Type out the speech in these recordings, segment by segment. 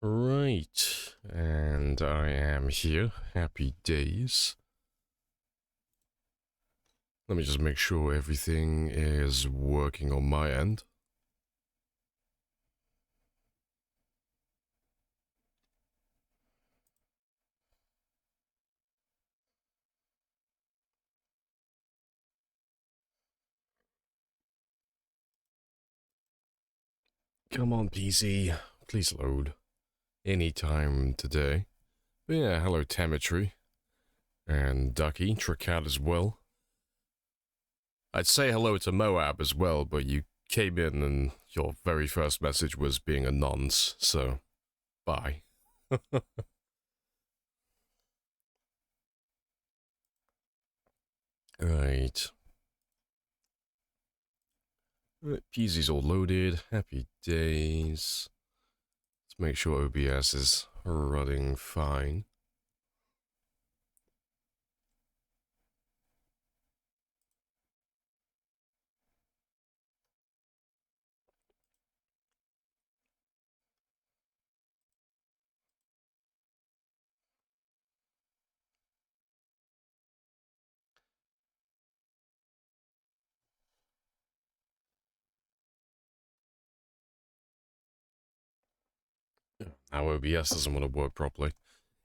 Right, and I am here. Happy days. Let me just make sure everything is working on my end. Come on, PC. Please load. Anytime today. But yeah, hello, Temetry. And Ducky, Tricat as well. I'd say hello to Moab as well, but you came in and your very first message was being a nonce, so bye. Right. PC's all loaded. Happy days. Let's make sure OBS is running fine. Now OBS doesn't want to work properly.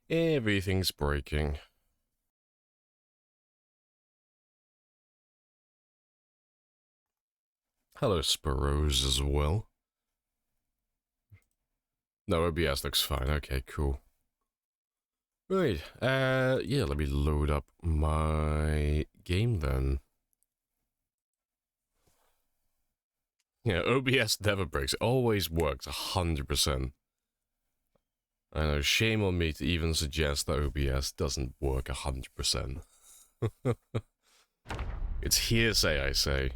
Everything's breaking. Hello, Sparrows as well. No, OBS looks fine. Okay, cool. Right, yeah, let me load up my game then. Yeah, OBS never breaks. It always works 100%. I know, shame on me to even suggest that OBS doesn't work 100%. It's hearsay, I say.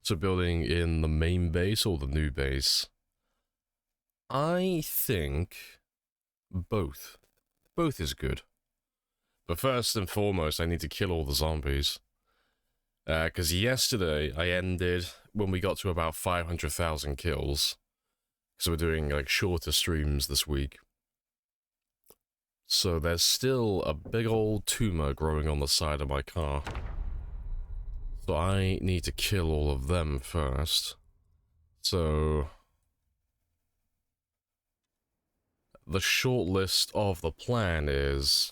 So building in the main base or the new base? I think both. Both is good. But first and foremost, I need to kill all the zombies. Because yesterday I ended when we got to about 500,000 kills. So we're doing like shorter streams this week. So there's still a big old tumor growing on the side of my car. So I need to kill all of them first. So the short list of the plan is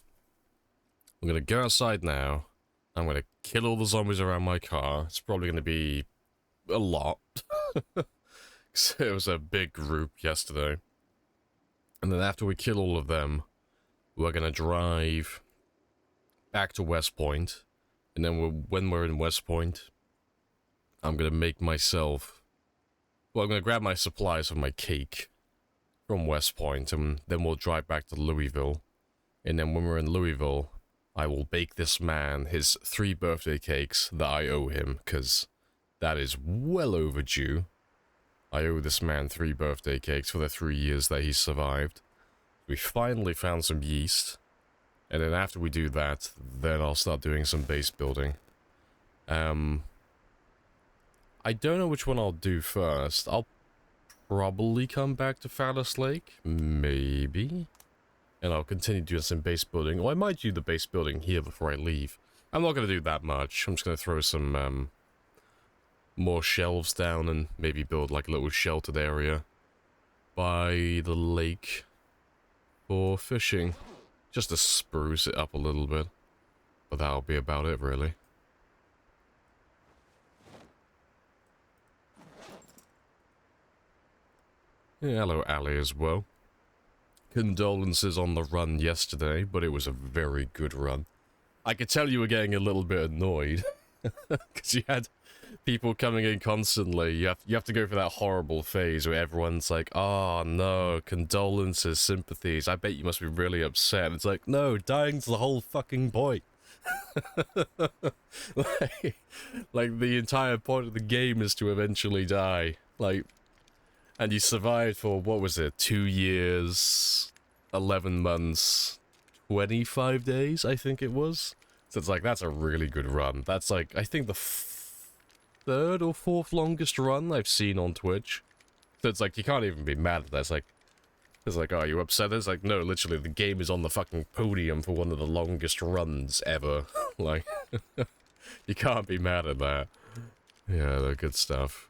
I'm going to go outside now. I'm going to kill all the zombies around my car. It's probably going to be a lot. Because it was a big group yesterday. And then after we kill all of them, we're going to drive back to West Point. And then when we're in West Point, I'm going to make myself... Well, I'm going to grab my supplies of my cake from West Point, and then we'll drive back to Louisville. And then when we're in Louisville, I will bake this man his 3 birthday cakes that I owe him, because that is well overdue. I owe this man 3 birthday cakes for the 3 years that he survived. We finally found some yeast, and then after we do that, then I'll start doing some base building. I don't know which one I'll do first. I'll probably come back to Phallus Lake, maybe, and I'll continue doing some base building, or I might do the base building here before I leave. I'm not going to do that much. I'm just going to throw some more shelves down and maybe build like a little sheltered area by the lake for fishing, just to spruce it up a little bit, but that'll be about it really. Yeah, hello Ali as well. Condolences on the run yesterday, but it was a very good run. I could tell you were getting a little bit annoyed because you had people coming in constantly. You have to go through that horrible phase where everyone's like, "Oh no, condolences, sympathies. I bet you must be really upset." It's like, no, dying's the whole fucking point. like the entire point of the game is to eventually die. Like, and you survived for, what was it, 2 years, 11 months, 25 days, I think it was. So it's like, that's a really good run. That's like, I think the 3rd or 4th longest run I've seen on Twitch. So it's like, you can't even be mad at that. It's like, oh, are you upset? It's like, no, literally, the game is on the fucking podium for one of the longest runs ever. Like, you can't be mad at that. Yeah, they're good stuff.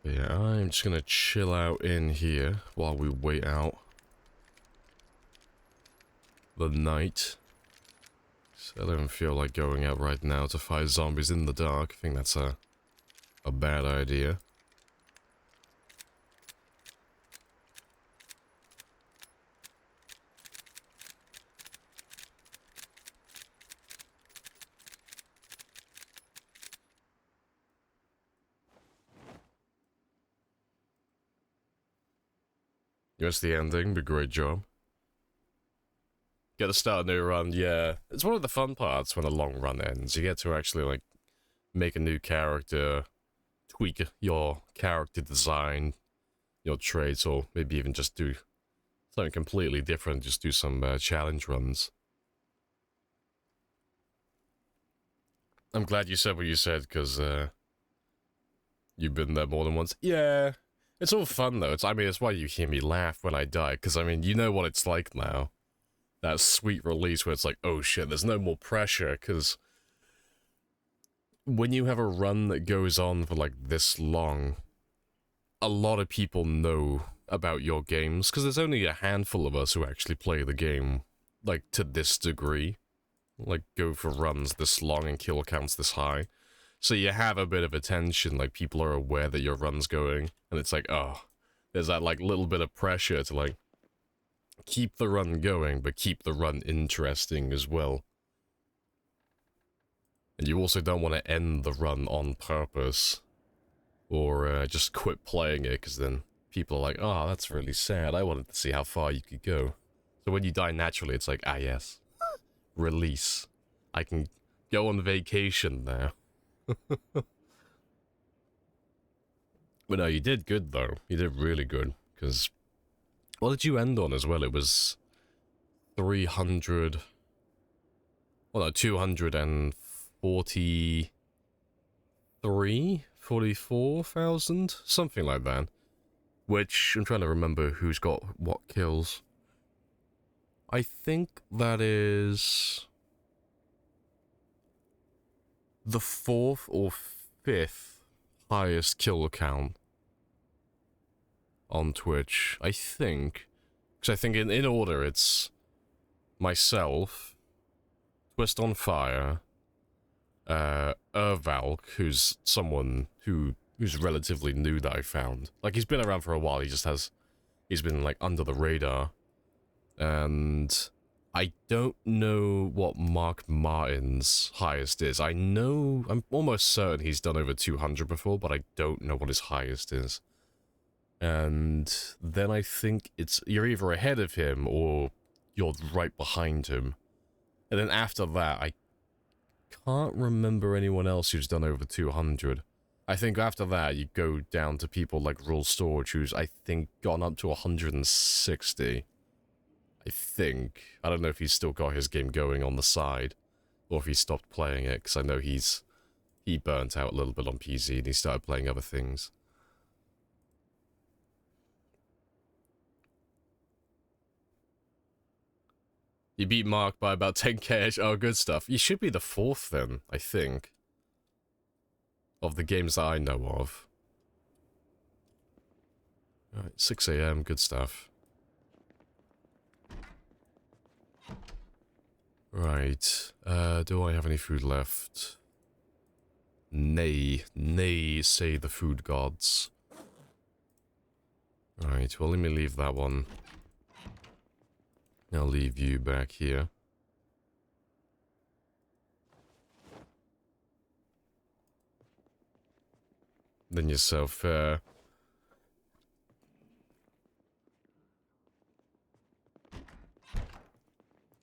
Yeah, I'm just gonna chill out in here while we wait out the night. So I don't feel like going out right now to fight zombies in the dark. I think that's a bad idea. Yes, the ending, but great job. Get to start a new run, yeah. It's one of the fun parts when a long run ends. You get to actually, like, make a new character, tweak your character design, your traits, or maybe even just do something completely different, just do some challenge runs. I'm glad you said what you said, because you've been there more than once. Yeah, it's all fun, though. I mean, it's why you hear me laugh when I die, because, I mean, you know what it's like now. That sweet release where it's like, oh shit, there's no more pressure, because when you have a run that goes on for, like, this long, a lot of people know about your games, because there's only a handful of us who actually play the game, like, to this degree. Like, go for runs this long and kill counts this high. So you have a bit of attention, like, people are aware that your run's going, and it's like, oh, there's that, like, little bit of pressure to, like, keep the run going, but keep the run interesting as well. And you also don't want to end the run on purpose, or just quit playing it, because then people are like, oh, that's really sad, I wanted to see how far you could go. So when you die naturally, it's like, ah yes, release. I can go on vacation now. But no, you did good though. You did really good, because what did you end on as well? It was 300... well, no, 244,000? Something like that. Which, I'm trying to remember who's got what kills. I think that is the 4th or 5th highest kill count on Twitch, I think. Because I think in order it's myself, Twist on Fire, Ervalk, who's someone who's relatively new that I found. Like, he's been around for a while, he's been, like, under the radar. And I don't know what Mark Martin's highest is. I'm almost certain he's done over 200 before, but I don't know what his highest is. And then I think you're either ahead of him or you're right behind him. And then after that, I can't remember anyone else who's done over 200. I think after that, you go down to people like Rule Storage, who's, I think, gone up to 160. I think. I don't know if he's still got his game going on the side, or if he stopped playing it, because I know he burnt out a little bit on PC and he started playing other things. You beat Mark by about 10k. Oh, good stuff. You should be the 4th then, I think, of the games that I know of. Alright, 6 AM, good stuff. Right, do I have any food left? Nay, nay, say the food gods. Right, well, let me leave that one. I'll leave you back here. Then yourself,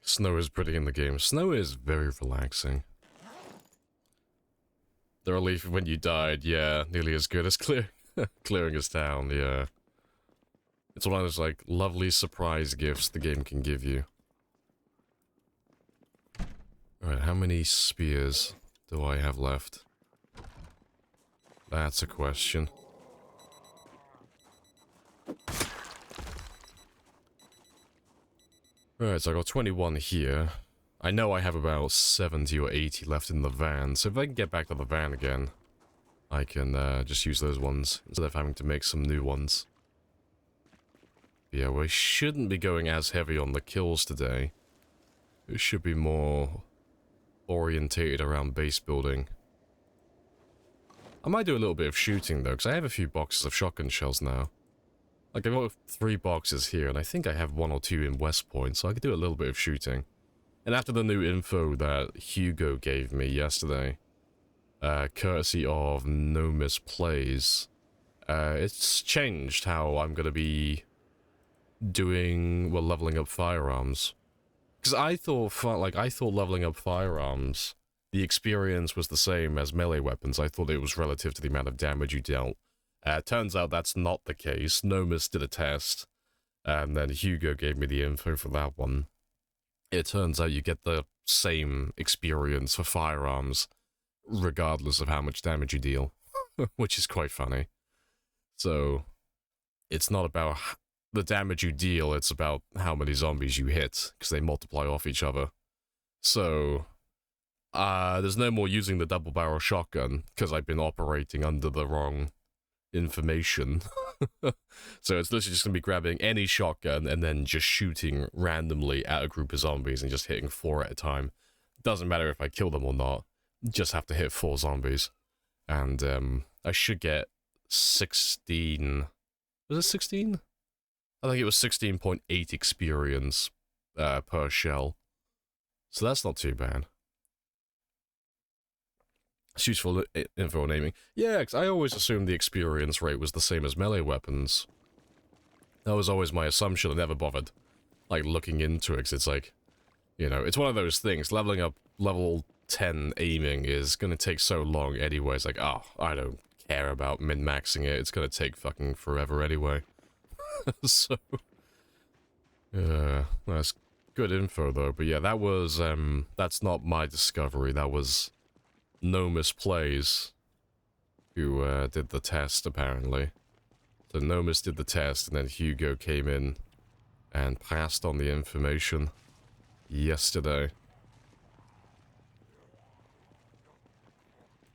Snow is pretty in the game. Snow is very relaxing. The relief when you died, yeah, nearly as good as clearing his town, yeah. It's one of those, like, lovely surprise gifts the game can give you. Alright, how many spears do I have left? That's a question. Alright, so I got 21 here. I know I have about 70 or 80 left in the van, so if I can get back to the van again, I can just use those ones instead of having to make some new ones. Yeah, we shouldn't be going as heavy on the kills today. It should be more orientated around base building. I might do a little bit of shooting though, because I have a few boxes of shotgun shells now. Like, I've got 3 boxes here, and I think I have 1 or 2 in West Point, so I could do a little bit of shooting. And after the new info that Hugo gave me yesterday, courtesy of Nomis Plays, it's changed how I'm going to be doing, well, leveling up firearms. Because I thought leveling up firearms, the experience was the same as melee weapons. I thought it was relative to the amount of damage you dealt. Turns out that's not the case. Nomis did a test, and then Hugo gave me the info for that one. It turns out you get the same experience for firearms, regardless of how much damage you deal, which is quite funny. So, it's not about the damage you deal, it's about how many zombies you hit, because they multiply off each other. So, there's no more using the double-barrel shotgun, because I've been operating under the wrong information. So it's literally just going to be grabbing any shotgun and then just shooting randomly at a group of zombies and just hitting 4 at a time. Doesn't matter if I kill them or not, just have to hit 4 zombies. And I should get 16... Was it 16? I think it was 16.8 experience per shell. So that's not too bad. It's useful info on aiming. Yeah, because I always assumed the experience rate was the same as melee weapons. That was always my assumption. I never bothered, like, looking into it, because it's like, you know, it's one of those things. Leveling up level 10 aiming is going to take so long anyway. It's like, oh, I don't care about min-maxing it. It's going to take fucking forever anyway. So, that's good info, though. But yeah, that was, that's not my discovery. That was Nomis Plays, who did the test, apparently. So Nomis did the test, and then Hugo came in and passed on the information yesterday.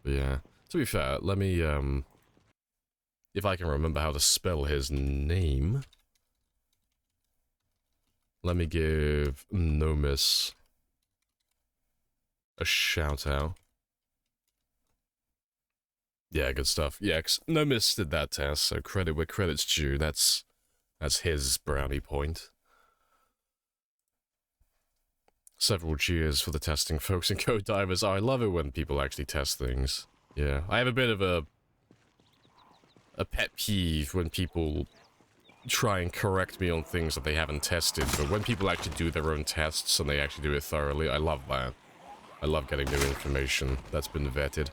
But yeah, to be fair, let me, if I can remember how to spell his name, let me give Nomis a shout-out. Yeah, good stuff. Yeah, Nomis did that test, so credit where credit's due. That's his brownie point. Several cheers for the testing folks and code divers. Oh, I love it when people actually test things. Yeah, I have a bit of a pet peeve when people try and correct me on things that they haven't tested, but when people actually do their own tests and they actually do it thoroughly, I love that. I love getting new information that's been vetted.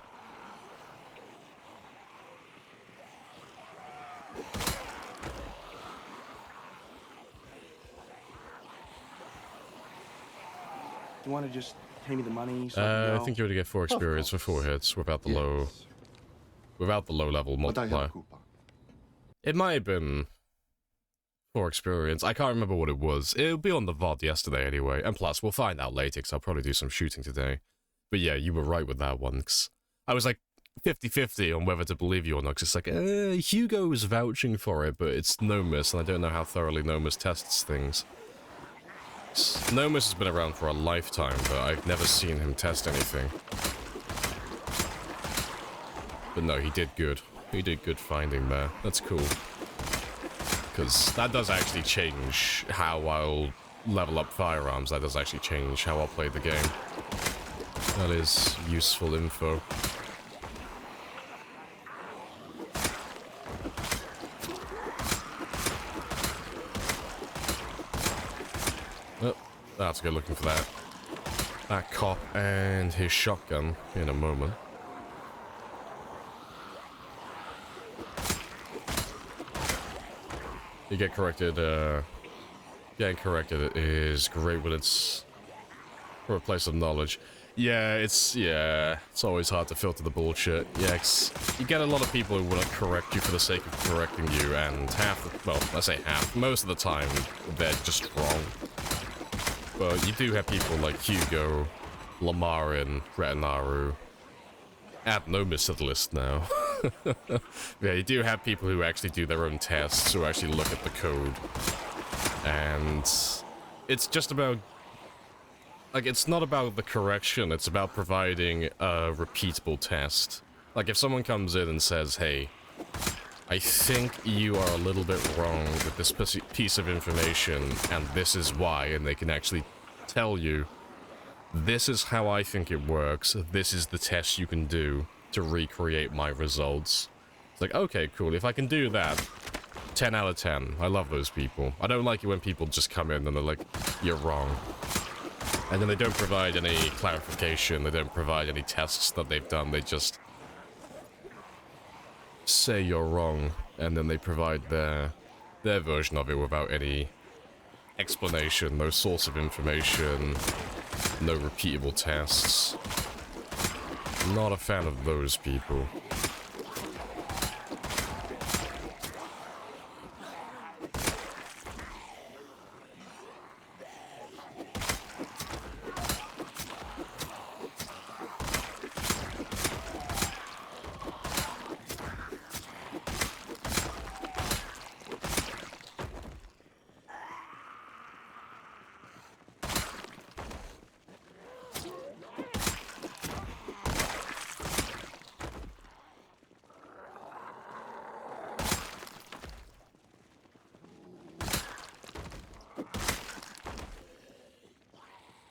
You want to just pay me the money? I think you already get 4 experience for 4 hits without the low level multiplier. It might have been 4 experience. I can't remember what it was. It'll be on the VOD yesterday anyway. And plus, we'll find out later, because I'll probably do some shooting today. But yeah, you were right with that one, because I was like 50-50 on whether to believe you or not, because it's like, Hugo is vouching for it, but it's Nomis, and I don't know how thoroughly Nomis tests things. Nomis has been around for a lifetime, but I've never seen him test anything. But no, he did good. He did good finding there. That's cool. Because that does actually change how I'll level up firearms. That does actually change how I'll play the game. That is useful info. I have to go looking for that cop and his shotgun in a moment. You get corrected, getting corrected is great when it's from a place of knowledge. Yeah, it's always hard to filter the bullshit. Yeah, you get a lot of people who want to correct you for the sake of correcting you, and well, I say half, most of the time, they're just wrong. But you do have people like Hugo, Lamarin, Retinaru. Add Nomis to the list now. Yeah, you do have people who actually do their own tests, who actually look at the code. And it's just about... like, it's not about the correction, it's about providing a repeatable test. Like, if someone comes in and says, hey, I think you are a little bit wrong with this piece of information, and this is why, and they can actually tell you, this is how I think it works, this is the test you can do to recreate my results. It's like, okay, cool, if I can do that, 10 out of 10. I love those people. I don't like it when people just come in and they're like, you're wrong. And then they don't provide any clarification, they don't provide any tests that they've done, they just say you're wrong, and then they provide their version of it without any explanation, no source of information, no repeatable tests. Not a fan of those people.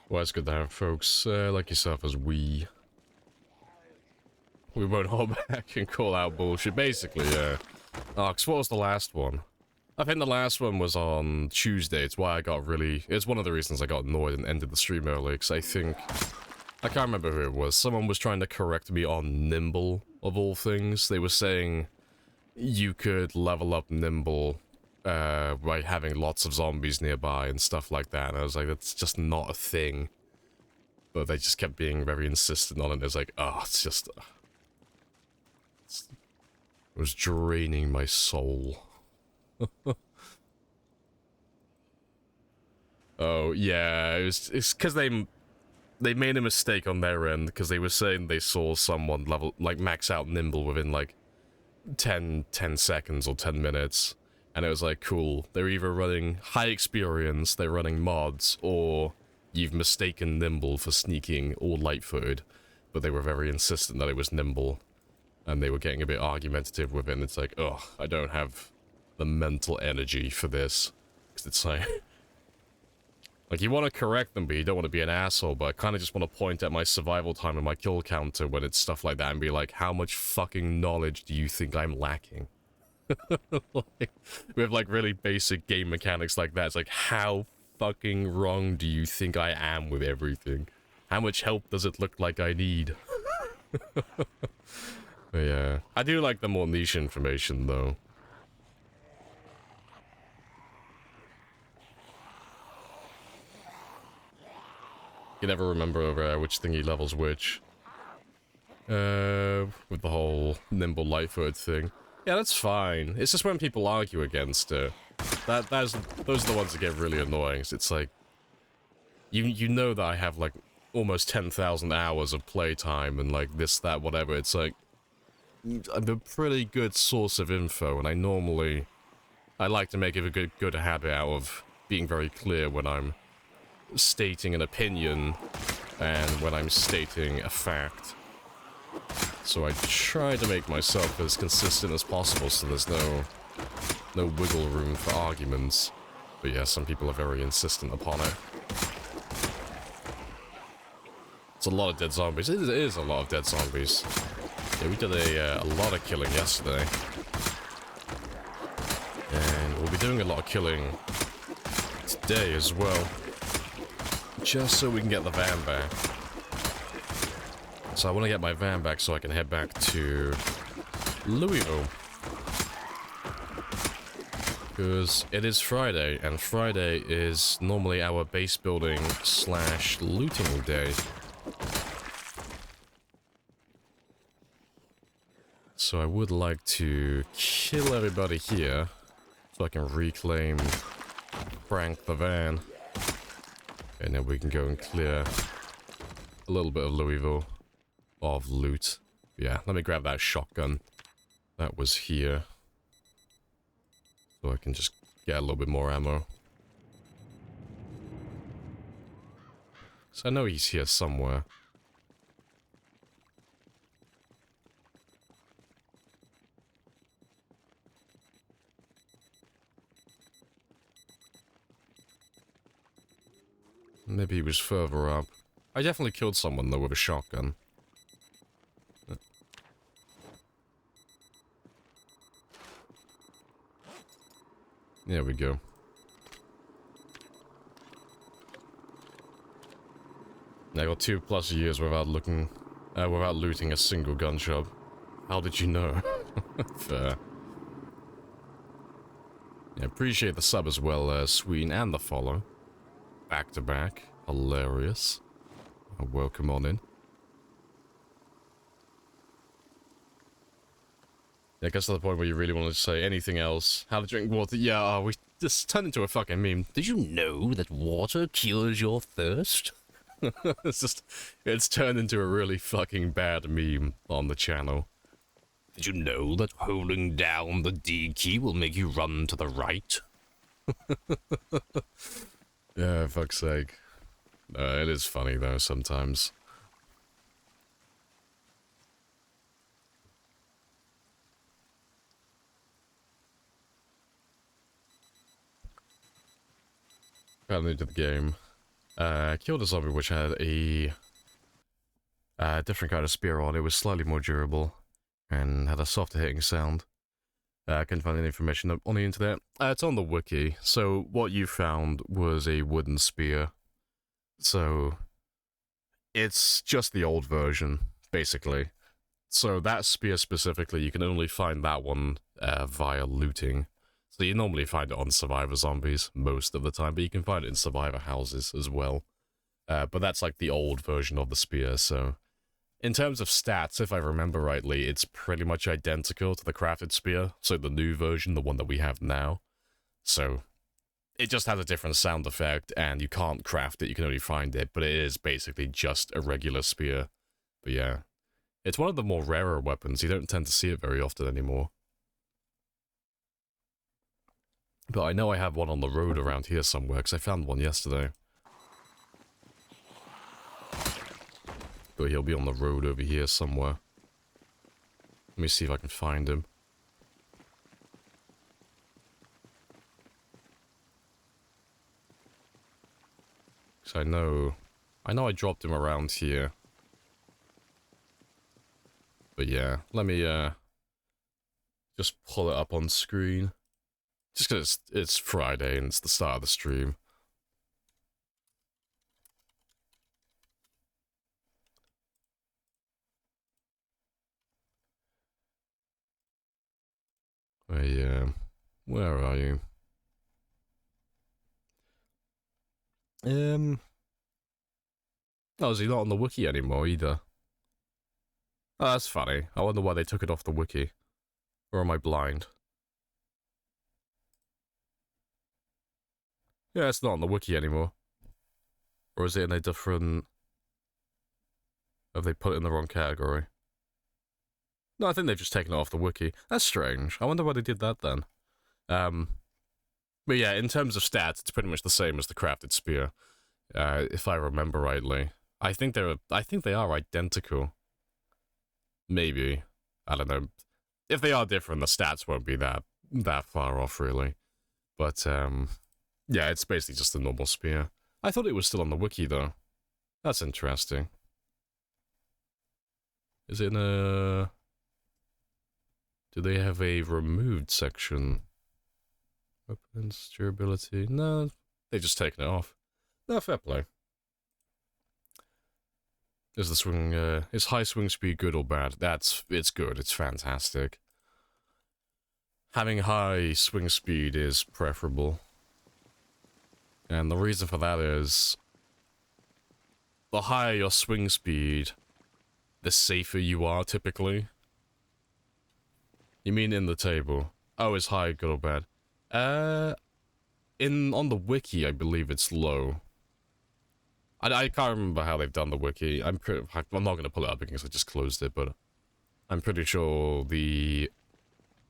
Well, it's good to have folks like yourself as we won't hold back and call out bullshit, basically, yeah. Oh, 'cause what was the last one? I think the last one was on Tuesday. It's why I got really... it's one of the reasons I got annoyed and ended the stream early, because I think... I can't remember who it was. Someone was trying to correct me on Nimble, of all things. They were saying you could level up Nimble by having lots of zombies nearby and stuff like that, and I was like, that's just not a thing. But they just kept being very insistent on it. It's like, oh, it's just... it was draining my soul. Oh, yeah, it's because they made a mistake on their end, because they were saying they saw someone level, like, max out Nimble within, like, 10 seconds or 10 minutes. And it was like, cool, they're either running high experience, they're running mods, or you've mistaken Nimble for sneaking or light-footed. But they were very insistent that it was Nimble, and they were getting a bit argumentative with it, and it's like, ugh, I don't have the mental energy for this. Because it's like... like, you want to correct them, but you don't want to be an asshole, but I kind of just want to point at my survival time and my kill counter when it's stuff like that and be like, how much fucking knowledge do you think I'm lacking? Like, with like really basic game mechanics like that, it's like, how fucking wrong do you think I am with everything? How much help does it look like I need? But yeah, I do like the more niche information though. You never remember which thingy levels which. With the whole nimble light-footed thing. Yeah, that's fine. It's just when people argue against it. Those are the ones that get really annoying. It's like, you know that I have like almost 10,000 hours of playtime and like this, that, whatever. It's like, I'm a pretty good source of info, and I like to make it a good habit out of being very clear when I'm stating an opinion and when I'm stating a fact. So I try to make myself as consistent as possible so there's no wiggle room for arguments. But yeah, some people are very insistent upon it. It's a lot of dead zombies. It is a lot of dead zombies. Yeah, we did a lot of killing yesterday. And we'll be doing a lot of killing today as well. Just so we can get the van back. So I want to get my van back so I can head back to Louisville. Because it is Friday, and Friday is normally our base building / looting day. So I would like to kill everybody here, so I can reclaim Frank the van. And then we can go and clear a little bit of Louisville of loot. Yeah, let me grab that shotgun that was here. So I can just get a little bit more ammo. So I know he's here somewhere. Maybe he was further up. I definitely killed someone though with a shotgun. There we go. I got 2+ years without looting a single gun shop. How did you know? Fair. Yeah, appreciate the sub as well, Sween, and the follow. Back to back. Hilarious. Welcome on in. Yeah, I guess to the point where you really want to say anything else. How to drink water. Yeah, we just turned into a fucking meme. Did you know that water cures your thirst? It's turned into a really fucking bad meme on the channel. Did you know that holding down the D key will make you run to the right? Yeah, fuck's sake. It is funny though sometimes. Got new to the game. Killed a zombie which had a different kind of spear on. It was slightly more durable and had a softer hitting sound. Couldn't find any information on the internet. It's on the wiki. So what you found was a wooden spear. So it's just the old version, basically. So that spear specifically, you can only find that one via looting. So you normally find it on survivor zombies most of the time, but you can find it in survivor houses as well. But that's like the old version of the spear, so... In terms of stats, if I remember rightly, it's pretty much identical to the crafted spear, so the new version, the one that we have now. So, it just has a different sound effect, and you can't craft it, you can only find it, but it is basically just a regular spear. But yeah, it's one of the more rarer weapons, you don't tend to see it very often anymore. But I know I have one on the road around here somewhere, because I found one yesterday. But he'll be on the road over here somewhere. Let me see if I can find him. Because I know I dropped him around here. But yeah, let me just pull it up on screen. Just because it's Friday and it's the start of the stream. Where are you? Oh, is he not on the wiki anymore either? Oh, that's funny. I wonder why they took it off the wiki. Or am I blind? Yeah, it's not on the wiki anymore. Or is it in a different... Have they put it in the wrong category? No, I think they've just taken it off the wiki. That's strange. I wonder why they did that then. But yeah, in terms of stats, it's pretty much the same as the crafted spear. If I remember rightly. I think they are identical. Maybe. I don't know. If they are different, the stats won't be that far off, really. But, yeah, it's basically just a normal spear. I thought it was still on the wiki, though. That's interesting. Is it in a... Do they have a removed section? Weapons, durability... No, they've just taken it off. No, fair play. Is the swing, is high swing speed good or bad? It's good, it's fantastic. having high swing speed is preferable. And the reason for that is, the higher your swing speed, the safer you are, typically. You mean in the table? Oh, is high good or bad? On the wiki, I believe it's low. I can't remember how they've done the wiki. I'm not going to pull it up because I just closed it, but I'm pretty sure the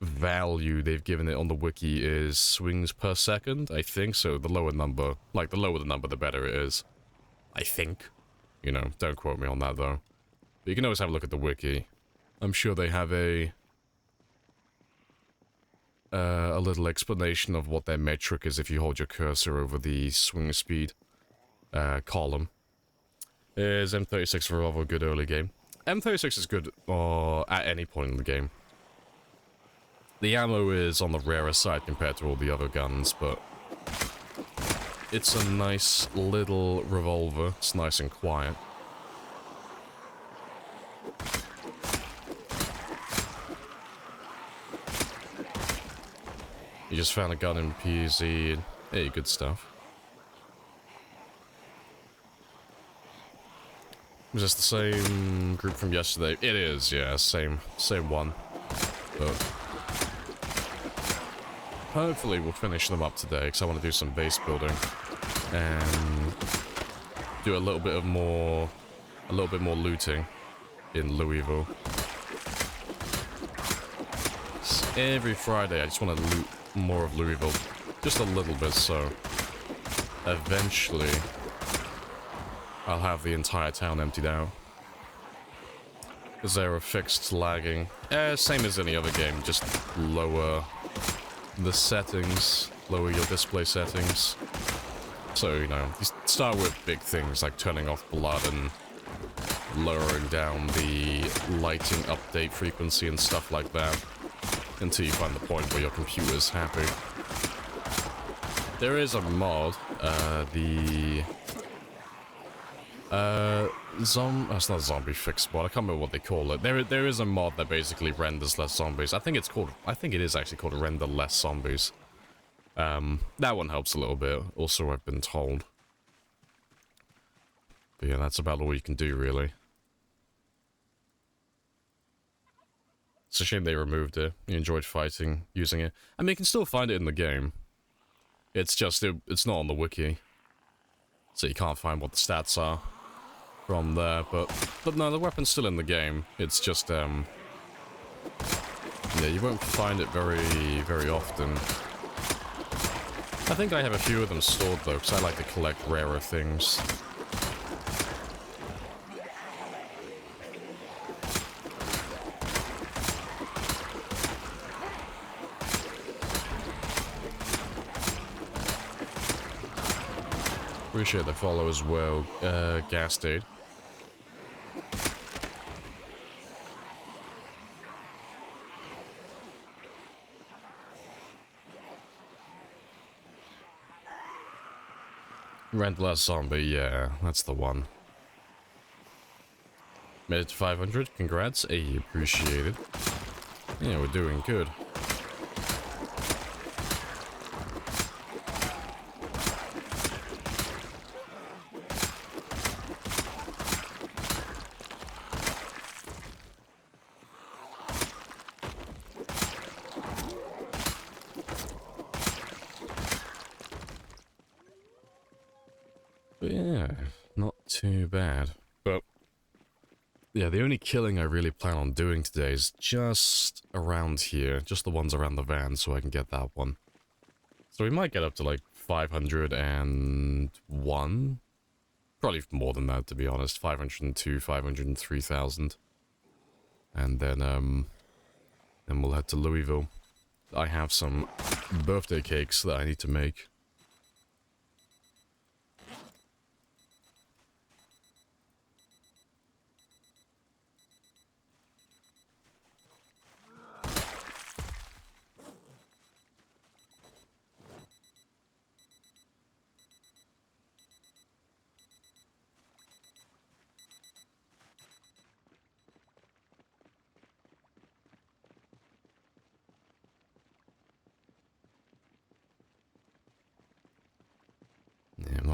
value they've given it on the wiki is swings per second, I think. So the lower number, like the lower the number, the better it is. I think. You know, don't quote me on that though. But you can always have a look at the wiki. I'm sure they have a little explanation of what their metric is if you hold your cursor over the swing speed column. Is M36 Revolver a good early game? M36 is good at any point in the game. The ammo is on the rarer side compared to all the other guns, but it's a nice little revolver. It's nice and quiet. You just found a gun in PZ. Hey, good stuff. Was this the same group from yesterday? It is, yeah, same one. But hopefully we'll finish them up today, because I want to do some base building and do a little bit more looting in Louisville. Every Friday I just want to loot more of Louisville, just a little bit, so eventually I'll have the entire town emptied out. Is there a fixed lagging? Same as any other game, just lower the settings, lower your display settings. So, you know, you start with big things like turning off blood and lowering down the lighting update frequency and stuff like that, until you find the point where your computer's happy. There is a mod, it's not a zombie fix mod, I can't remember what they call it. There is a mod that basically renders less zombies. I think it is actually called Render Less Zombies. That one helps a little bit, also I've been told. But yeah, that's about all you can do, really. It's a shame they removed it. You enjoyed fighting, using it. I mean, you can still find it in the game. It's just, it's not on the wiki. So you can't find what the stats are from there, but no, the weapon's still in the game. It's just, yeah, you won't find it very often. I think I have a few of them stored, though, because I like to collect rarer things. Appreciate the follow as well, Gas Dude. Rentless Zombie, yeah, that's the one. Made it to 500, congrats, hey, appreciate it. Yeah, we're doing good. But yeah, not too bad. But yeah, the only killing I really plan on doing today is just around here. Just the ones around the van, so I can get that one. So we might get up to like 501. Probably more than that, to be honest. 502, 503,000. And then we'll head to Louisville. I have some birthday cakes that I need to make.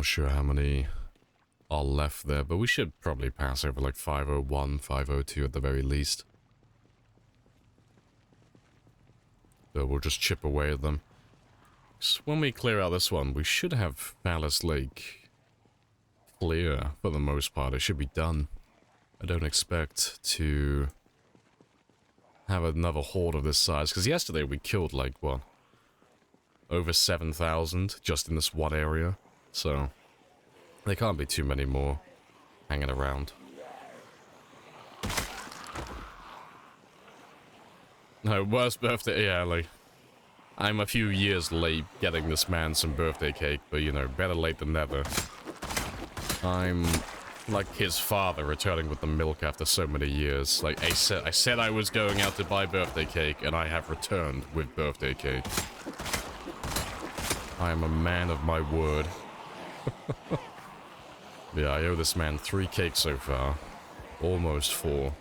Not sure how many are left there, but we should probably pass over like 501, 502 at the very least. So we'll just chip away at them. So when we clear out this one, we should have Palace Lake clear for the most part. It should be done. I don't expect to have another horde of this size, because yesterday we killed like, what, over 7,000 just in this one area. So there can't be too many more hanging around. No, worst birthday, yeah, like, I'm a few years late getting this man some birthday cake, but you know, better late than never. I'm like his father returning with the milk after so many years. Like, I said I was going out to buy birthday cake, and I have returned with birthday cake. I am a man of my word. Yeah, I owe this man 3 cakes so far. Almost 4.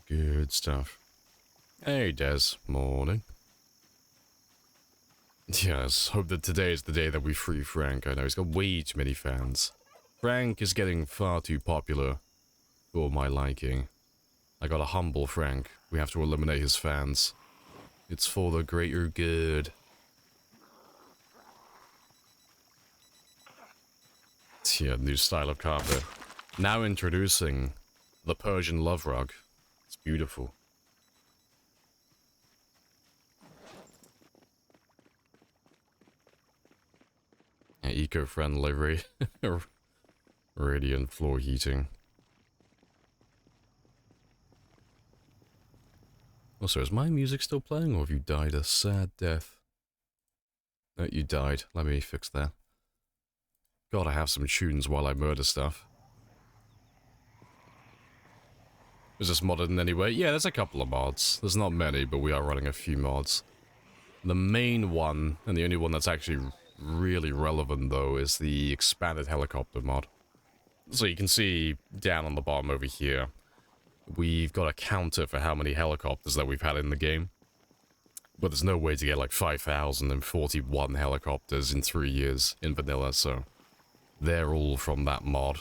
Good stuff. Hey, Des. Morning. Yes, hope that today is the day that we free Frank. I know he's got way too many fans. Frank is getting far too popular for my liking. I got a humble Frank. We have to eliminate his fans. It's for the greater good. Yeah, new style of carpet. Now introducing the Persian love rug. It's beautiful. Yeah, eco-friendly, radiant floor heating. Also, is my music still playing, or have you died a sad death? No, you died. Let me fix that. Gotta have some tunes while I murder stuff. Is this modded in any way? Yeah, there's a couple of mods. There's not many, but we are running a few mods. The main one, and the only one that's actually really relevant, though, is the expanded helicopter mod. So you can see down on the bottom over here, we've got a counter for how many helicopters that we've had in the game. But there's no way to get like 5,041 helicopters in 3 years in vanilla, so they're all from that mod.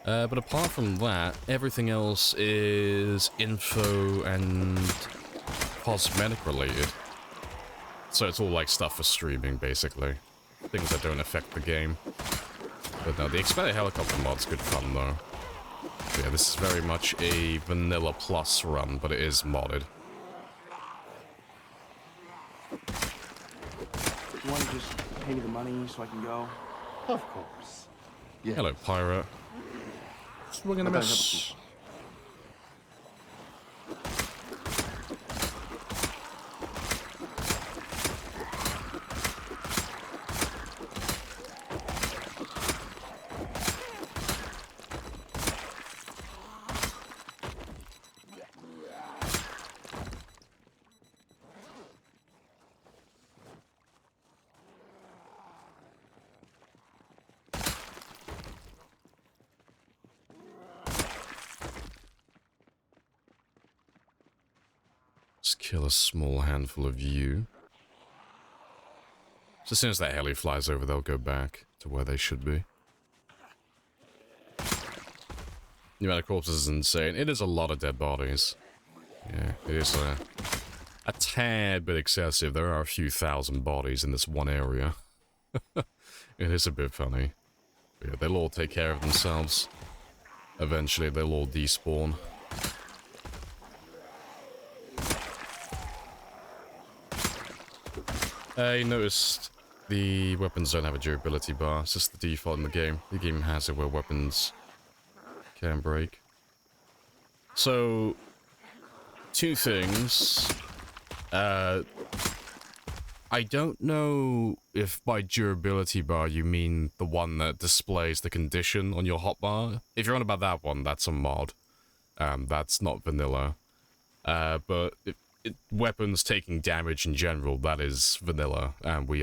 But apart from that, everything else is info and cosmetic related. So it's all like stuff for streaming, basically. Things that don't affect the game. But no, the expanded helicopter mod's good fun, though. Yeah, this is very much a vanilla plus run, but it is modded. You want to just pay me the money so I can go? Of course. Yes. Hello, pirate. Swing and a miss. Let's kill a small handful of you. So as soon as that heli flies over, they'll go back to where they should be. The amount of corpses is insane. It is a lot of dead bodies. Yeah, it is a tad bit excessive. There are a few thousand bodies in this one area. It is a bit funny. But yeah, they'll all take care of themselves. Eventually, they'll all despawn. I noticed the weapons don't have a durability bar. It's just the default in the game. The game has it where weapons can break. So, two things. I don't know if by durability bar you mean the one that displays the condition on your hotbar. If you're on about that one, that's a mod. That's not vanilla. But weapons taking damage in general, that is vanilla, and we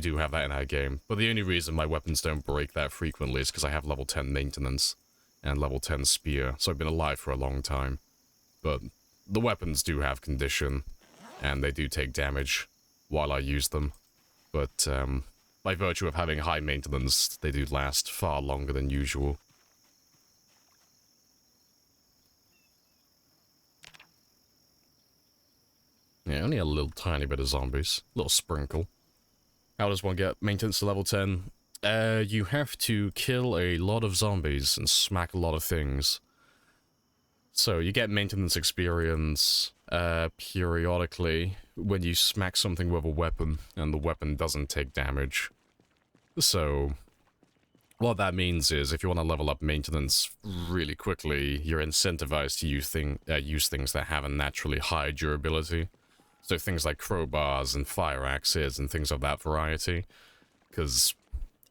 do have that in our game. But the only reason my weapons don't break that frequently is because I have level 10 maintenance and level 10 spear, so I've been alive for a long time. But the weapons do have condition, and they do take damage while I use them. But by virtue of having high maintenance, they do last far longer than usual. Yeah, only a little tiny bit of zombies. A little sprinkle. How does one get maintenance to level 10? You have to kill a lot of zombies and smack a lot of things. So you get maintenance experience periodically when you smack something with a weapon and the weapon doesn't take damage. So what that means is if you want to level up maintenance really quickly, you're incentivized to use things that have a naturally high durability. So things like crowbars and fire axes and things of that variety. Because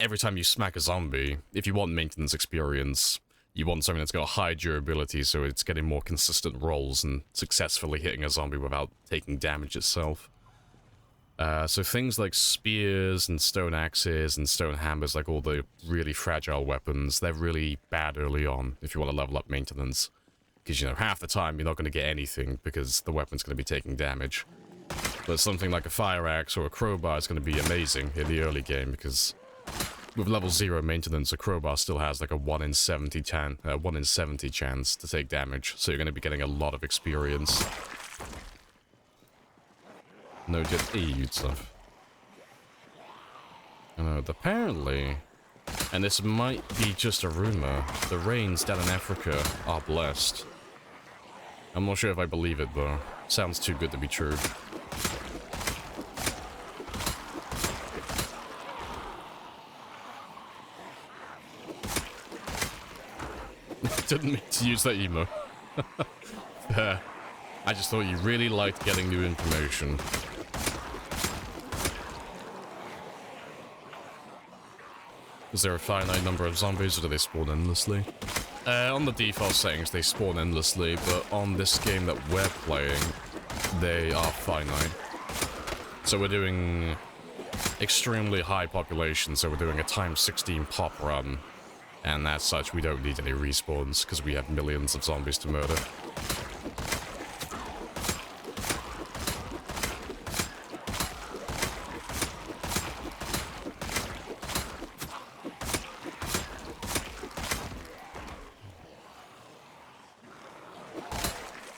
every time you smack a zombie, if you want maintenance experience, you want something that's got high durability so it's getting more consistent rolls and successfully hitting a zombie without taking damage itself. So things like spears and stone axes and stone hammers, like all the really fragile weapons, they're really bad early on if you want to level up maintenance. Because, you know, half the time you're not going to get anything because the weapon's going to be taking damage. But something like a fire axe or a crowbar is going to be amazing in the early game because with level 0 maintenance, a crowbar still has like a 1 in 70 chance to take damage, so you're going to be getting a lot of experience. No good stuff. Apparently, and this might be just a rumor, the rains down in Africa are blessed. I'm not sure if I believe it though. Sounds too good to be true. Didn't mean to use that emo. I just thought you really liked getting new information. Is there a finite number of zombies, or do they spawn endlessly? On the default settings, they spawn endlessly, but on this game that we're playing, they are finite. So we're doing extremely high population, so we're doing a times 16 pop run. And as such, we don't need any respawns, because we have millions of zombies to murder.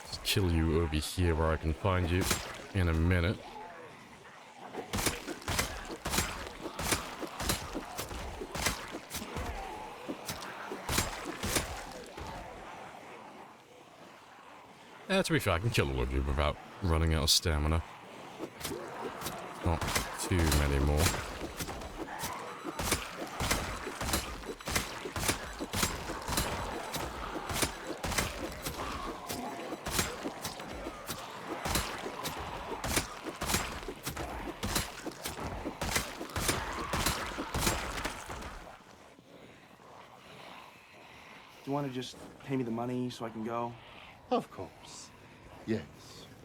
Let's kill you over here where I can find you in a minute. To be fair, I can kill all of you without running out of stamina. Not too many more. Do you want to just pay me the money so I can go? Of course. Yes.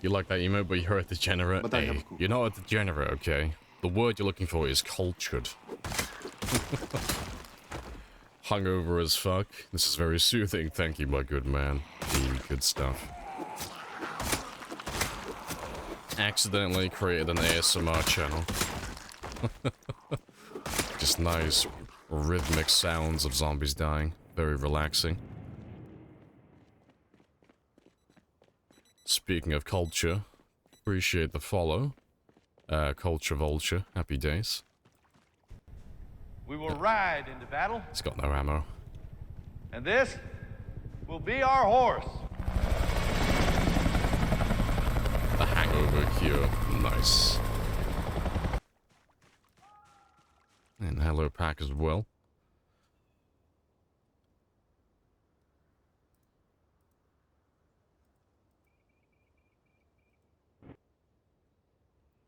You like that emote, but you're a degenerate? But Hey, you're not a degenerate, okay? The word you're looking for is cultured. Hungover as fuck. This is very soothing. Thank you, my good man. The good stuff. accidentally created an ASMR channel. Just nice rhythmic sounds of zombies dying. Very relaxing. Speaking of culture, appreciate the follow. Culture Vulture, happy days. We will ride into battle, He's got no ammo. and this will be our horse. The hangover cure, nice. And hello pack as well.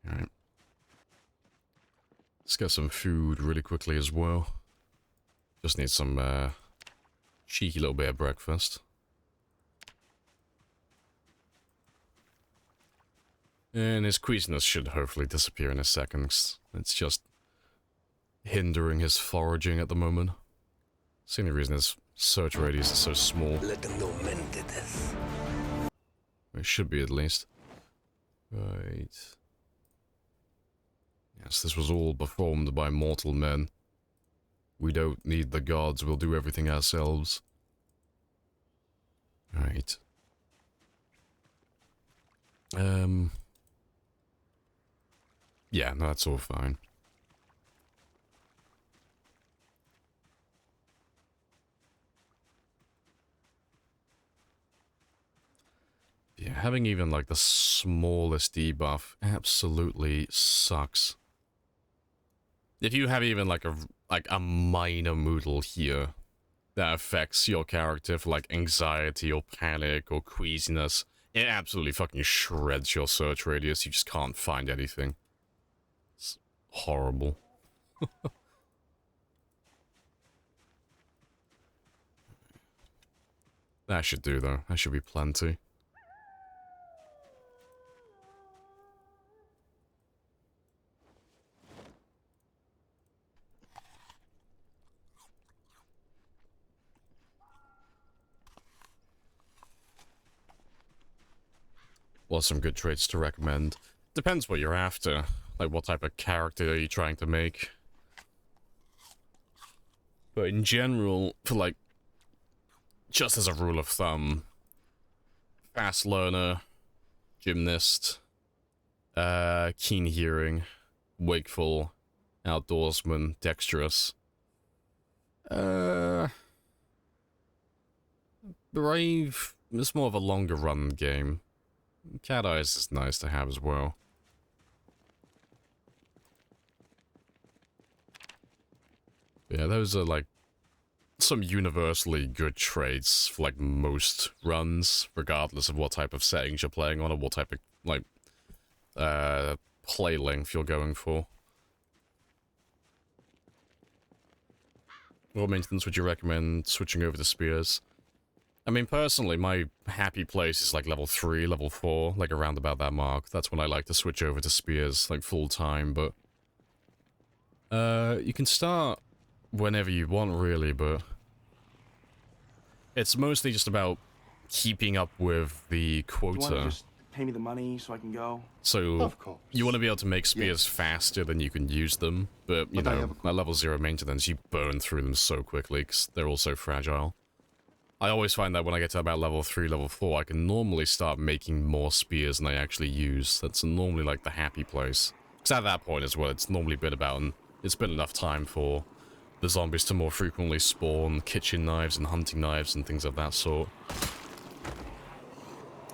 Alright. Let's get some food really quickly as well. Just need some cheeky little bit of breakfast. And his queasiness should hopefully disappear in a second. It's just hindering his foraging at the moment. It's the only reason his search radius is so small. It should be at least. Right. Yes, this was all performed by mortal men. We don't need the gods, we'll do everything ourselves. Right. Yeah, no, that's all fine. Yeah, having even like the smallest debuff absolutely sucks. If you have even like a minor moodle here that affects your character for like anxiety or panic or queasiness, it absolutely fucking shreds your search radius. You just can't find anything. It's horrible. That should do though. That should be plenty. Well, some good traits to recommend. Depends what you're after. Like, what type of character are you trying to make? But in general, for like, just as a rule of thumb, fast learner, gymnast, keen hearing, wakeful, outdoorsman, dexterous. Brave, it's more of a longer run game. Cat Eyes is nice to have as well. Yeah, those are like some universally good traits for like most runs, regardless of what type of settings you're playing on or what type of like play length you're going for. What maintenance would you recommend switching over to spears? I mean, personally, my happy place is like level 3, level 4, like around about that mark. That's when I like to switch over to spears, like full time, but you can start whenever you want, really, but it's mostly just about keeping up with the Do you want to quota. just pay me the money so I can go? So Of course. you want to be able to make spears faster than you can use them, but you But I know, have a at level 0 maintenance, you burn through them so quickly because they're all so fragile. I always find that when I get to about level 3, level 4, I can normally start making more spears than I actually use. That's normally like the happy place. Because at that point as well, it's normally been about, it's been enough time for the zombies to more frequently spawn kitchen knives and hunting knives and things of that sort.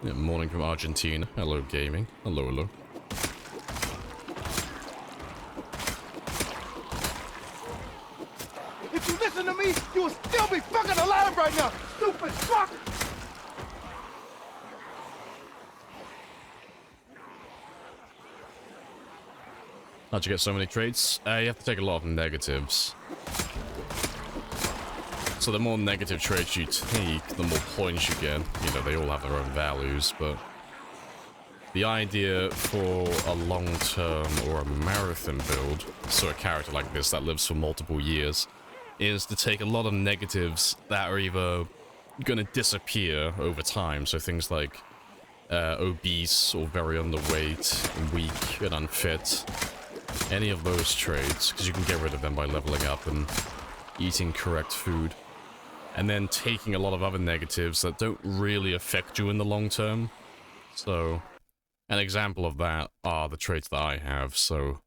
Yeah, morning from Argentina. Hello, gaming. Hello, hello. If you listen to me, you will still be fucking alive right now, stupid fuck! How'd you get so many traits? You have to take a lot of negatives. So the more negative traits you take, the more points you get. You know, they all have their own values, but the idea for a long-term or a marathon build, so a character like this that lives for multiple years, is to take a lot of negatives that are either going to disappear over time. So things like obese or very underweight, weak and unfit. Any of those traits, because you can get rid of them by leveling up and eating correct food. And then taking a lot of other negatives that don't really affect you in the long term. So, an example of that are the traits that I have. So,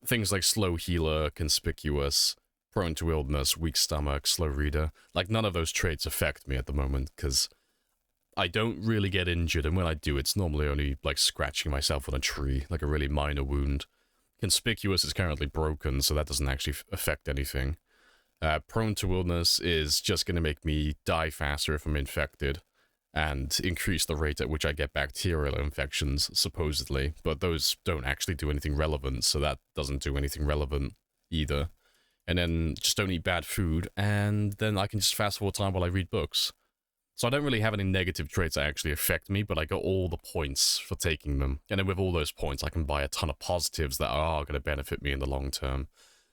things like slow healer, conspicuous, prone to illness, weak stomach, slow reader. Like, none of those traits affect me at the moment, because I don't really get injured, and when I do, it's normally only, like, scratching myself on a tree, like a really minor wound. Conspicuous is currently broken, so that doesn't actually affect anything. Prone to illness is just going to make me die faster if I'm infected, and increase the rate at which I get bacterial infections, supposedly, but those don't actually do anything relevant, so that doesn't do anything relevant either. And then just don't eat bad food, and then I can just fast forward time while I read books. So I don't really have any negative traits that actually affect me, but I got all the points for taking them. And then with all those points, I can buy a ton of positives that are going to benefit me in the long term.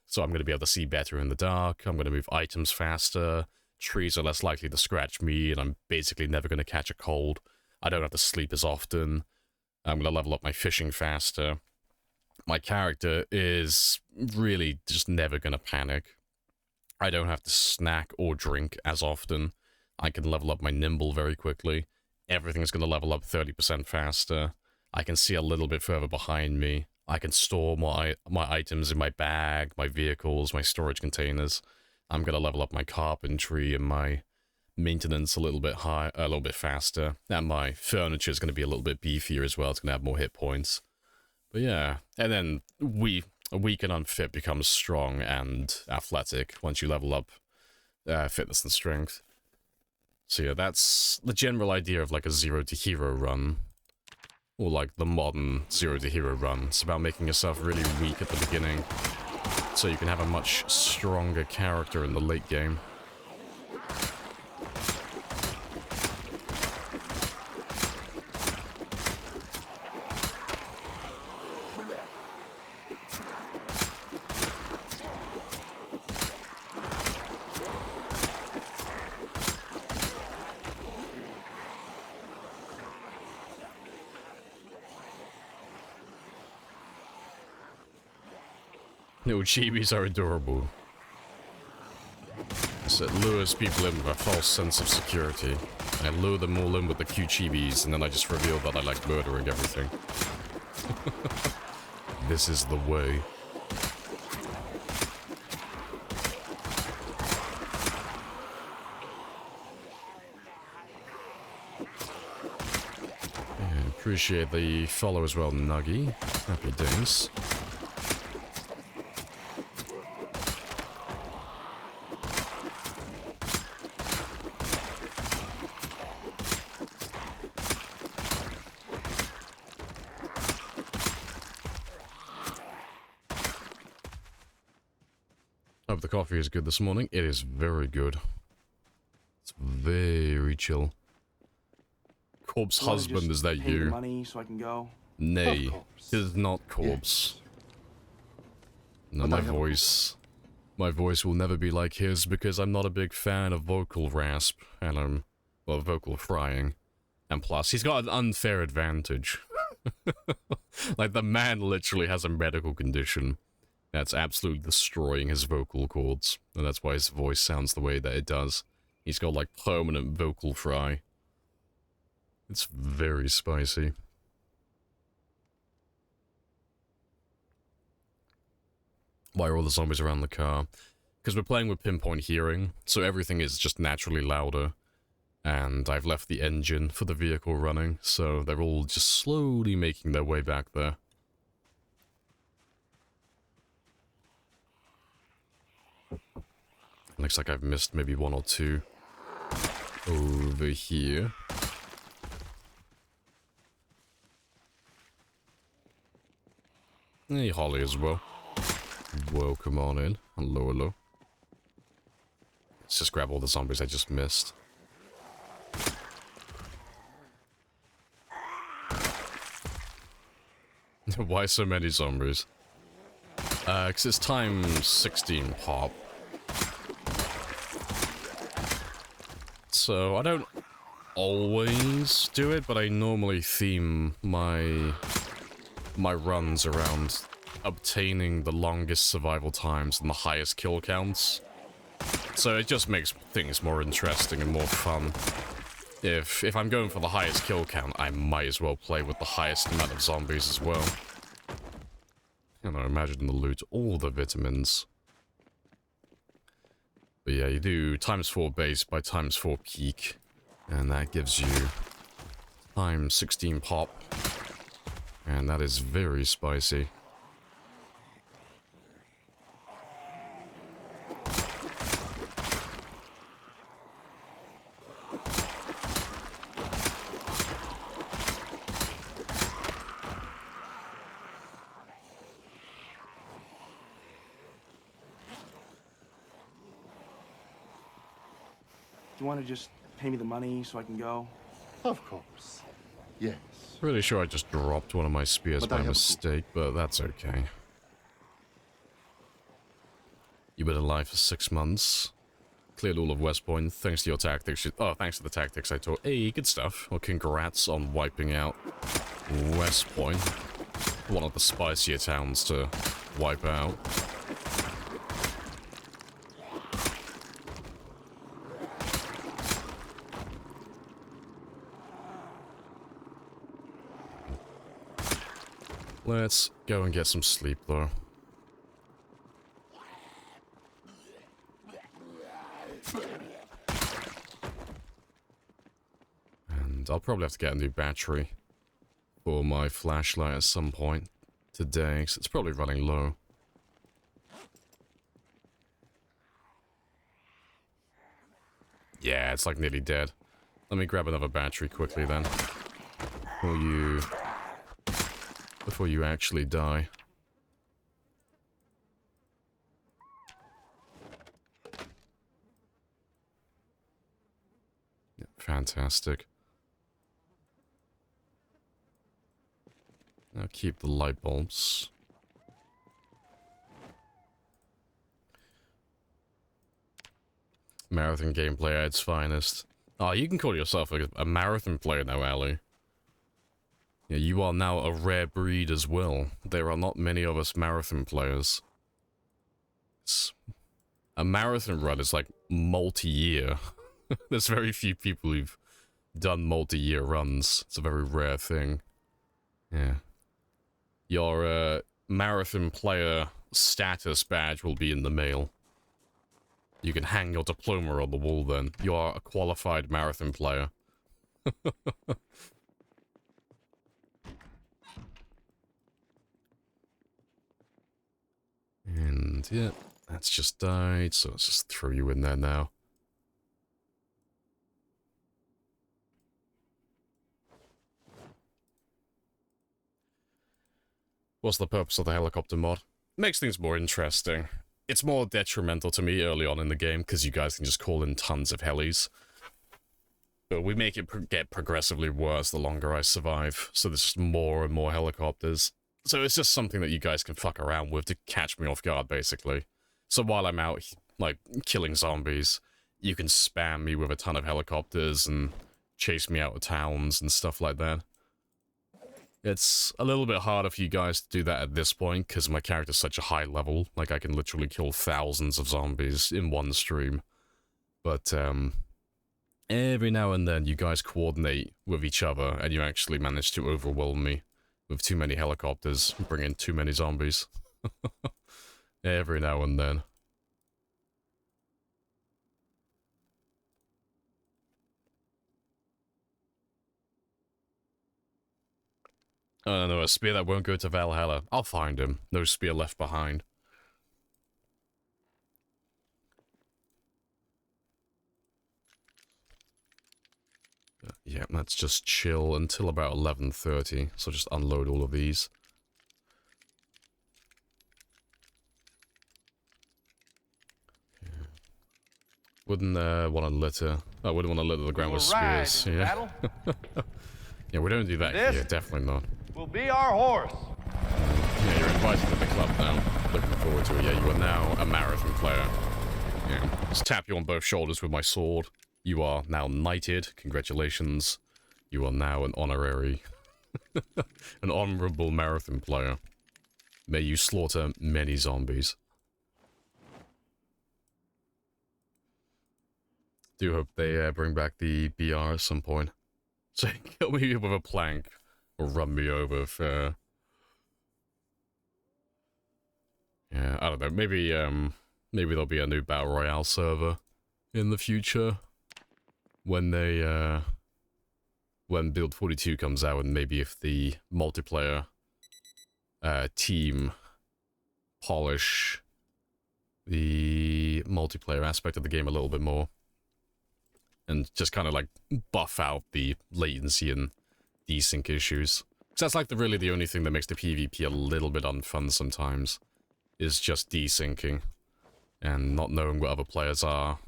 So I'm going to be able to see better in the dark, I'm going to move items faster, trees are less likely to scratch me, and I'm basically never going to catch a cold. I don't have to sleep as often. I'm going to level up my fishing faster. My character is really just never going to panic. I don't have to snack or drink as often. I can level up my nimble very quickly. Everything's going to level up 30% faster. I can see a little bit further behind me. I can store my items in my bag, my vehicles, my storage containers. I'm going to level up my carpentry and my maintenance a little bit faster. And my furniture is going to be a little bit beefier as well. It's going to have more hit points. But yeah, and then weak and unfit becomes strong and athletic once you level up fitness and strength. So yeah, that's the general idea of like a 0 to hero run. Or like the modern 0 to hero run. It's about making yourself really weak at the beginning, so you can have a much stronger character in the late game. No, chibis are adorable. So it lures people in with a false sense of security. I lure them all in with the cute chibis, and then I just reveal that I like murdering everything. This is the way. Yeah, appreciate the follow as well, Nuggy. Happy days. Hope the coffee is good this morning. It is very good. It's very chill. Corpse husband, is that pay the you? money so I can go. Nay, Of it course. is not corpse. No, But my I have a- voice. My voice will never be like his because I'm not a big fan of vocal rasp and well, vocal frying. And plus, he's got an unfair advantage. Like, the man literally has a medical condition that's absolutely destroying his vocal cords, and that's why his voice sounds the way that it does. He's got, like, permanent vocal fry. It's very spicy. Why are all the zombies around the car? Because we're playing with pinpoint hearing, so everything is just naturally louder. And I've left the engine for the vehicle running, so they're all just slowly making their way back there. Looks like I've missed maybe one or two over here. Hey, Holly as well. Welcome on in. Hello, hello. Let's just grab all the zombies I just missed. Why so many zombies? Because it's time 16 pop. So, I don't always do it, but I normally theme my runs around obtaining the longest survival times and the highest kill counts. So it just makes things more interesting and more fun. If I'm going for the highest kill count, I might as well play with the highest amount of zombies as well. You know, imagine the loot, all the vitamins. But yeah, you do ×4 base by ×4 peak, and that gives you ×16 pop. And that is very spicy. You want to just pay me the money so I can go? Of course. Yes. Pretty sure I just dropped one of my spears But I by have a mistake, but that's okay. You've been alive for 6 months. Cleared all of West Point, thanks to your tactics. Oh, thanks to the tactics I taught. Hey, good stuff. Well, congrats on wiping out West Point. One of the spicier towns to wipe out. Let's go and get some sleep, though. And I'll probably have to get a new battery for my flashlight at some point today, because it's probably running low. Yeah, it's like nearly dead. Let me grab another battery quickly then. Before you actually die. Yeah, fantastic. Now keep the light bulbs. Marathon gameplay at its finest. Oh, you can call yourself a marathon player now, Ali. Yeah, you are now a rare breed as well. There are not many of us marathon players. A marathon run is like multi-year. There's very few people who've done multi-year runs. It's a very rare thing. Yeah. Your marathon player status badge will be in the mail. You can hang your diploma on the wall then. You are a qualified marathon player. And yeah, that's just died, so let's just throw you in there now. What's the purpose of the helicopter mod? Makes things more interesting. It's more detrimental to me early on in the game, because you guys can just call in tons of helis. But we make it get progressively worse the longer I survive, so there's just more and more helicopters. So it's just something that you guys can fuck around with to catch me off guard, basically. So while I'm out, like, killing zombies, you can spam me with a ton of helicopters and chase me out of towns and stuff like that. It's a little bit harder for you guys to do that at this point, because my character's such a high level. Like, I can literally kill thousands of zombies in one stream. But, every now and then you guys coordinate with each other, and you actually manage to overwhelm me with too many helicopters, bring in too many zombies. Every now and then. Oh no, a spear that won't go to Valhalla. I'll find him. No spear left behind. Yeah, let's just chill until about 11:30. So just unload all of these. Yeah. Wouldn't want to litter. I wouldn't want to litter the ground with spears. Yeah. Yeah, we don't do that here. Definitely not. Will be our horse. Yeah, you're invited to the club now. Looking forward to it. Yeah, you are now a marathon player. Yeah, just tap you on both shoulders with my sword. You are now knighted. Congratulations. You are now an honorary, an honorable marathon player. May you slaughter many zombies. Do hope they bring back the BR at some point. So kill me with a plank or run me over if, yeah, I don't know. Maybe maybe there'll be a new Battle Royale server in the future when they, when Build 42 comes out, and maybe if the multiplayer team polish the multiplayer aspect of the game a little bit more. And just kind of like buff out the latency and desync issues. Because that's like really the only thing that makes the PvP a little bit unfun sometimes. Is just desyncing. And not knowing what other players are.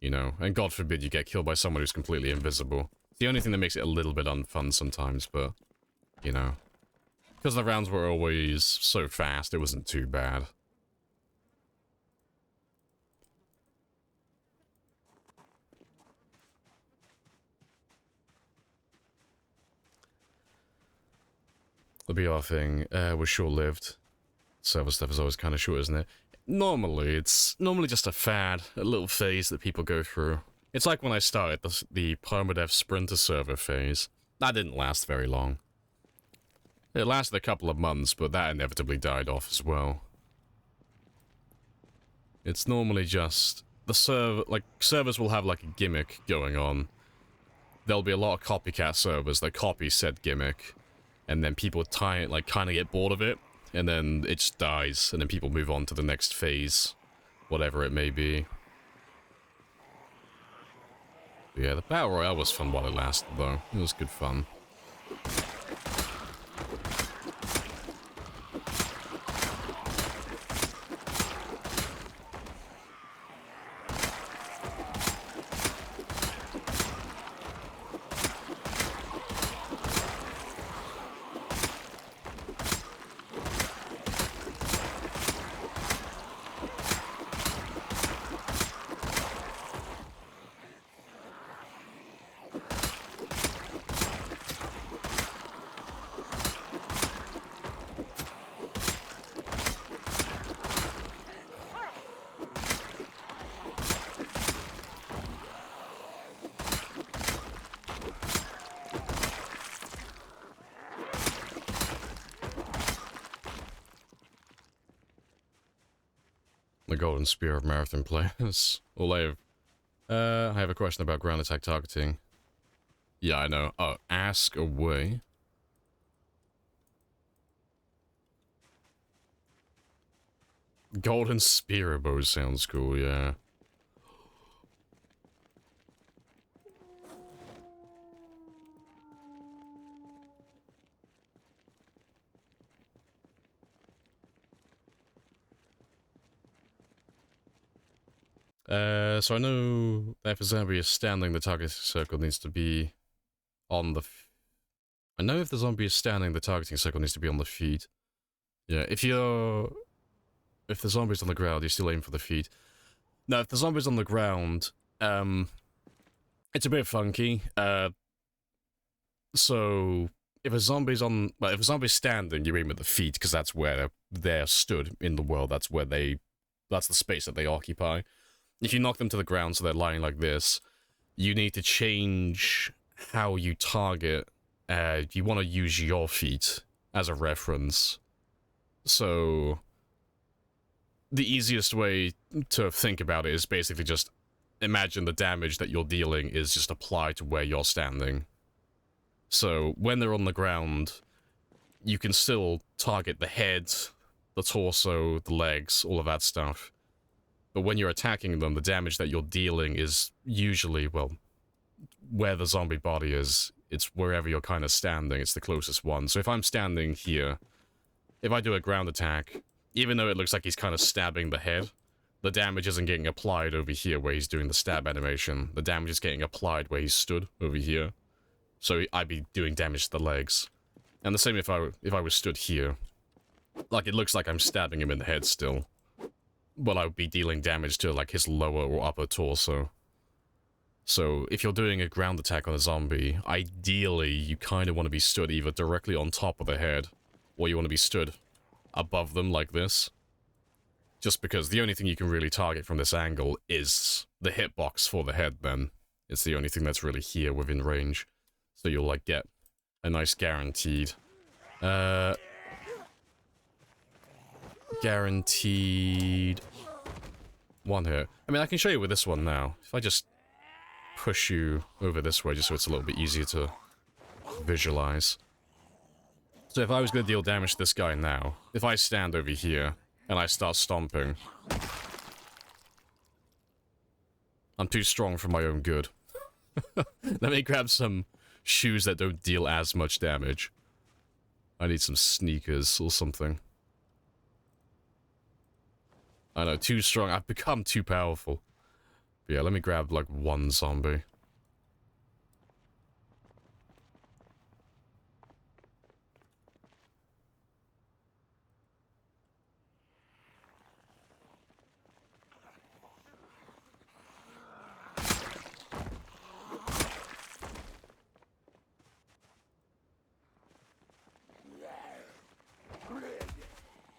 You know, and God forbid you get killed by someone who's completely invisible. It's the only thing that makes it a little bit unfun sometimes, but, you know. Because the rounds were always so fast, it wasn't too bad. The BR thing was short-lived. Server stuff is always kind of short, isn't it? Normally, it's just a fad, a little phase that people go through. It's like when I started the permadeath sprinter server phase. That didn't last very long. It lasted a couple of months, but that inevitably died off as well. It's normally just the servers will have like a gimmick going on. There'll be a lot of copycat servers that copy said gimmick, and then people kind of get bored of it, and then it just dies, and then people move on to the next phase, whatever it may be. But yeah, the Battle Royale was fun while it lasted, though. It was good fun. The golden spear of marathon players. Well, I have a question about ground attack targeting. Yeah, I know. Oh, ask away. Golden spear bow sounds cool, yeah. So I know that if a zombie is standing, the targeting circle needs to be on the... I know if the zombie is standing, the targeting circle needs to be on the feet. Yeah, if the zombie's on the ground, you still aim for the feet. Now, if the zombie's on the ground, it's a bit funky. So if a zombie's standing, you aim at the feet, because that's where they're stood in the world. That's the space that they occupy. If you knock them to the ground so they're lying like this, you need to change how you target. You want to use your feet as a reference. So the easiest way to think about it is basically just imagine the damage that you're dealing is just applied to where you're standing. So when they're on the ground, you can still target the head, the torso, the legs, all of that stuff. But when you're attacking them, the damage that you're dealing is usually, well, where the zombie body is. It's wherever you're kind of standing. It's the closest one. So if I'm standing here, if I do a ground attack, even though it looks like he's kind of stabbing the head, the damage isn't getting applied over here where he's doing the stab animation. The damage is getting applied where he's stood over here. So I'd be doing damage to the legs. And the same if I was stood here. Like, it looks like I'm stabbing him in the head still. But I would be dealing damage to, like, his lower or upper torso. So if you're doing a ground attack on a zombie, ideally you kind of want to be stood either directly on top of the head, or you want to be stood above them like this. Just because the only thing you can really target from this angle is the hitbox for the head then. It's the only thing that's really here within range. So you'll like get a nice guaranteed one hit. I mean, I can show you with this one now. If I just push you over this way just so it's a little bit easier to visualize. So if I was going to deal damage to this guy now, if I stand over here and I start stomping, I'm too strong for my own good. Let me grab some shoes that don't deal as much damage. I need some sneakers or something. I know, too strong. I've become too powerful. But yeah, let me grab, like, one zombie.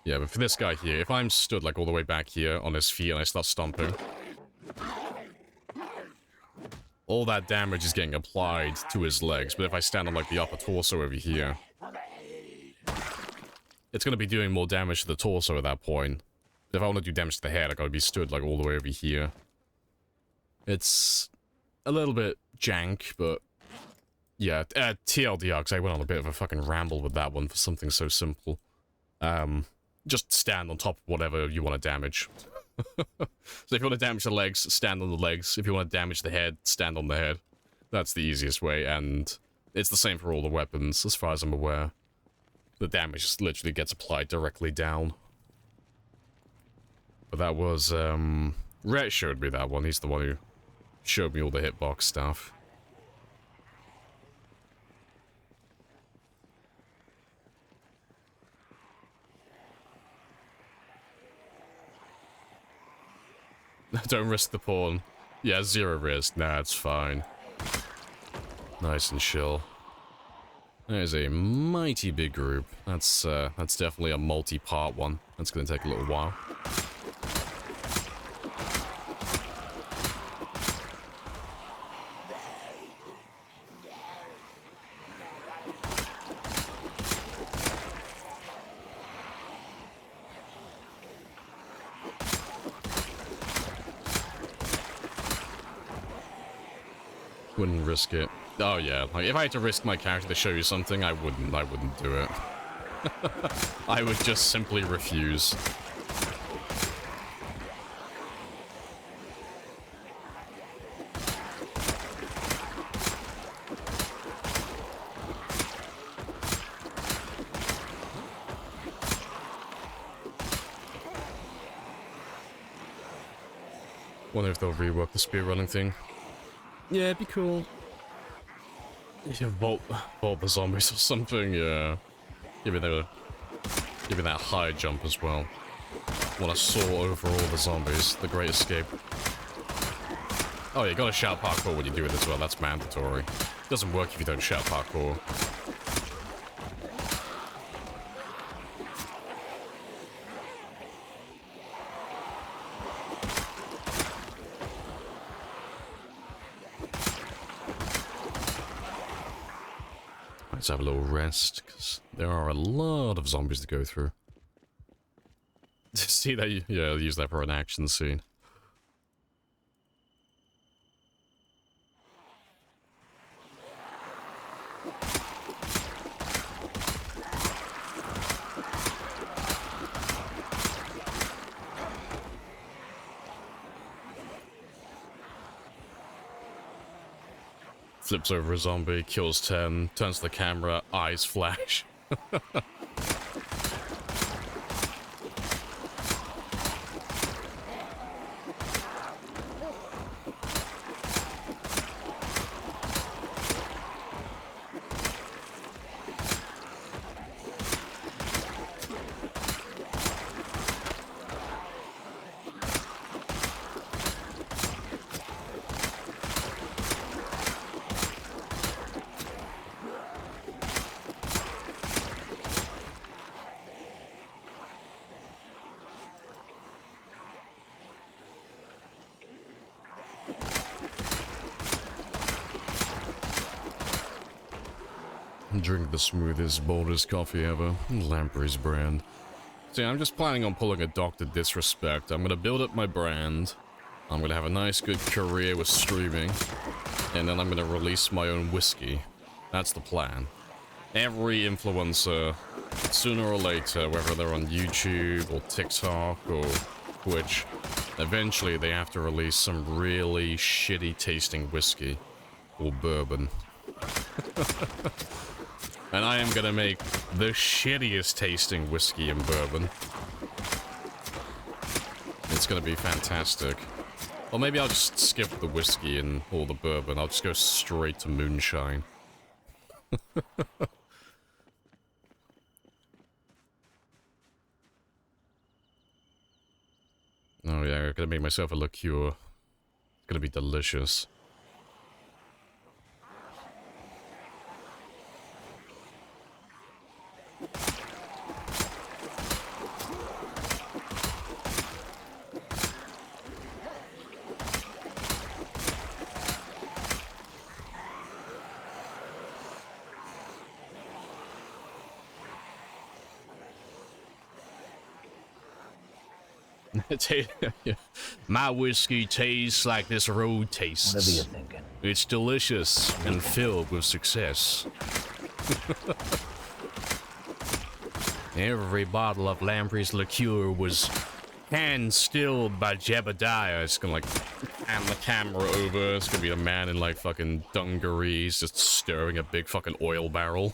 Yeah, but for this guy here, if I'm stood, like, all the way back here on his feet and I start stomping, all that damage is getting applied to his legs. But if I stand on, like, the upper torso over here, it's going to be doing more damage to the torso at that point. But if I want to do damage to the head, I gotta be stood, like, all the way over here. It's a little bit jank, but yeah, TLDR, because I went on a bit of a fucking ramble with that one for something so simple. Just stand on top of whatever you want to damage. So if you want to damage the legs, stand on the legs. If you want to damage the head, stand on the head. That's the easiest way, and it's the same for all the weapons, as far as I'm aware. The damage just literally gets applied directly down. But that was, Rhett showed me that one. He's the one who showed me all the hitbox stuff. Don't risk the pawn. Yeah, 0 risk. Nah, it's fine. Nice and chill. There's a mighty big group. That's definitely a multi-part one. That's gonna take a little while. Wouldn't risk it. Oh yeah, like if I had to risk my character to show you something, I wouldn't do it. I would just simply refuse. Wonder if they'll rework the speedrunning thing. Yeah, it'd be cool. You vault the zombies or something, yeah. Give me that high jump as well. Want to soar over all the zombies. The Great Escape. Oh, you gotta shout parkour when you do it as well. That's mandatory. It doesn't work if you don't shout parkour. Let's have a little rest, because there are a lot of zombies to go through. See that? Yeah, I'll use that for an action scene. Flips over a zombie, kills 10, turns to the camera, eyes flash. Drink the smoothest, boldest coffee ever. Lamprey's brand. See, I'm just planning on pulling a Dr. Disrespect. I'm gonna build up my brand. I'm gonna have a nice, good career with streaming. And then I'm gonna release my own whiskey. That's the plan. Every influencer, sooner or later, whether they're on YouTube or TikTok or Twitch, eventually they have to release some really shitty tasting whiskey or bourbon. And I am gonna make the shittiest tasting whiskey and bourbon. It's gonna be fantastic. Or maybe I'll just skip the whiskey and all the bourbon. I'll just go straight to moonshine. Oh yeah, I'm gonna make myself a liqueur. It's gonna be delicious. My whiskey tastes like this road tastes. Whatever you're thinking. It's delicious and filled with success. Every bottle of Lamprey's liqueur was hand-stilled by Jebediah. It's gonna like hand the camera over. It's gonna be a man in like fucking dungarees just stirring a big fucking oil barrel.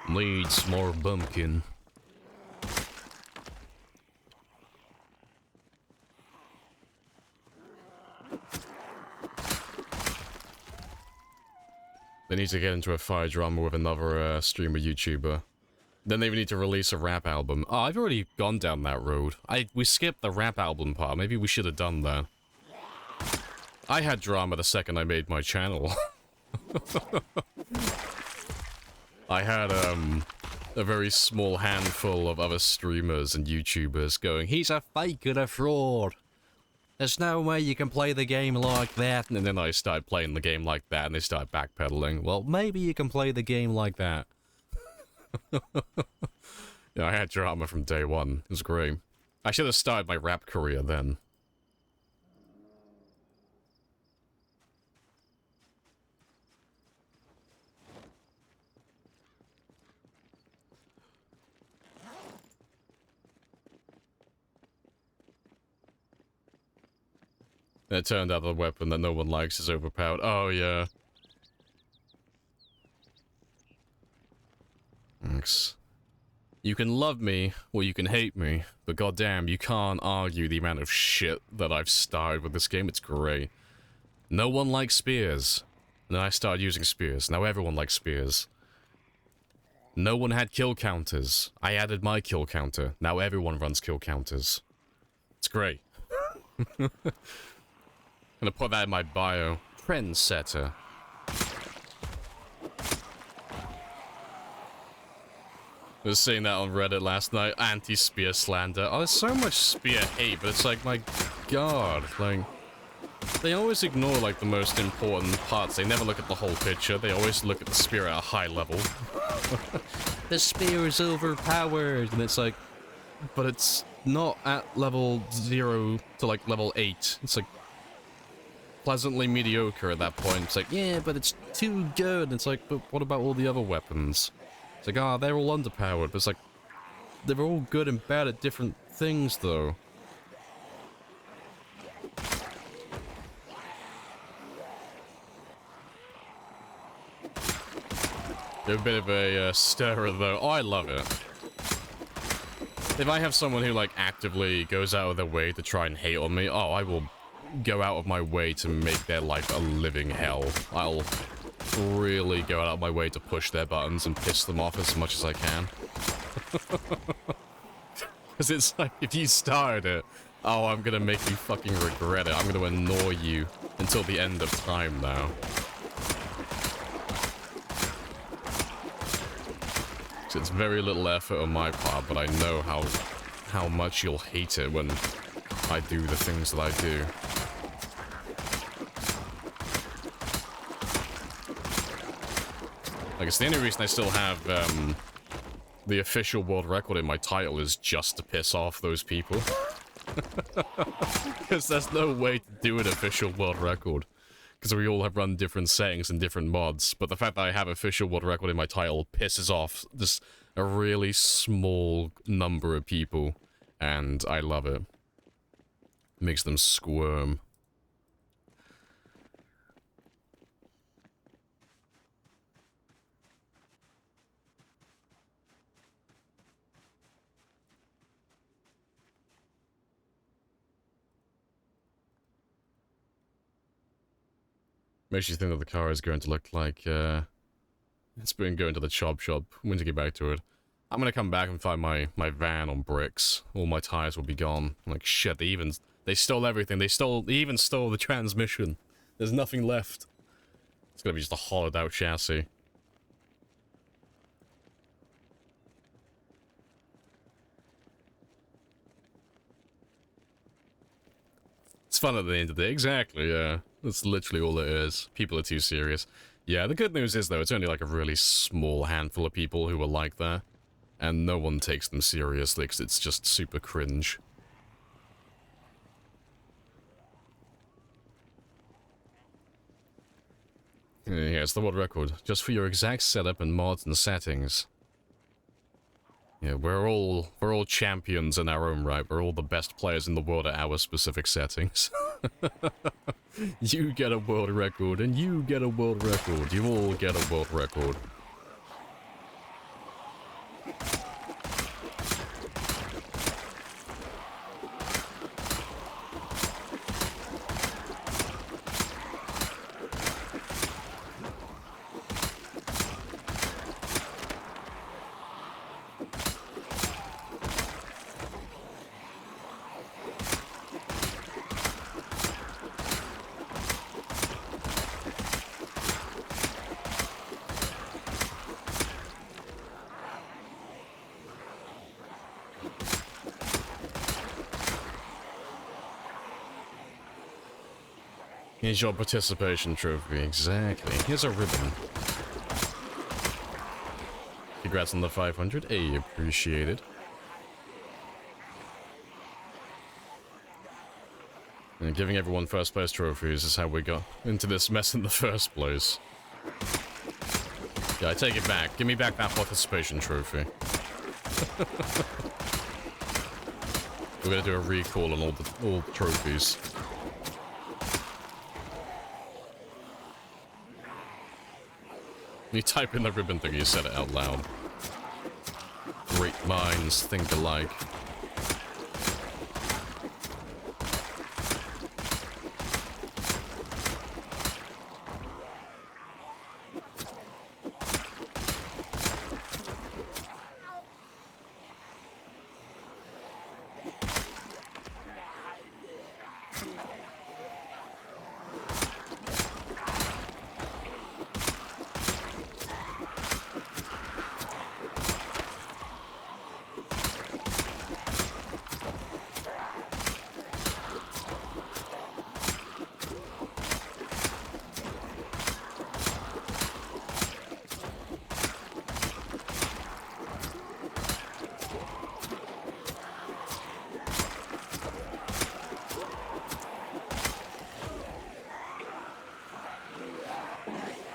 Needs more bumpkin. They need to get into a fire drama with another streamer YouTuber. Then they need to release a rap album. Oh, I've already gone down that road. We skipped the rap album part. Maybe we should have done that. I had drama the second I made my channel. I had, a very small handful of other streamers and YouTubers going, he's a fake and a fraud. There's no way you can play the game like that. And then I started playing the game like that, and they started backpedaling. Well, maybe you can play the game like that. Yeah, I had drama from day one. It was great. I should have started my rap career then. And it turned out the weapon that no one likes is overpowered. Oh, yeah. Thanks. You can love me, or you can hate me, but goddamn, you can't argue the amount of shit that I've started with this game. It's great. No one likes spears. And then I started using spears. Now everyone likes spears. No one had kill counters. I added my kill counter. Now everyone runs kill counters. It's great. I'm gonna put that in my bio. Trendsetter. I was seeing that on Reddit last night. Anti-spear slander. Oh, there's so much spear hate, but it's like, my god. Like, they always ignore, like, the most important parts. They never look at the whole picture. They always look at the spear at a high level. The spear is overpowered. And it's like, but it's not at level 0 to, like, level 8. It's like, pleasantly mediocre at that point. It's like, yeah, but it's too good. It's like, but what about all the other weapons? It's like, ah, they're all underpowered. But it's like, they're all good and bad at different things, though. They're a bit of a stirrer, though. Oh, I love it. If I have someone who, like, actively goes out of their way to try and hate on me, oh, I will go out of my way to make their life a living hell. I'll really go out of my way to push their buttons and piss them off as much as I can. Because it's like, if you started it, oh, I'm gonna make you fucking regret it. I'm gonna annoy you until the end of time now. So it's very little effort on my part, but I know how much you'll hate it when I do the things that I do. I guess the only reason I still have the official world record in my title is just to piss off those people. Because there's no way to do an official world record. Because we all have run different settings and different mods. But the fact that I have official world record in my title pisses off just a really small number of people. And I love it. Makes them squirm. Makes you think that the car is going to look like, it's been going to the chop shop. When to get back to it. I'm gonna come back and find my van on bricks. All my tires will be gone. I'm like, shit, they stole everything. They even stole the transmission. There's nothing left. It's gonna be just a hollowed out chassis. It's fun at the end of the day. Exactly, yeah. That's literally all it is. People are too serious. Yeah, the good news is, though, it's only like a really small handful of people who are like that. And no one takes them seriously, because it's just super cringe. Here's the world record. Just for your exact setup and mods and settings. Yeah, we're all champions in our own right. We're all the best players in the world at our specific settings. You get a world record, and you get a world record. You all get a world record. Here's your participation trophy, exactly. Here's a ribbon. Congrats on the 500, hey, appreciated. And giving everyone first place trophies is how we got into this mess in the first place. Yeah, I take it back. Give me back that participation trophy. We're gonna do a recall on all the trophies. You type in the ribbon thing, you said it out loud. Great minds think alike.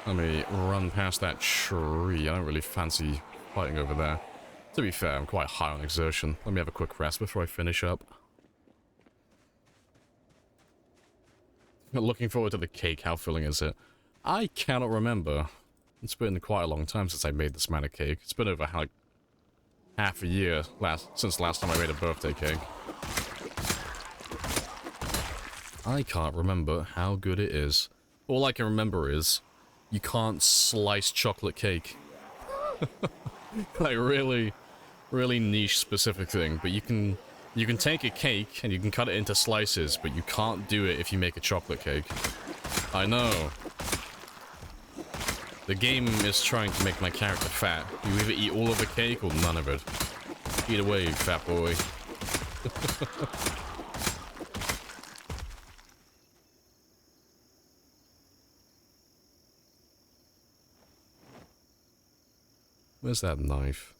Let me run past that tree. I don't really fancy fighting over there. To be fair, I'm quite high on exertion. Let me have a quick rest before I finish up. Looking forward to the cake. How filling is it? I cannot remember. It's been quite a long time since I made this man a cake. It's been over like half a year since last time I made a birthday cake. I can't remember how good it is. All I can remember is you can't slice chocolate cake. Like really niche specific thing, but you can take a cake and you can cut it into slices, but you can't do it if you make a chocolate cake. I know. The game is trying to make my character fat. You either eat all of the cake or none of it. Eat away, fat boy. Where's that knife?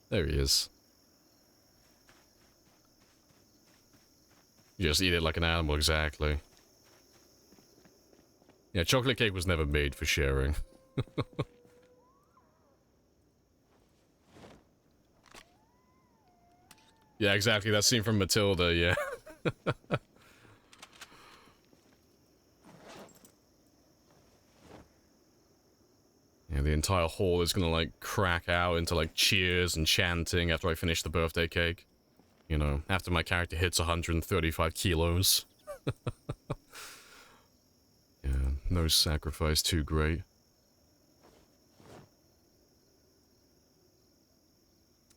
There he is. You just eat it like an animal, exactly. Yeah, chocolate cake was never made for sharing. Yeah, exactly. That scene from Matilda, yeah. Yeah, the entire hall is gonna, like, crack out into, like, cheers and chanting after I finish the birthday cake. You know, after my character hits 135 kilos. Yeah, no sacrifice too great.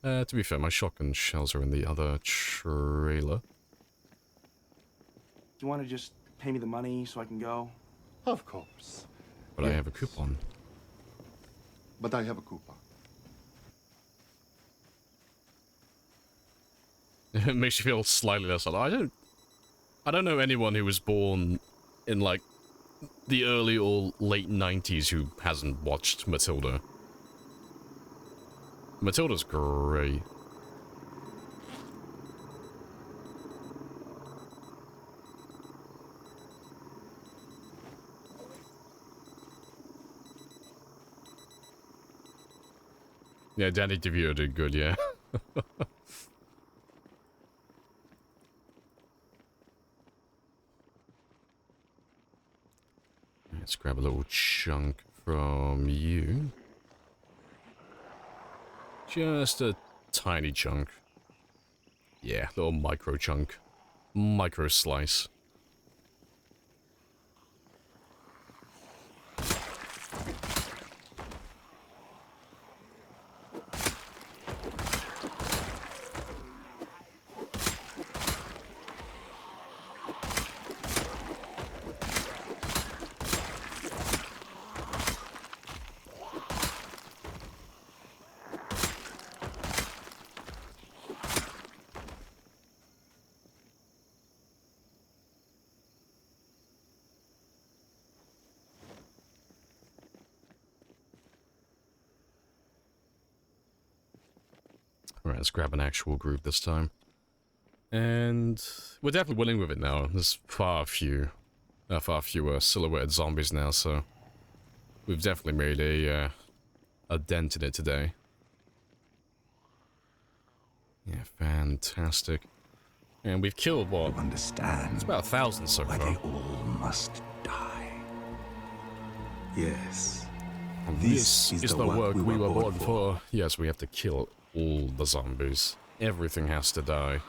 To be fair, my shotgun shells are in the other trailer. You want to just pay me the money so I can go? Of course. But I have a coupon. But I have a coupon. It makes you feel slightly less alive. I don't know anyone who was born in, like, the early or late 90s who hasn't watched Matilda. Matilda's great. Yeah, Danny DeVito did good, yeah. Let's grab a little chunk from you. Just a tiny chunk. Yeah, little micro chunk. Micro slice. Alright, let's grab an actual group this time. And we're definitely winning with it now. There's far fewer silhouetted zombies now, so we've definitely made a dent in it today. Yeah, fantastic. And we've killed what? You understand? It's about 1,000 so why far. they all must die. Yes. And this is the work we were born for. Yes, we have to kill all the zombies. Everything has to die.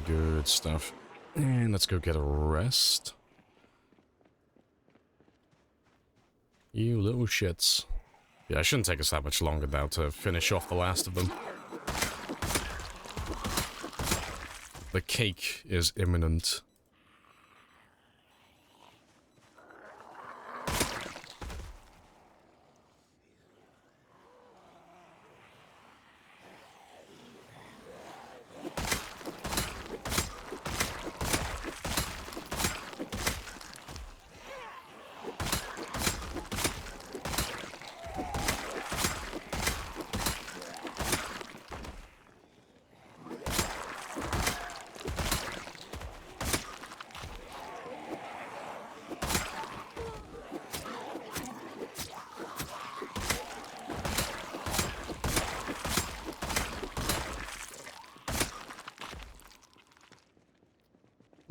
Good stuff. And let's go get a rest. You little shits. Yeah, it shouldn't take us that much longer now to finish off the last of them. The cake is imminent.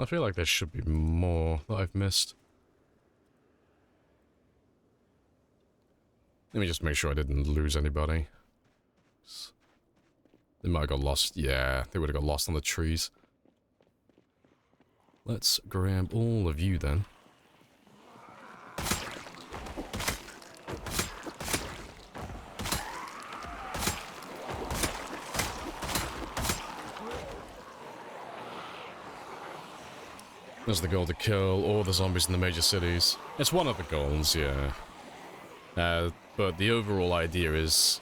I feel like there should be more that I've missed. Let me just make sure I didn't lose anybody. They might have got lost. Yeah, they would have got lost on the trees. Let's grab all of you then. There's the goal to kill all the zombies in the major cities. It's one of the goals, yeah. But the overall idea is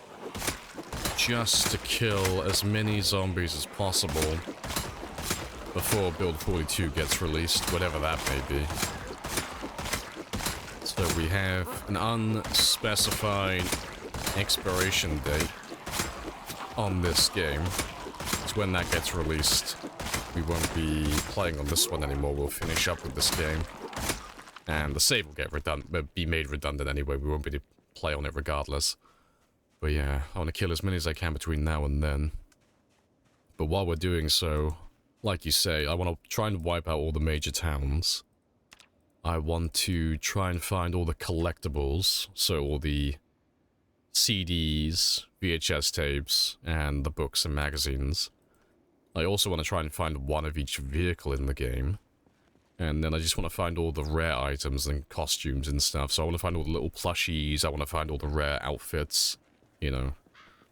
just to kill as many zombies as possible before Build 42 gets released, whatever that may be. So we have an unspecified expiration date on this game. It's when that gets released. We won't be playing on this one anymore. We'll finish up with this game. And the save will get be made redundant anyway. We won't be able to play on it regardless. But yeah, I want to kill as many as I can between now and then. But while we're doing so, like you say, I want to try and wipe out all the major towns. I want to try and find all the collectibles. So all the CDs, VHS tapes, and the books and magazines. I also want to try and find one of each vehicle in the game. And then I just want to find all the rare items and costumes and stuff. So I want to find all the little plushies. I want to find all the rare outfits. You know.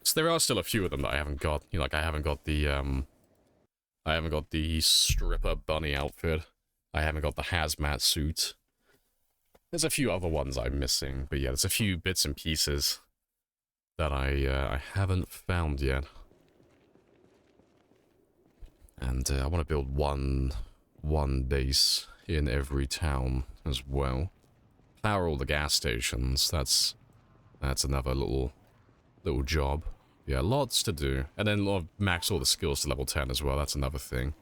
So there are still a few of them that I haven't got. You know, like I haven't got the stripper bunny outfit. I haven't got the hazmat suit. There's a few other ones I'm missing. But yeah, there's a few bits and pieces that I haven't found yet. And I want to build one base in every town as well. Power all the gas stations. That's another little job. Yeah, lots to do. And then max all the skills to level 10 as well. That's another thing.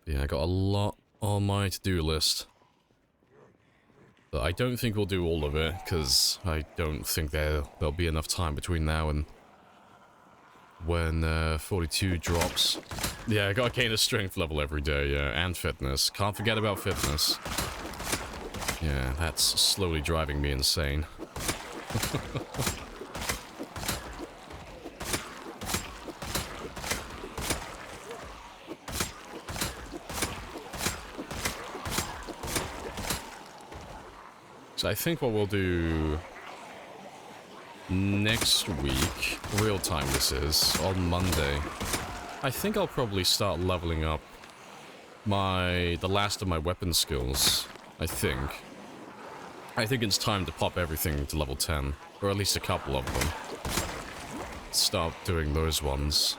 Yeah, I got a lot on my to-do list. But I don't think we'll do all of it, because I don't think there'll be enough time between now and when 42 drops. Yeah, I gotta gain a strength level every day, yeah, and fitness. Can't forget about fitness. Yeah, that's slowly driving me insane. So I think what we'll do next week, real time this is, on Monday, I think I'll probably start leveling up the last of my weapon skills, I think. I think it's time to pop everything to level 10, or at least a couple of them. Start doing those ones.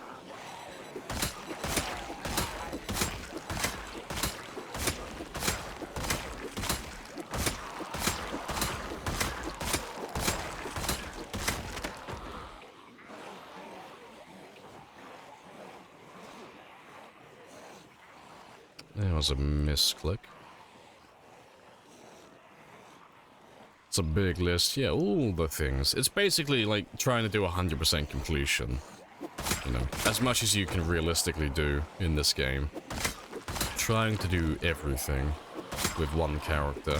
There was a misclick. It's a big list. Yeah, all the things. It's basically like trying to do 100% completion. You know, as much as you can realistically do in this game. Trying to do everything with one character.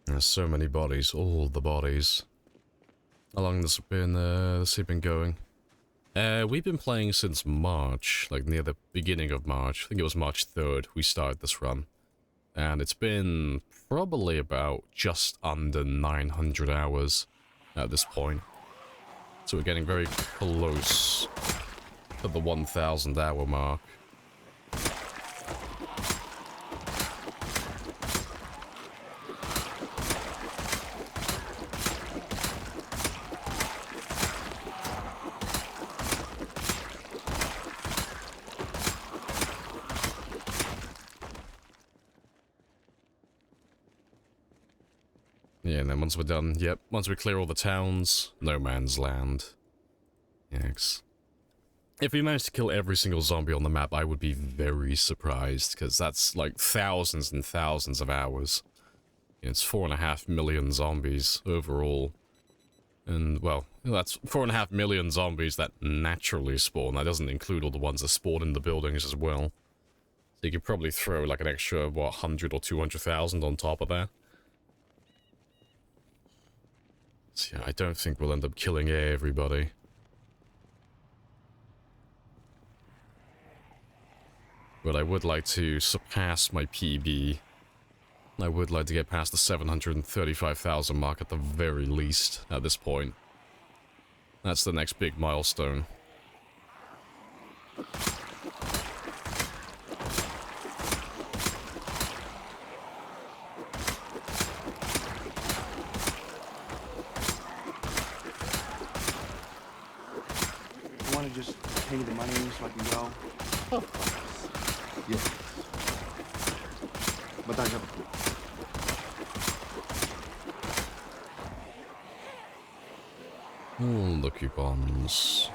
There's so many bodies, all the bodies. How long has this been going? We've been playing since March, like near the beginning of March. I think it was March 3rd we started this run. And it's been probably about just under 900 hours at this point. So we're getting very close to the 1,000 hour mark. Yeah, and then once we're done, yep, once we clear all the towns, no man's land. Yikes. If we managed to kill every single zombie on the map, I would be very surprised, because that's like thousands and thousands of hours. It's 4.5 million zombies overall. And, well, that's 4.5 million zombies that naturally spawn. That doesn't include all the ones that spawn in the buildings as well. So you could probably throw like an extra, what, 100 or 200,000 on top of that. So yeah, I don't think we'll end up killing everybody. But I would like to surpass my PB. I would like to get past the 735,000 mark at the very least at this point. That's the next big milestone. You want to just pay me the money so I can go? Of course. Yes. But I have a coupon. All the coupons.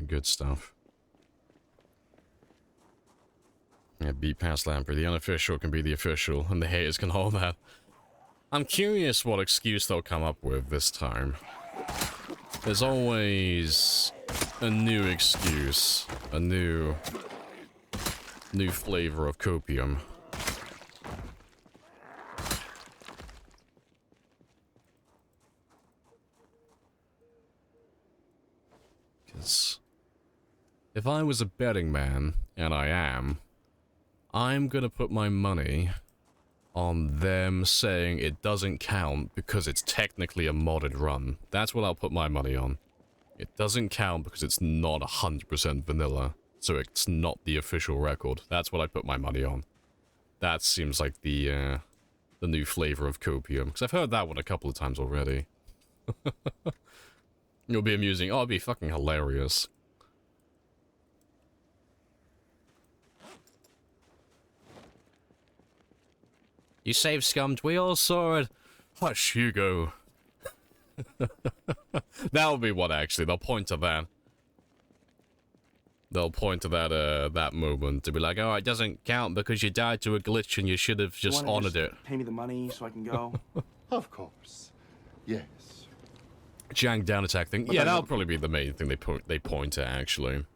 Good stuff. Yeah, beat past Lamprey. The unofficial can be the official, and the haters can hold that. I'm curious what excuse they'll come up with this time. There's always a new excuse, a new flavor of copium. Because if I was a betting man, and I am, I'm gonna put my money on them saying it doesn't count because it's technically a modded run. That's what I'll put my money on. It doesn't count because it's not 100% vanilla, so it's not the official record. That's what I put my money on. That seems like the new flavor of copium, because I've heard that one a couple of times already. It'll be amusing. Oh, it'll be fucking hilarious. You saved scummed, we all saw it. Hush, Hugo. That'll be what, actually. They'll point to that. They'll point to that, that moment to be like, oh, it doesn't count because you died to a glitch and you should have just honored it. Pay me the money so I can go. Of course. Yes. Jang down attack thing. But Yeah, I that'll have- probably be the main thing they point at, actually.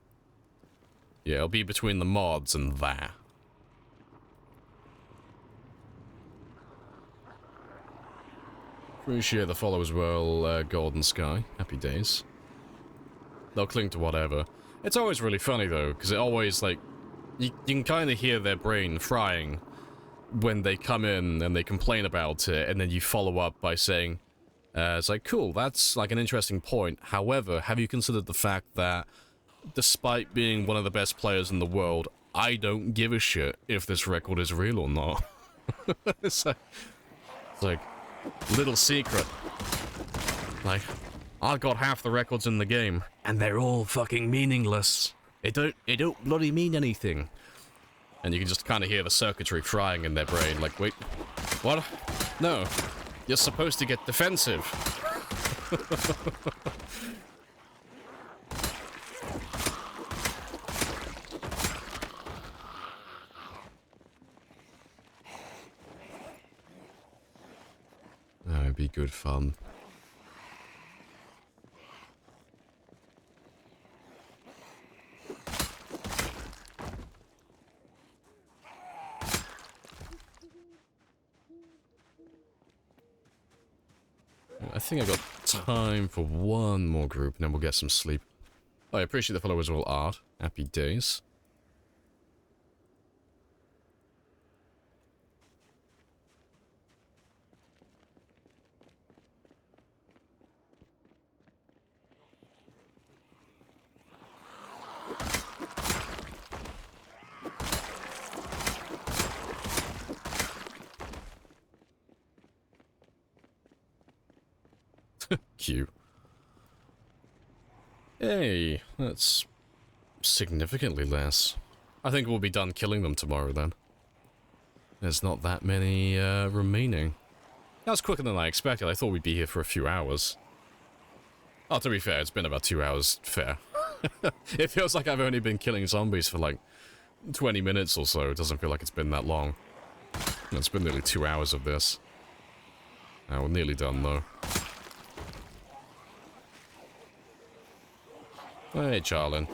Yeah, it'll be between the mods and that. Appreciate the follow as well, Golden Sky. Happy days. They'll cling to whatever. It's always really funny, though, because it always, like... You can kind of hear their brain frying when they come in and they complain about it, and then you follow up by saying, it's like, cool, that's, like, an interesting point. However, have you considered the fact that, despite being one of the best players in the world, I don't give a shit if this record is real or not? It's like... Little secret. Like, I've got half the records in the game, and they're all fucking meaningless. It don't bloody mean anything. And you can just kind of hear the circuitry frying in their brain, like, wait, what? No, you're supposed to get defensive. That would be good fun. I think I got time for one more group, and then we'll get some sleep. I appreciate the followers all art. Happy days. Cute. Hey, that's significantly less. I think we'll be done killing them tomorrow then. There's not that many remaining. That was quicker than I expected. I thought we'd be here for a few hours. Oh, to be fair, it's been about 2 hours. Fair. It feels like I've only been killing zombies for like 20 minutes or so. It doesn't feel like it's been that long. It's been nearly 2 hours of this. We're nearly done though. Hey, Charlin.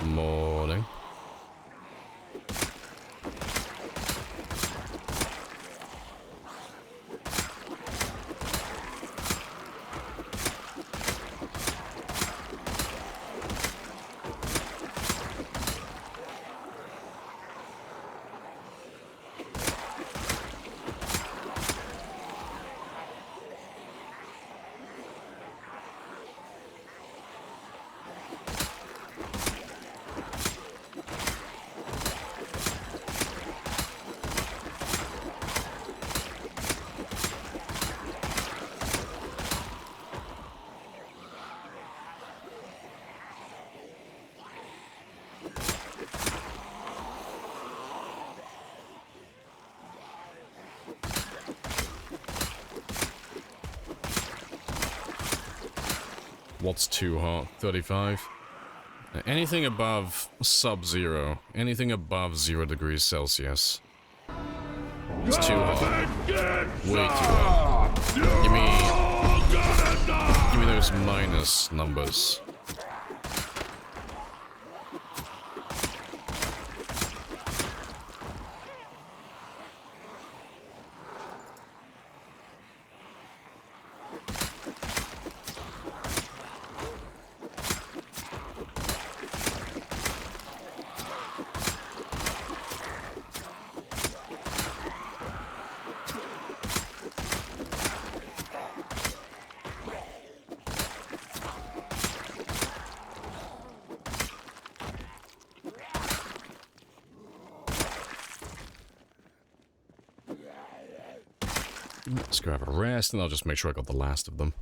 Morning. What's too hot? 35? Anything above sub-zero. Anything above 0 degrees Celsius. It's too hot. Way too hot. Give me those minus numbers. Let's go have a rest, and I'll just make sure I got the last of them.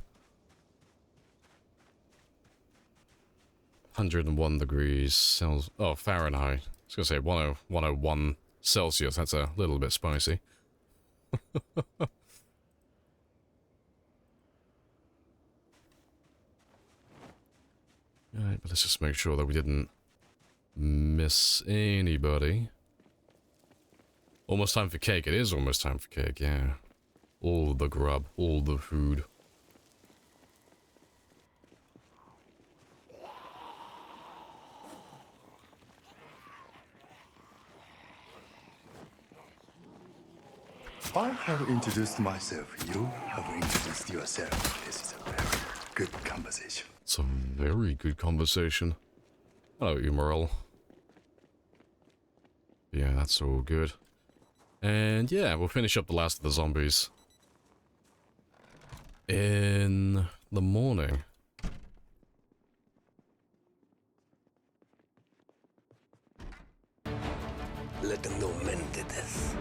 101 degrees Celsius. Oh, Fahrenheit. I was going to say 101 Celsius. That's a little bit spicy. Alright, but let's just make sure that we didn't miss anybody. Almost time for cake. It is almost time for cake, yeah. All the grub, all the food. I have introduced myself. You have introduced yourself. This is a very good conversation. It's a very good conversation. Hello, Umaril. Yeah, that's all good. And yeah, we'll finish up the last of the zombies in the morning. Let them know men did this.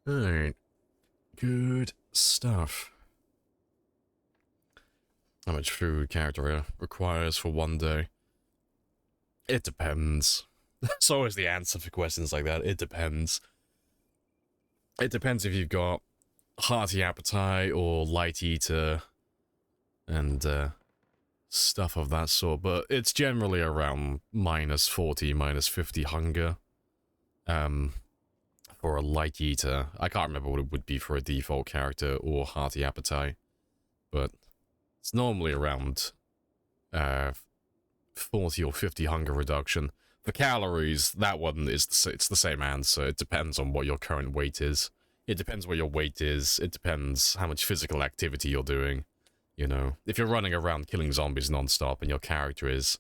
Alright. Good stuff. How much food character requires for one day? It depends. That's always the answer for questions like that. It depends. It depends if you've got hearty appetite or light eater and stuff of that sort, but it's generally around -40, -50 hunger. For a light eater. I can't remember what it would be for a default character or hearty appetite, but It's normally around 40 or 50 hunger reduction. For calories, that one is it's the same answer. It depends on what your current weight is. It depends what your weight is. It depends how much physical activity you're doing. You know, if you're running around killing zombies non-stop and your character is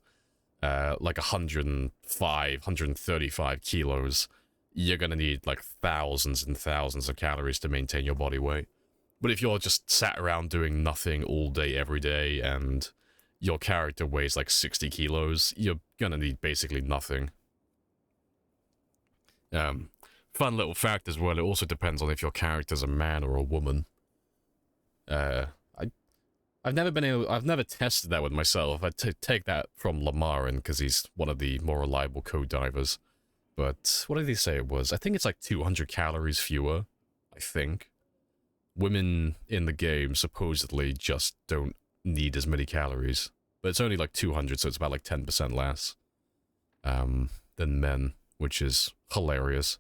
like 105, 135 kilos, you're gonna need like thousands and thousands of calories to maintain your body weight. But if you're just sat around doing nothing all day, every day, and your character weighs like 60 kilos, you're gonna need basically nothing. Fun little fact as well, it also depends on if your character's a man or a woman. I've never tested that with myself. I take that from Lamarin, because he's one of the more reliable code divers. But what did he say it was? I think it's like 200 calories fewer, I think. Women in the game supposedly just don't need as many calories. But it's only like 200, so it's about like 10% less than men, which is hilarious.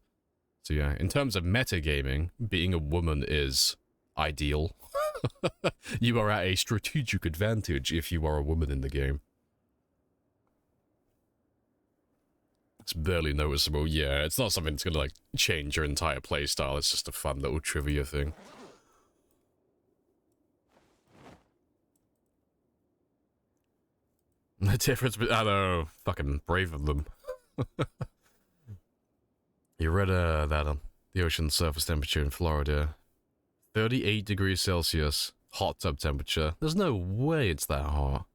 So yeah, in terms of metagaming, being a woman is ideal. You are at a strategic advantage if you are a woman in the game. It's barely noticeable. Yeah, it's not something that's gonna like change your entire playstyle. It's just a fun little trivia thing. The difference between... I know, fucking brave of them. You read that on the ocean surface temperature in Florida. 38 degrees Celsius, hot tub temperature. There's no way it's that hot.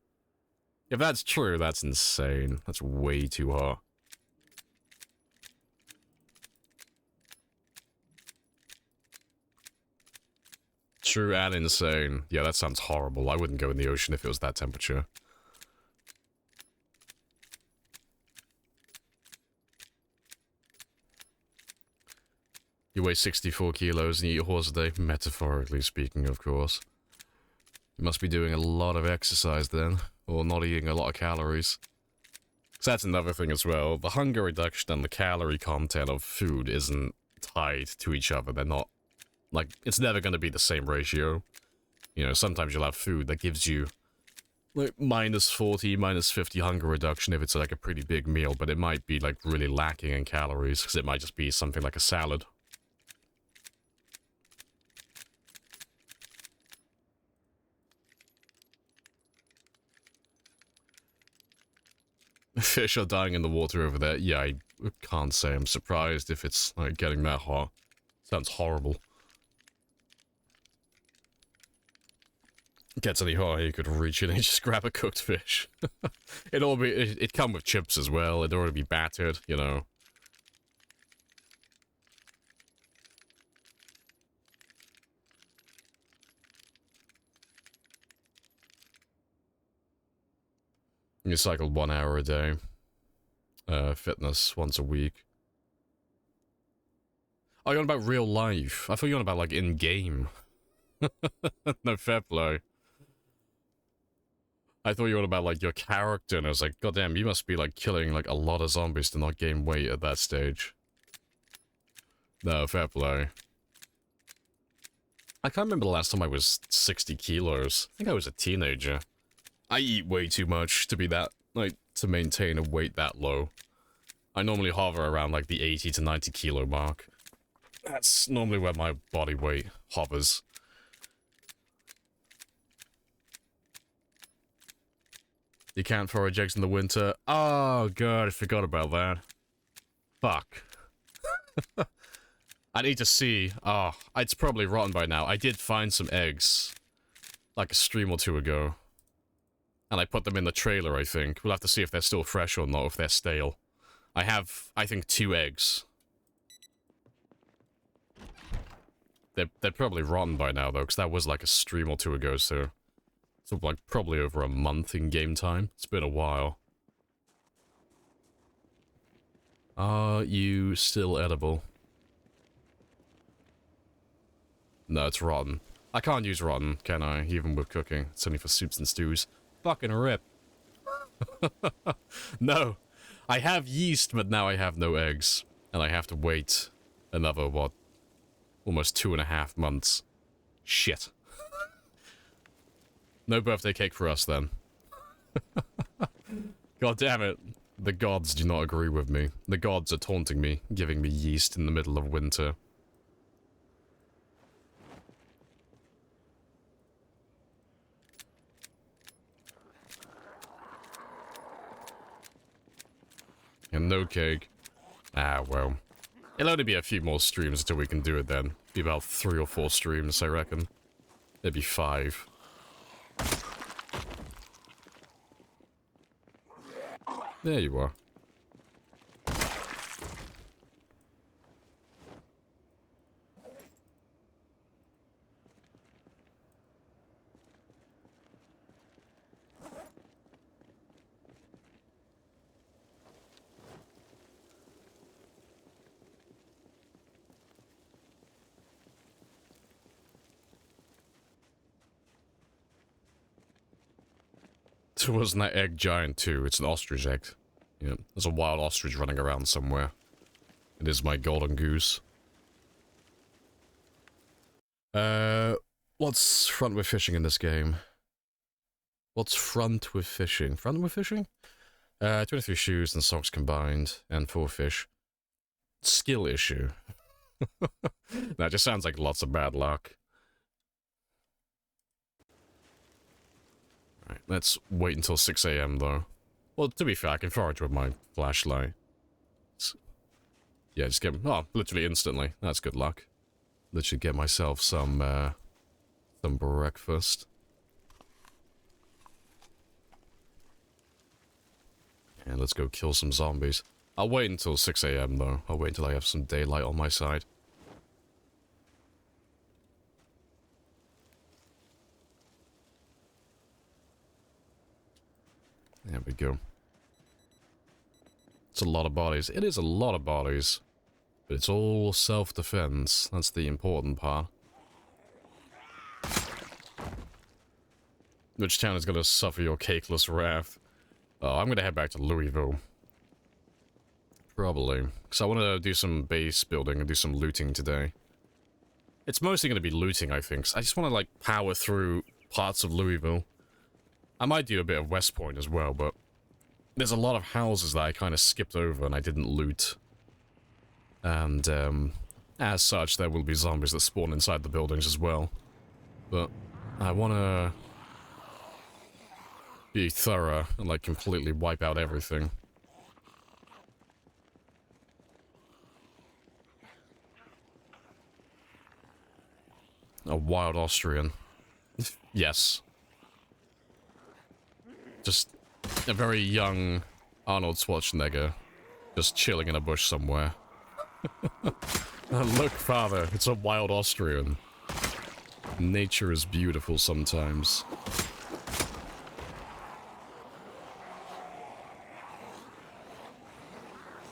If that's true, that's insane. That's way too hot. True and insane. Yeah, that sounds horrible. I wouldn't go in the ocean if it was that temperature. You weigh 64 kilos and you eat a horse a day, metaphorically speaking, of course. You must be doing a lot of exercise then, or not eating a lot of calories. So that's another thing as well. The hunger reduction and the calorie content of food isn't tied to each other. They're not, like, it's never going to be the same ratio. You know, sometimes you'll have food that gives you, like, minus 40, minus 50 hunger reduction if it's, like, a pretty big meal, but it might be, like, really lacking in calories, because it might just be something like a salad. Fish are dying in the water over there. Yeah, I can't say I'm surprised if it's, like, getting that hot. Sounds horrible. Gets any hotter, you could reach in and just grab a cooked fish. It'd come with chips as well. It'd already be battered, you know. You cycle 1 hour a day. Fitness once a week. Oh, you're on about real life. I thought you were on about, like, in-game. No, fair play. I thought you were on about, like, your character, and I was like, goddamn, you must be, like, killing, like, a lot of zombies to not gain weight at that stage. No, fair play. I can't remember the last time I was 60 kilos. I think I was a teenager. I eat way too much to be that, like, to maintain a weight that low. I normally hover around, like, the 80 to 90 kilo mark. That's normally where my body weight hovers. You can't forage eggs in the winter. Oh, God, I forgot about that. Fuck. I need to see. Oh, it's probably rotten by now. I did find some eggs, like a stream or two ago. And I put them in the trailer, I think. We'll have to see if they're still fresh or not, if they're stale. I have, I think, 2 eggs. They're probably rotten by now, though, because that was like a stream or two ago, so... So, like, probably over a month in game time. It's been a while. Are you still edible? No, it's rotten. I can't use rotten, can I? Even with cooking. It's only for soups and stews. Fucking rip. No. I have yeast, but now I have no eggs. And I have to wait another, what? Almost 2.5 months. Shit. No birthday cake for us, then. God damn it. The gods do not agree with me. The gods are taunting me, giving me yeast in the middle of winter. And no cake. Ah, well. It'll only be a few more streams until we can do it then. Be about 3 or 4 streams, I reckon. Maybe 5. There you are. So wasn't that egg giant too? It's an ostrich egg. Yeah, there's a wild ostrich running around somewhere. It is my golden goose. What's front with fishing in this game? What's front with fishing? Front with fishing? 23 shoes and socks combined, and 4 fish. Skill issue. That just sounds like lots of bad luck. Right, let's wait until 6 AM though. Well, to be fair, I can forage with my flashlight. Yeah, just get... Oh, literally instantly. That's good luck. Literally get myself some breakfast. And let's go kill some zombies. I'll wait until 6 AM though. I'll wait until I have some daylight on my side. There we go. It's a lot of bodies. It is a lot of bodies. But it's all self-defense. That's the important part. Which town is going to suffer your cakeless wrath? Oh, I'm going to head back to Louisville. Probably. Because I want to do some base building and do some looting today. It's mostly going to be looting, I think. So I just want to, like, power through parts of Louisville. I might do a bit of West Point as well, but there's a lot of houses that I kind of skipped over and I didn't loot. And, as such, there will be zombies that spawn inside the buildings as well. But I want to be thorough and, like, completely wipe out everything. A wild Austrian. Yes. Just a very young Arnold Schwarzenegger. Just chilling in a bush somewhere. Look, father, it's a wild Austrian. Nature is beautiful sometimes.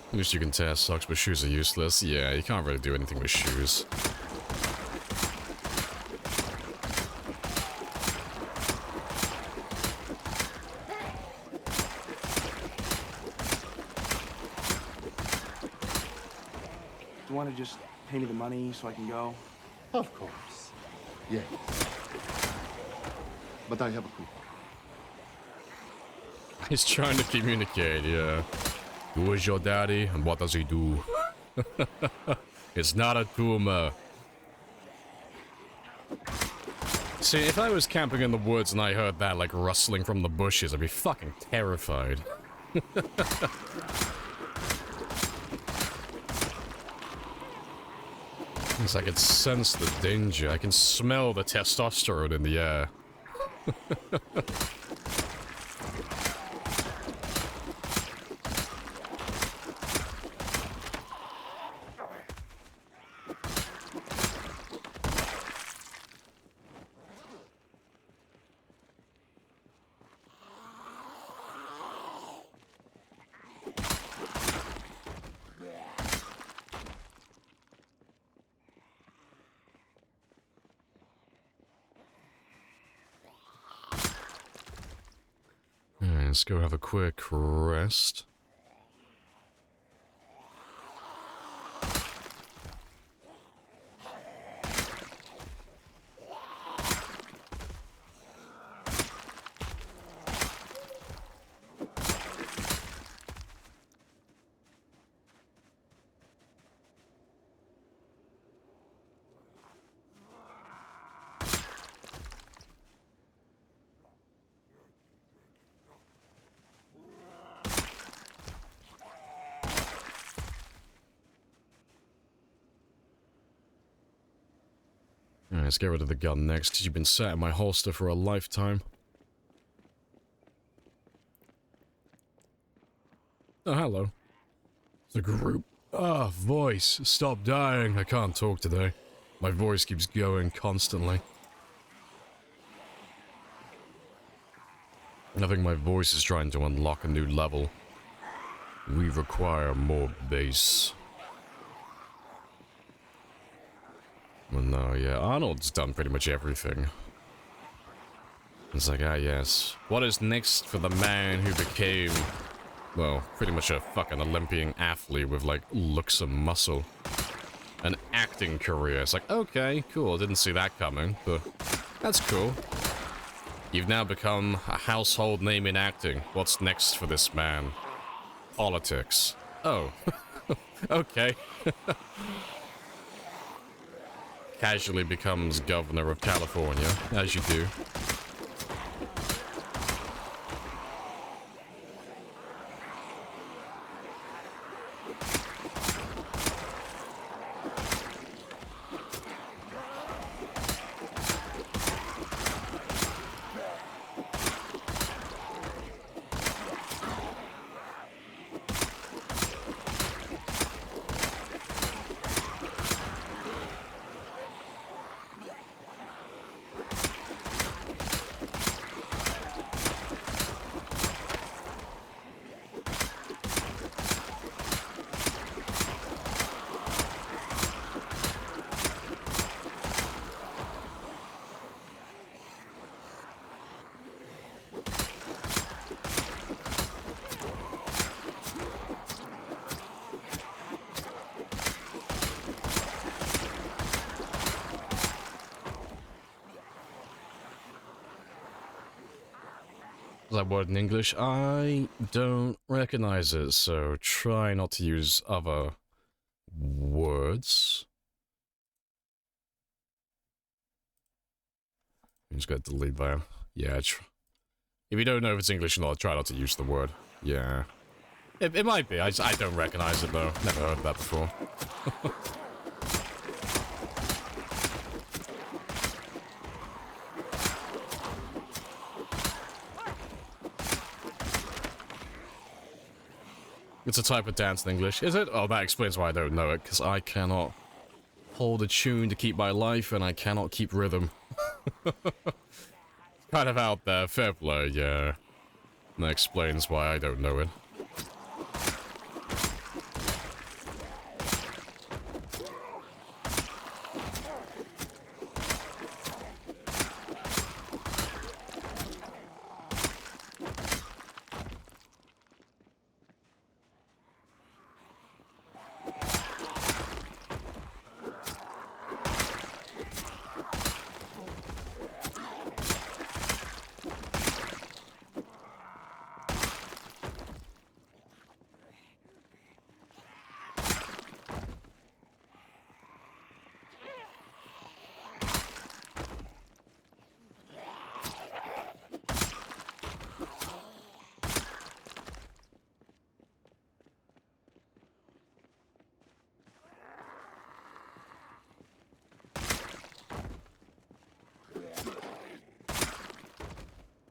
At least you can tear socks, but shoes are useless. Yeah, you can't really do anything with shoes. You want to just pay me the money so I can go? Of course. Yes. But I have a coupon. He's trying to communicate, yeah. Who is your daddy, and what does he do? It's not a tumor. See, if I was camping in the woods and I heard that, like, rustling from the bushes, I'd be fucking terrified. Because I can sense the danger. I can smell the testosterone in the air. Let's go have a quick rest. Let's get rid of the gun next, because you've been sat in my holster for a lifetime. Oh, hello. It's a group. Ah, voice. Stop dying. I can't talk today. My voice keeps going constantly. I think my voice is trying to unlock a new level. We require more bass. Well, no, yeah, Arnold's done pretty much everything. It's like, ah, yes. What is next for the man who became, well, pretty much a fucking Olympian athlete with, like, looks and muscle? An acting career. It's like, okay, cool, didn't see that coming, but that's cool. You've now become a household name in acting. What's next for this man? Politics. Oh. Okay. Casually becomes governor of California, as you do. That word in English? I don't recognize it, so try not to use other words. I'm just gonna delete that. Yeah, if you don't know if it's English or not, try not to use the word. Yeah. It might be. I don't recognize it, though. Never heard that before. It's a type of dance in English. Is it? Oh, that explains why I don't know it, because I cannot hold a tune to keep my life, and I cannot keep rhythm. Kind of out there. Fair play, yeah. That explains why I don't know it.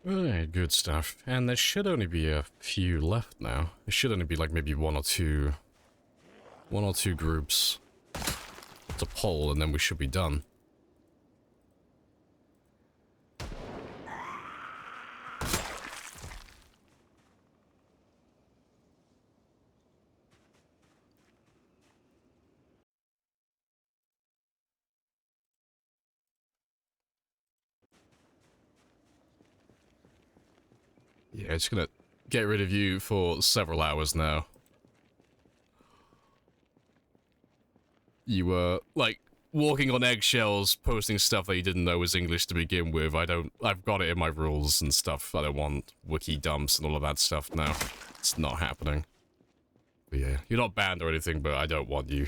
Alright, good stuff. And there should only be a few left now. There should only be like maybe one or two groups to poll, and then we should be done. Yeah, it's gonna get rid of you for several hours now. You were, like, walking on eggshells, posting stuff that you didn't know was English to begin with. I've got it in my rules and stuff. I don't want wiki dumps and all of that stuff now. It's not happening. But yeah, you're not banned or anything, but I don't want you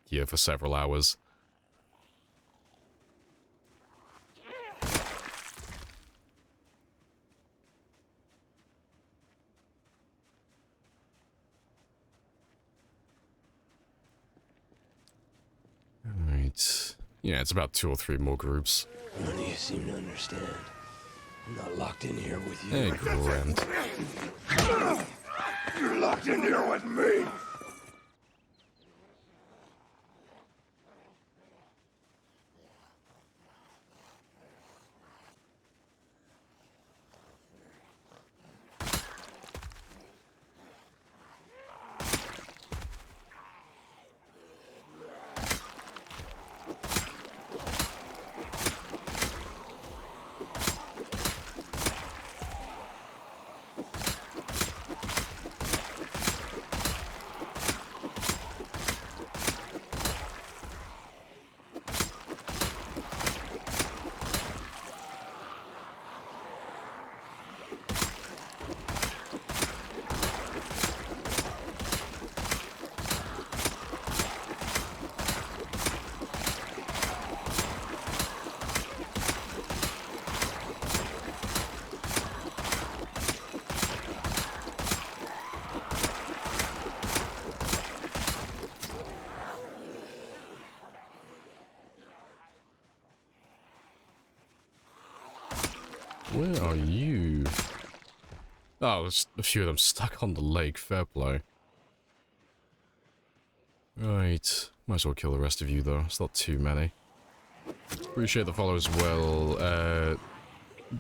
here for several hours. Alright. Yeah, it's about 2 or 3 more groups. None of you seem to understand. I'm not locked in here with you. Hey, Grant. You're locked in here with me! Where are you? Oh, there's a few of them stuck on the lake. Fair play. Right. Might as well kill the rest of you, though. It's not too many. Appreciate the follow as well,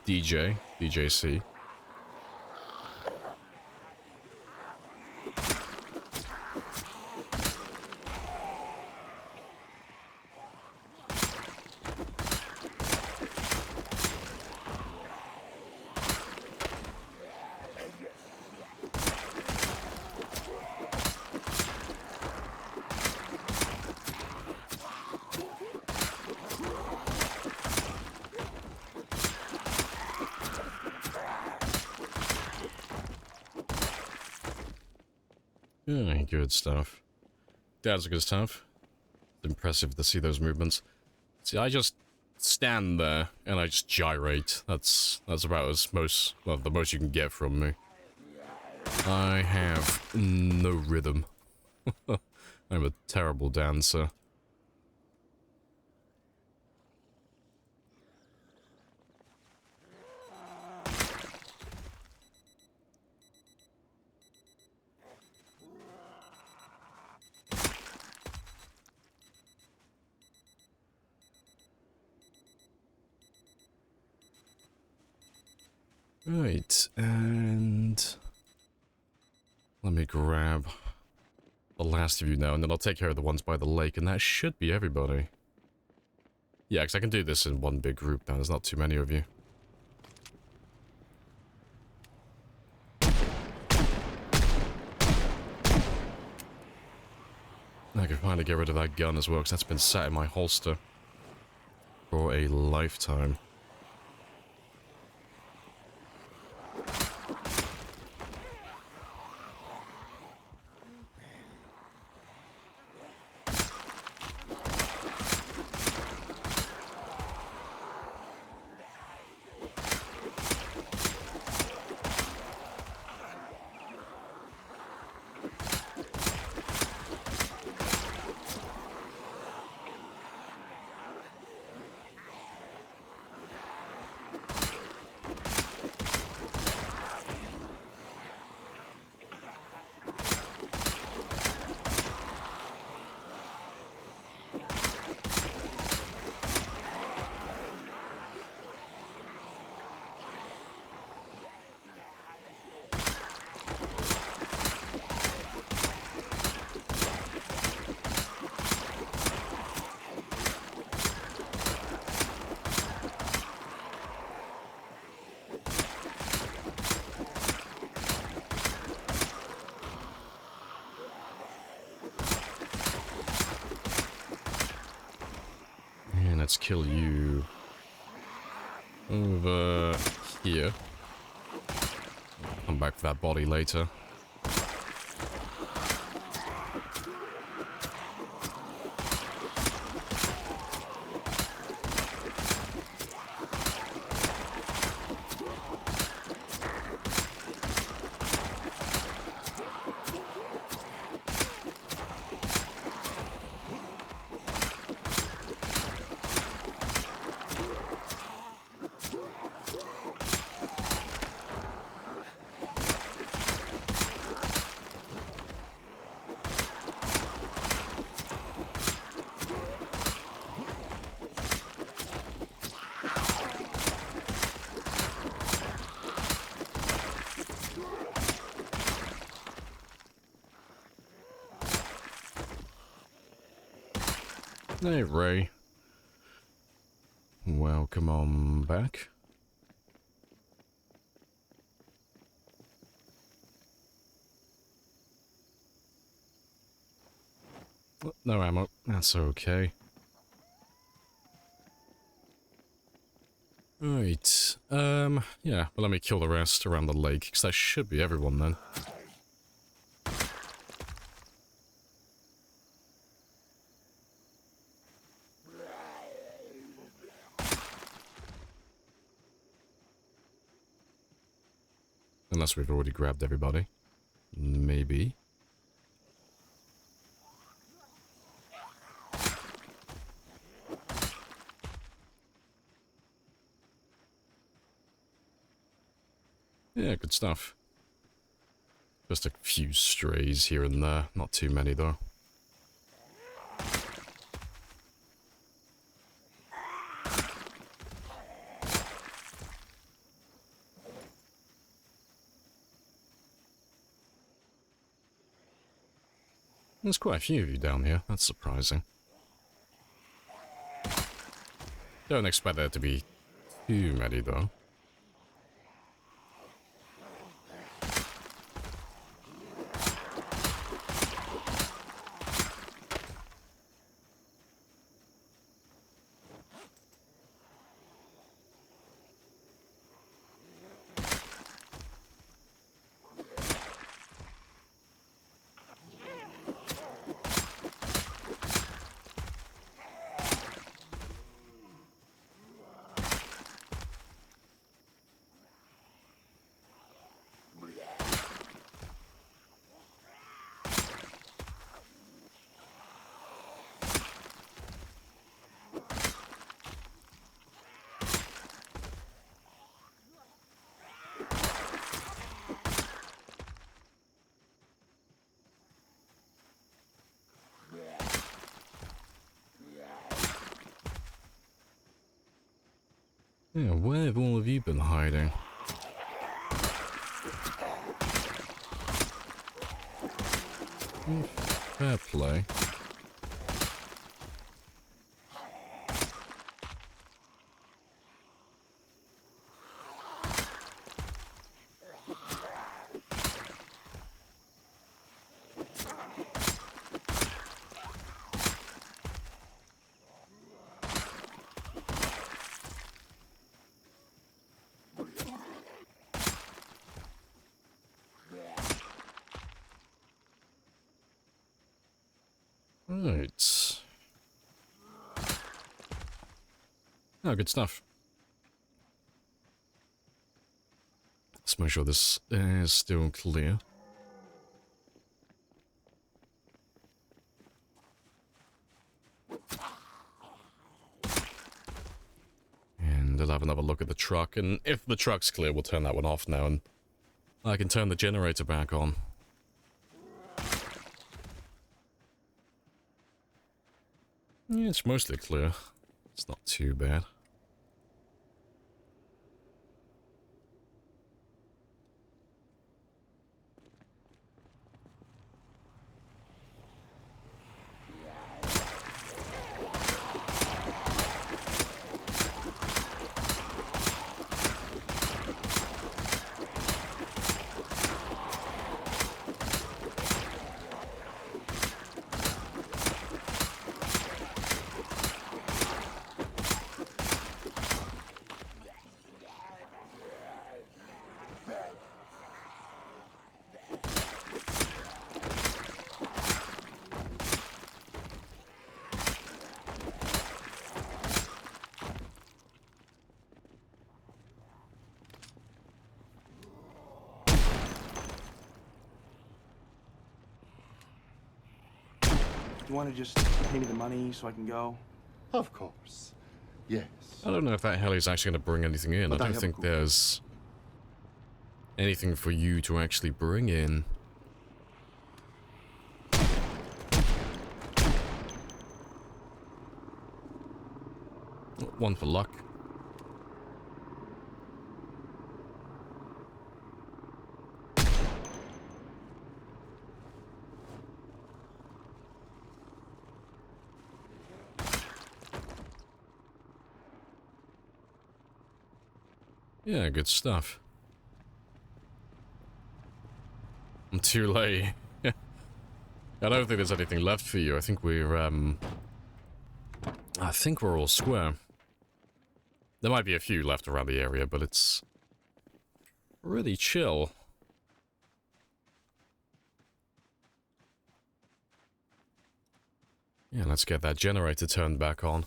DJC. Yeah, good stuff. That's good stuff. It's impressive to see those movements. See, I just stand there and I just gyrate. That's about as the most you can get from me. I have no rhythm. I'm a terrible dancer. Right, and let me grab the last of you now, and then I'll take care of the ones by the lake, and that should be everybody. Yeah, because I can do this in one big group now, there's not too many of you. I can finally get rid of that gun as well, because that's been sat in my holster for a lifetime. Let's kill you over here. Come back for that body later. Hey, Ray. Welcome on back. Oh, no ammo. That's okay. Right. Yeah, well, let me kill the rest around the lake, because that should be everyone then. Unless we've already grabbed everybody. Maybe. Yeah, good stuff. Just a few strays here and there. Not too many, though. There's quite a few of you down here. That's surprising. Don't expect there to be too many, though. Yeah, where have all of you been hiding? Fair play. Right. Oh, good stuff. Let's make sure this is still clear. And I'll have another look at the truck, and if the truck's clear, we'll turn that one off now, and I can turn the generator back on. Yeah, it's mostly clear. It's not too bad. You want to just pay me the money so I can go? Of course. Yes. I don't know if that heli's actually going to bring anything in. But I I don't have a think cool- there's anything for you to actually bring in. One for luck. Yeah, good stuff. I'm too late. I don't think there's anything left for you. I think we're all square. There might be a few left around the area, but it's really chill. Yeah, let's get that generator turned back on.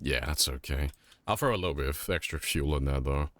Yeah, that's okay. I'll throw a little bit of extra fuel in there, though.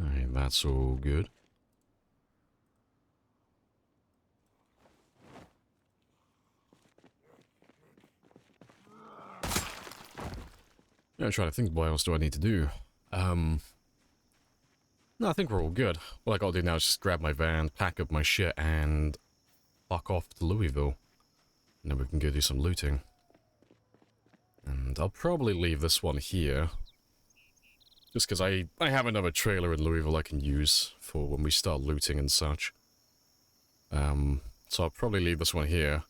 Alright, that's all good. Yeah, I'm trying to think what else do I need to do. No, I think we're all good. What I gotta do now is just grab my van, pack up my shit, and fuck off to Louisville. And then we can go do some looting. And I'll probably leave this one here. Just because I have another trailer in Louisville I can use for when we start looting and such. So I'll probably leave this one here.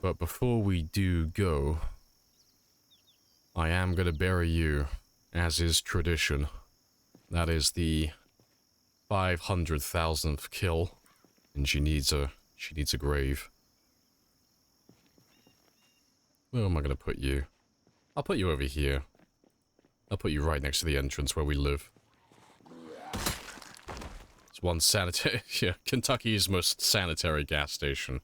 But before we do go, I am going to bury you, as is tradition. That is the 500,000th kill, and she needs a grave. Where am I going to put you? I'll put you over here. I'll put you right next to the entrance where we live. It's one sanitary... yeah, Kentucky's most sanitary gas station.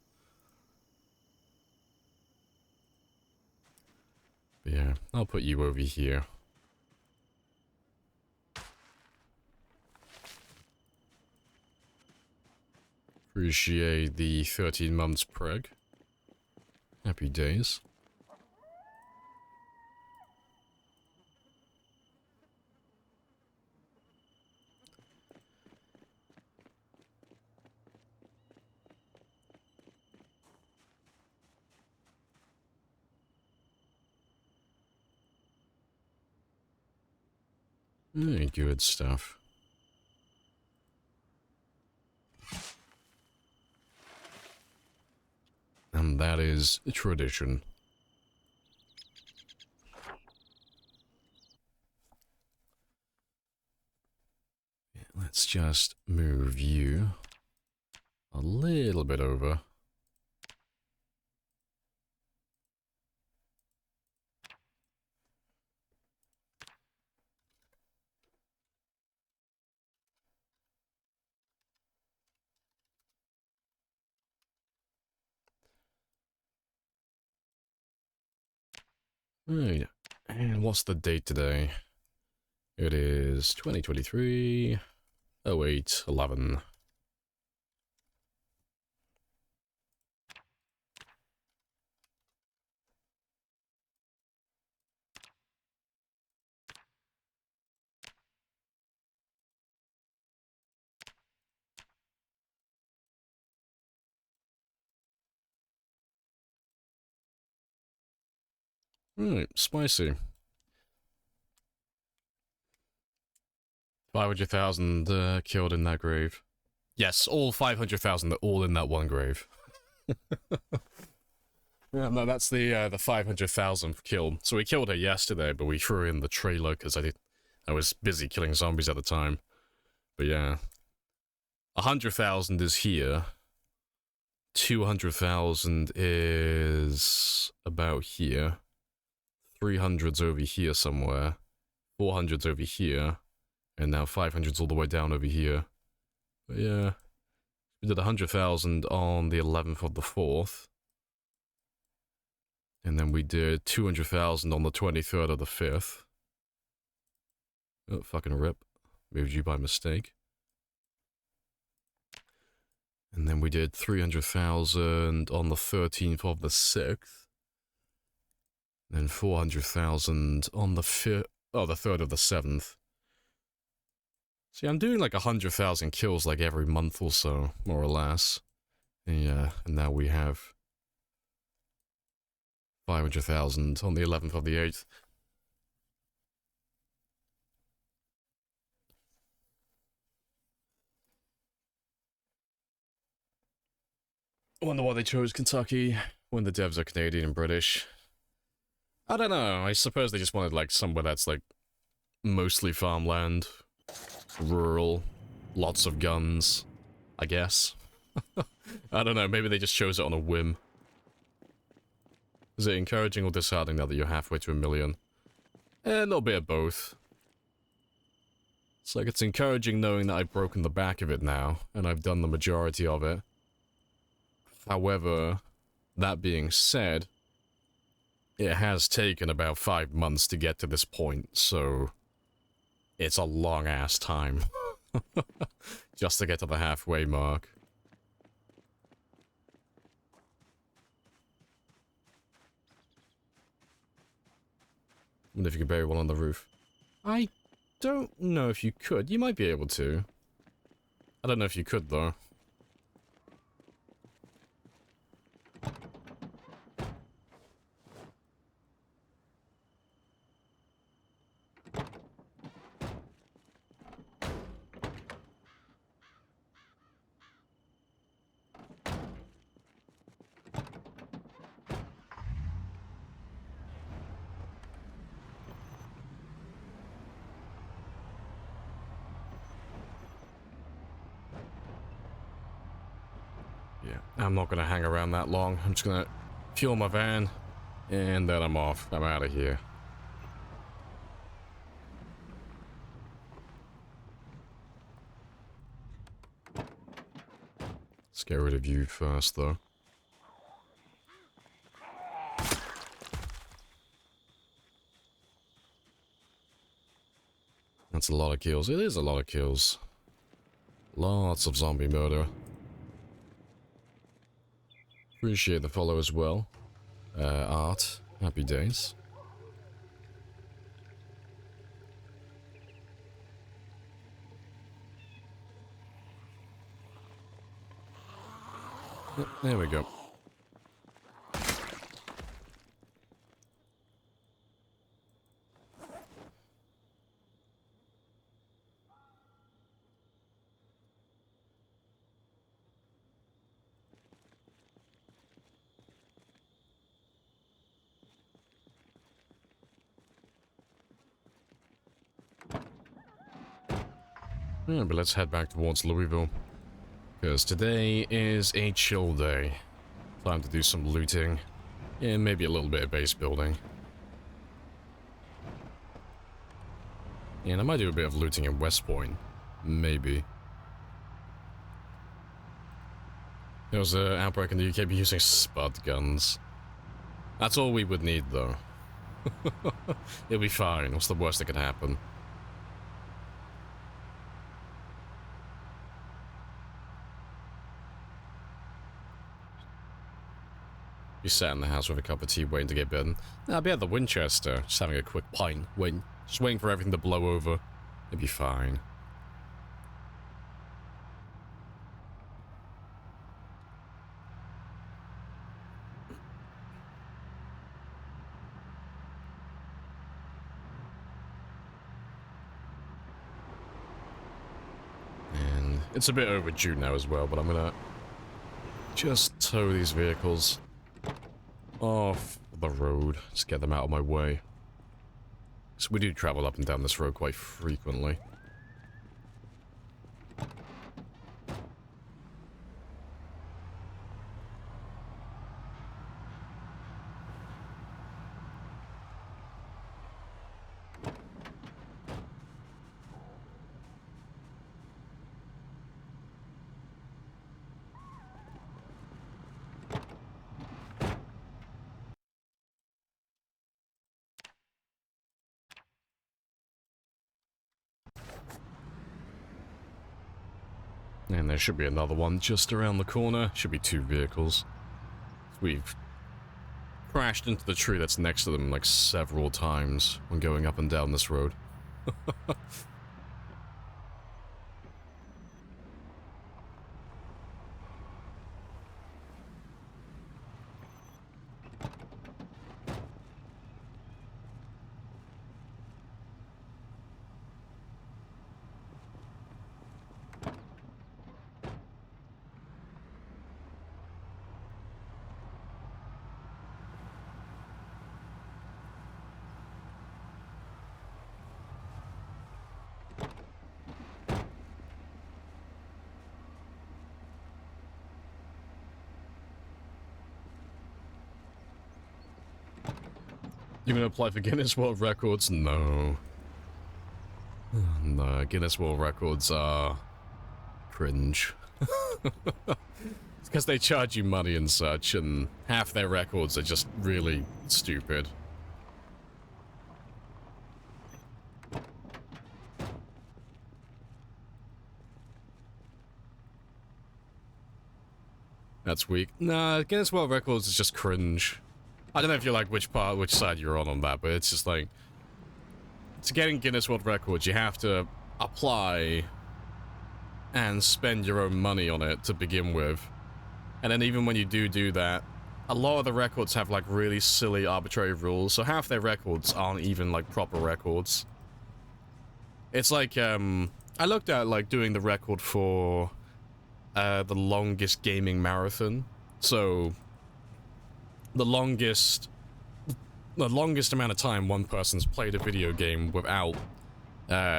But yeah, I'll put you over here. Appreciate the 13 months preg. Happy days. Good stuff. And that is tradition. Yeah, let's just move you a little bit over. Right, and what's the date today? It is 2023 08/11. Right, spicy. 500,000 killed in that grave. Yes, all 500,000 are all in that one grave. Yeah, no, that's the 500,000th kill. So we killed her yesterday, but we threw in the trailer because I was busy killing zombies at the time. But yeah, 100,000 is here. 200,000 is about here. 300's over here somewhere. 400's over here. And now 500's all the way down over here. But yeah, we did 100,000 on the 11th of the 4th. And then we did 200,000 on the 23rd of the 5th. Oh, fucking rip. Moved you by mistake. And then we did 300,000 on the 13th of the 6th. Then 400,000 on the 3rd of the 7th. See, I'm doing like 100,000 kills like every month or so, more or less. Yeah, and now we have 500,000 on the 11th of the 8th. I wonder why they chose Kentucky when the devs are Canadian and British. I don't know, I suppose they just wanted like somewhere that's like mostly farmland, rural, lots of guns, I guess. I don't know, maybe they just chose it on a whim. Is it encouraging or disheartening now that you're halfway to 1 million? A little bit of both. It's like it's encouraging knowing that I've broken the back of it now, and I've done the majority of it. However, that being said, it has taken about 5 months to get to this point, so it's a long-ass time. Just to get to the halfway mark. I wonder if you could bury one on the roof. I don't know if you could. You might be able to. I don't know if you could, though. Yeah, I'm not gonna hang around that long. I'm just gonna fuel my van, and then I'm off. I'm out of here. Let's get rid of you first, though. That's a lot of kills. It is a lot of kills. Lots of zombie murder. Appreciate the follow as well. Art. Happy days. Yep, there we go. Yeah, but let's head back towards Louisville. Because today is a chill day. Time to do some looting. And maybe a little bit of base building. And I might do a bit of looting in West Point. Maybe. There was an outbreak in the UK be using spud guns. That's all we would need, though. It'll be fine. What's the worst that could happen? Be sat in the house with a cup of tea waiting to get bed. Nah, I'll be at the Winchester, just having a quick pint, just waiting for everything to blow over. It'll be fine. And it's a bit overdue now as well, but I'm gonna just tow these vehicles off the road. Just get them out of my way. So we do travel up and down this road quite frequently. And there should be another one just around the corner. Should be 2 vehicles. We've crashed into the tree that's next to them like several times when going up and down this road. You gonna apply for Guinness World Records? No. No, Guinness World Records are cringe. It's because they charge you money and such, and half their records are just really stupid. That's weak. Nah, Guinness World Records is just cringe. I don't know if you like which side you're on that, but it's just like, to get in Guinness World Records, you have to apply and spend your own money on it to begin with. And then even when you do that, a lot of the records have like really silly arbitrary rules, so half their records aren't even like proper records. It's like, I looked at like doing the record for the longest gaming marathon. So the longest amount of time one person's played a video game without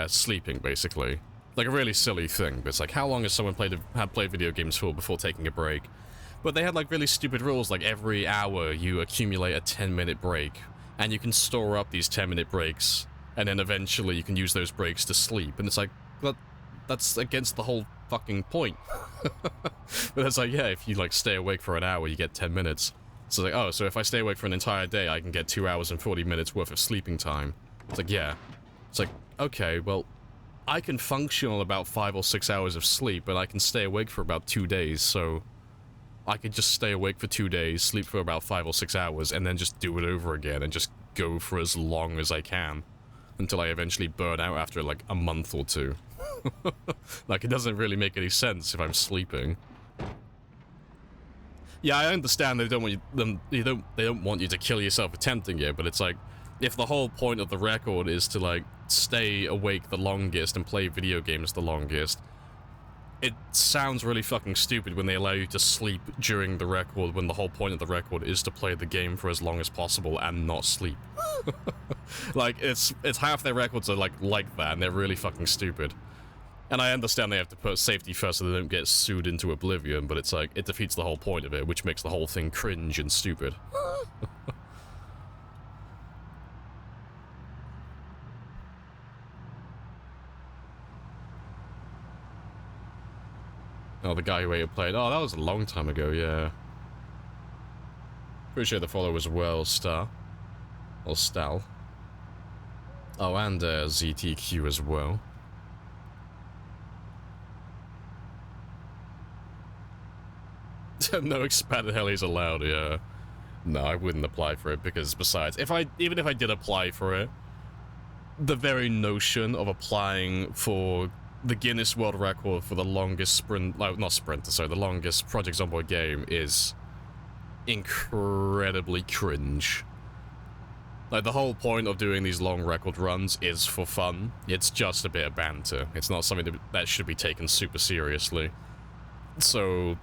sleeping, basically. Like a really silly thing, but it's like, how long has someone played video games for before taking a break? But they had like really stupid rules, like every hour you accumulate a 10-minute break, and you can store up these 10-minute breaks, and then eventually you can use those breaks to sleep. And it's like, that's against the whole fucking point. But it's like, yeah, if you like stay awake for an hour, you get 10 minutes. So like, oh, so if I stay awake for an entire day, I can get 2 hours and 40 minutes worth of sleeping time. It's like, yeah. It's like, okay, well, I can function on about 5 or 6 hours of sleep, but I can stay awake for about 2 days, so I could just stay awake for 2 days, sleep for about 5 or 6 hours, and then just do it over again and just go for as long as I can until I eventually burn out after like a month or 2. Like, it doesn't really make any sense if I'm sleeping. Yeah, I understand they don't want you to kill yourself attempting it, but it's like, if the whole point of the record is to like stay awake the longest and play video games the longest, it sounds really fucking stupid when they allow you to sleep during the record when the whole point of the record is to play the game for as long as possible and not sleep. Like, it's half their records are like that, and they're really fucking stupid. And I understand they have to put safety first so they don't get sued into oblivion, but it's like, it defeats the whole point of it, which makes the whole thing cringe and stupid. Oh, the guy who ate a plate. Oh, that was a long time ago, yeah. Appreciate the follow as well, Star. Or Stal. Oh, and ZTQ as well. No expanded helis allowed, yeah. No, I wouldn't apply for it, because besides, even if I did apply for it, the very notion of applying for the Guinness World Record for the longest the longest Project Zomboid game is incredibly cringe. Like, the whole point of doing these long record runs is for fun. It's just a bit of banter. It's not something that should be taken super seriously. So,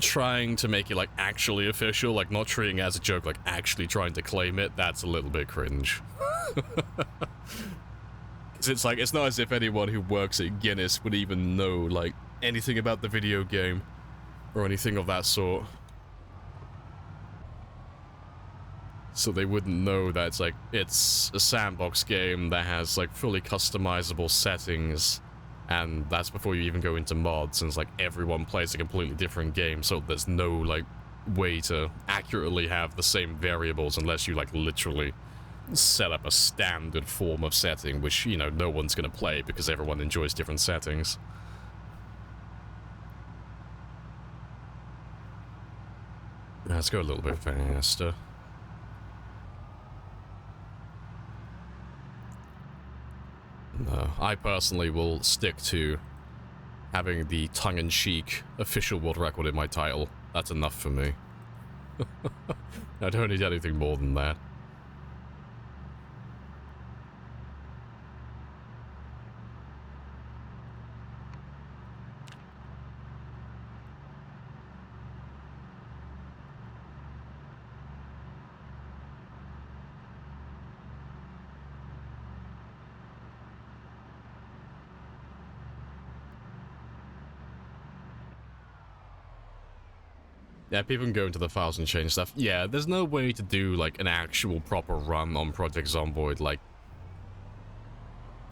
trying to make it, like, actually official, like, not treating it as a joke, like, actually trying to claim it, that's a little bit cringe. It's like, it's not as if anyone who works at Guinness would even know, like, anything about the video game, or anything of that sort. So they wouldn't know that it's a sandbox game that has, like, fully customizable settings, and that's before you even go into mods, and it's like, everyone plays a completely different game, so there's no, like, way to accurately have the same variables unless you, like, literally set up a standard form of setting, which, you know, no one's gonna play because everyone enjoys different settings. Let's go a little bit faster. No, I personally will stick to having the tongue-in-cheek official world record in my title. That's enough for me. I don't need anything more than that. Yeah, people can go into the files and change stuff. Yeah, there's no way to do, like, an actual proper run on Project Zomboid, like,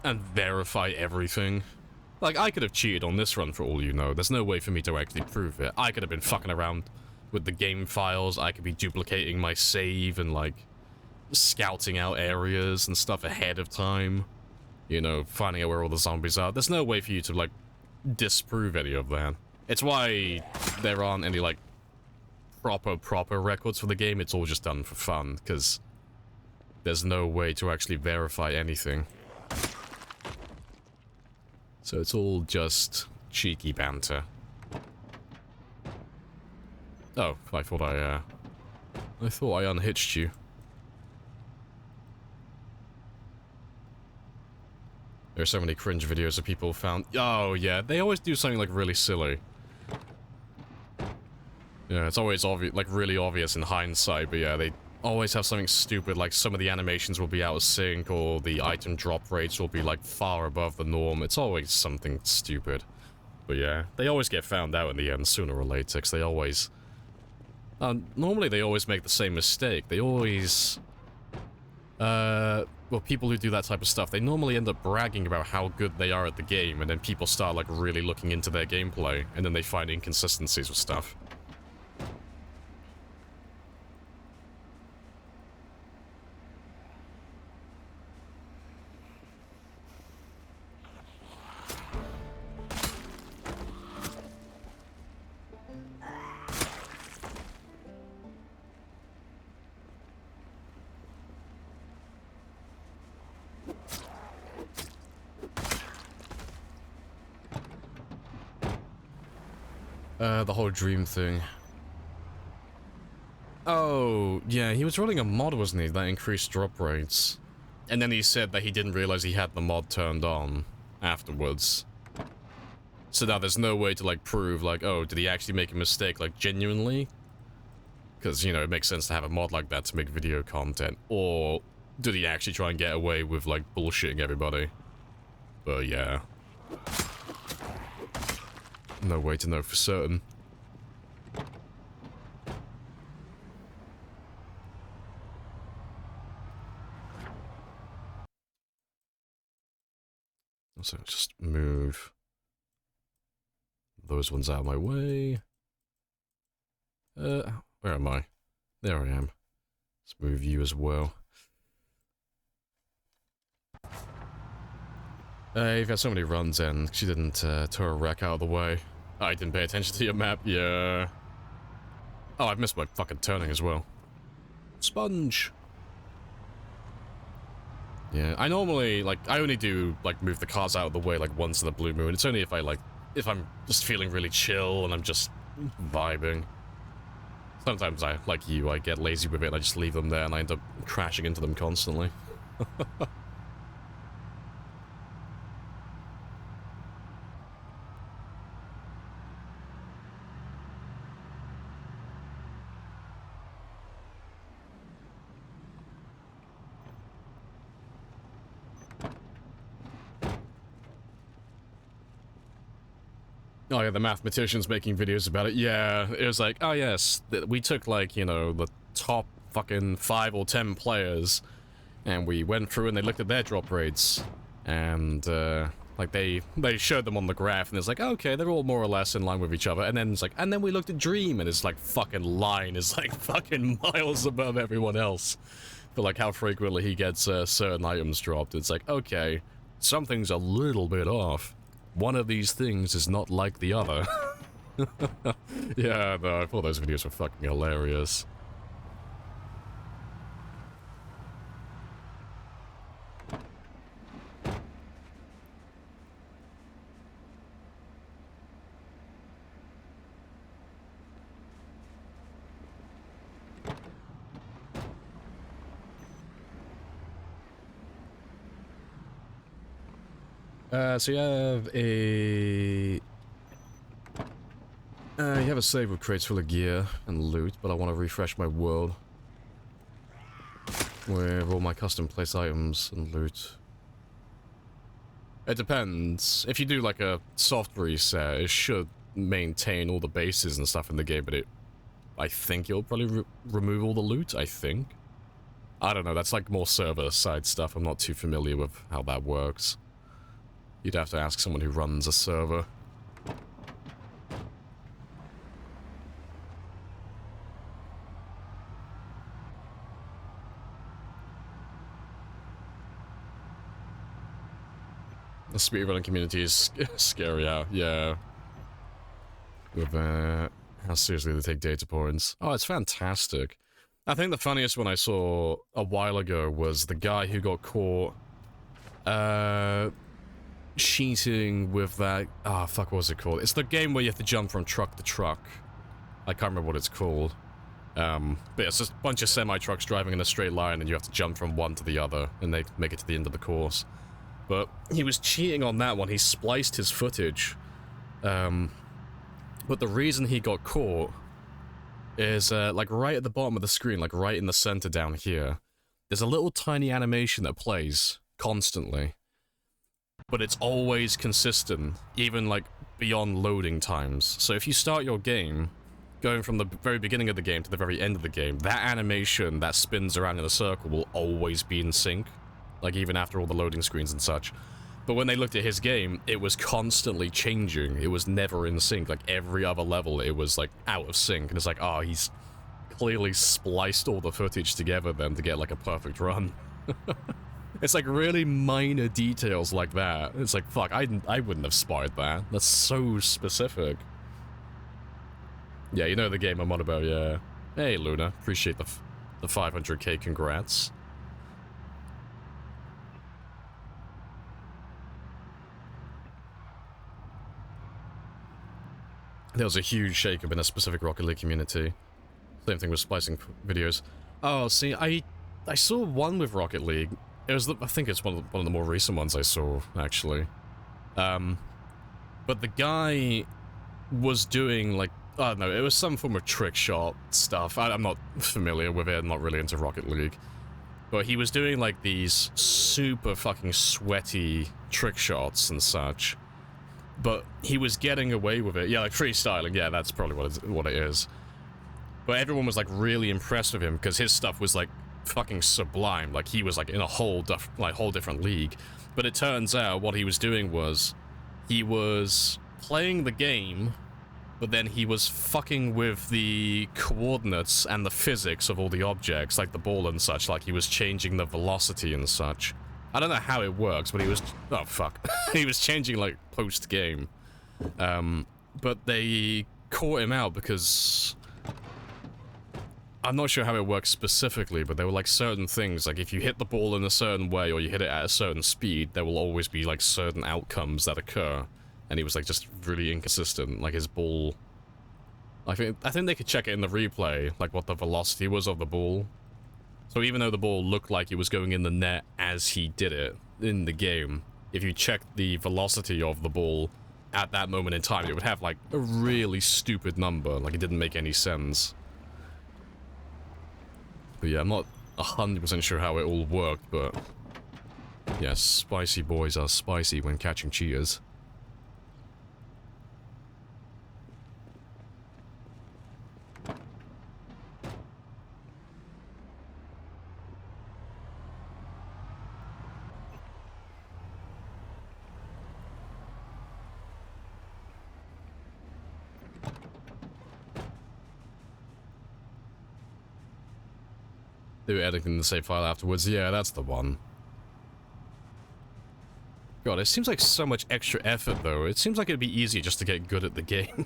and verify everything. Like, I could have cheated on this run for all you know. There's no way for me to actually prove it. I could have been fucking around with the game files. I could be duplicating my save and, like, scouting out areas and stuff ahead of time. You know, finding out where all the zombies are. There's no way for you to, like, disprove any of that. It's why there aren't any, like, proper records for the game. It's all just done for fun, because there's no way to actually verify anything. So it's all just cheeky banter. Oh, I thought I unhitched you. There's so many cringe videos of people found. Oh yeah, they always do something like really silly. Yeah, it's always obvious, like really obvious in hindsight, but yeah, they always have something stupid, like some of the animations will be out of sync, or the item drop rates will be like far above the norm. It's always something stupid. But yeah, they always get found out in the end, sooner or later, because they always... normally they always make the same mistake. They always... well, people who do that type of stuff, they normally end up bragging about how good they are at the game, and then people start like really looking into their gameplay, and then they find inconsistencies with stuff. The whole dream thing. Oh, yeah, he was running a mod, wasn't he, that increased drop rates. And then he said that he didn't realize he had the mod turned on afterwards. So now there's no way to, like, prove, like, oh, did he actually make a mistake, like, genuinely? Because, you know, it makes sense to have a mod like that to make video content. Or did he actually try and get away with, like, bullshitting everybody? But, yeah. No way to know for certain. So just move those ones out of my way. Where am I? There I am. Let's move you as well. You've had so many runs in. She didn't tow a wreck out of the way. I didn't pay attention to your map, yeah. Oh, I've missed my fucking turning as well. Sponge! Yeah, I normally, like, I only do, like, move the cars out of the way, like, once in the blue moon. It's only if I, like, if I'm just feeling really chill and I'm just vibing. Sometimes I, like you, I get lazy with it and I just leave them there and I end up crashing into them constantly. Oh yeah, the mathematicians making videos about it. Yeah, it was like, oh yes, we took like, you know, the top fucking 5 or 10 players, and we went through and they looked at their drop rates, and like they showed them on the graph, and it's like, okay, they're all more or less in line with each other, and then it's like, and then we looked at Dream, and it's like fucking line is like fucking miles above everyone else, for like how frequently he gets certain items dropped. It's like, okay, something's a little bit off. One of these things is not like the other. Yeah, no, I thought those videos were fucking hilarious. So you have a save with crates full of gear and loot, but I want to refresh my world with all my custom place items and loot. It depends. If you do like a soft reset, it should maintain all the bases and stuff in the game, but I think it'll probably remove all the loot, I think. I don't know, that's like more server-side stuff. I'm not too familiar with how that works. You'd have to ask someone who runs a server. The speedrunning community is scary out, yeah. With how seriously they take data points. Oh, it's fantastic. I think the funniest one I saw a while ago was the guy who got caught cheating with that... Ah, fuck, what was it called? It's the game where you have to jump from truck to truck. I can't remember what it's called. But it's just a bunch of semi-trucks driving in a straight line and you have to jump from one to the other and they make it to the end of the course. But he was cheating on that one. He spliced his footage. But the reason he got caught is, like, right at the bottom of the screen, like, right in the center down here, there's a little tiny animation that plays constantly. But it's always consistent, even, like, beyond loading times. So if you start your game, going from the very beginning of the game to the very end of the game, that animation that spins around in a circle will always be in sync. Like, even after all the loading screens and such. But when they looked at his game, it was constantly changing. It was never in sync. Like, every other level, it was, like, out of sync. And it's like, oh, he's clearly spliced all the footage together then to get, like, a perfect run. It's, like, really minor details like that. It's like, fuck, I wouldn't have spotted that. That's so specific. Yeah, you know the game I'm on about, yeah. Hey, Luna. Appreciate the 500k, congrats. There was a huge shakeup in a specific Rocket League community. Same thing with splicing videos. Oh, see, I saw one with Rocket League. It was, I think it's one of the more recent ones I saw, actually. But the guy was doing, like, I don't know, it was some form of trick shot stuff. I'm not familiar with it, I'm not really into Rocket League. But he was doing, like, these super fucking sweaty trick shots and such. But he was getting away with it. Yeah, like freestyling. Yeah, that's probably what it is. But everyone was, like, really impressed with him because his stuff was, like, fucking sublime. Like, he was, like, in a whole different league. But it turns out what he was doing was he was playing the game, but then he was fucking with the coordinates and the physics of all the objects, like the ball and such. Like, he was changing the velocity and such. I don't know how it works, but he was... Oh, fuck. He was changing, like, post-game. But they caught him out because... I'm not sure how it works specifically, but there were, like, certain things. Like, if you hit the ball in a certain way or you hit it at a certain speed, there will always be, like, certain outcomes that occur. And he was, like, just really inconsistent. Like, his ball... I think they could check it in the replay, like, what the velocity was of the ball. So even though the ball looked like it was going in the net as he did it in the game, if you checked the velocity of the ball at that moment in time, it would have, like, a really stupid number. Like, it didn't make any sense. But yeah, I'm not 100% sure how it all worked, but... yeah, spicy boys are spicy when catching cheaters. Do editing the save file afterwards. Yeah, that's the one. God, it seems like so much extra effort, though. It seems like it'd be easier just to get good at the game.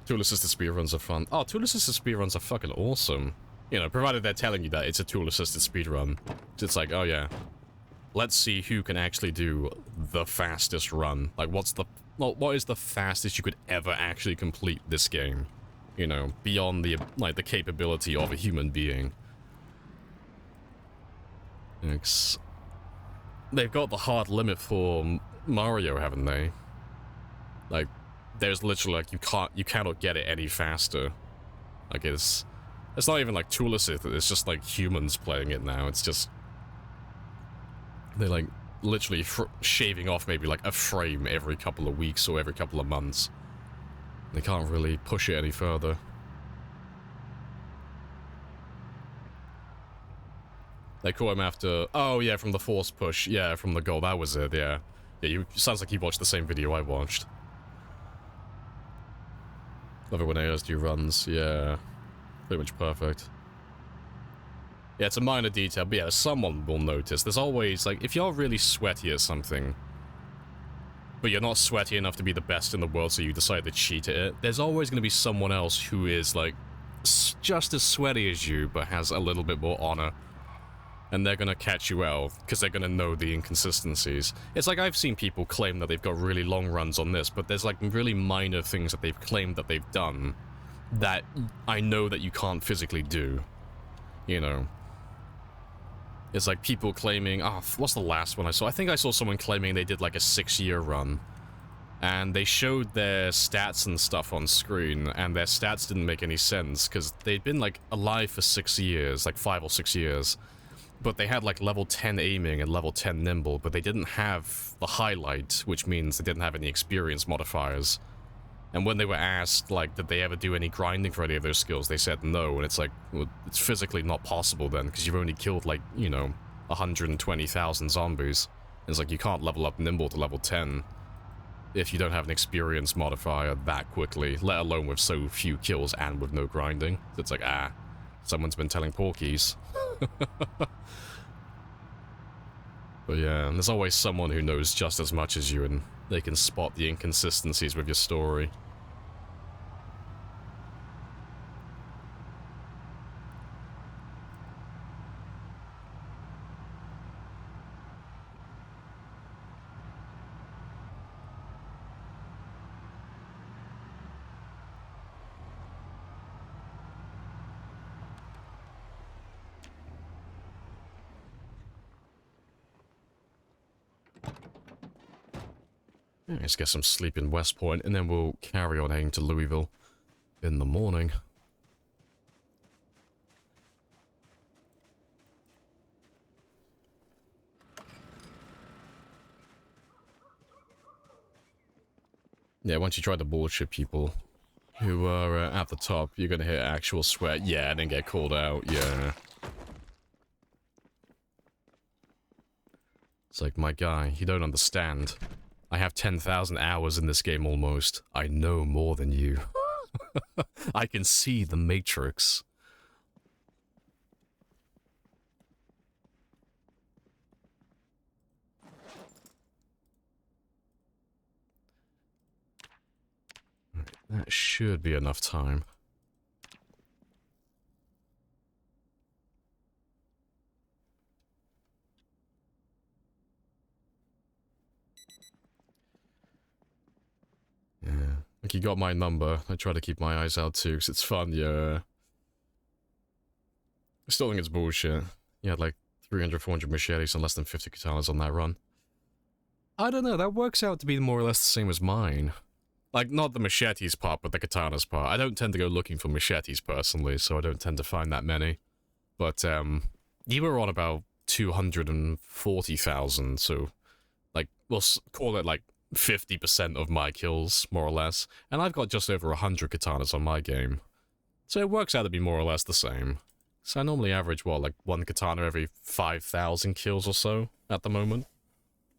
Tool-assisted speedruns are fun. Oh, tool-assisted speedruns are fucking awesome. You know, provided they're telling you that it's a tool-assisted speedrun. It's like, oh yeah, let's see who can actually do the fastest run. Like, what is the fastest you could ever actually complete this game? You know, beyond the, like, the capability of a human being. They've got the hard limit for Mario, haven't they? Like, there's literally, like, you cannot get it any faster. Like, it's not even like tool assisted, it's just like humans playing it now. It's just, they're like literally shaving off maybe like a frame every couple of weeks or every couple of months. They can't really push it any further. They caught him after, oh yeah, from the force push, yeah, from the goal, that was it, yeah. Yeah, sounds like you watched the same video I watched. Love it when AOs do runs, yeah. Pretty much perfect. Yeah, it's a minor detail, but yeah, someone will notice. There's always, like, if you're really sweaty at something, but you're not sweaty enough to be the best in the world, so you decide to cheat at it, there's always going to be someone else who is, like, just as sweaty as you, but has a little bit more honor. And they're going to catch you out, because they're going to know the inconsistencies. It's like I've seen people claim that they've got really long runs on this, but there's, like, really minor things that they've claimed that they've done that I know that you can't physically do. You know? It's like people claiming, oh, what's the last one I saw? I think I saw someone claiming they did like a 6-year run. And they showed their stats and stuff on screen, and their stats didn't make any sense, because they'd been like alive for 6 years, like 5 or 6 years. But they had like level 10 aiming and level 10 nimble, but they didn't have the highlight, which means they didn't have any experience modifiers. And when they were asked, like, did they ever do any grinding for any of those skills, they said no, and it's like, well, it's physically not possible then, because you've only killed, like, you know, 120,000 zombies. And it's like, you can't level up nimble to level 10 if you don't have an experience modifier that quickly, let alone with so few kills and with no grinding. It's like, ah, someone's been telling porkies. But yeah, and there's always someone who knows just as much as you, and they can spot the inconsistencies with your story. Let's get some sleep in West Point, and then we'll carry on heading to Louisville in the morning. Yeah, once you try to bullshit people who are at the top, you're gonna hit actual sweat, yeah, and then get called out, yeah. It's like, my guy, you don't understand. I have 10,000 hours in this game almost. I know more than you. I can see the Matrix. That should be enough time. Yeah, like you got my number. I try to keep my eyes out too, because it's fun, yeah. I still think it's bullshit. You had like 300, 400 machetes and less than 50 katanas on that run. I don't know, that works out to be more or less the same as mine. Like, not the machetes part, but the katanas part. I don't tend to go looking for machetes personally, so I don't tend to find that many. But, you were on about 240,000, so, like, we'll call it like 50% of my kills, more or less, and I've got just over 100 katanas on my game. So it works out to be more or less the same. So I normally average, what, like 1 katana every 5,000 kills or so, at the moment,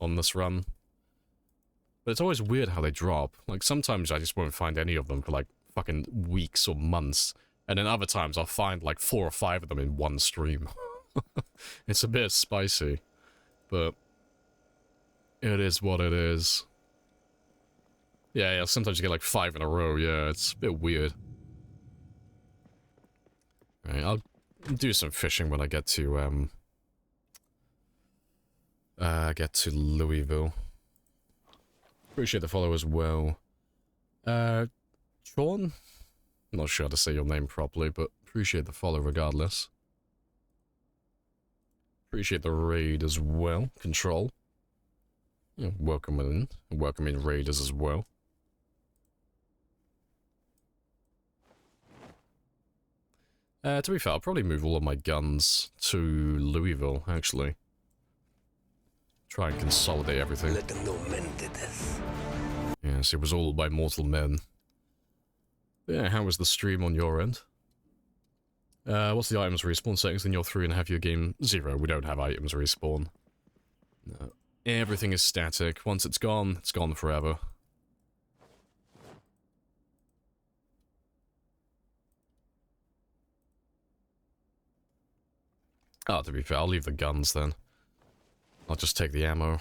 on this run. But it's always weird how they drop. Like, sometimes I just won't find any of them for, like, fucking weeks or months, and then other times I'll find, like, 4 or 5 of them in one stream. It's a bit spicy, but it is what it is. Yeah, sometimes you get like 5 in a row, yeah, it's a bit weird. Right, I'll do some fishing when I get to Louisville. Appreciate the follow as well. Sean? Not sure how to say your name properly, but appreciate the follow regardless. Appreciate the raid as well. Control. Yeah, welcome in raiders as well. To be fair, I'll probably move all of my guns to Louisville, actually. Try and consolidate everything. Let them know men did this. Yes, it was all by mortal men. Yeah, how was the stream on your end? What's the items respawn settings in your 3.5 year game? 0. We don't have items respawn. No. Everything is static. Once it's gone forever. Oh, to be fair, I'll leave the guns then. I'll just take the ammo.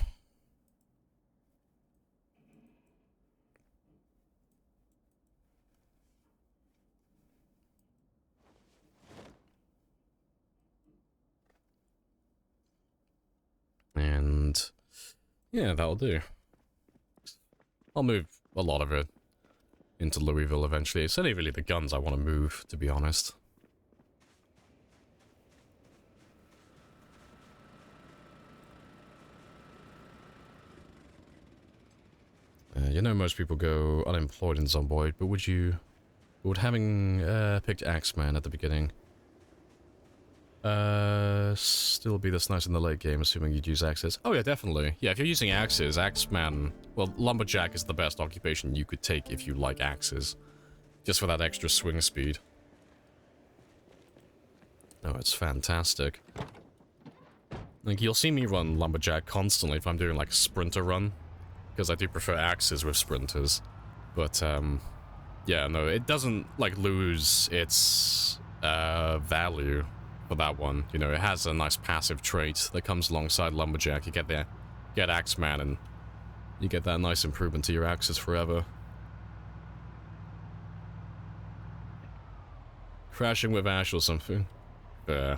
And yeah, that'll do. I'll move a lot of it into Louisville eventually. It's only really the guns I want to move, to be honest. You know most people go unemployed in Zomboid, but would having picked Axeman at the beginning still be this nice in the late game, assuming you'd use axes? Oh yeah, definitely. Yeah, if you're using axes, Axeman, well, Lumberjack is the best occupation you could take if you like axes. Just for that extra swing speed. Oh, it's fantastic. Like, you'll see me run Lumberjack constantly if I'm doing like a sprinter run. Because I do prefer axes with sprinters. But, yeah, no, it doesn't, like, lose its, value for that one. You know, it has a nice passive trait that comes alongside Lumberjack. You get Axeman, and you get that nice improvement to your axes forever. Crashing with Ash or something. Fair.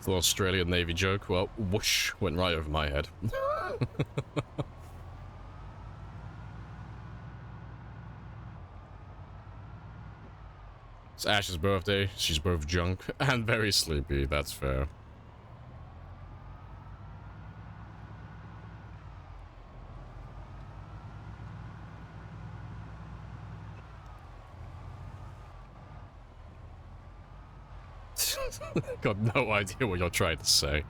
The Australian Navy joke, well, whoosh, went right over my head. It's Ash's birthday, she's both drunk and very sleepy, that's fair. Got no idea what you're trying to say.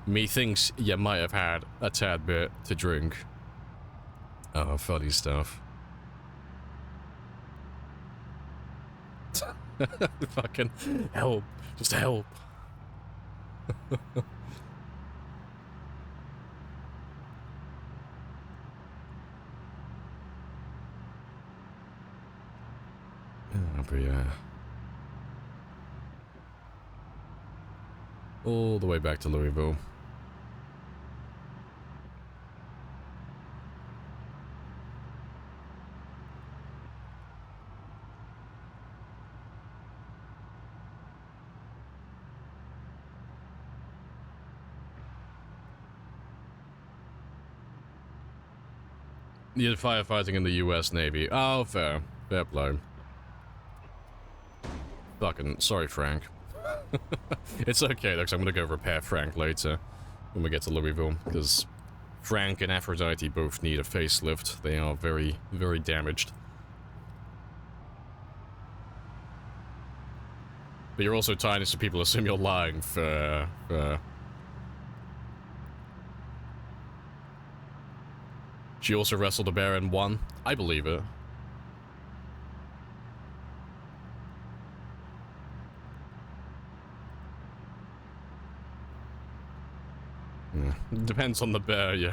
Methinks you might have had a tad bit to drink. Oh, funny stuff. Fucking help. Just help. Oh, but yeah. All the way back to Louisville. You're firefighting in the US Navy. Oh, fair. Fair play. Fucking sorry, Frank. It's okay, though, because I'm gonna go repair Frank later when we get to Louisville, because Frank and Aphrodite both need a facelift. They are very, very damaged. But you're also tiny, so people assume you're lying for... She also wrestled a bear and won. I believe it. Yeah. Depends on the bear, yeah.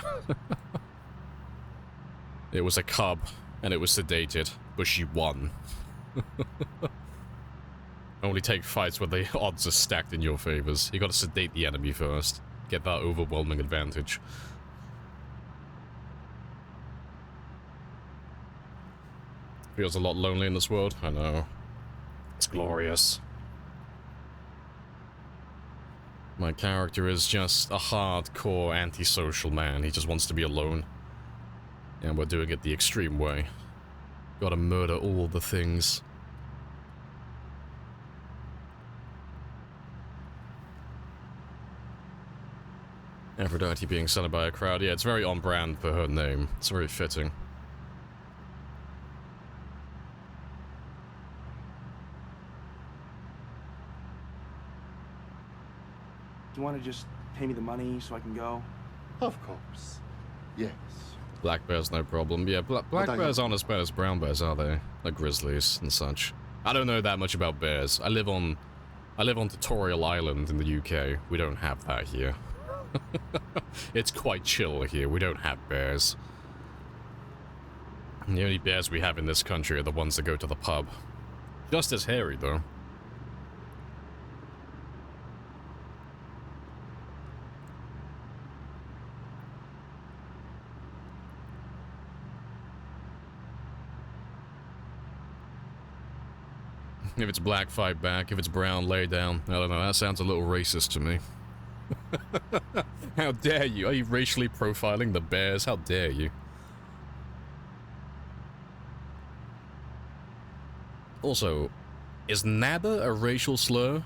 It was a cub, and it was sedated, but she won. Only take fights where the odds are stacked in your favors. You gotta sedate the enemy first. Get that overwhelming advantage. Feels a lot lonely in this world. I know. It's glorious. My character is just a hardcore antisocial man. He just wants to be alone. And we're doing it the extreme way. Gotta murder all the things. Aphrodite being summoned by a crowd. Yeah, it's very on brand for her name. It's very fitting. Do you want to just pay me the money so I can go? Of course. Yes. Black bears, no problem. Yeah, black bears aren't as bad as brown bears, are they? Like grizzlies and such. I don't know that much about bears. I live on Tutorial Island in the UK. We don't have that here. It's quite chill here. We don't have bears. The only bears we have in this country are the ones that go to the pub. Just as hairy, though. If it's black, fight back. If it's brown, lay down. I don't know, that sounds a little racist to me. How dare you? Are you racially profiling the bears? How dare you? Also, is nabba a racial slur?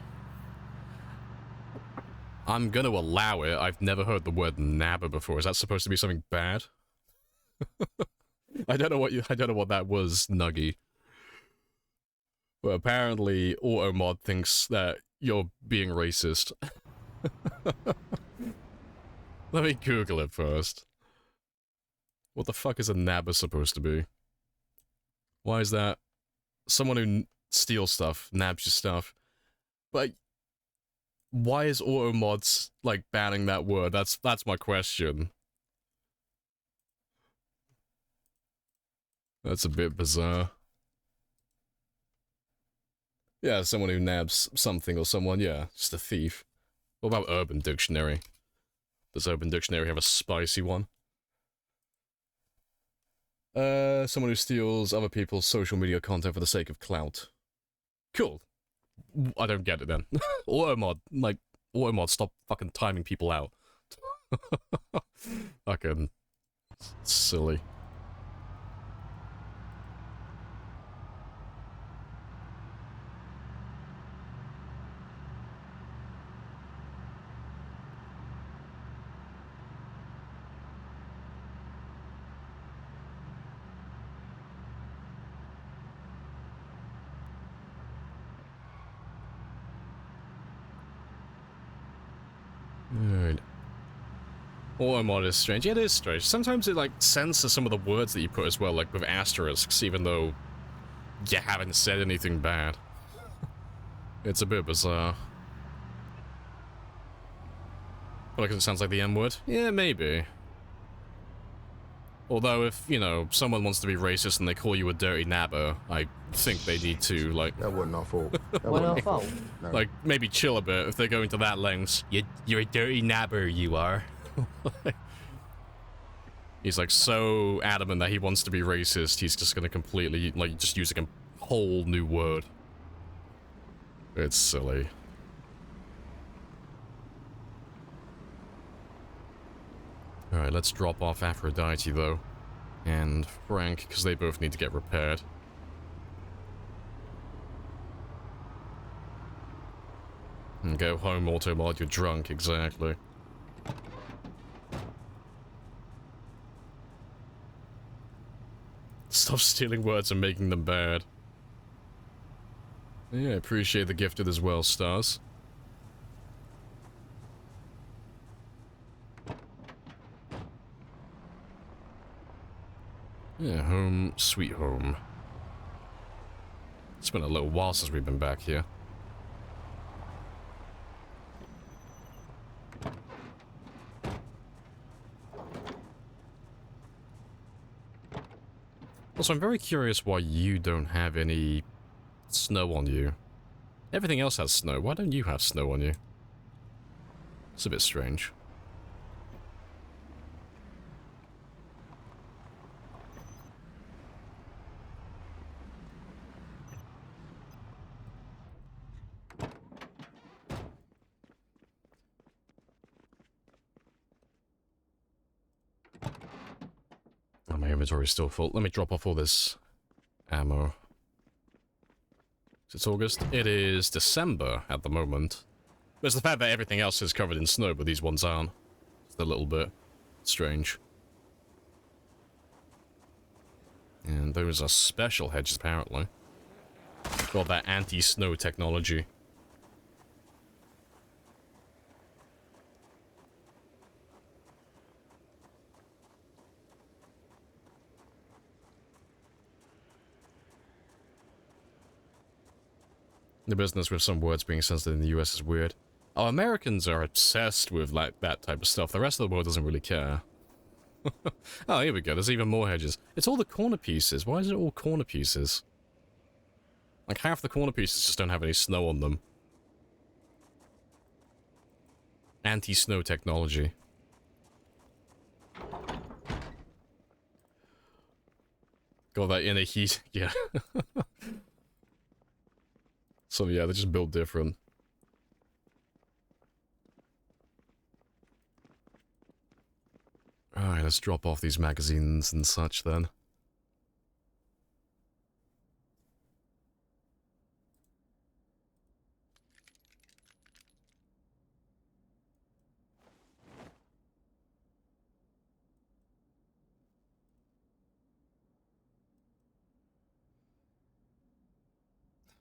I'm gonna allow it. I've never heard the word nabba before. Is that supposed to be something bad? I don't know what that was, Nuggy. But apparently, Automod thinks that you're being racist. Let me Google it first. What the fuck is a nabba supposed to be? Why is that? Someone who steals stuff, nabs your stuff. But why is Automods, like, banning that word? That's my question. That's a bit bizarre. Yeah, someone who nabs something or someone, yeah, just a thief. What about Urban Dictionary? Does Urban Dictionary have a spicy one? Someone who steals other people's social media content for the sake of clout. Cool. I don't get it then. Automod, like, Automod, stop fucking timing people out. Fucking silly. Alright. Automod is strange. Yeah, it is strange. Sometimes it, like, censors some of the words that you put as well, like with asterisks, even though you haven't said anything bad. It's a bit bizarre. Because it sounds like the M-word? Yeah, maybe. Although if, you know, someone wants to be racist and they call you a dirty nabber, I think they need to, like... That wasn't our fault. That Wasn't our wasn't fault? No. Like, maybe chill a bit if they're going to that lengths. You're a dirty nabber, you are. He's, like, so adamant that he wants to be racist, he's just gonna completely, like, just using a whole new word. It's silly. Alright, let's drop off Aphrodite, though. And Frank, because they both need to get repaired. And go home, Automod, you're drunk, exactly. Stop stealing words and making them bad. Yeah, I appreciate the gifted as well, Stars. Yeah, home, sweet home. It's been a little while since we've been back here. Also, I'm very curious why you don't have any snow on you. Everything else has snow. Why don't you have snow on you? It's a bit strange. Oh, my inventory's still full. Let me drop off all this ammo. It's August. It is December at the moment. There's the fact that everything else is covered in snow, but these ones aren't. It's a little bit strange. And those are special hedges, apparently. Got that anti-snow technology. The business with some words being censored in the US is weird. Oh, Americans are obsessed with like that type of stuff. The rest of the world doesn't really care. Oh, here we go. There's even more hedges. It's all the corner pieces. Why is it all corner pieces? Like half the corner pieces just don't have any snow on them. Anti-snow technology. Got that inner heat. Yeah. So yeah, they just build different. Alright, let's drop off these magazines and such then.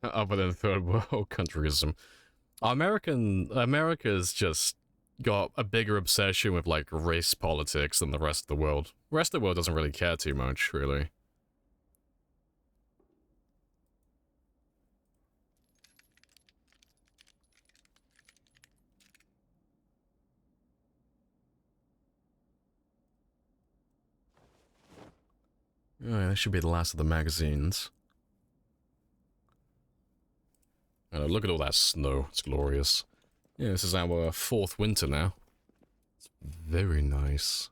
Other than third world countryism. America's just got a bigger obsession with like race politics than the rest of the world. The rest of the world doesn't really care too much, really. Alright, that should be the last of the magazines. Look at all that snow. It's glorious. Yeah, this is our fourth winter now. It's very nice.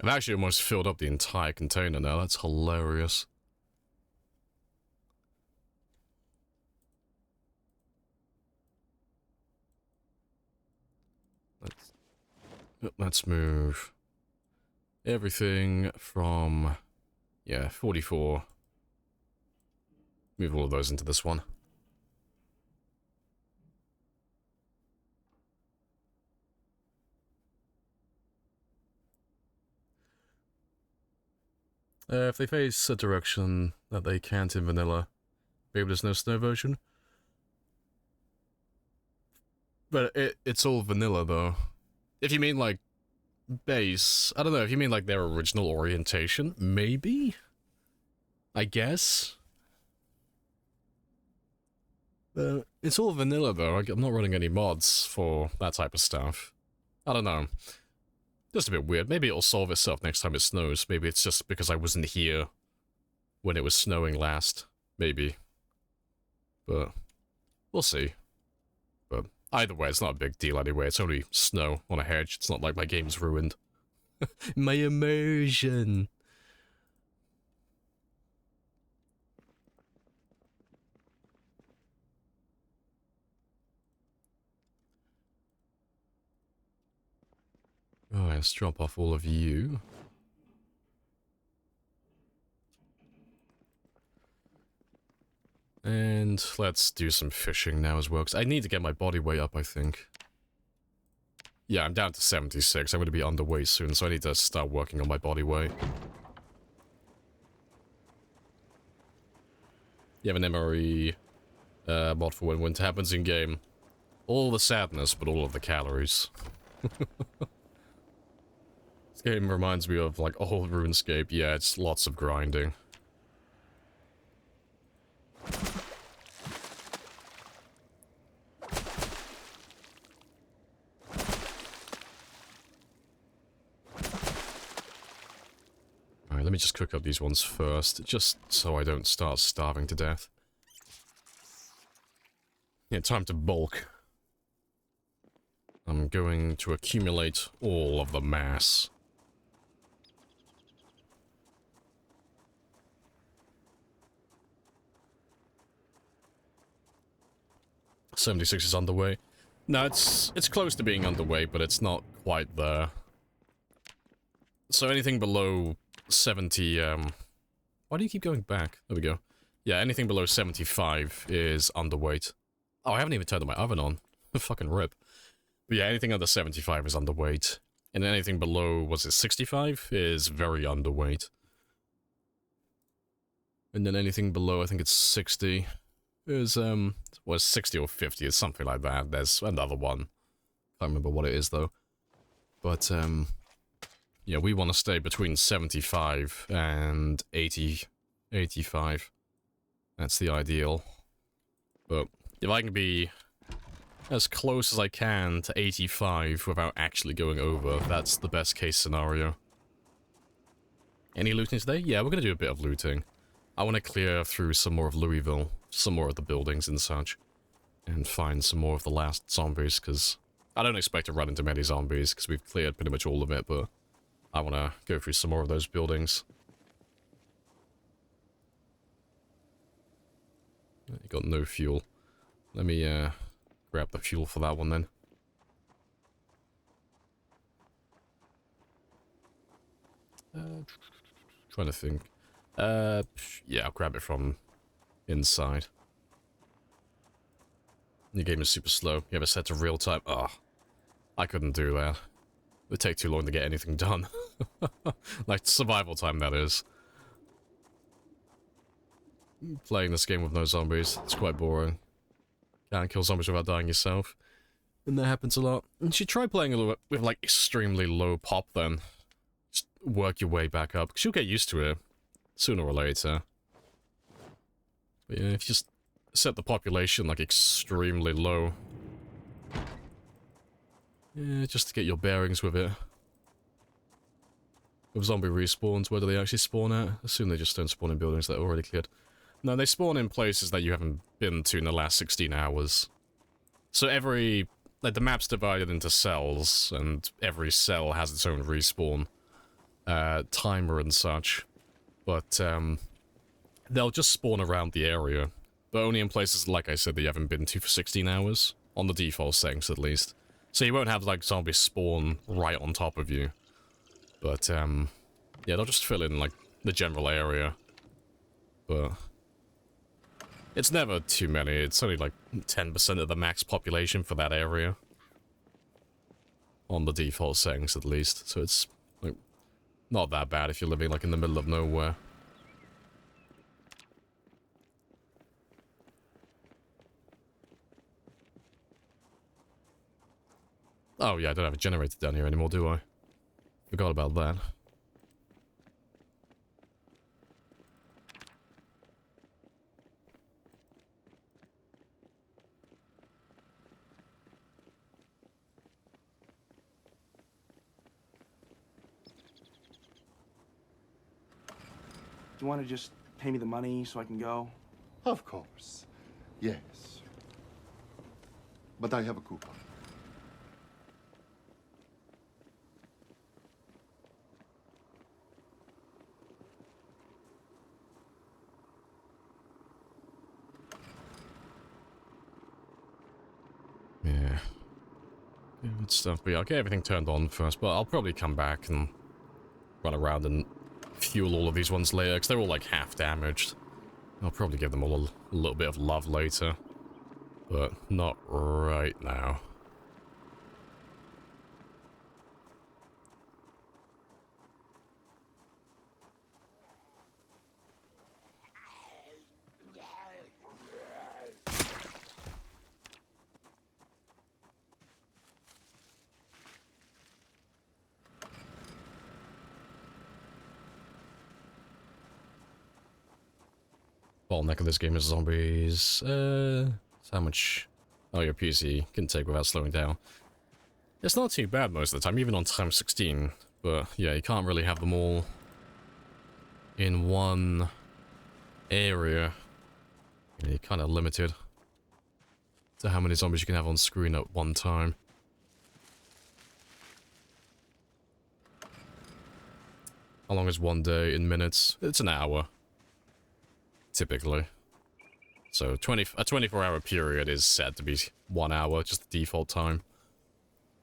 I've actually almost filled up the entire container now. That's hilarious. Let's move everything from, yeah, 44. Move all of those into this one. If they face a direction that they can't in vanilla, maybe there's no snow version. But it's all vanilla, though. If you mean, like, base, I don't know, if you mean, like, their original orientation, maybe? I guess? It's all vanilla, though. I'm not running any mods for that type of stuff. I don't know. Just a bit weird. Maybe it'll solve itself next time it snows. Maybe it's just because I wasn't here when it was snowing last. Maybe. But we'll see. But either way, it's not a big deal anyway. It's only snow on a hedge. It's not like my game's ruined. My immersion. Oh, let's drop off all of you. And let's do some fishing now as well, because I need to get my body weight up, I think. Yeah, I'm down to 76. I'm going to be underweight soon, so I need to start working on my body weight. You have an MRE mod for when winter happens in game. All the sadness, but all of the calories. This game reminds me of, like, old RuneScape. Yeah, it's lots of grinding. Alright, let me just cook up these ones first, just so I don't start starving to death. Yeah, time to bulk. I'm going to accumulate all of the mass. .76 is underway. No, it's close to being underway, but it's not quite there. So anything below 70, why do you keep going back? There we go. Yeah, anything below 75 is underweight. Oh, I haven't even turned my oven on. Fucking rip. But yeah, anything under 75 is underweight. And anything below, was it 65, is very underweight. And then anything below, I think it's 60, is, was 60 or 50, it's something like that. There's another one. Can't remember what it is, though. But, yeah, we want to stay between 75 and 80, 85. That's the ideal. But if I can be as close as I can to 85 without actually going over, that's the best case scenario. Any looting today? Yeah, we're going to do a bit of looting. I want to clear through some more of Louisville, some more of the buildings and such, and find some more of the last zombies, because I don't expect to run into many zombies, because we've cleared pretty much all of it, but I want to go through some more of those buildings. You got no fuel. Let me grab the fuel for that one then. Trying to think. Yeah, I'll grab it from inside. Your game is super slow. You have it set to real time. Oh, I couldn't do that. It would take too long to get anything done. Like survival time, that is. Playing this game with no zombies, it's quite boring. Can't kill zombies without dying yourself. And that happens a lot. You should try playing a little bit with, like, extremely low pop then. Just work your way back up, because you'll get used to it. Sooner or later. But yeah, if you just set the population, like, extremely low. Yeah, just to get your bearings with it. With zombie respawns, where do they actually spawn at? I assume they just don't spawn in buildings that are already cleared. No, they spawn in places that you haven't been to in the last 16 hours. So every... like, the map's divided into cells, and every cell has its own respawn timer and such. But, they'll just spawn around the area. But only in places, like I said, that you haven't been to for 16 hours. On the default settings, at least. So you won't have, like, zombies spawn right on top of you. But, yeah, they'll just fill in, like, the general area. But it's never too many. It's only, like, 10% of the max population for that area. On the default settings, at least. So it's, like, not that bad if you're living, like, in the middle of nowhere. Oh, yeah, I don't have a generator down here anymore, do I? Forgot about that. Do you want to just pay me the money so I can go? Of course. Yes. But I have a coupon. Yeah. Good stuff. But yeah, I'll get everything turned on first, but I'll probably come back and run around and fuel all of these ones later, because they're all like half damaged. I'll probably give them all a little bit of love later, but not right now. Bottleneck of this game is zombies. How much? Oh, your PC can take without slowing down. It's not too bad most of the time, even on time 16. But yeah, you can't really have them all in one area. You're kind of limited to how many zombies you can have on screen at one time. How long is one day in minutes? It's an hour. Typically. So a 24-hour period is said to be 1 hour, just the default time.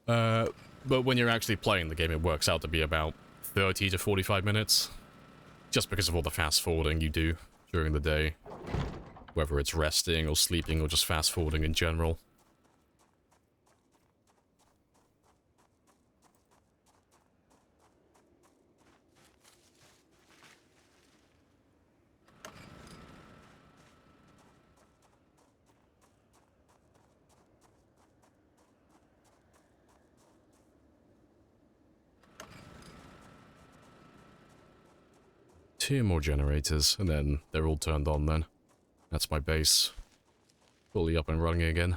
But when you're actually playing the game, it works out to be about 30 to 45 minutes. Just because of all the fast-forwarding you do during the day. Whether it's resting or sleeping or just fast-forwarding in general. Two more generators, and then they're all turned on then. That's my base. Fully up and running again.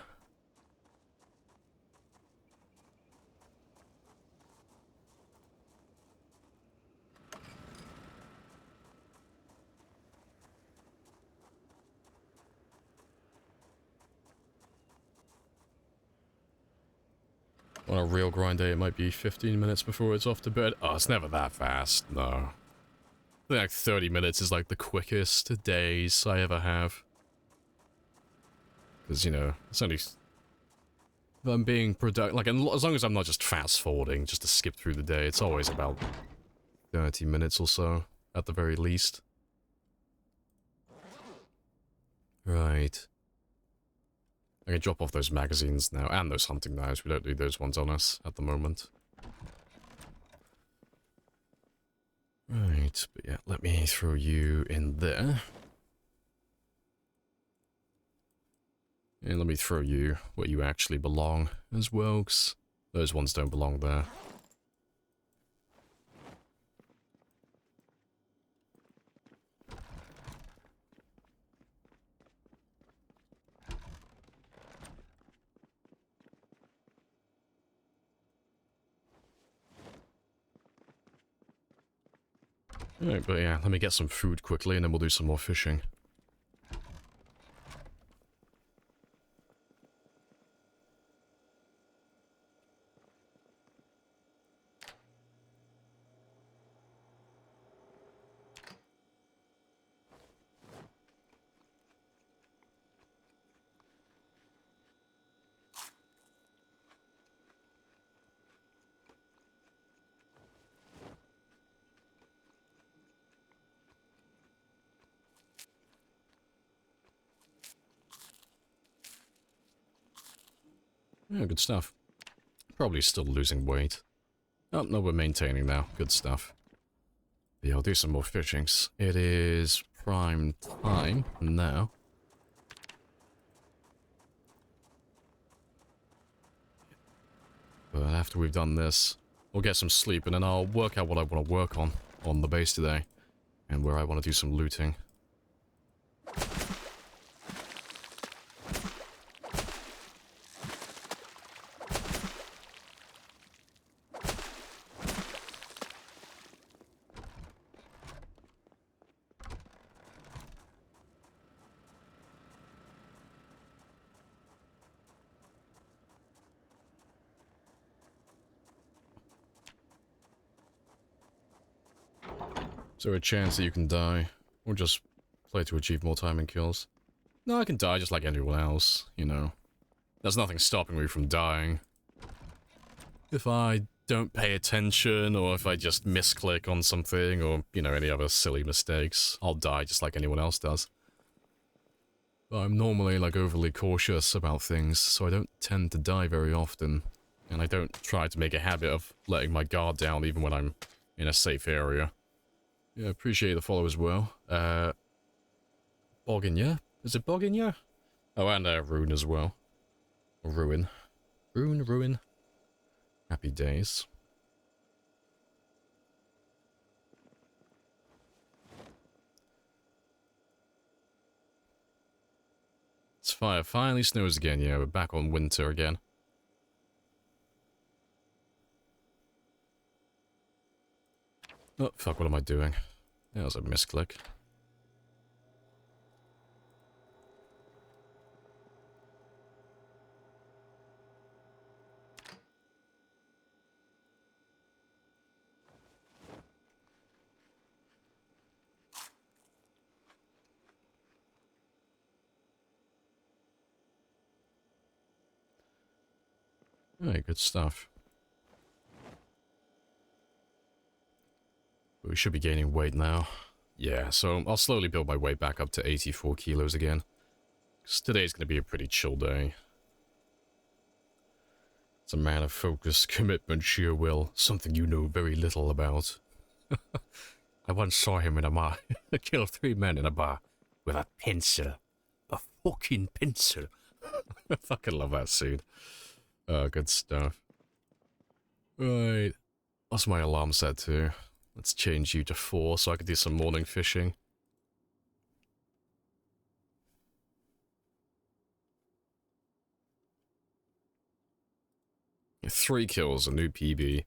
On a real grind day, it might be 15 minutes before it's off to bed. Oh, it's never that fast, no. I think like 30 minutes is like the quickest days I ever have. Because, you know, it's only... If I'm being productive... Like, as long as I'm not just fast-forwarding, just to skip through the day, it's always about 30 minutes or so, at the very least. Right. I can drop off those magazines now, and those hunting knives. We don't need those ones on us at the moment. Right, but yeah, let me throw you in there. And let me throw you where you actually belong as well, 'cause those ones don't belong there. Alright, but yeah, let me get some food quickly and then we'll do some more fishing. Yeah, good stuff. Probably still losing weight. Oh, no, we're maintaining now. Good stuff. Yeah, I'll do some more fishings. It is prime time now. But after we've done this, we'll get some sleep and then I'll work out what I want to work on the base today. And where I want to do some looting. Is there a chance that you can die? Or just play to achieve more time and kills? No, I can die just like anyone else, you know. There's nothing stopping me from dying. If I don't pay attention, or if I just misclick on something, or, you know, any other silly mistakes, I'll die just like anyone else does. But I'm normally like overly cautious about things, so I don't tend to die very often. And I don't try to make a habit of letting my guard down even when I'm in a safe area. Yeah, appreciate the follow as well. Boggin, is it Boggin? Oh, and Rune as well. Ruin. Ruin. Happy days. It's fire. Finally snows again. Yeah, we're back on winter again. Oh, fuck, what am I doing? That was a misclick. Alright, good stuff. We should be gaining weight now. Yeah, so I'll slowly build my weight back up to 84 kilos again. Because today's going to be a pretty chill day. It's a man of focus, commitment, sheer will. Something you know very little about. I once saw him in a bar. Kill 3 men in a bar. With a pencil. A fucking pencil. I fucking love that scene. Good stuff. Right. What's my alarm set to? Let's change you to 4 so I can do some morning fishing. Yeah, 3 kills, a new PB.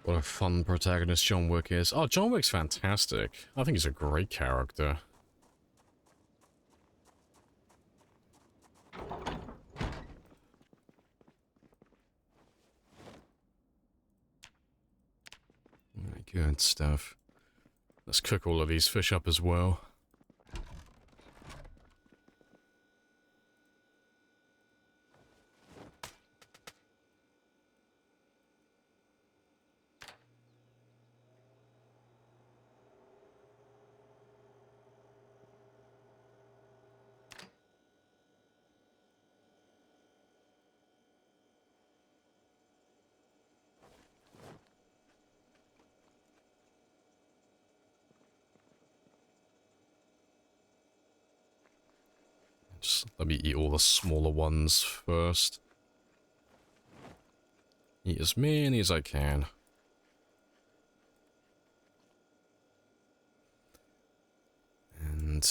What a fun protagonist John Wick is. Oh, John Wick's fantastic. I think he's a great character. Good stuff. Let's cook all of these fish up as well. Just let me eat all the smaller ones first. Eat as many as I can. And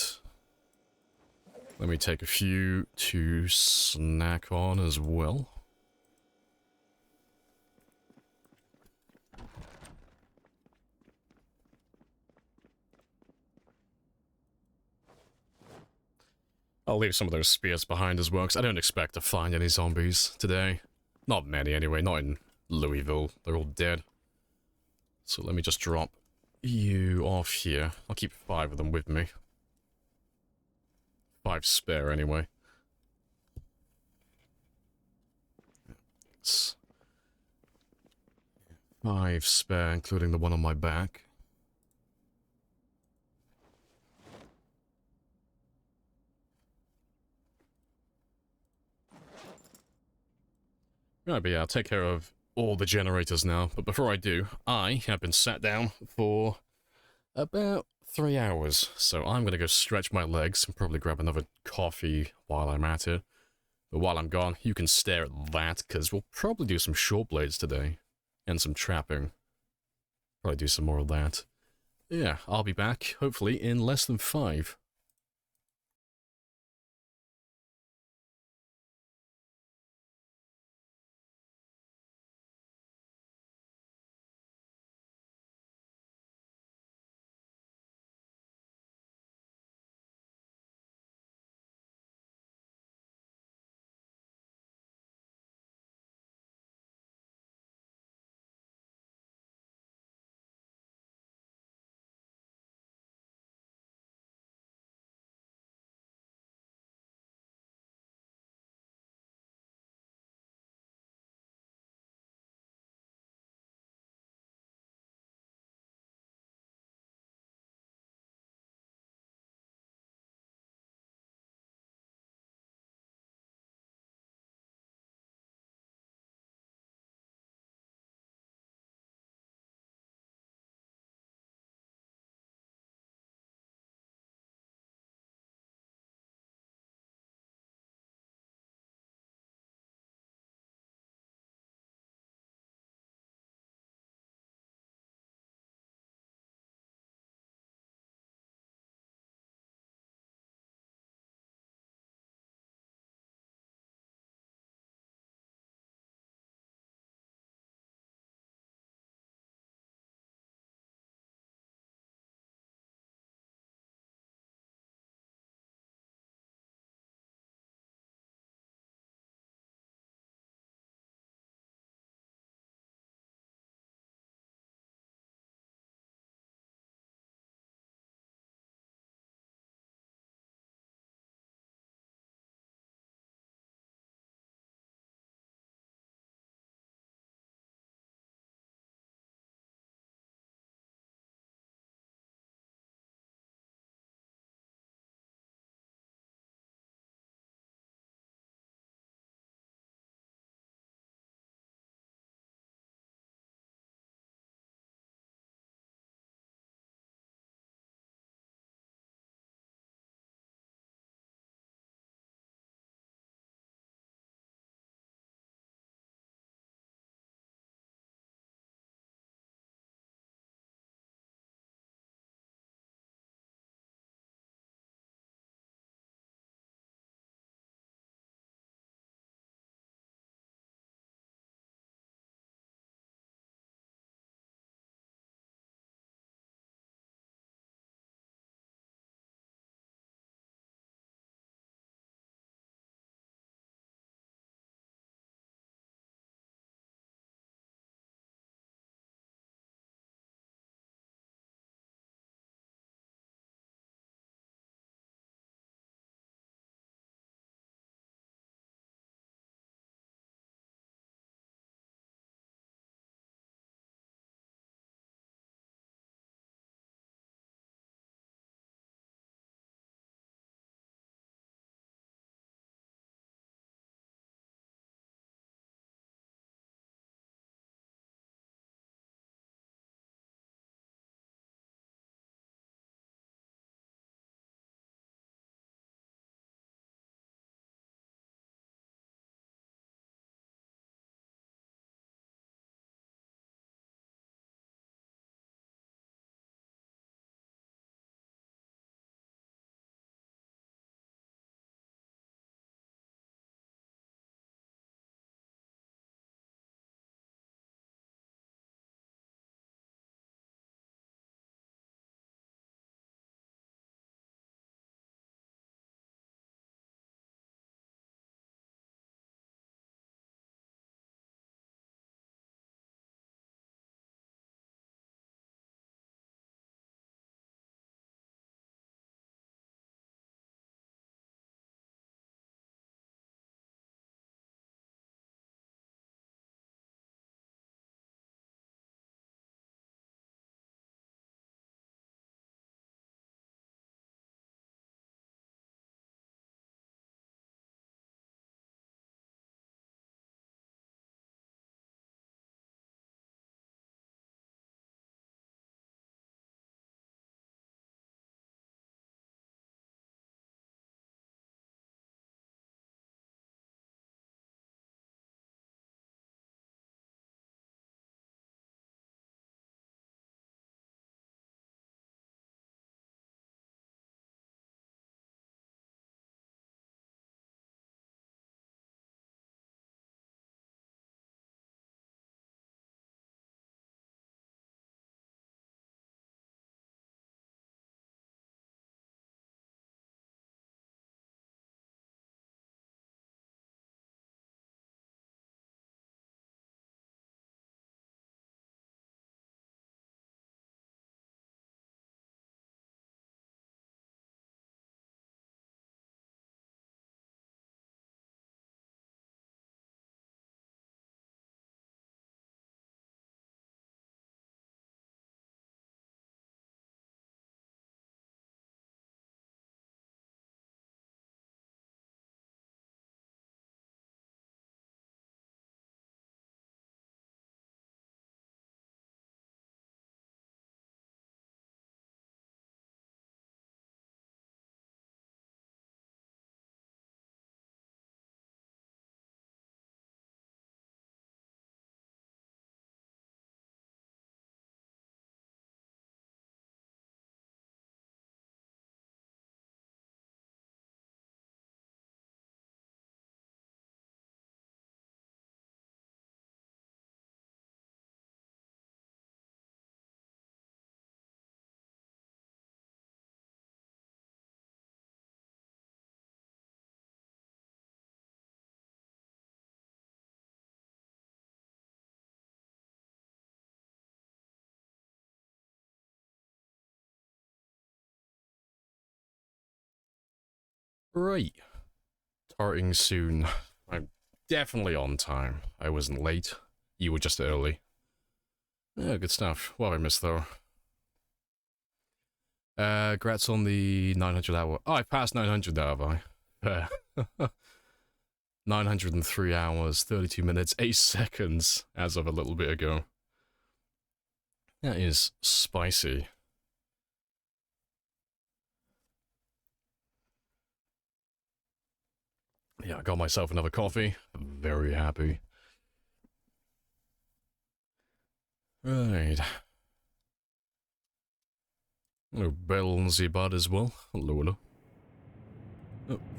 let me take a few to snack on as well. I'll leave some of those spears behind as well, because I don't expect to find any zombies today. Not many anyway, not in Louisville. They're all dead. So let me just drop you off here. I'll keep 5 of them with me. 5 spare anyway. It's 5 spare, including the one on my back. Right, but yeah, I'll take care of all the generators now. But before I do, I have been sat down for about 3 hours. So I'm going to go stretch my legs and probably grab another coffee while I'm at it. But while I'm gone, you can stare at that, because we'll probably do some short blades today. And some trapping. Probably do some more of that. Yeah, I'll be back, hopefully, in less than 5. Right. Starting soon. I'm definitely on time. I wasn't late. You were just early. Yeah, good stuff. What have I missed, though? Congrats on the 900 hour. Oh, I passed 900 now, have I? 903 hours, 32 minutes, 8 seconds as of a little bit ago. That is spicy. Yeah, I got myself another coffee. I'm very happy. Right. Oh, Bellsy Bud as well. Hello, hello.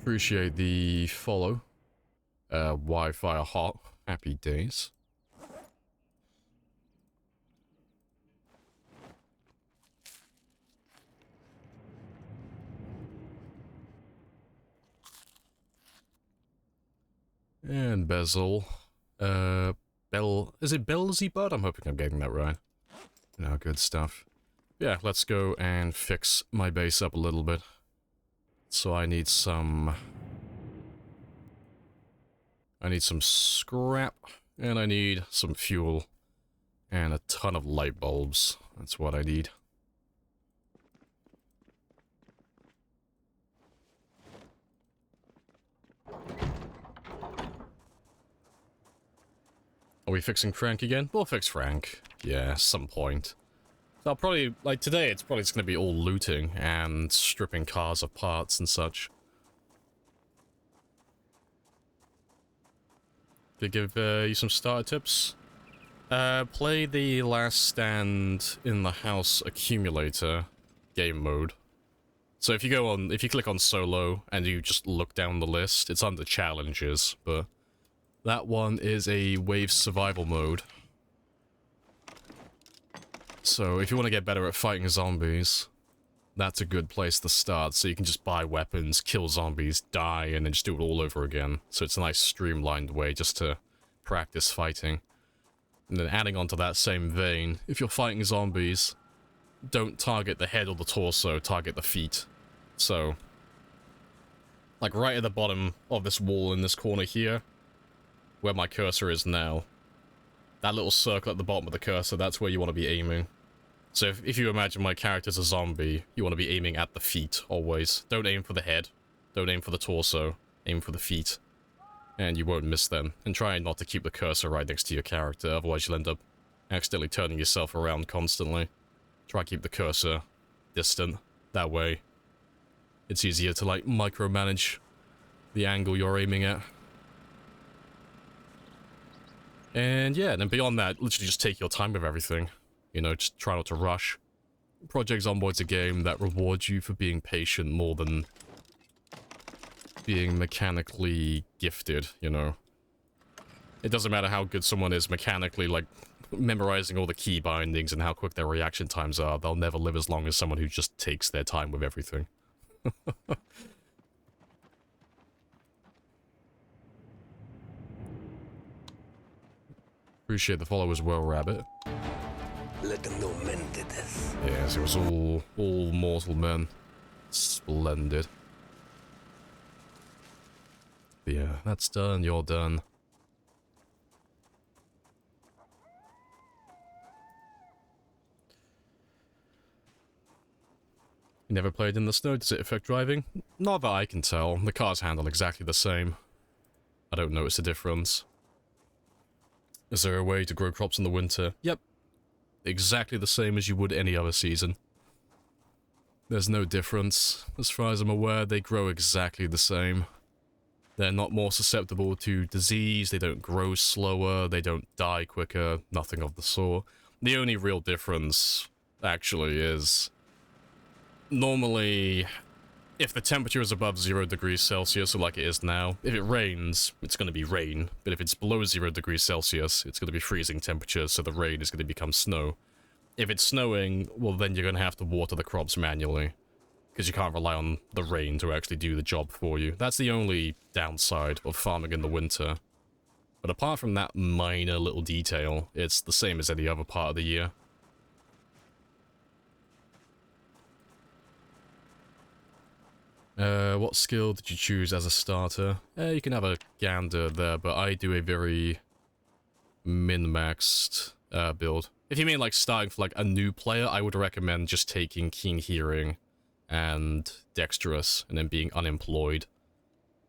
Appreciate the follow. Wi-Fi hot. Happy days. And Bezel. Is it Bellsy Bud? I'm hoping I'm getting that right. No, good stuff. Yeah, let's go and fix my base up a little bit. So I need some scrap, and I need some fuel, and a ton of light bulbs. That's what I need. Are we fixing Frank again? We'll fix Frank. Yeah, some point. So I'll probably, like today, it's probably just going to be all looting and stripping cars of parts and such. To give you some starter tips. Play the Last Stand in the House Accumulator game mode. So if you click on solo and you just look down the list, it's under challenges, but that one is a wave survival mode. So if you want to get better at fighting zombies, that's a good place to start. So you can just buy weapons, kill zombies, die, and then just do it all over again. So it's a nice streamlined way just to practice fighting. And then adding on to that same vein, if you're fighting zombies, don't target the head or the torso, target the feet. So, like right at the bottom of this wall in this corner here, where my cursor is now, that little circle at the bottom of the cursor, that's where you want to be aiming. So if you imagine my character's a zombie, you want to be aiming at the feet, always. Don't aim for the head. Don't aim for the torso. Aim for the feet. And you won't miss them. And try not to keep the cursor right next to your character, otherwise you'll end up accidentally turning yourself around constantly. Try to keep the cursor distant. That way, it's easier to, like, micromanage the angle you're aiming at. And yeah, and then beyond that, literally just take your time with everything. You know, just try not to rush. Project Zomboid's a game that rewards you for being patient more than being mechanically gifted, you know. It doesn't matter how good someone is mechanically, like, memorizing all the key bindings and how quick their reaction times are, they'll never live as long as someone who just takes their time with everything. Appreciate the follow as well, Rabbit. Let them know men did this. Yes, it was all mortal men. Splendid. But yeah, that's done, you're done. You never played in the snow, does it affect driving? Not that I can tell, the cars handle exactly the same. I don't notice a difference. Is there a way to grow crops in the winter? Yep. Exactly the same as you would any other season. There's no difference. As far as I'm aware, they grow exactly the same. They're not more susceptible to disease, they don't grow slower, they don't die quicker, nothing of the sort. The only real difference, actually, is normally, if the temperature is above 0 degrees Celsius, like it is now, if it rains, it's going to be rain. But if it's below 0 degrees Celsius, it's going to be freezing temperature, so the rain is going to become snow. If it's snowing, well then you're going to have to water the crops manually, because you can't rely on the rain to actually do the job for you. That's the only downside of farming in the winter. But apart from that minor little detail, it's the same as any other part of the year. What skill did you choose as a starter? You can have a gander there, but I do a very min-maxed build. If you mean like starting for like a new player, I would recommend just taking Keen Hearing and Dexterous and then being unemployed.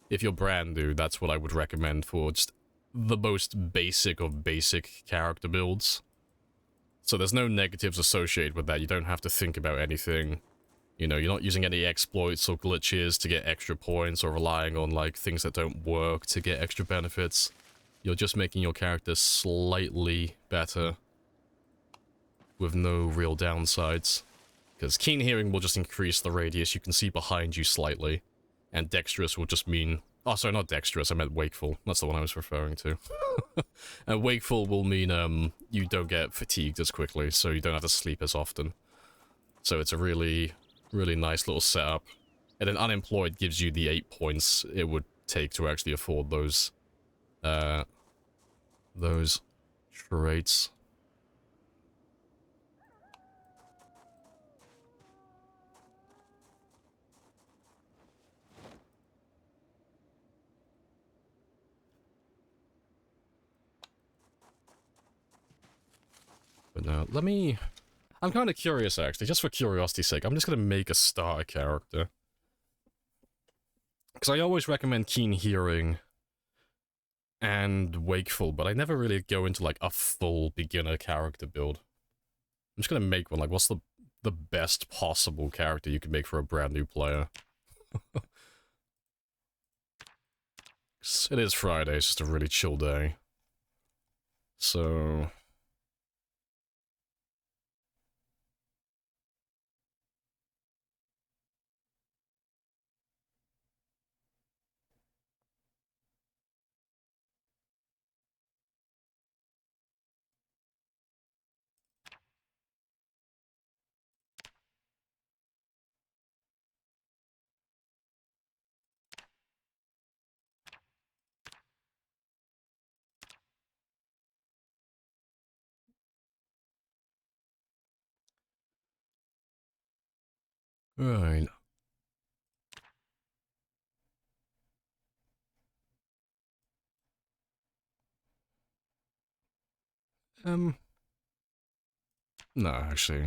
If you're brand new, that's what I would recommend for just the most basic of basic character builds. So there's no negatives associated with that. You don't have to think about anything. You know, you're not using any exploits or glitches to get extra points or relying on like things that don't work to get extra benefits. You're just making your character slightly better with no real downsides. Because Keen Hearing will just increase the radius you can see behind you slightly. And Dexterous will just mean... Oh, sorry, not Dexterous, I meant Wakeful. That's the one I was referring to. And Wakeful will mean you don't get fatigued as quickly, so you don't have to sleep as often. So it's a really, really nice little setup. And then Unemployed gives you the 8 points it would take to actually afford those traits. But now, let me... I'm kind of curious, actually, just for curiosity's sake. I'm just going to make a starter character. Because I always recommend Keen Hearing and Wakeful, but I never really go into, like, a full beginner character build. I'm just going to make one. Like, what's the best possible character you can make for a brand new player? It is Friday, it's just a really chill day. So... Right. No, actually.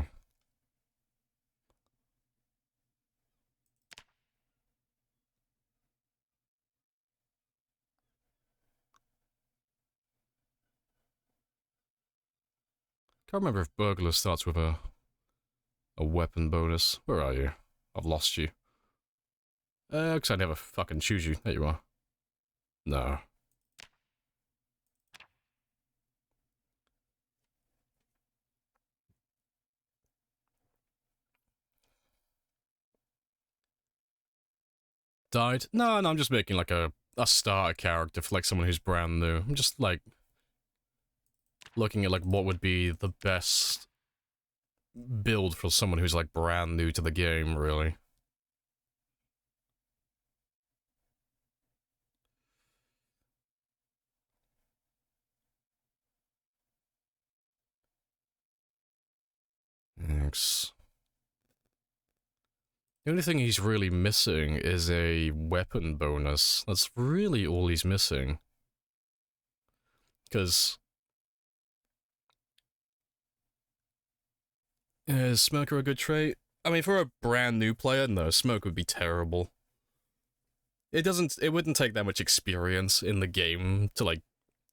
Can't remember if Burglar starts with a weapon bonus. Where are you? I've lost you. Because I never fucking choose you. There you are. No. Died? No, I'm just making like a starter character for like someone who's brand new. I'm just like looking at like what would be the best build for someone who's like brand new to the game, really. Thanks. The only thing he's really missing is a weapon bonus. That's really all he's missing. Because... Is Smoker a good trait? I mean, for a brand new player, no, Smoke would be terrible. It wouldn't take that much experience in the game to, like,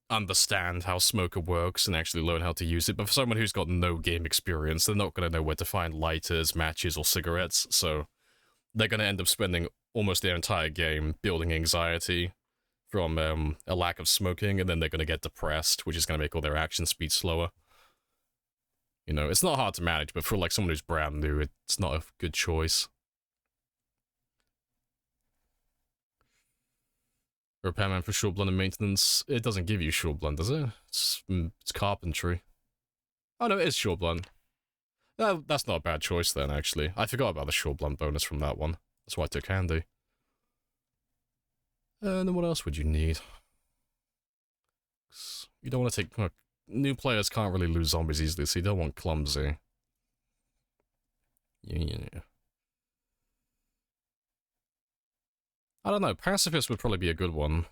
understand how Smoker works and actually learn how to use it, but for someone who's got no game experience, they're not going to know where to find lighters, matches, or cigarettes, so they're going to end up spending almost their entire game building anxiety from a lack of smoking, and then they're going to get depressed, which is going to make all their action speed slower. You know, it's not hard to manage, but for like someone who's brand new, it's not a good choice. Repairman for Short Blend and maintenance. It doesn't give you Short Blend, does it? It's carpentry. Oh no, it is Short Blend. That's not a bad choice then, actually. I forgot about the Short Blend bonus from that one. That's why I took Handy. And then what else would you need? You don't want to take... New players can't really lose zombies easily, so you don't want clumsy. Yeah. I don't know, pacifist would probably be a good one.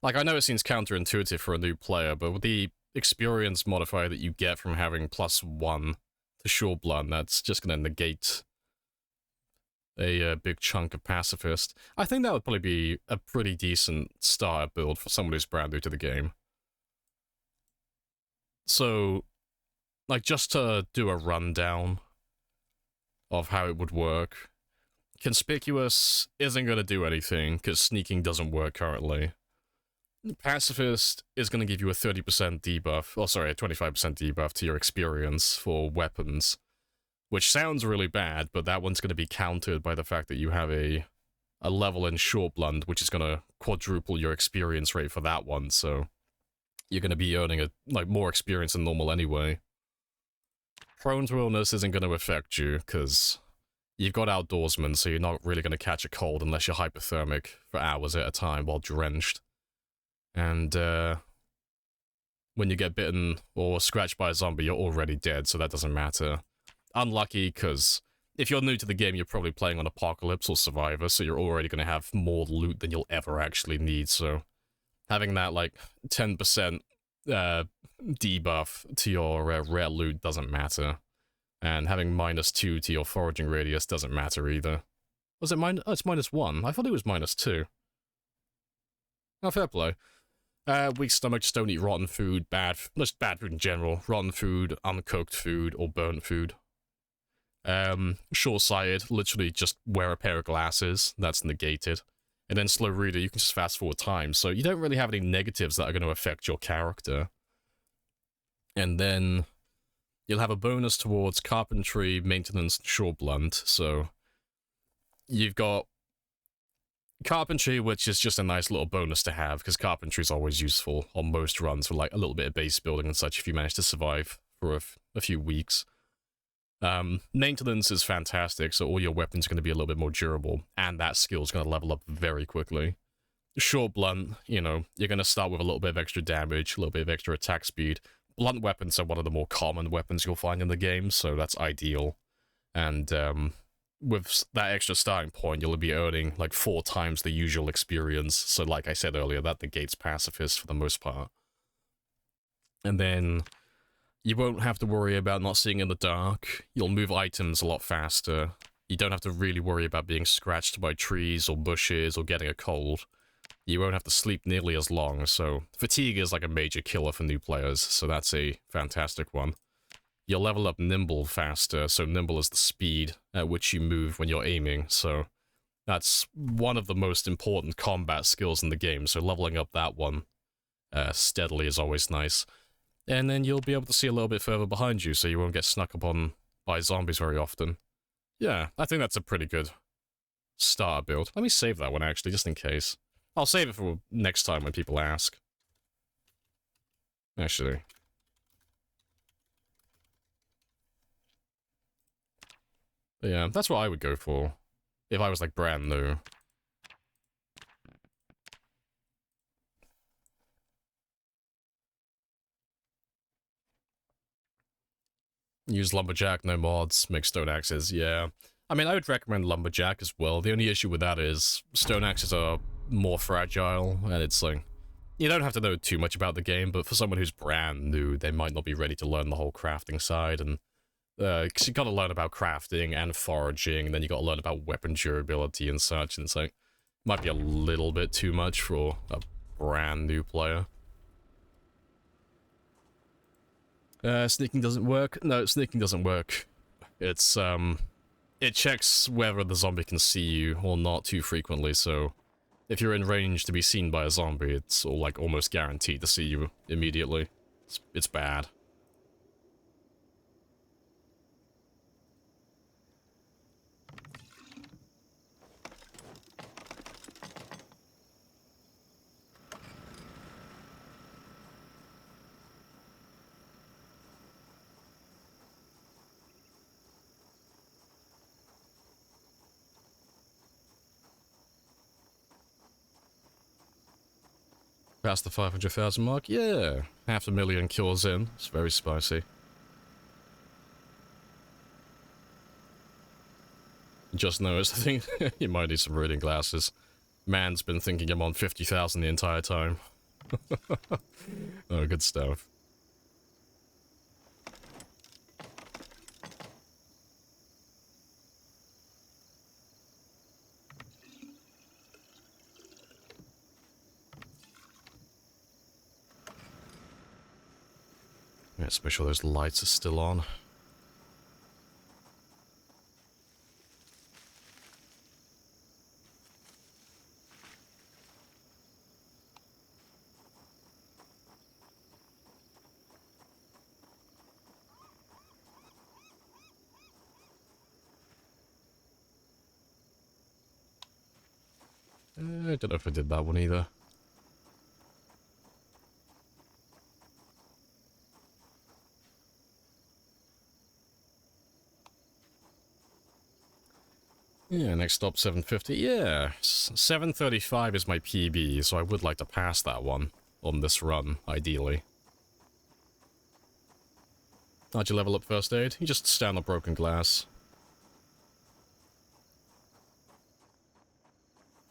Like, I know it seems counterintuitive for a new player, but with the experience modifier that you get from having +1 to short blood, that's just going to negate a big chunk of pacifist. I think that would probably be a pretty decent starter build for someone who's brand new to the game. So, like, just to do a rundown of how it would work. Conspicuous isn't going to do anything, because sneaking doesn't work currently. Pacifist is going to give you a 30% debuff, oh sorry, a 25% debuff to your experience for weapons, which sounds really bad, but that one's going to be countered by the fact that you have a level in short blunt, which is going to quadruple your experience rate for that one, so you're going to be earning more experience than normal anyway. Prone to illness isn't going to affect you, because you've got outdoorsman, so you're not really going to catch a cold unless you're hypothermic for hours at a time while drenched. And when you get bitten or scratched by a zombie, you're already dead, so that doesn't matter. Unlucky, because if you're new to the game, you're probably playing on Apocalypse or Survivor, so you're already going to have more loot than you'll ever actually need, so having that, 10% debuff to your rare loot doesn't matter. And having -2 to your foraging radius doesn't matter either. Was it oh, it's -1. I thought it was -2. Oh, fair play. Weak stomach, just don't eat rotten food, just bad food in general. Rotten food, uncooked food, or burnt food. Short-sighted, literally just wear a pair of glasses, that's negated. And then slow reader, you can just fast forward time, so you don't really have any negatives that are going to affect your character. And then you'll have a bonus towards carpentry, maintenance, and short blunt, so you've got carpentry, which is just a nice little bonus to have, because carpentry is always useful on most runs for a little bit of base building and such if you manage to survive for a few weeks. Maintenance is fantastic, so all your weapons are going to be a little bit more durable, and that skill is going to level up very quickly. Short blunt, you're going to start with a little bit of extra damage, a little bit of extra attack speed. Blunt weapons are one of the more common weapons you'll find in the game, so that's ideal. And with that extra starting point, you'll be earning 4 times the usual experience, so like I said earlier, that negates pacifist for the most part. And then you won't have to worry about not seeing in the dark, you'll move items a lot faster, you don't have to really worry about being scratched by trees or bushes or getting a cold. You won't have to sleep nearly as long, so fatigue is a major killer for new players, so that's a fantastic one. You'll level up nimble faster, so nimble is the speed at which you move when you're aiming, so that's one of the most important combat skills in the game, so leveling up that one steadily is always nice. And then you'll be able to see a little bit further behind you, so you won't get snuck upon by zombies very often. Yeah, I think that's a pretty good starter build. Let me save that one, actually, just in case. I'll save it for next time when people ask. Actually. But yeah, that's what I would go for. If I was, brand new. Use Lumberjack, no mods, make stone axes, yeah. I mean, I would recommend Lumberjack as well. The only issue with that is stone axes are more fragile, and it's you don't have to know too much about the game, but for someone who's brand new, they might not be ready to learn the whole crafting side, and because you gotta learn about crafting and foraging, and then you gotta learn about weapon durability and such, and it's might be a little bit too much for a brand new player. Sneaking doesn't work. No, sneaking doesn't work. It's, it checks whether the zombie can see you or not too frequently, so if you're in range to be seen by a zombie, it's all, almost guaranteed to see you immediately. It's bad. Past the 500,000 mark? Yeah. 500,000 kills in. It's very spicy. Just noticed, I think you might need some reading glasses. Man's been thinking I'm on 50,000 the entire time. Oh, good stuff. Let's make sure those lights are still on. I don't know if I did that one either. Yeah, next stop 750. Yeah, 735 is my PB, so I would like to pass that one on this run, ideally. How'd you level up first aid? You just stand on broken glass.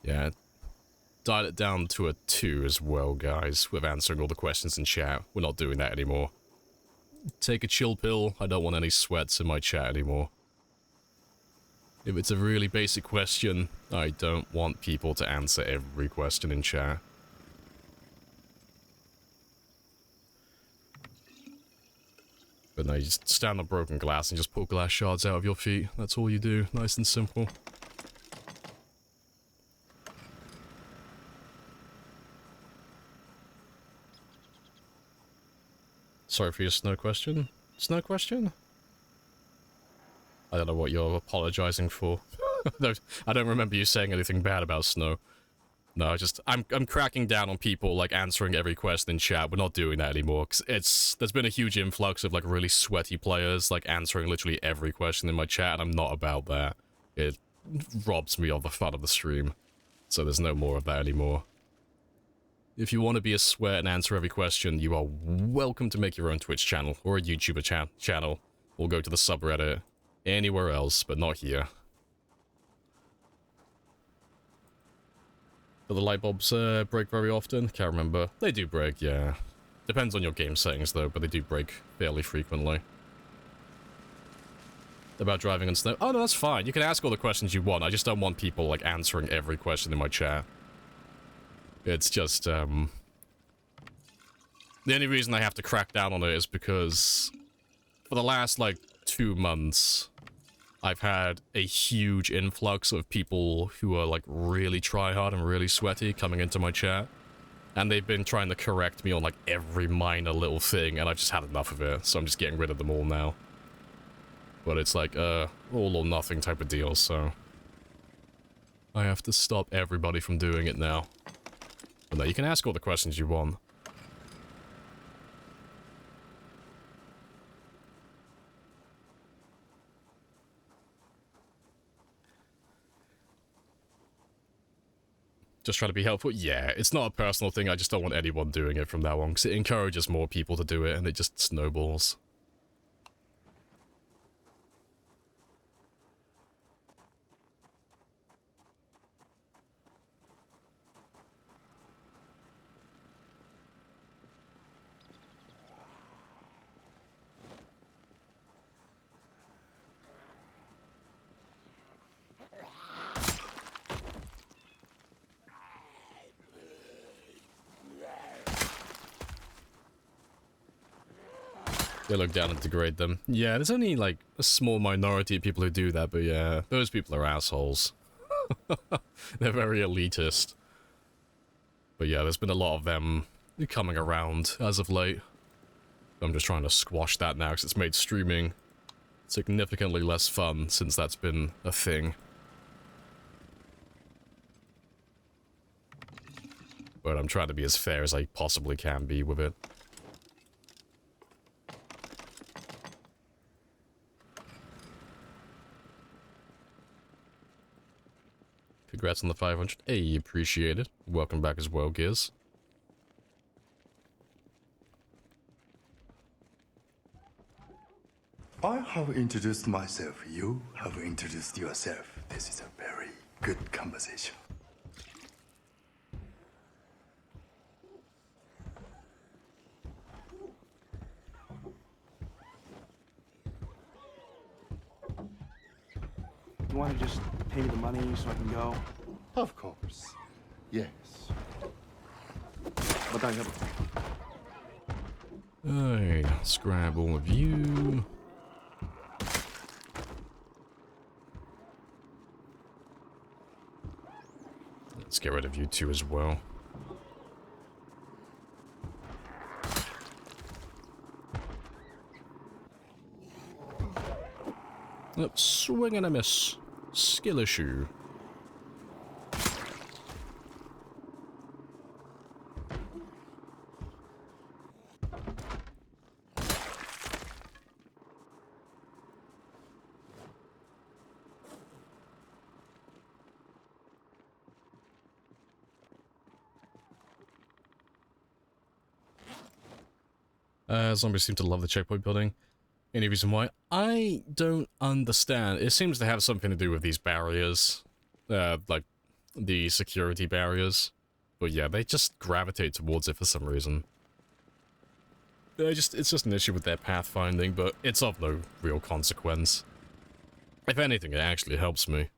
Yeah, dial it down to a 2 as well, guys, with answering all the questions in chat. We're not doing that anymore. Take a chill pill. I don't want any sweats in my chat anymore. If it's a really basic question, I don't want people to answer every question in chat. But no, you just stand on broken glass and just pull glass shards out of your feet. That's all you do. Nice and simple. Sorry for your snow question. Snow question? I don't know what you're apologizing for. I don't remember you saying anything bad about snow. No, I'm cracking down on people like answering every question in chat. We're not doing that anymore. 'Cause there's been a huge influx of like really sweaty players like answering literally every question in my chat, and I'm not about that. It robs me of the fun of the stream. So there's no more of that anymore. If you want to be a sweat and answer every question, you are welcome to make your own Twitch channel or a YouTuber channel, or go to the subreddit. Anywhere else, but not here. Do the light bulbs break very often? Can't remember. They do break, yeah. Depends on your game settings though, but they do break fairly frequently. About driving on snow? Oh no, that's fine. You can ask all the questions you want. I just don't want people like answering every question in my chat. It's just, the only reason I have to crack down on it is because for the last, like, 2 months, I've had a huge influx of people who are, like, really tryhard and really sweaty coming into my chat. And they've been trying to correct me on, like, every minor little thing, and I've just had enough of it, so I'm just getting rid of them all now. But it's like, all or nothing type of deal, so I have to stop everybody from doing it now. But no, you can ask all the questions you want. Just trying to be helpful? Yeah, it's not a personal thing, I just don't want anyone doing it from now on, because it encourages more people to do it, and it just snowballs. They look down and degrade them. Yeah, there's only, like, a small minority of people who do that, but yeah, those people are assholes. They're very elitist. But yeah, there's been a lot of them coming around as of late. I'm just trying to squash that now, because it's made streaming significantly less fun since that's been a thing. But I'm trying to be as fair as I possibly can be with it. Congrats on the 500. Hey, appreciate it. Welcome back as well, Giz. I have introduced myself. You have introduced yourself. This is a very good conversation. money so I can go. Of course. Yes. But I have... Alright, let's grab all of you. Let's get rid of you two as well. Oh, swing and a miss. Skill issue. Zombies seem to love the checkpoint building. Any reason why? I don't understand. It seems to have something to do with these barriers. Like, the security barriers. But yeah, they just gravitate towards it for some reason. It's just an issue with their pathfinding, but it's of no real consequence. If anything, it actually helps me.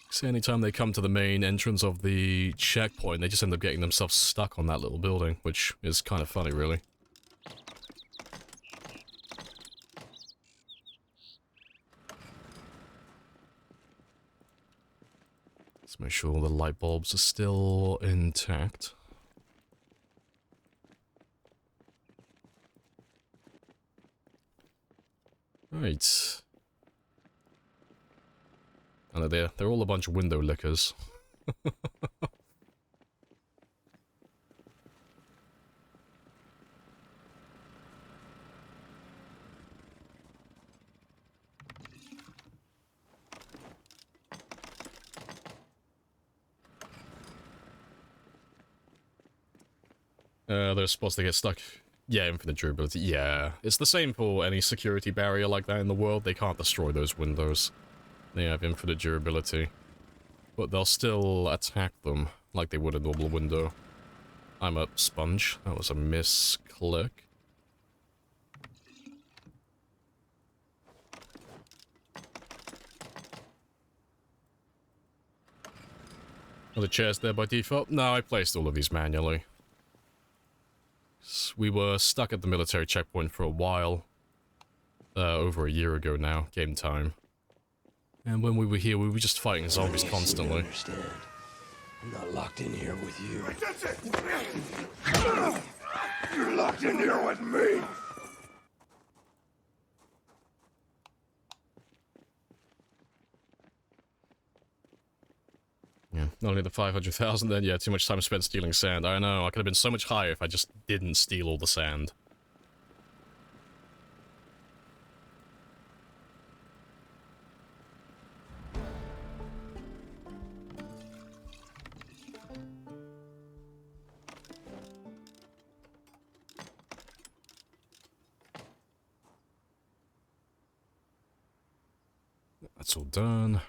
So anytime they come to the main entrance of the checkpoint, they just end up getting themselves stuck on that little building, which is kind of funny, really. Let's make sure the light bulbs are still intact. Right. And they're all a bunch of window lickers. They're supposed to get stuck. Yeah, infinite durability. Yeah, it's the same for any security barrier like that in the world. They can't destroy those windows. They have infinite durability. But they'll still attack them like they would a normal window. I'm a sponge. That was a misclick. Are the chairs there by default? No, I placed all of these manually. We were stuck at the military checkpoint for a while. Over a year ago now, game time. And when we were here, we were just fighting zombies constantly. Understand. I'm not locked in here with you. You're locked in here with me. Yeah, only the 500,000 then. Yeah, too much time spent stealing sand. I know, I could have been so much higher if I just didn't steal all the sand. That's all done.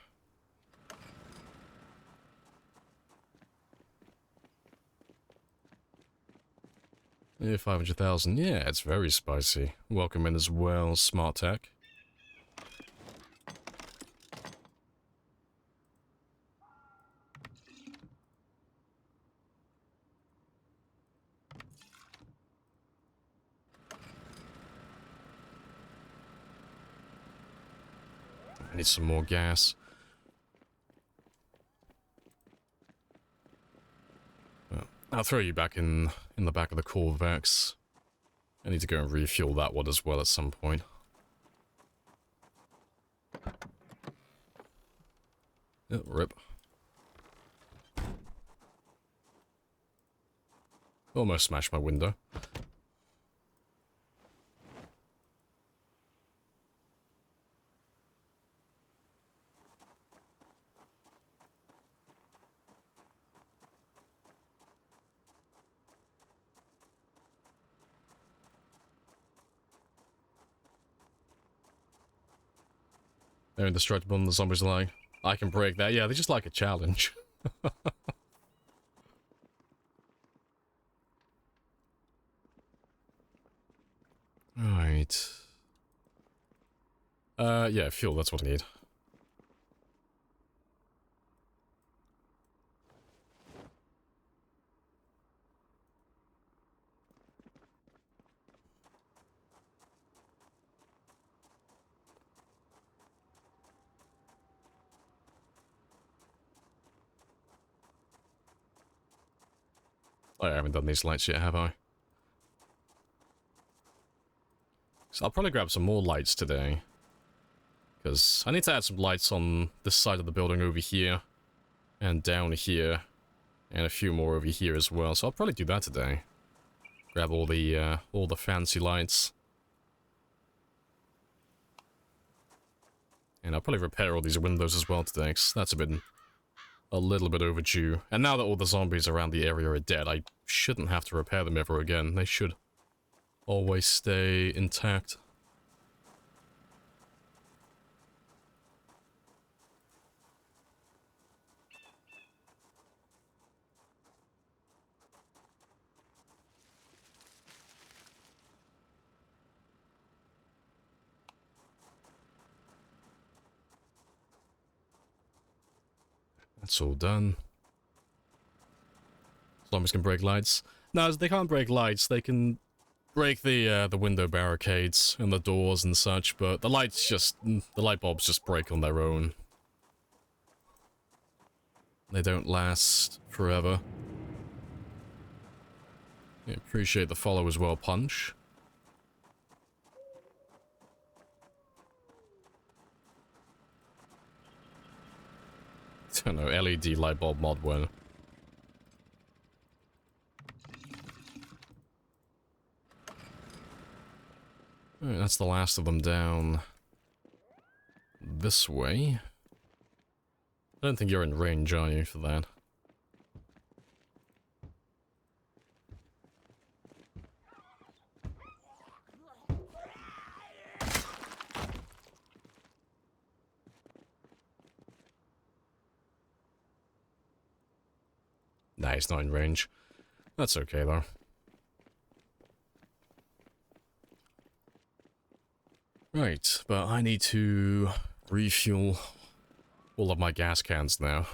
Yeah, 500,000. Yeah, it's very spicy. Welcome in as well, Smart Tech. I need some more gas. Well, I'll throw you back in the back of the Corvex. I need to go and refuel that one as well at some point. Oh, rip. Almost smashed my window. They're indestructible and the zombies are like, I can break that. Yeah, they just like a challenge. Right. Yeah, fuel, that's what I need. I haven't done these lights yet, have I? So I'll probably grab some more lights today. Because I need to add some lights on this side of the building over here. And down here. And a few more over here as well. So I'll probably do that today. Grab all the fancy lights. And I'll probably repair all these windows as well today, because that's been a little bit overdue. And now that all the zombies around the area are dead, I shouldn't have to repair them ever again. They should always stay intact. That's all done. Zombies can break lights. No, they can't break lights. They can break the window barricades and the doors and such, but the light bulbs just break on their own. They don't last forever. Yeah, appreciate the follow as well, Punch. Don't know, LED light bulb mod one. Alright, that's the last of them down this way. I don't think you're in range, are you, for that? Nah, he's not in range. That's okay, though. Right, but I need to refuel all of my gas cans now.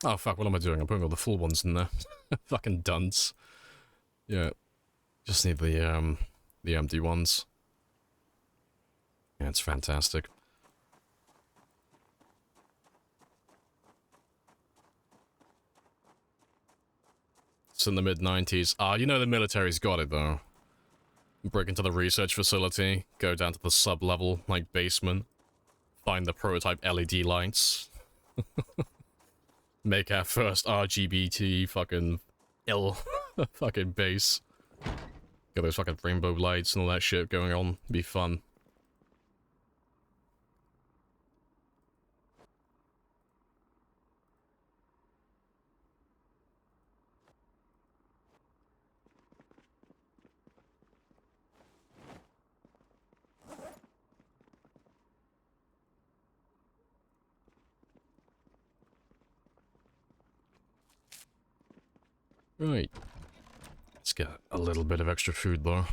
Oh fuck, what am I doing? I'm putting all the full ones in there. Fucking dunce. Yeah. Just need the empty ones. Yeah, it's fantastic. It's in the mid-90s. Ah, you know the military's got it, though. Break into the research facility, go down to the sub-level, like, basement, find the prototype LED lights. Make our first RGBT fucking L fucking base. Got those fucking rainbow lights and all that shit going on. Be fun. Right. Let's get a little bit of extra food, though.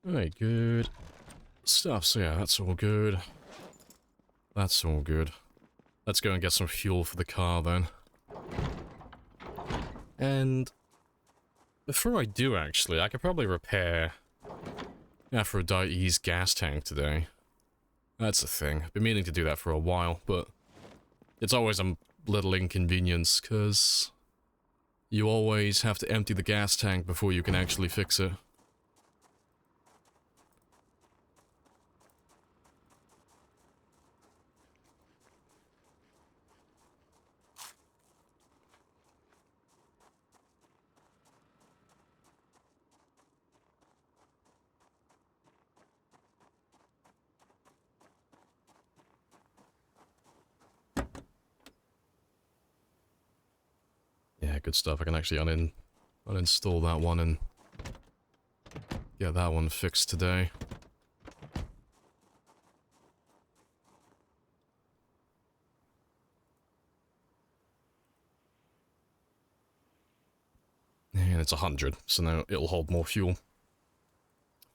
Alright, good stuff. So yeah, that's all good. That's all good. Let's go and get some fuel for the car, then. And before I do, actually, I could probably repair Aphrodite's gas tank today. That's the thing. I've been meaning to do that for a while, but it's always a little inconvenience, because you always have to empty the gas tank before you can actually fix it. Yeah, good stuff. I can actually uninstall that one and get that one fixed today. it's 100, so now it'll hold more fuel.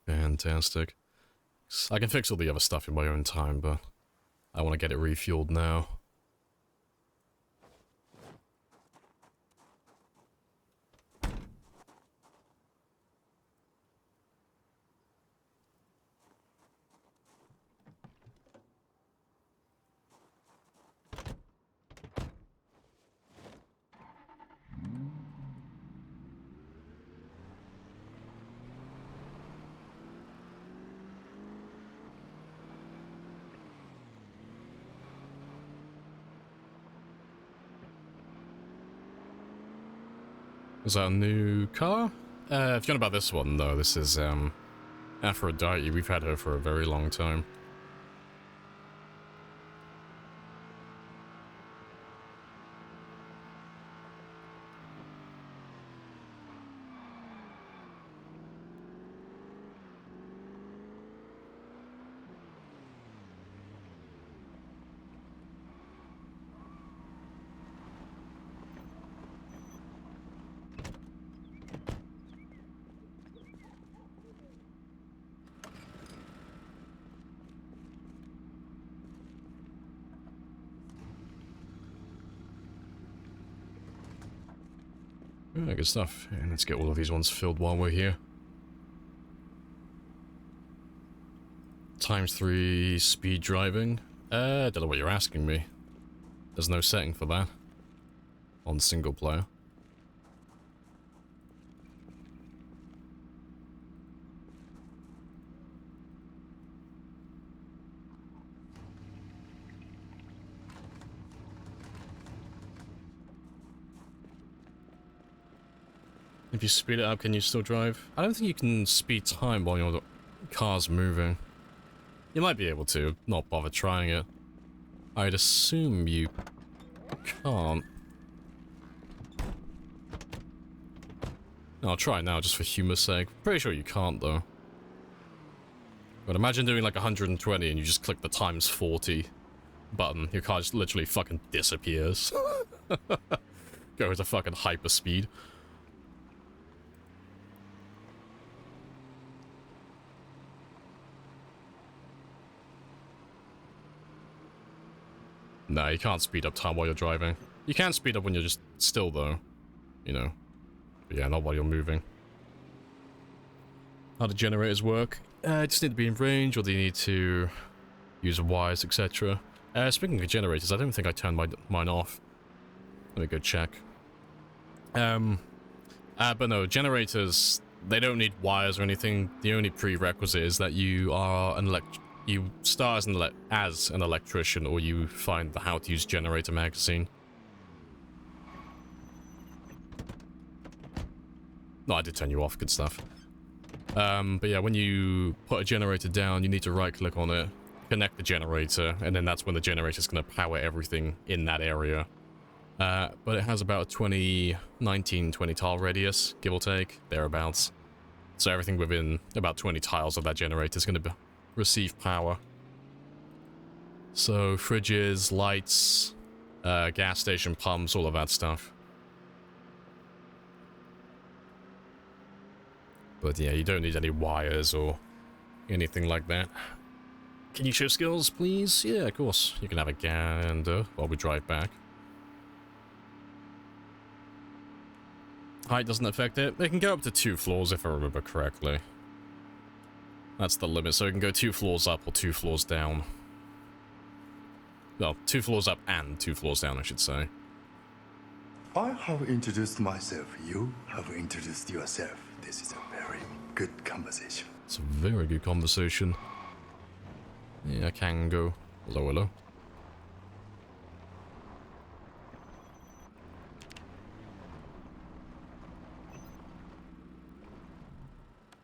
Fantastic. I can fix all the other stuff in my own time, but I want to get it refueled now. Is that a new car? If you're about this one, though, this is, Aphrodite. We've had her for a very long time. Yeah, good stuff. And let's get all of these ones filled while we're here. ×3 speed driving. Don't know what you're asking me. There's no setting for that on single player. If you speed it up, can you still drive? I don't think you can speed time while your car's moving. You might be able to, not bother trying it. I'd assume you can't. I'll try it now just for humor's sake. Pretty sure you can't though. But imagine doing like 120 and you just click the ×40 button. Your car just literally fucking disappears. Go to fucking hyperspeed. No, you can't speed up time while you're driving. You can speed up when you're just still, though. You know. But yeah, not while you're moving. How do generators work? Just need to be in range, or do you need to use wires, etc. Speaking of generators, I don't think I turned mine off. Let me go check. But no, generators, they don't need wires or anything. The only prerequisite is that you are you start as an electrician, or you find the How to Use Generator magazine. No, I did turn you off, good stuff. But yeah, when you put a generator down, you need to right-click on it, connect the generator, and then that's when the generator's going to power everything in that area. But it has about a 19, 20 tile radius, give or take, thereabouts. So everything within about 20 tiles of that generator is going to receive power. So fridges, lights, gas station pumps, all of that stuff. But yeah, you don't need any wires or anything like that. Can you show skills, please? Yeah, of course. You can have a gander while we drive back. Height doesn't affect it. They can go up to 2 floors if I remember correctly. That's the limit, so it can go 2 floors up or 2 floors down. Well, 2 floors up and 2 floors down, I should say. I have introduced myself. You have introduced yourself. This is a very good conversation. It's a very good conversation. Yeah, I can go. Hello, hello.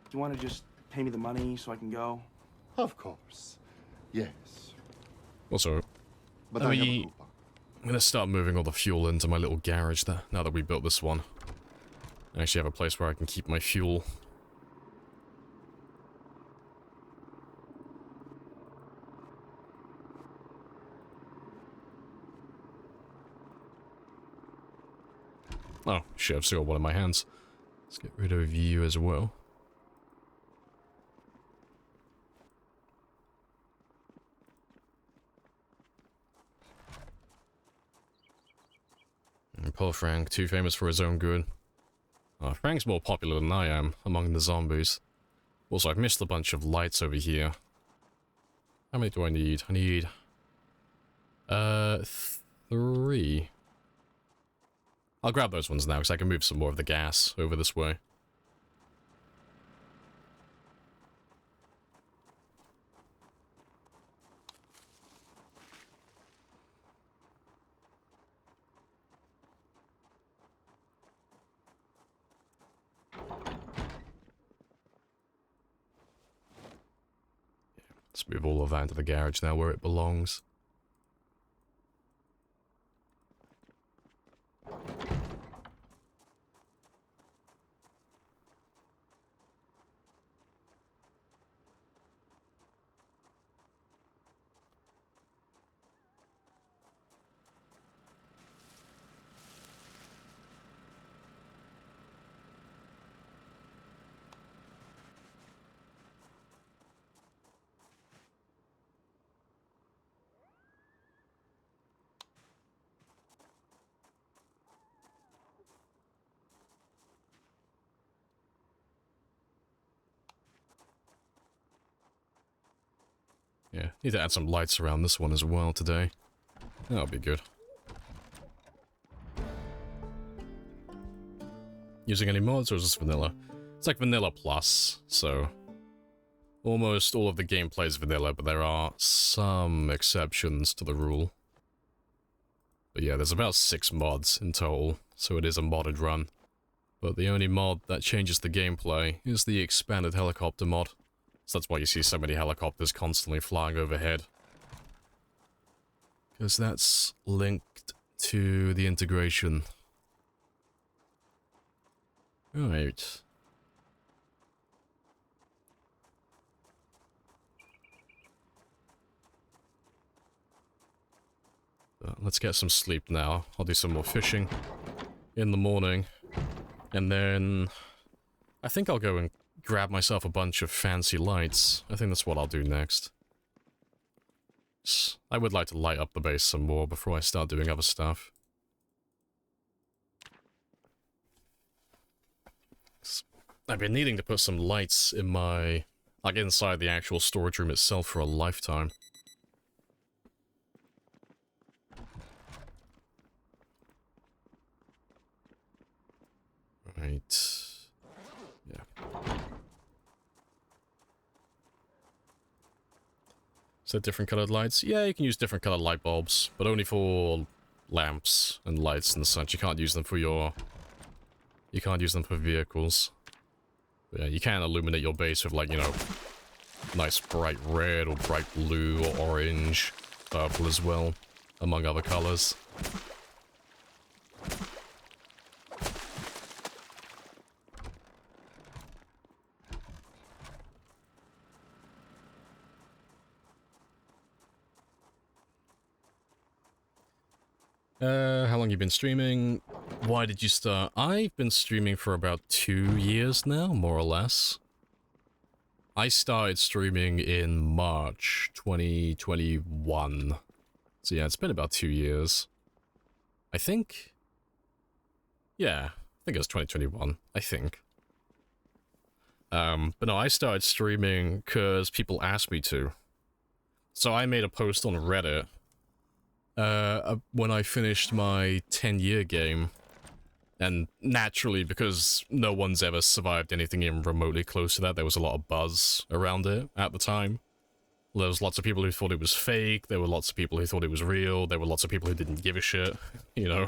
Do you want to just pay me the money so I can go? Of course. Yes. Also, But I I have a mean, coupon. I'm gonna start moving all the fuel into my little garage there, now that we built this one. I actually have a place where I can keep my fuel. Oh, shit, I've still got one in my hands. Let's get rid of you as well. And poor Frank, too famous for his own good. Frank's more popular than I am among the zombies. Also, I've missed a bunch of lights over here. How many do I need? I need... 3. I'll grab those ones now, because I can move some more of the gas over this way. Let's move all of that into the garage now where it belongs. Yeah, need to add some lights around this one as well today. That'll be good. Using any mods or is this vanilla? It's like vanilla plus, so... almost all of the gameplay is vanilla, but there are some exceptions to the rule. But yeah, there's about 6 mods in total, so it is a modded run. But the only mod that changes the gameplay is the expanded helicopter mod. So that's why you see so many helicopters constantly flying overhead. Because that's linked to the integration. Right. Let's get some sleep now. I'll do some more fishing in the morning. And then I think I'll go and grab myself a bunch of fancy lights. I think that's what I'll do next. I would like to light up the base some more before I start doing other stuff. I've been needing to put some lights in my... like inside the actual storage room itself for a lifetime. Right. Yeah. So different colored lights? Yeah, you can use different colored light bulbs, but only for lamps and lights and such. You can't use them for your... you can't use them for vehicles. But yeah, you can illuminate your base with, like, you know, nice bright red or bright blue or orange, purple as well, among other colors. How long you been streaming? Why did you start? I've been streaming for about 2 years now, more or less. I started streaming in March 2021. So yeah, it's been about 2 years. I think... yeah, I think it was 2021, I think. But no, I started streaming because people asked me to. So I made a post on Reddit when I finished my 10-year game, and naturally, because no one's ever survived anything even remotely close to that, there was a lot of buzz around it at the time. There was lots of people who thought it was fake, there were lots of people who thought it was real, there were lots of people who didn't give a shit, you know?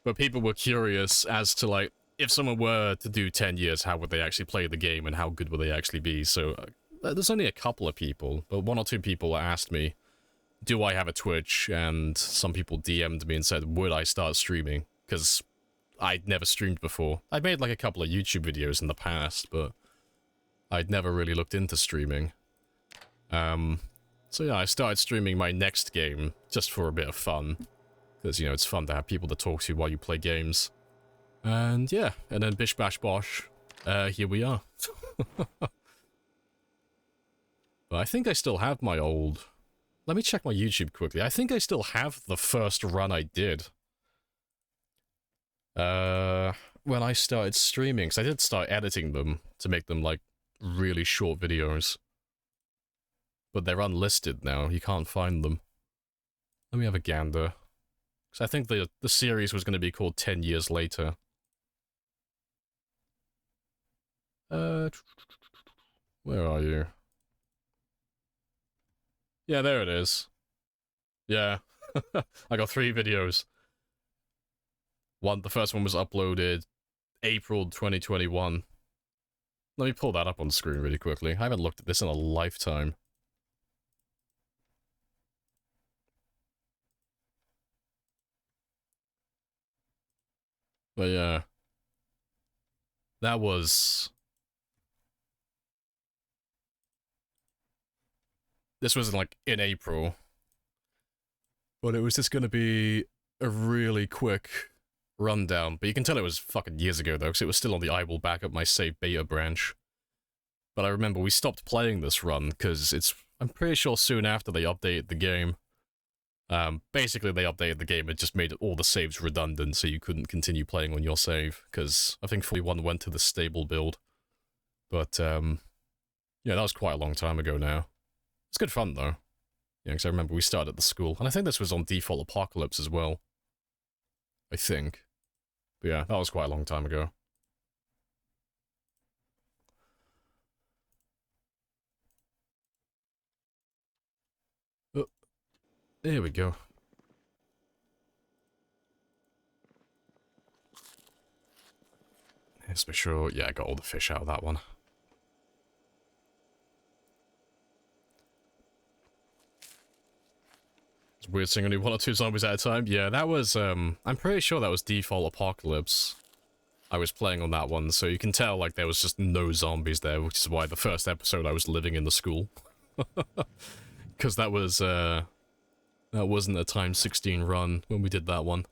But people were curious as to, like, if someone were to do 10 years, how would they actually play the game, and how good would they actually be? So, there's only a couple of people, but 1 or 2 people asked me, do I have a Twitch? And some people DM'd me and said, would I start streaming? Because I'd never streamed before. I'd made like a couple of YouTube videos in the past, but I'd never really looked into streaming. So yeah, I started streaming my next game just for a bit of fun. Because, you know, it's fun to have people to talk to while you play games. And yeah, and then bish bash bosh, here we are. But I think I still have my old... Let me check my YouTube quickly. I think I still have the first run I did. When I started streaming, because I did start editing them to make them, like, really short videos. But they're unlisted now, you can't find them. Let me have a gander. Because I think the series was going to be called 10 Years Later. Where are you? Yeah, there it is. Yeah. I got 3 videos. The first one was uploaded April 2021. Let me pull that up on the screen really quickly. I haven't looked at this in a lifetime. But yeah. That was... This was like in April. But it was just gonna be a really quick rundown. But you can tell it was fucking years ago though, because it was still on the I will back up my save beta branch. But I remember we stopped playing this run, because I'm pretty sure soon after they updated the game. Basically they updated the game and just made all the saves redundant, so you couldn't continue playing on your save, because I think 41 went to the stable build. But, yeah, that was quite a long time ago now. It's good fun, though. Yeah, because I remember we started at the school, and I think this was on Default Apocalypse as well. I think. But yeah, that was quite a long time ago. Oh, there we go. Let's make sure, yeah, I got all the fish out of that one. It's weird seeing only 1 or 2 zombies at a time. Yeah, that was, I'm pretty sure that was Default Apocalypse. I was playing on that one, so you can tell, like, there was just no zombies there, which is why the first episode I was living in the school. Because that wasn't a times 16 run when we did that one.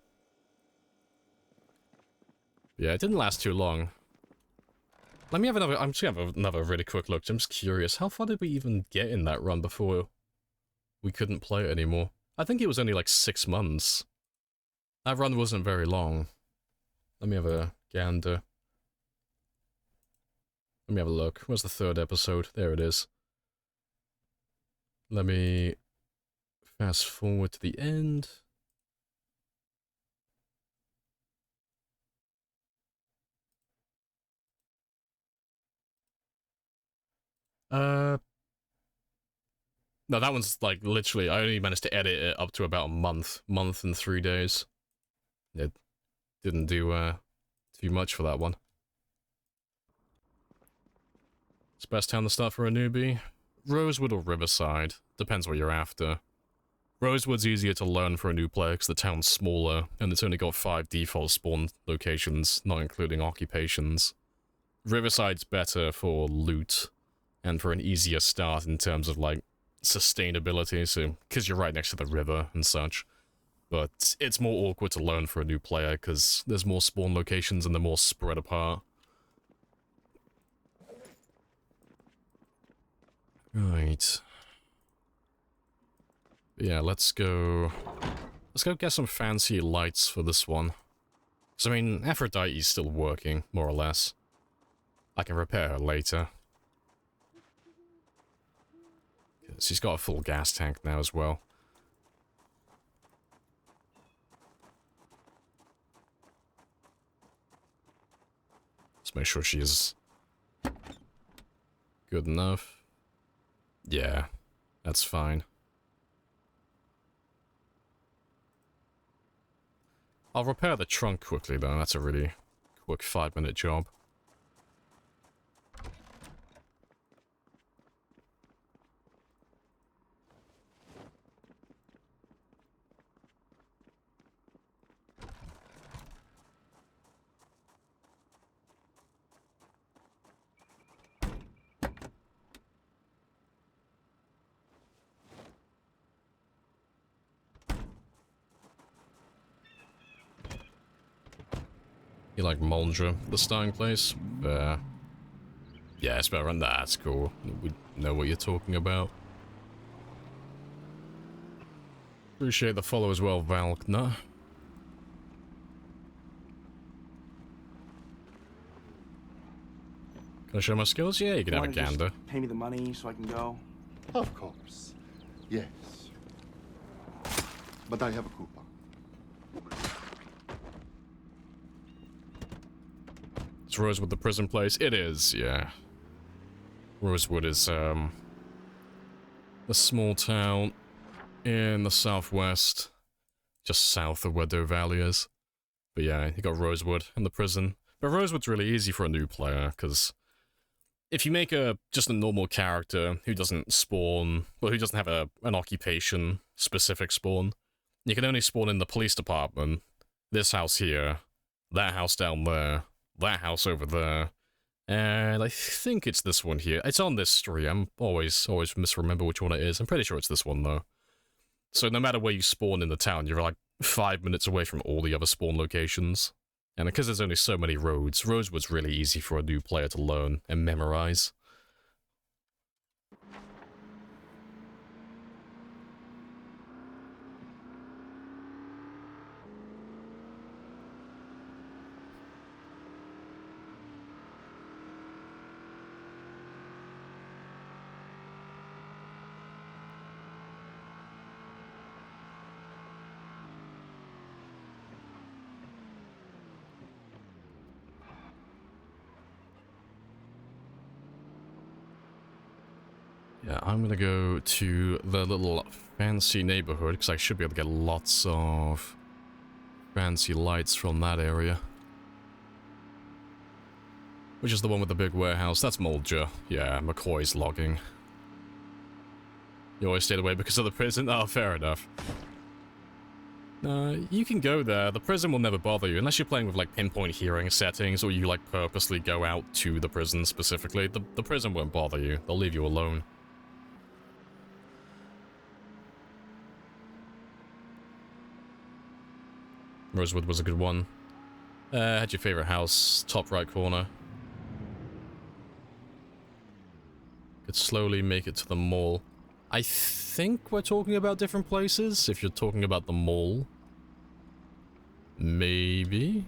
Yeah, it didn't last too long. Let me have another, I'm just gonna have another really quick look. I'm just curious, how far did we even get in that run before we couldn't play it anymore? I think it was only like 6 months. That run wasn't very long. Let me have a gander. Let me have a look. Where's the 3rd episode? There it is. Let me fast forward to the end. No, that one's like literally, I only managed to edit it up to about a month and 3 days. It didn't do too much for that one. It's best town to start for a newbie. Rosewood or Riverside, depends what you're after. Rosewood's easier to learn for a new player because the town's smaller, and it's only got 5 default spawn locations, not including occupations. Riverside's better for loot, and for an easier start in terms of, like, sustainability, so, because you're right next to the river and such. But it's more awkward to learn for a new player, because there's more spawn locations and they're more spread apart. Right. Yeah, let's go get some fancy lights for this one. Because, I mean, Aphrodite's still working, more or less. I can repair her later. She's got a full gas tank now as well. Let's make sure she is good enough. Yeah, that's fine. I'll repair the trunk quickly though, that's a really quick 5-minute job. You like Moldra, the starting place? Yeah, it's better than that. That's cool. We know what you're talking about. Appreciate the follow as well, Valkna. Can I show my skills? Yeah, you can have a Wanna just gander. pay me the money so I can go? Of course. Yes. But I have a coupon. Is Rosewood the prison place? It is, yeah. Rosewood is, a small town in the southwest, just south of where Doe Valley is. But yeah, you got Rosewood and the prison. But Rosewood's really easy for a new player, because if you make just a normal character who doesn't spawn, well, who doesn't have an occupation-specific spawn, you can only spawn in the police department, this house here, that house down there, that house over there, and I think it's this one here. It's on this street. I'm always misremember which one it is. I'm pretty sure it's this one, though. So no matter where you spawn in the town, you're like 5 minutes away from all the other spawn locations. And because there's only so many roads, Rosewood's really easy for a new player to learn and memorize. Yeah, I'm gonna go to the little fancy neighborhood, because I should be able to get lots of fancy lights from that area. Which is the one with the big warehouse. That's Moldja. Yeah, McCoy's logging. You always stayed away because of the prison? Oh, fair enough. You can go there. The prison will never bother you, unless you're playing with, like, pinpoint hearing settings, or you, like, purposely go out to the prison specifically. The prison won't bother you. They'll leave you alone. Rosewood was a good one. Had your favorite house, top right corner. Could slowly make it to the mall. I think we're talking about different places, if you're talking about the mall. Maybe?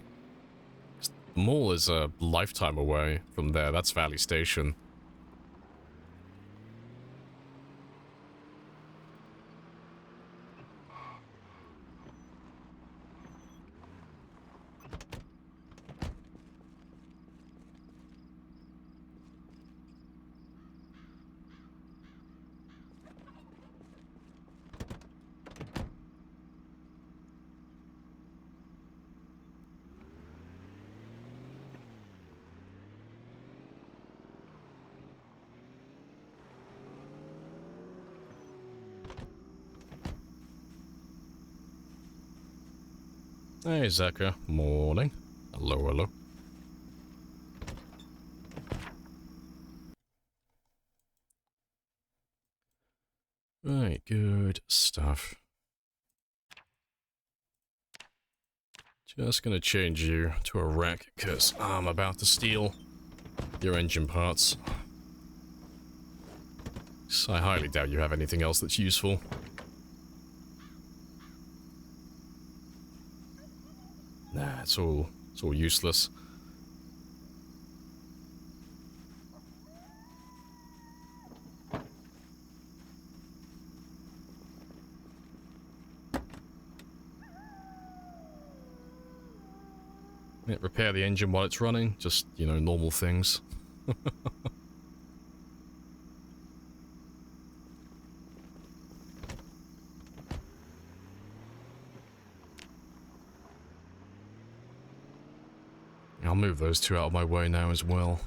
The mall is a lifetime away from there, that's Valley Station. Hey, Zeka. Morning. Hello, hello. Right, good stuff. Just gonna change you to a wreck, because I'm about to steal your engine parts. So I highly doubt you have anything else that's useful. Nah, it's all useless. Yeah, repair the engine while it's running, just, you know, normal things. I'll move those two out of my way now as well.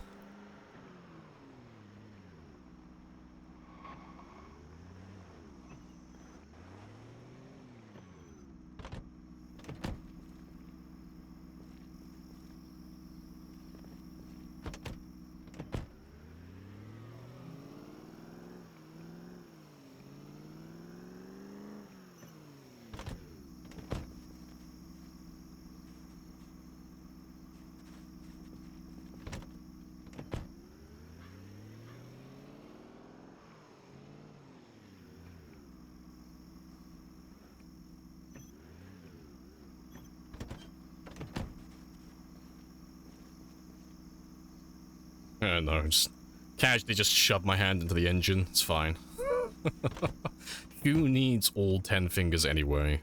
No, just casually just shove my hand into the engine. It's fine. Who needs all 10 fingers anyway?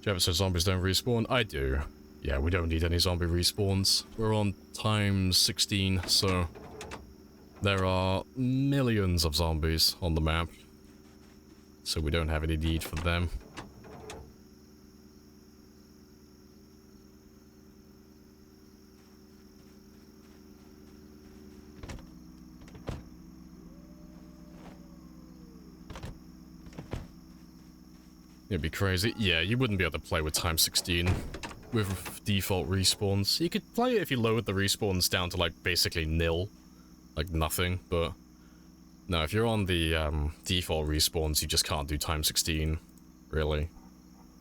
Jeff says zombies don't respawn. I do. Yeah, we don't need any zombie respawns. We're on times 16, so there are millions of zombies on the map. So we don't have any need for them. It'd be crazy. Yeah, you wouldn't be able to play with times 16 with default respawns. You could play it if you lowered the respawns down to, like, basically nil. Like, nothing, but... No, if you're on the default respawns, you just can't do times 16, really.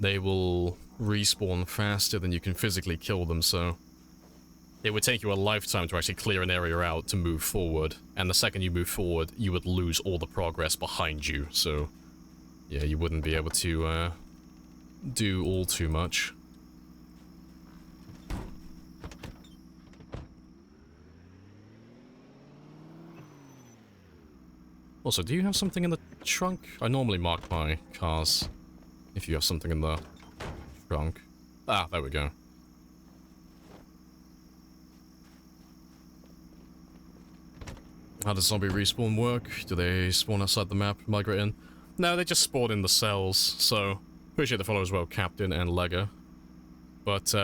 They will respawn faster than you can physically kill them, so... It would take you a lifetime to actually clear an area out to move forward, and the second you move forward, you would lose all the progress behind you, so... Yeah, you wouldn't be able to, do all too much. Also, do you have something in the trunk? I normally mark my cars if you have something in the trunk. Ah, there we go. How does zombie respawn work? Do they spawn outside the map, migrate in? No, they just spawn in the cells, so... Appreciate the follow as well, Captain and Lega. But,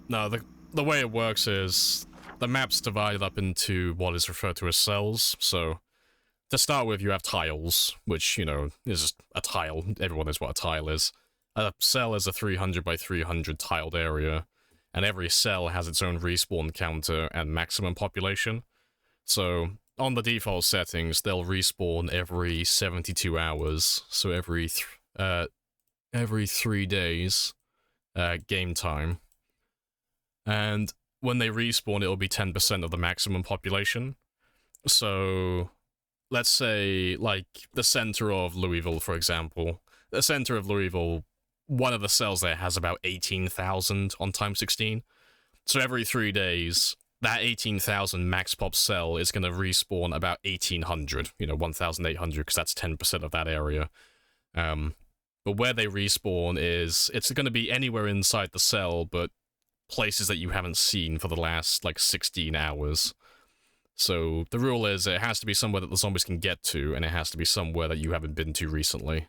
no, the way it works is... The map's divided up into what is referred to as cells, so... To start with, you have tiles, which, you know, is just a tile. Everyone knows what a tile is. A cell is a 300 by 300 tiled area, and every cell has its own respawn counter and maximum population. So... On the default settings, they'll respawn every 72 hours, so every 3 days, game time. And when they respawn, it'll be 10% of the maximum population. So, let's say, like, the center of Louisville, for example. The center of Louisville, one of the cells there has about 18,000 on time 16. So every 3 days... That 18,000 max pop cell is going to respawn about 1,800, you know, 1,800, because that's 10% of that area. But where they respawn is, it's going to be anywhere inside the cell, but places that you haven't seen for the last, like, 16 hours. So the rule is it has to be somewhere that the zombies can get to, and it has to be somewhere that you haven't been to recently.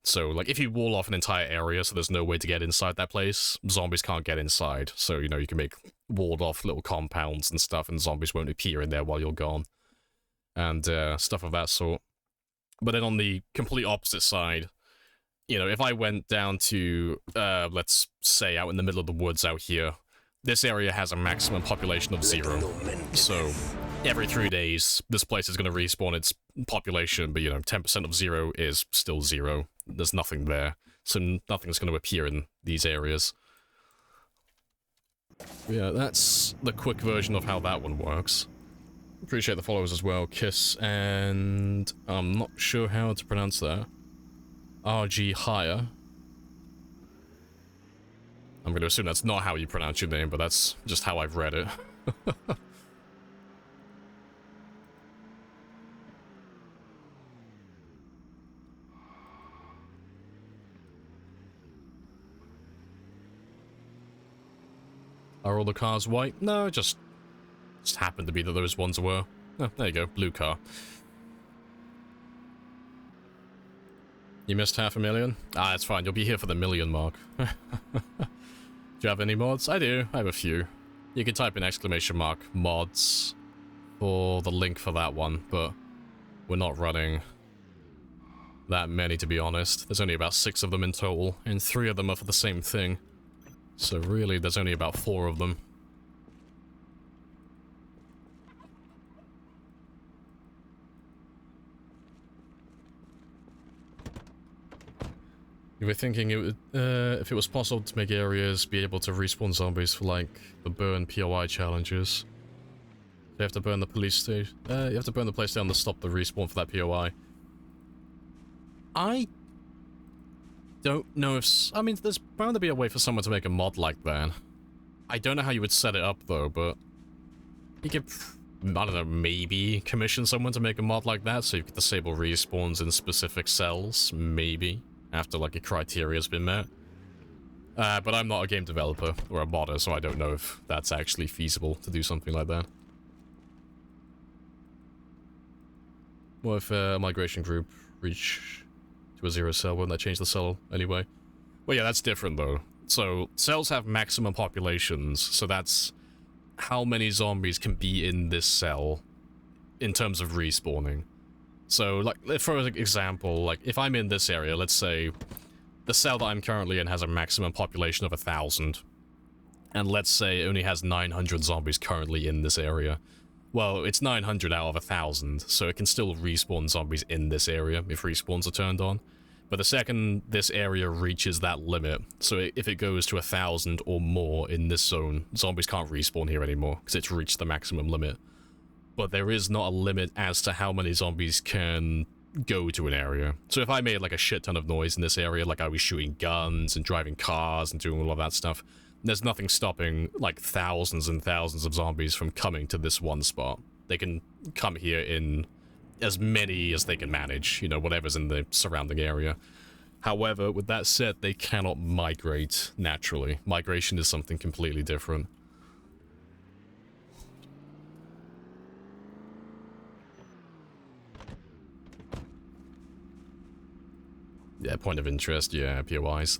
So, like, if you wall off an entire area so there's no way to get inside that place, zombies can't get inside. So, you know, you can make walled off little compounds and stuff, and zombies won't appear in there while you're gone. And, stuff of that sort. But then on the complete opposite side, you know, if I went down to, let's say out in the middle of the woods out here, this area has a maximum population of 0. So, every 3 days, this place is going to respawn its population, but, you know, 10% of 0 is still 0. There's nothing there, so nothing's going to appear in these areas. Yeah, that's the quick version of how that one works. Appreciate the followers as well, Kiss, and I'm not sure how to pronounce that. RG Higher. I'm going to assume that's not how you pronounce your name, but that's just how I've read it. Are all the cars white? No, it just happened to be that those ones were. Oh, there you go, blue car. You missed 500,000? Ah, it's fine, you'll be here for the 1,000,000 mark. Do you have any mods? I do, I have a few. You can type in !mods for the link for that one, but we're not running that many, to be honest. There's only about 6 of them in total, and 3 of them are for the same thing. So really, there's only about 4 of them. You were thinking it would, if it was possible to make areas be able to respawn zombies for, like, the burn POI challenges. You have to burn the police station. You have to burn the place down to stop the respawn for that POI. I don't know if... I mean, there's bound to be a way for someone to make a mod like that. I don't know how you would set it up, though, but... You could, I don't know, maybe commission someone to make a mod like that, so you could disable respawns in specific cells, maybe, after, like, a criteria's been met. But I'm not a game developer or a modder, so I don't know if that's actually feasible to do something like that. What if a migration group reach to a 0 cell? Won't that change the cell anyway? Well, yeah, that's different, though. So, cells have maximum populations, so that's how many zombies can be in this cell in terms of respawning. So, like, for example, like, if I'm in this area, let's say the cell that I'm currently in has a maximum population of 1,000, and let's say it only has 900 zombies currently in this area. Well, it's 900 out of 1,000, so it can still respawn zombies in this area if respawns are turned on. But the second this area reaches that limit, so if it goes to 1,000 or more in this zone, zombies can't respawn here anymore, because it's reached the maximum limit. But there is not a limit as to how many zombies can go to an area. So if I made like a shit ton of noise in this area, like I was shooting guns and driving cars and doing all of that stuff, there's nothing stopping like thousands and thousands of zombies from coming to this one spot. They can come here in as many as they can manage, you know, whatever's in the surrounding area. However, with that said, they cannot migrate naturally. Migration is something completely different. Yeah, point of interest, yeah, POIs.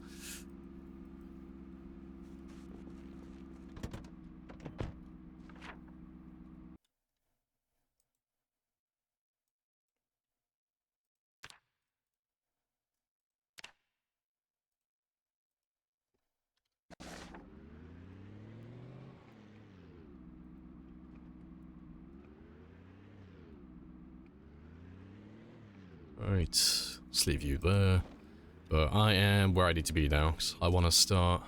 Right, let's leave you there. But I am where I need to be now, because I want to start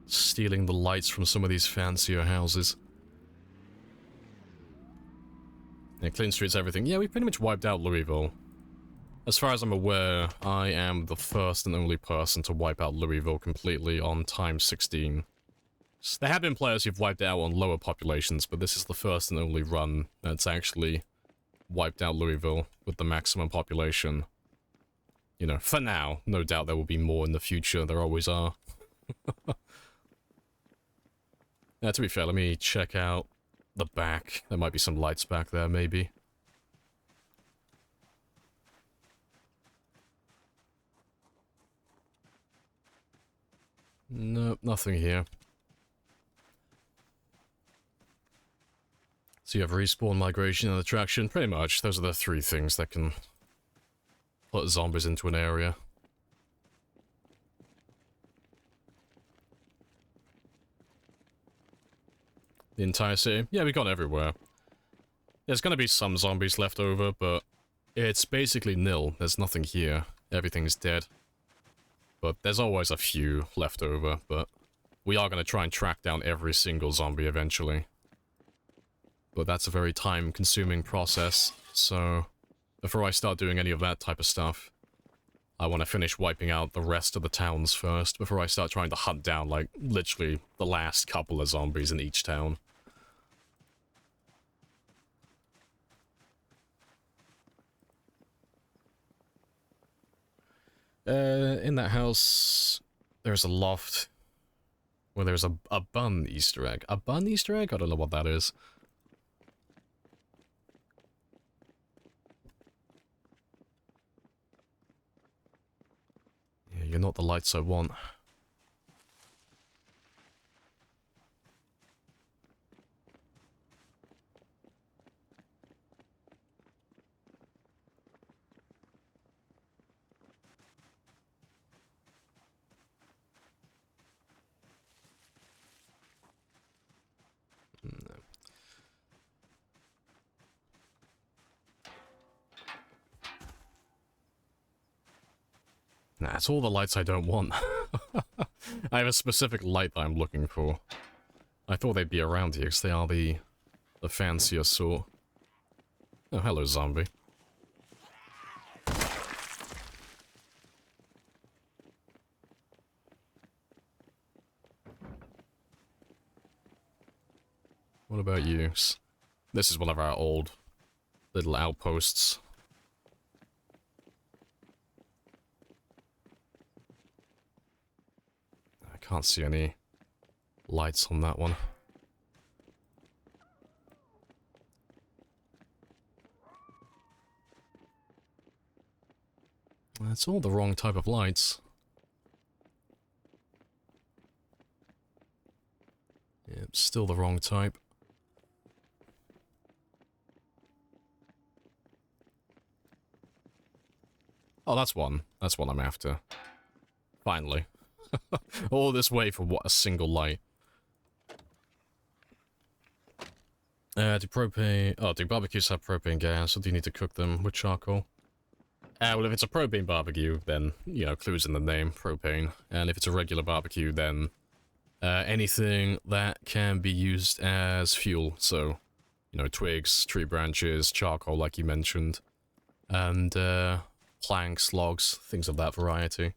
stealing the lights from some of these fancier houses. Yeah, clean streets, everything. Yeah, we pretty much wiped out Louisville. As far as I'm aware, I am the first and only person to wipe out Louisville completely on time 16. There have been players who've wiped it out on lower populations, but this is the first and only run that's actually wiped out Louisville with the maximum population. You know, for now. No doubt there will be more in the future. There always are. Yeah, to be fair, let me check out the back. There might be some lights back there, maybe. Nope, nothing here. So you have respawn, migration, and attraction. Pretty much, those are the three things that can put zombies into an area. The entire city? Yeah, we got everywhere. There's gonna be some zombies left over, but it's basically nil. There's nothing here. Everything's dead. But there's always a few left over, but we are gonna try and track down every single zombie eventually. But that's a very time-consuming process, so before I start doing any of that type of stuff, I want to finish wiping out the rest of the towns first, before I start trying to hunt down, like, literally the last couple of zombies in each town. In that house, there's a loft where there's a bun Easter egg. A bun Easter egg? I don't know what that is. Yeah, you're not the lights I want. Nah, it's all the lights I don't want. I have a specific light that I'm looking for. I thought they'd be around here, because they are the the fancier sort. Oh, hello, zombie. What about you? This is one of our old little outposts. I can't see any lights on that one. It's all the wrong type of lights. Yeah, still the wrong type. Oh, that's one. That's what I'm after. Finally. All this way for what? A single light. Do propane... Oh, do barbecues have propane gas, or do you need to cook them with charcoal? Well, if it's a propane barbecue, then, you know, clues in the name, propane. And if it's a regular barbecue, then anything that can be used as fuel. So, you know, twigs, tree branches, charcoal, like you mentioned. And, planks, logs, things of that variety.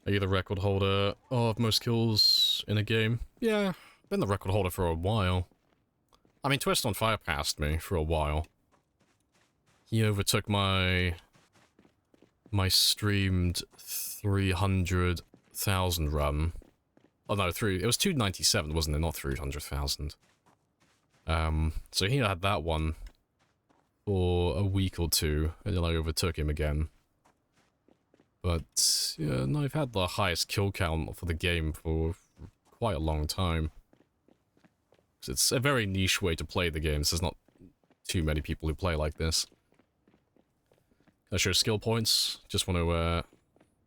Are you the record holder of most kills in a game? Yeah, been the record holder for a while. I mean, Twist on Fire passed me for a while. He overtook my streamed 300,000 run. Oh no, it was 297, wasn't it? Not 300,000. So he had that one for a week or two, and then I overtook him again. But, yeah, no, I've had the highest kill count for the game for quite a long time. It's a very niche way to play the games. There's not too many people who play like this. Can I show skill points? Just want to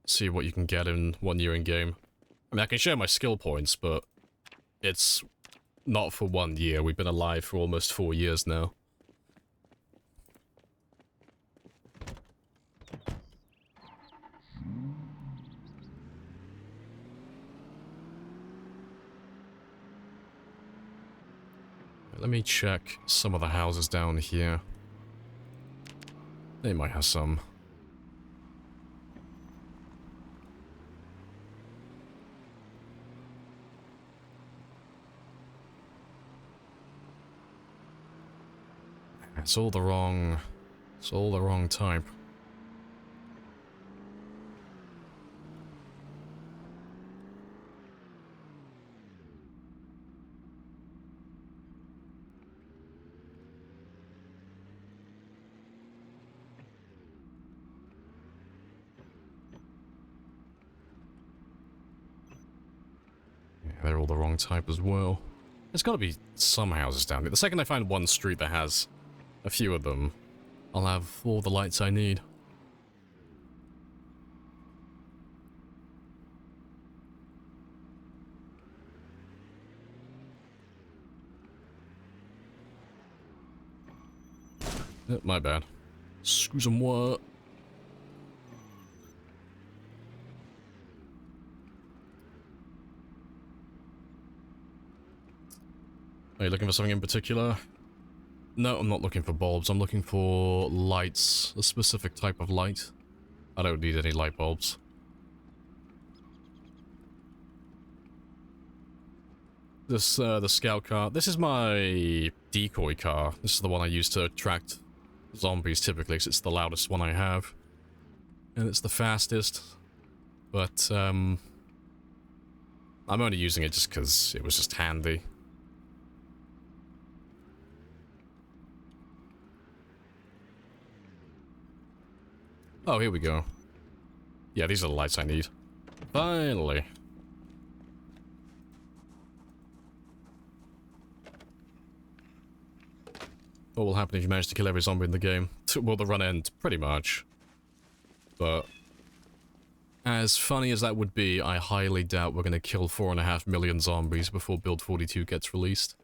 see what you can get in 1 year in game. I mean, I can share my skill points, but it's not for 1 year. We've been alive for almost 4 years now. Let me check some of the houses down here. They might have some. It's all the wrong type. They're all the wrong type as well. There's got to be some houses down here. The second I find one street that has a few of them, I'll have all the lights I need. Oh, my bad. Screw some what? Are you looking for something in particular? No, I'm not looking for bulbs. I'm looking for lights. A specific type of light. I don't need any light bulbs. This, the scout car. This is my decoy car. This is the one I use to attract zombies typically, because it's the loudest one I have. And it's the fastest. But, I'm only using it just because it was just handy. Oh, here we go. Yeah, these are the lights I need. Finally. What will happen if you manage to kill every zombie in the game? Will the run end? Pretty much. But as funny as that would be, I highly doubt we're going to kill 4.5 million zombies before Build 42 gets released.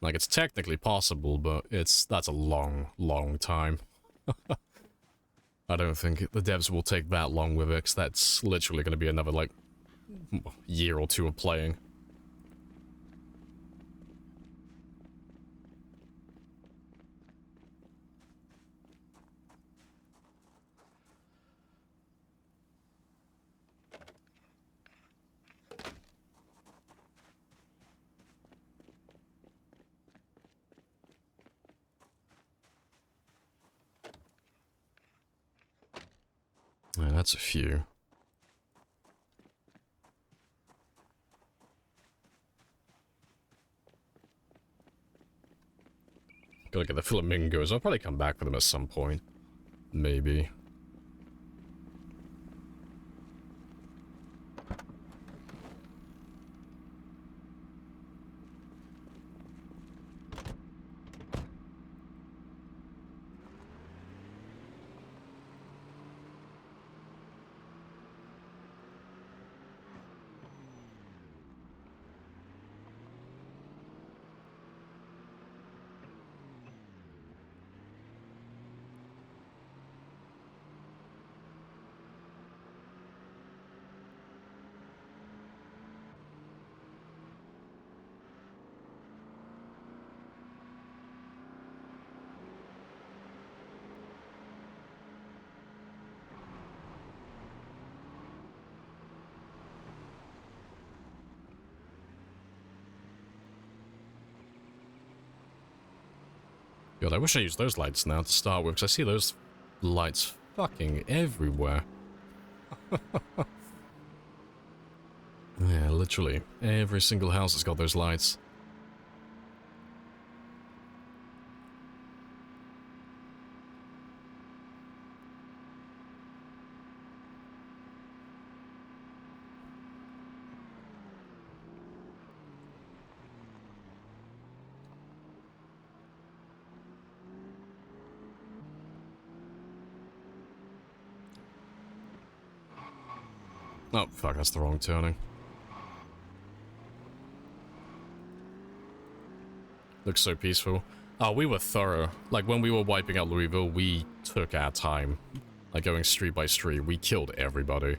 Like, it's technically possible, but that's a long, long time. I don't think the devs will take that long with it, 'cause that's literally going to be another, like, year or two of playing. Yeah, that's a few. Gotta get the flamingos. I'll probably come back for them at some point. Maybe. God, I wish I used those lights now to start with, because I see those lights fucking everywhere. Yeah, literally. Every single house has got those lights. Oh, fuck, that's the wrong turning. Looks so peaceful. Oh, we were thorough. Like, when we were wiping out Louisville, we took our time. Like, going street by street, we killed everybody.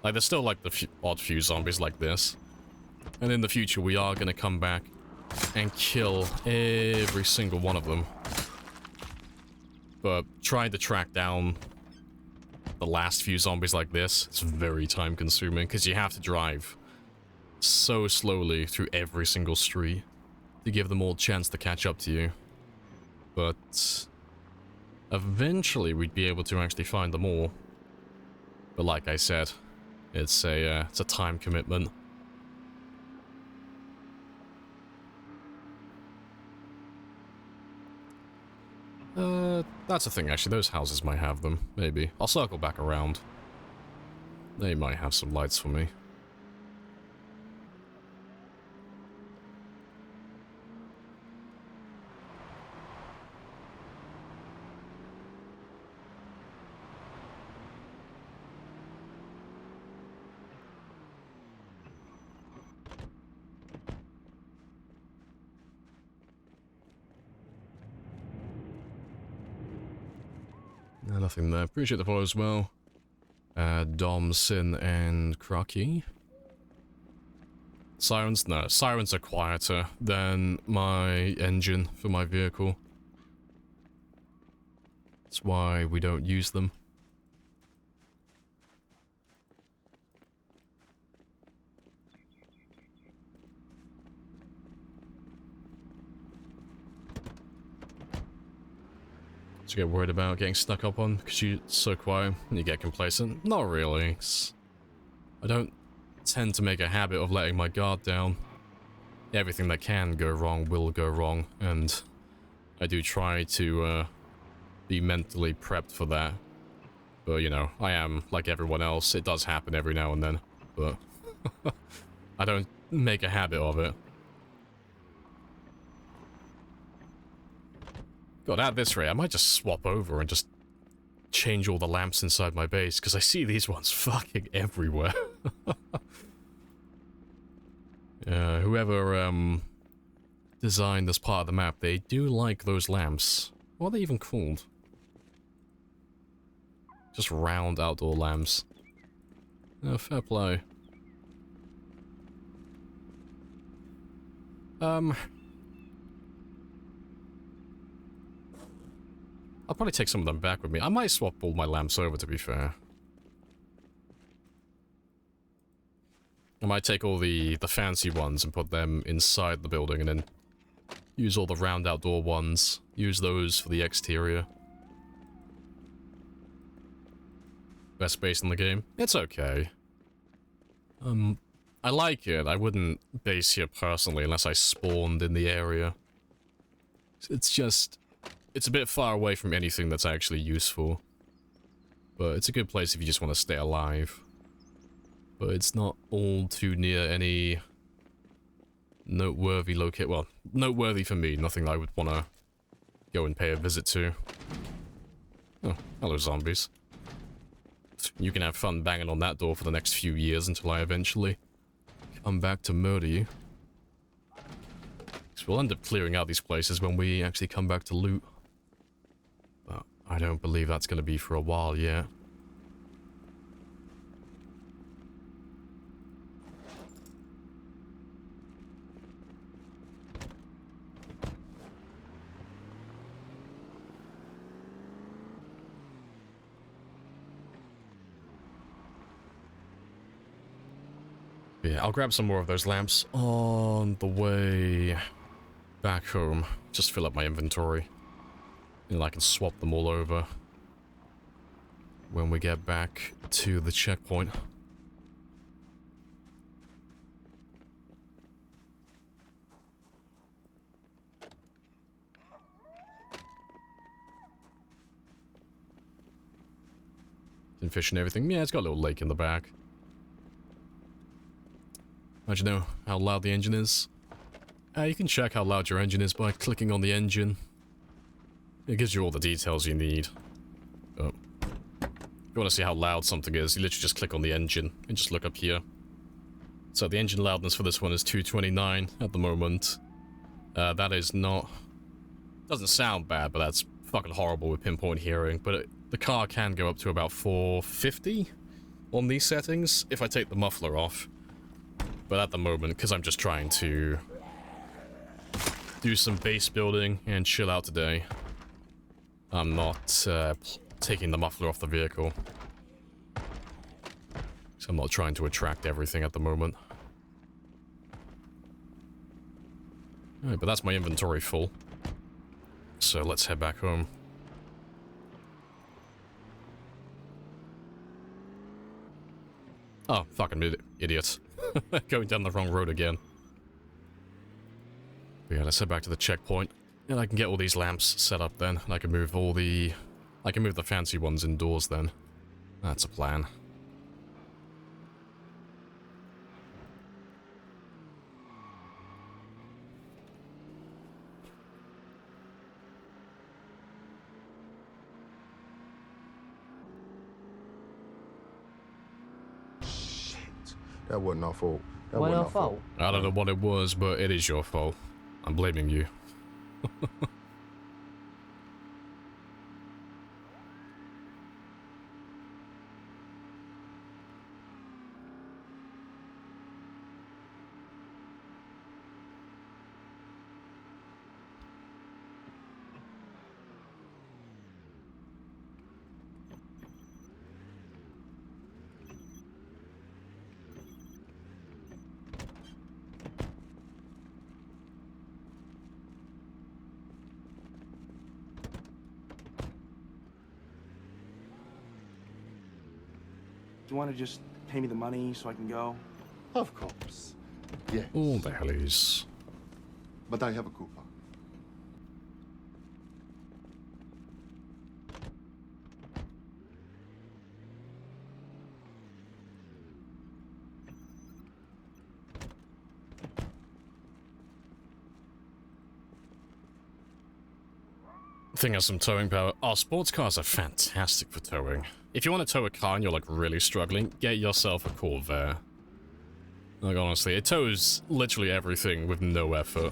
Like, there's still, like, the odd few zombies like this. And in the future, we are gonna come back and kill every single one of them. But trying to track down the last few zombies like this, it's very time consuming, because you have to drive so slowly through every single street to give them all a chance to catch up to you. But eventually we'd be able to actually find them all. But like I said, it's a time commitment. That's the thing, actually. Those houses might have them. Maybe. I'll circle back around. They might have some lights for me. No, nothing there. Appreciate the follow as well. Dom, Sin, and Crocky. Sirens? No, sirens are quieter than my engine for my vehicle. That's why we don't use them. Do you get worried about getting stuck up on because you're so quiet and you get complacent? Not really. I don't tend to make a habit of letting my guard down. Everything that can go wrong will go wrong, and I do try to be mentally prepped for that. But, you know, I am like everyone else. It does happen every now and then, but I don't make a habit of it. God, at this rate, I might just swap over and just change all the lamps inside my base, because I see these ones fucking everywhere. Whoever designed this part of the map, they do like those lamps. What are they even called? Just round outdoor lamps. Oh, fair play. I'll probably take some of them back with me. I might swap all my lamps over, to be fair. I might take all the fancy ones and put them inside the building and then use all the round outdoor ones. Use those for the exterior. Best base in the game? It's okay. I like it. I wouldn't base here personally unless I spawned in the area. It's just... it's a bit far away from anything that's actually useful. But it's a good place if you just want to stay alive. But it's not all too near any noteworthy location. Well, noteworthy for me. Nothing I would want to go and pay a visit to. Oh, hello zombies. You can have fun banging on that door for the next few years until I eventually come back to murder you. Because we'll end up clearing out these places when we actually come back to loot. But I don't believe that's going to be for a while yet. Yeah, I'll grab some more of those lamps on the way back home. Just fill up my inventory. And I can swap them all over when we get back to the checkpoint. Can fish and everything. Yeah, it's got a little lake in the back. How'd you know how loud the engine is? You can check how loud your engine is by clicking on the engine. It gives you all the details you need. Oh. If you want to see how loud something is, you literally just click on the engine and just look up here. So the engine loudness for this one is 229 at the moment. That is not... doesn't sound bad, but that's fucking horrible with pinpoint hearing. But the car can go up to about 450 on these settings if I take the muffler off. But at the moment, because I'm just trying to do some base building and chill out today, I'm not taking the muffler off the vehicle. So I'm not trying to attract everything at the moment. Alright, but that's my inventory full. So let's head back home. Oh, fucking idiot. Going down the wrong road again. But yeah, let's head back to the checkpoint. And I can get all these lamps set up then. And I can move all the... I can move the fancy ones indoors then. That's a plan. That wasn't our fault. That Wasn't wasn't our our fault. I don't know what it was, but it is your fault. I'm blaming you. Do you want to just pay me the money so I can go? Of course. Yes. All the hellies. But I have a coupon. Thing has some towing power. Oh, sports cars are fantastic for towing. If you want to tow a car and you're like really struggling, get yourself a Corvair. Like honestly, it tows literally everything with no effort.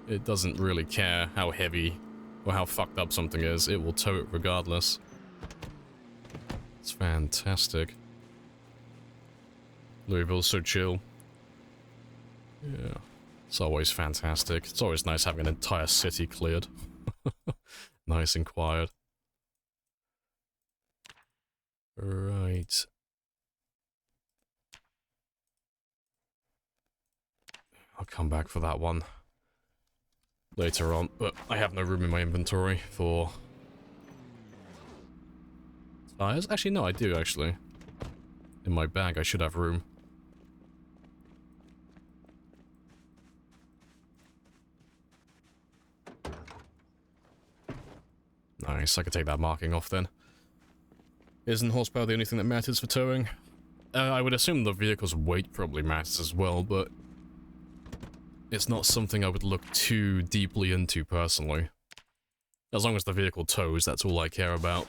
It doesn't really care how heavy or how fucked up something is, it will tow it regardless. It's fantastic. Louisville's so chill. Yeah. It's always fantastic. It's always nice having an entire city cleared. Nice and quiet. Right. I'll come back for that one later on, but I have no room in my inventory for tires. Actually, no, I do, actually. In my bag, I should have room. Nice, I could take that marking off then. Isn't horsepower the only thing that matters for towing? I would assume the vehicle's weight probably matters as well, but it's not something I would look too deeply into personally. As long as the vehicle tows, that's all I care about.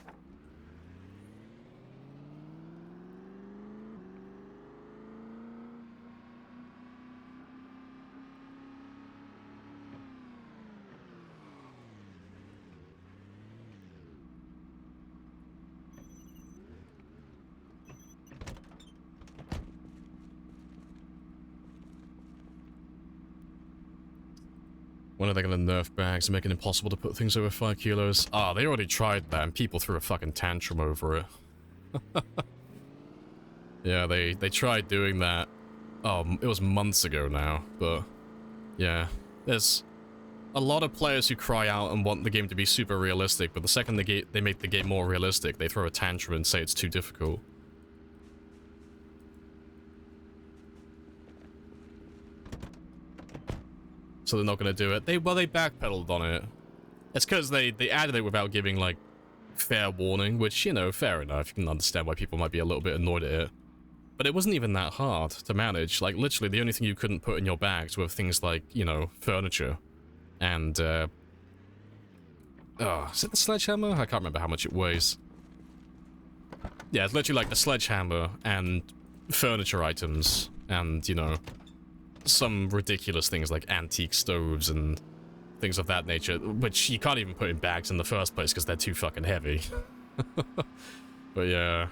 When are they gonna nerf bags and make it impossible to put things over 5 kilos? Ah, they already tried that and people threw a fucking tantrum over it. Yeah, they tried doing that. Oh, it was months ago now, but yeah. There's a lot of players who cry out and want the game to be super realistic, but the second they make the game more realistic, they throw a tantrum and say it's too difficult. So they're not going to do it. They backpedaled on it. It's because they added it without giving, like, fair warning, which, you know, fair enough. You can understand why people might be a little bit annoyed at it. But it wasn't even that hard to manage. Like, literally, the only thing you couldn't put in your bags were things like, you know, furniture. And, is it the sledgehammer? I can't remember how much it weighs. Yeah, it's literally like the sledgehammer and furniture items and, you know, some ridiculous things like antique stoves and things of that nature, which you can't even put in bags in the first place because they're too fucking heavy. But yeah,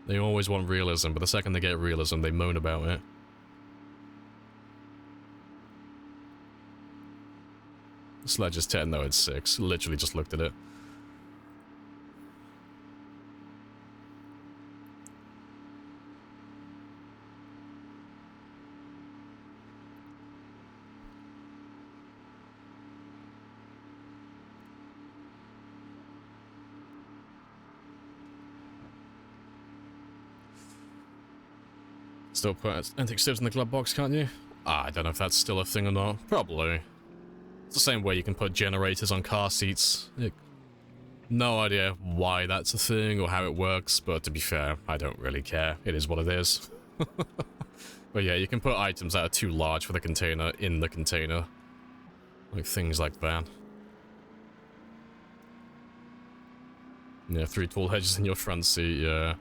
they always want realism, but the second they get realism, they moan about it. The sledge is 10, no, it's 6. Literally just looked at it. Still put antique stoves in the glove box, can't you? Ah, I don't know if that's still a thing or not. Probably. It's the same way you can put generators on car seats. No idea why that's a thing or how it works, but to be fair, I don't really care. It is what it is. But yeah, you can put items that are too large for the container in the container. Like things like that. Yeah, 3 tall hedges in your front seat, yeah.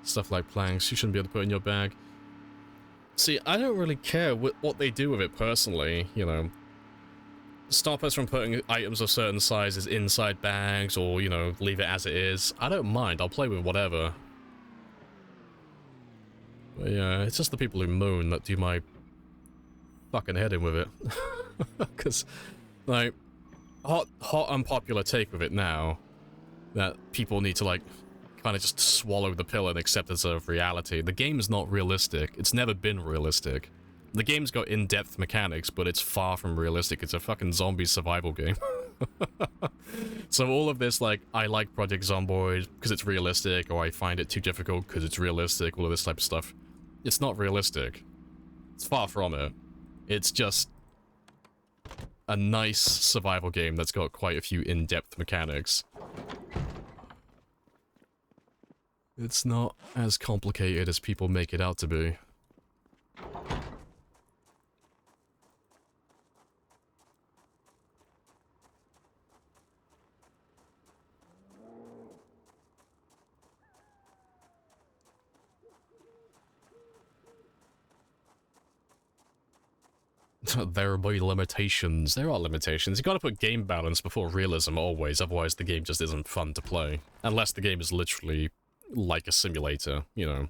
Stuff like planks, you shouldn't be able to put in your bag. See, I don't really care what they do with it personally, you know. Stop us from putting items of certain sizes inside bags or, you know, leave it as it is. I don't mind, I'll play with whatever. But yeah, it's just the people who moan that do my fucking head in with it. Because, like, hot unpopular take with it now, that people need to, like, kind of just swallow the pill and accept as a reality. The game is not realistic. It's never been realistic. The game's got in-depth mechanics, but it's far from realistic. It's a fucking zombie survival game. So all of this, like, I like Project Zomboid because it's realistic, or I find it too difficult because it's realistic, all of this type of stuff. It's not realistic. It's far from it. It's just a nice survival game that's got quite a few in-depth mechanics. It's not as complicated as people make it out to be. There be limitations. There are limitations. You gotta put game balance before realism always, otherwise the game just isn't fun to play. Unless the game is literally like a simulator, you know.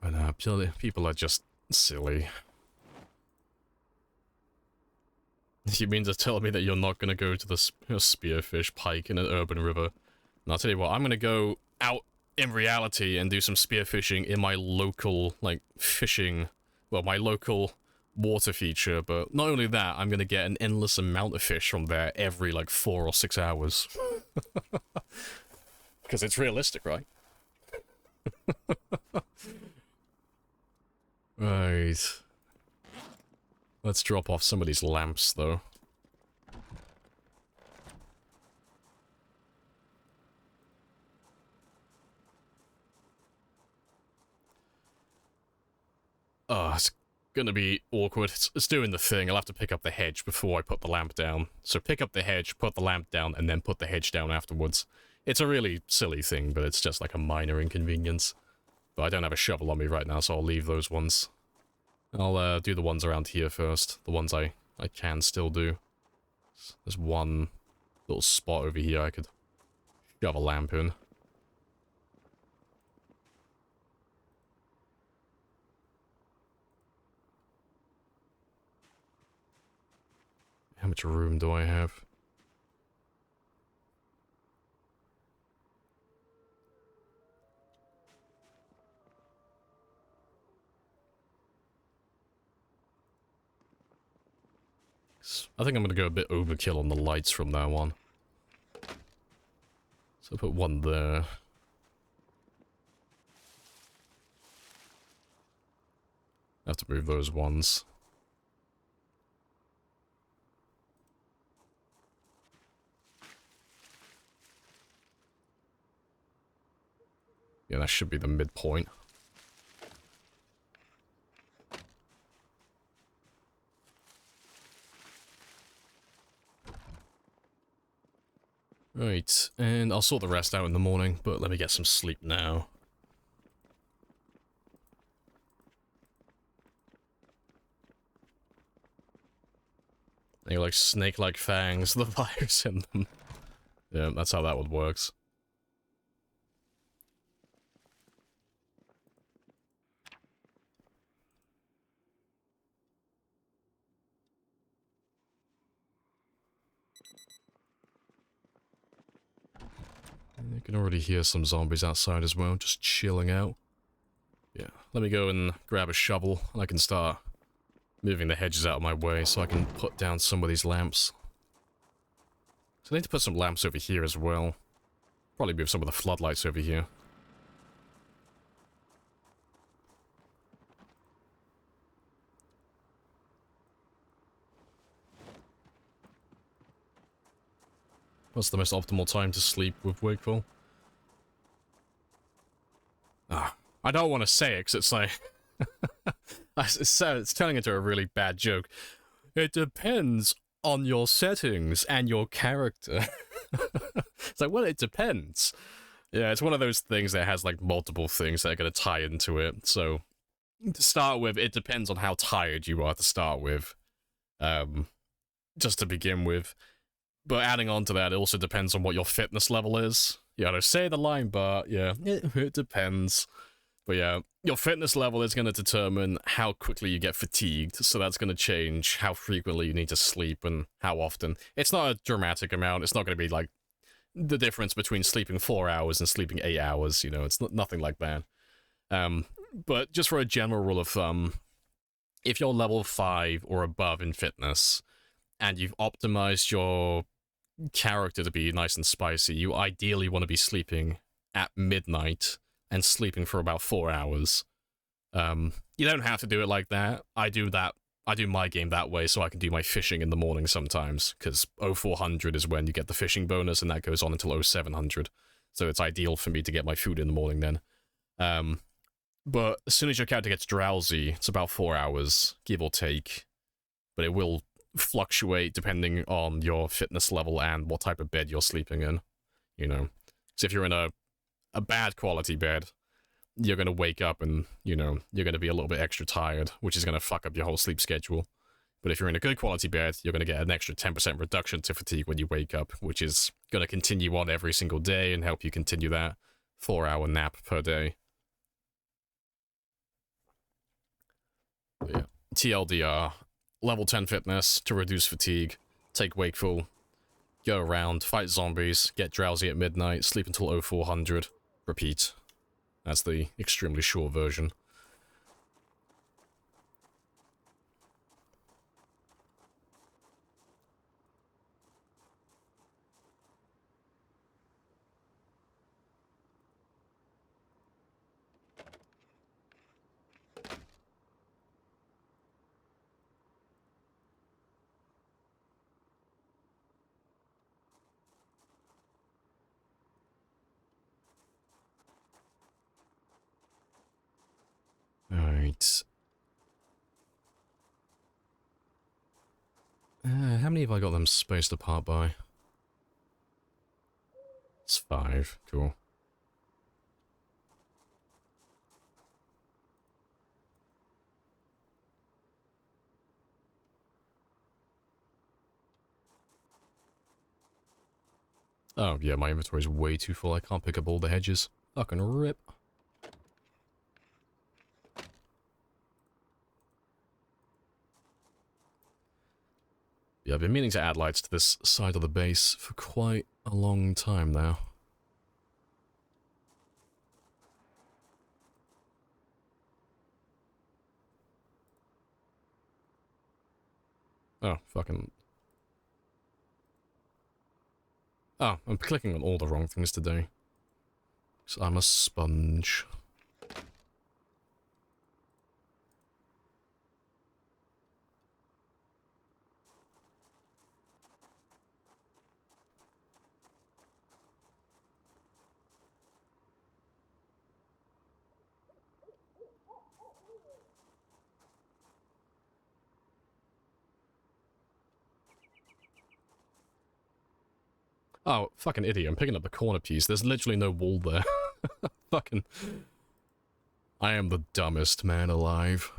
But people are just silly. You mean to tell me that you're not gonna go to the spearfish pike in an urban river? And I'll tell you what, I'm gonna go out in reality and do some spearfishing in my local, like, fishing, well, my local water feature, but not only that, I'm gonna get an endless amount of fish from there every, like, 4 or 6 hours. Because it's realistic, right? Right. Let's drop off some of these lamps, though. Oh, it's gonna be awkward. It's doing the thing. I'll have to pick up the hedge before I put the lamp down. So pick up the hedge, put the lamp down, and then put the hedge down afterwards. It's a really silly thing, but it's just like a minor inconvenience. But I don't have a shovel on me right now, so I'll leave those ones. I'll do the ones around here first. The ones I can still do. There's one little spot over here I could shove a lamp in. How much room do I have? I think I'm gonna go a bit overkill on the lights from now on. So I'll put one there. I have to move those ones. Yeah, that should be the midpoint. Right, and I'll sort the rest out in the morning, but let me get some sleep now. They like snake-like fangs, the virus in them. Yeah, that's how that one works. You can already hear some zombies outside as well, just chilling out. Yeah, let me go and grab a shovel, and I can start moving the hedges out of my way so I can put down some of these lamps. So I need to put some lamps over here as well. Probably move some of the floodlights over here. What's the most optimal time to sleep with wakeful? Ah, I don't want to say it because it's like... it's turning into a really bad joke. It depends on your settings and your character. It's like, well, it depends. Yeah, it's one of those things that has like multiple things that are going to tie into it. So, to start with, it depends on how tired you are to start with. Just to begin with. But adding on to that, it also depends on what your fitness level is. Yeah, I say the line, but yeah, it depends. But yeah, your fitness level is going to determine how quickly you get fatigued, so that's going to change how frequently you need to sleep and how often. It's not a dramatic amount, it's not going to be like the difference between sleeping 4 hours and sleeping 8 hours, you know, it's nothing like that. But just for a general rule of thumb, if you're level 5 or above in fitness, and you've optimized your character to be nice and spicy, you ideally want to be sleeping at midnight and sleeping for about 4 hours. You don't have to do it like that. I do my game that way so I can do my fishing in the morning sometimes, because 0400 is when you get the fishing bonus, and that goes on until 0700. So it's ideal for me to get my food in the morning then. But as soon as your character gets drowsy, it's about 4 hours, give or take. But it will fluctuate depending on your fitness level and what type of bed you're sleeping in, you know. So if you're in a a bad quality bed, you're going to wake up and, you know, you're going to be a little bit extra tired, which is going to fuck up your whole sleep schedule. But if you're in a good quality bed, you're going to get an extra 10% reduction to fatigue when you wake up, which is going to continue on every single day and help you continue that 4-hour nap per day. But yeah. TLDR, level 10 fitness to reduce fatigue, take wakeful, go around, fight zombies, get drowsy at midnight, sleep until 0400, repeat. That's the extremely short version. Alright. How many have I got them spaced apart by? It's 5. Cool. Oh, yeah, my inventory is way too full. I can't pick up all the hedges. Fucking rip. Yeah, I've been meaning to add lights to this side of the base for quite a long time now. Oh, fucking... Oh, I'm clicking on all the wrong things today. So I'm a sponge. Oh, fucking idiot. I'm picking up the corner piece. There's literally no wall there. Fucking... I am the dumbest man alive.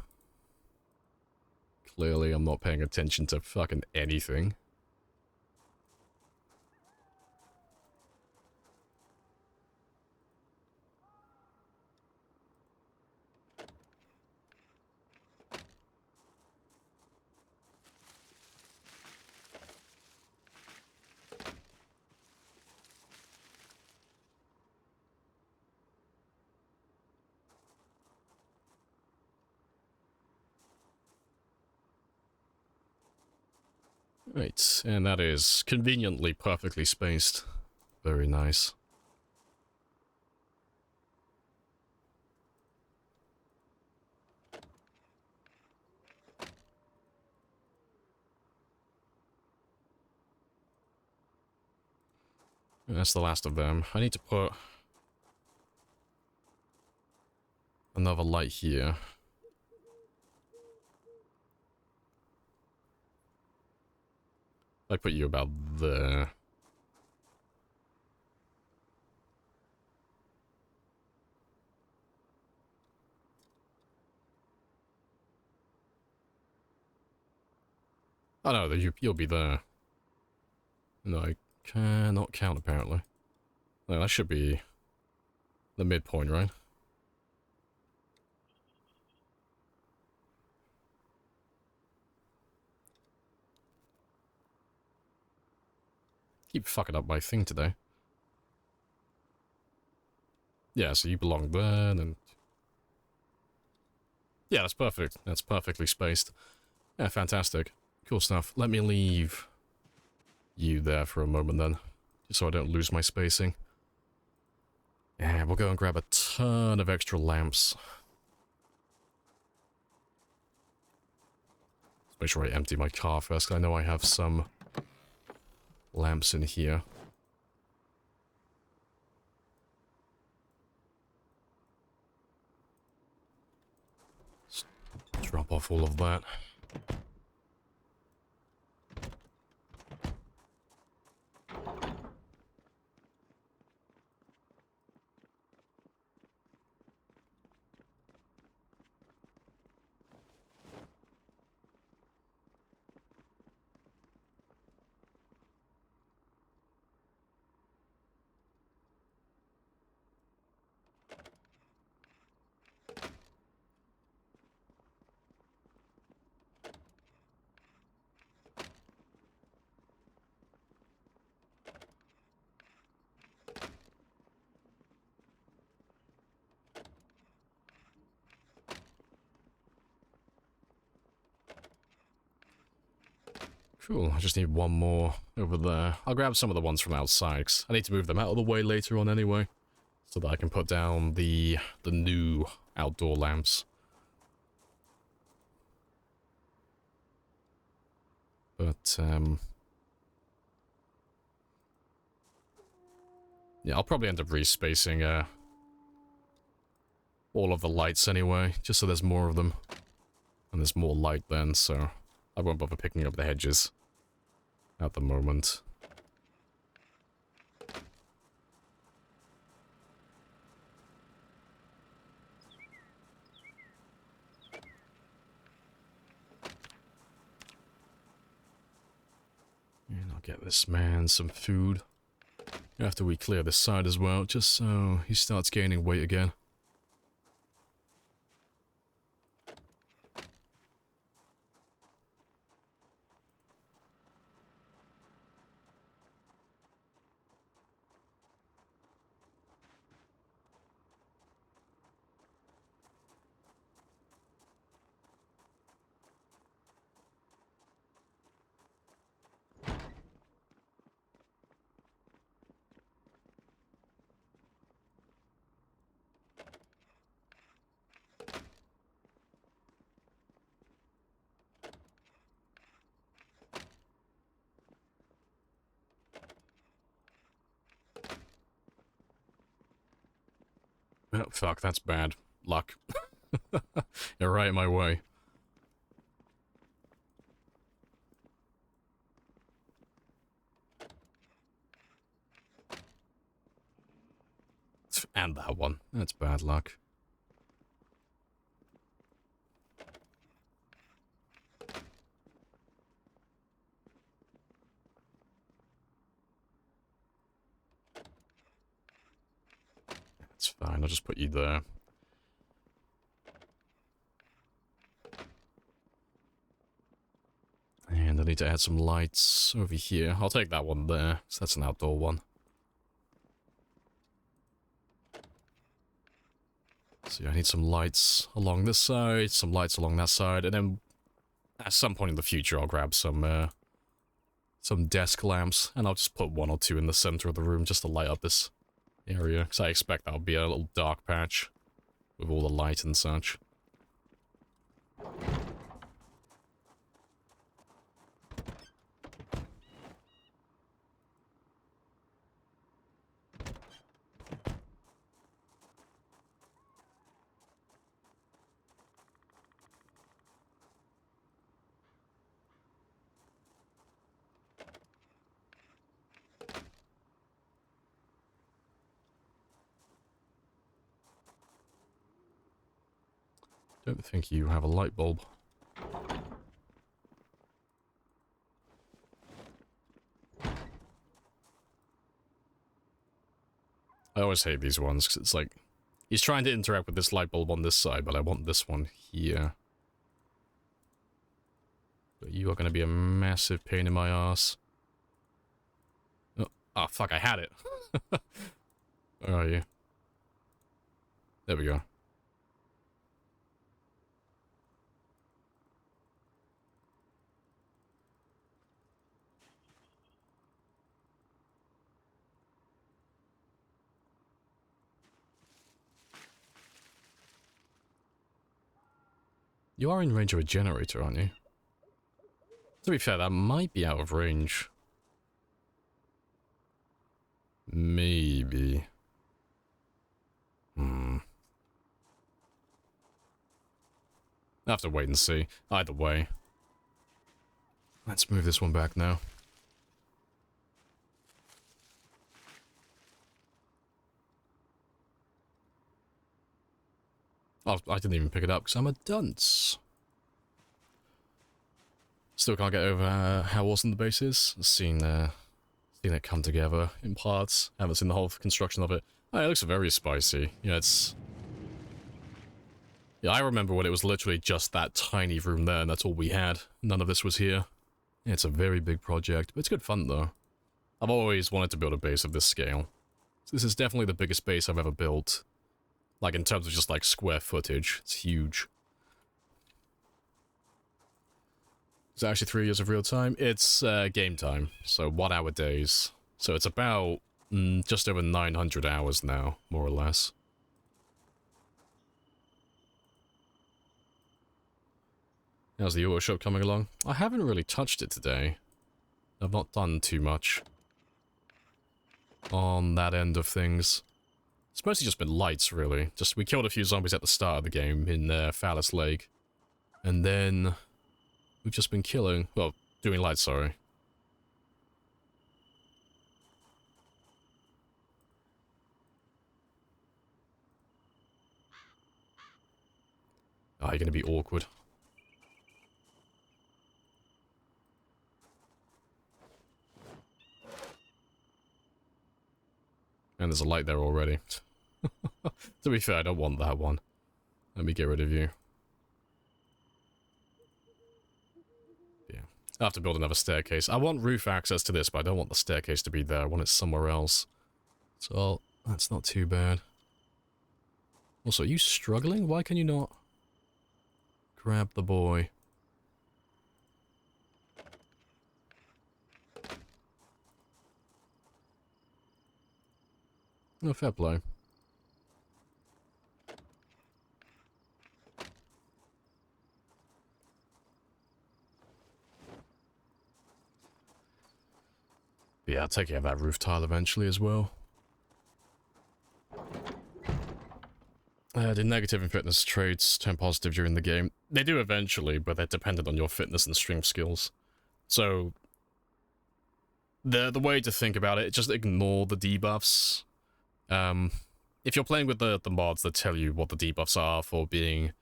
Clearly, I'm not paying attention to fucking anything. Right, and that is conveniently perfectly spaced. Very nice. That's the last of them. I need to put another light here. I put you about there. Oh no, you'll be there. No, I cannot count apparently. No, that should be the midpoint, right? Keep fucking up my thing today. Yeah, so you belong there, and... Yeah, that's perfect. That's perfectly spaced. Yeah, fantastic. Cool stuff. Let me leave you there for a moment then, just so I don't lose my spacing. And we'll go and grab a ton of extra lamps. Let's make sure I empty my car first, 'cause I know I have some lamps in here. Let's drop off all of that. Cool, I just need one more over there. I'll grab some of the ones from outside, 'cause I need to move them out of the way later on anyway. So that I can put down the new outdoor lamps. But, yeah, I'll probably end up respacing, all of the lights anyway, just so there's more of them. And there's more light then, so I won't bother picking up the hedges at the moment. And I'll get this man some food after we clear this side as well, just so he starts gaining weight again. Oh, fuck, that's bad luck. You're right in my way. And that one. That's bad luck. That's fine, I'll just put you there. And I need to add some lights over here. I'll take that one there, so that's an outdoor one. So yeah, I need some lights along this side, some lights along that side, and then at some point in the future I'll grab some desk lamps, and I'll just put one or two in the center of the room just to light up this area, because I expect that'll be a little dark patch with all the light and such. Don't think you have a light bulb. I always hate these ones, because it's like, he's trying to interact with this light bulb on this side, but I want this one here. But you are going to be a massive pain in my ass. Oh, fuck, I had it. Where are you? There we go. You are in range of a generator, aren't you? To be fair, that might be out of range. Maybe. I'll have to wait and see. Either way. Let's move this one back now. Oh, I didn't even pick it up because I'm a dunce. Still can't get over how awesome the base is. Seen it come together in parts. Haven't seen the whole construction of it. Oh, it looks very spicy. Yeah, it's... Yeah, I remember when it was literally just that tiny room there and that's all we had. None of this was here. Yeah, it's a very big project, but it's good fun though. I've always wanted to build a base of this scale. So this is definitely the biggest base I've ever built. Like, in terms of just, like, square footage. It's huge. Is it actually 3 years of real time? It's game time, so 1 hour days. So it's about just over 900 hours now, more or less. How's the auto shop coming along? I haven't really touched it today. I've not done too much on that end of things. It's mostly just been lights, really. Just we killed a few zombies at the start of the game in Phallus Lake. And then we've just been killing... well, doing lights, sorry. Oh, you're gonna be awkward. And there's a light there already. To be fair, I don't want that one. Let me get rid of you. Yeah. I have to build another staircase. I want roof access to this, but I don't want the staircase to be there. I want it somewhere else. So, that's not too bad. Also, are you struggling? Why can you not grab the boy? No, fair play. Yeah, I'll take care of that roof tile eventually as well. The negative in fitness traits turn positive during the game. They do eventually, but they're dependent on your fitness and strength skills. So, the way to think about it, just ignore the debuffs. If you're playing with the mods that tell you what the debuffs are for being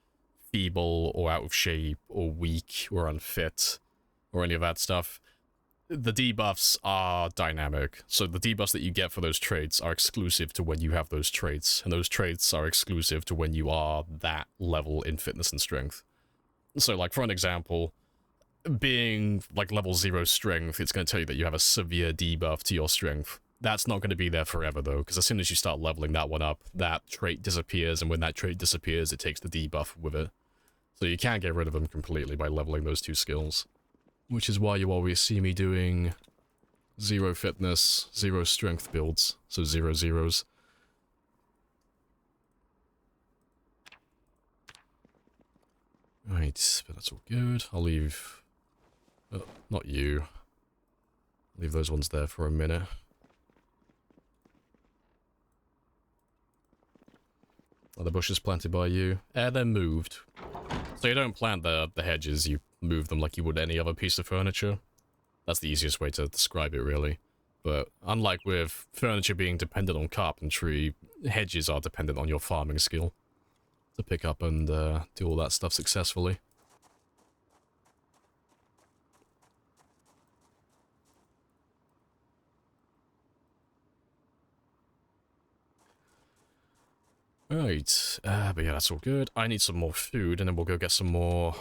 feeble or out of shape or weak or unfit or any of that stuff, the debuffs are dynamic. So the debuffs that you get for those traits are exclusive to when you have those traits, and those traits are exclusive to when you are that level in fitness and strength. So, like, for an example, being, like, level 0 strength, it's going to tell you that you have a severe debuff to your strength. That's not going to be there forever, though, because as soon as you start leveling that one up, that trait disappears, and when that trait disappears, it takes the debuff with it. So you can't get rid of them completely by leveling those two skills. Which is why you always see me doing 0 fitness, 0 strength builds, so 0 zeros. Right, but that's all good. I'll leave... not you. Leave those ones there for a minute. Are the bushes planted by you? They're moved. So you don't plant the hedges, you move them like you would any other piece of furniture. That's the easiest way to describe it, really. But unlike with furniture being dependent on carpentry, hedges are dependent on your farming skill to pick up and do all that stuff successfully. Right, but yeah, that's all good. I need some more food, and then we'll go get some more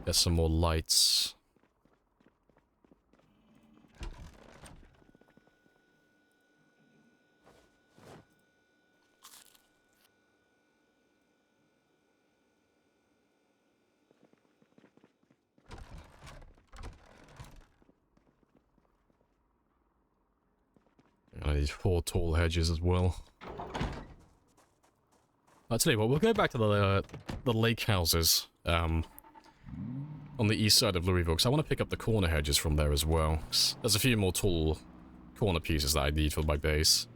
lights. I need 4 tall hedges as well. I'll tell you what, we'll go back to the lake houses on the east side of Louisville, because I want to pick up the corner hedges from there as well. There's a few more tall corner pieces that I need for my base.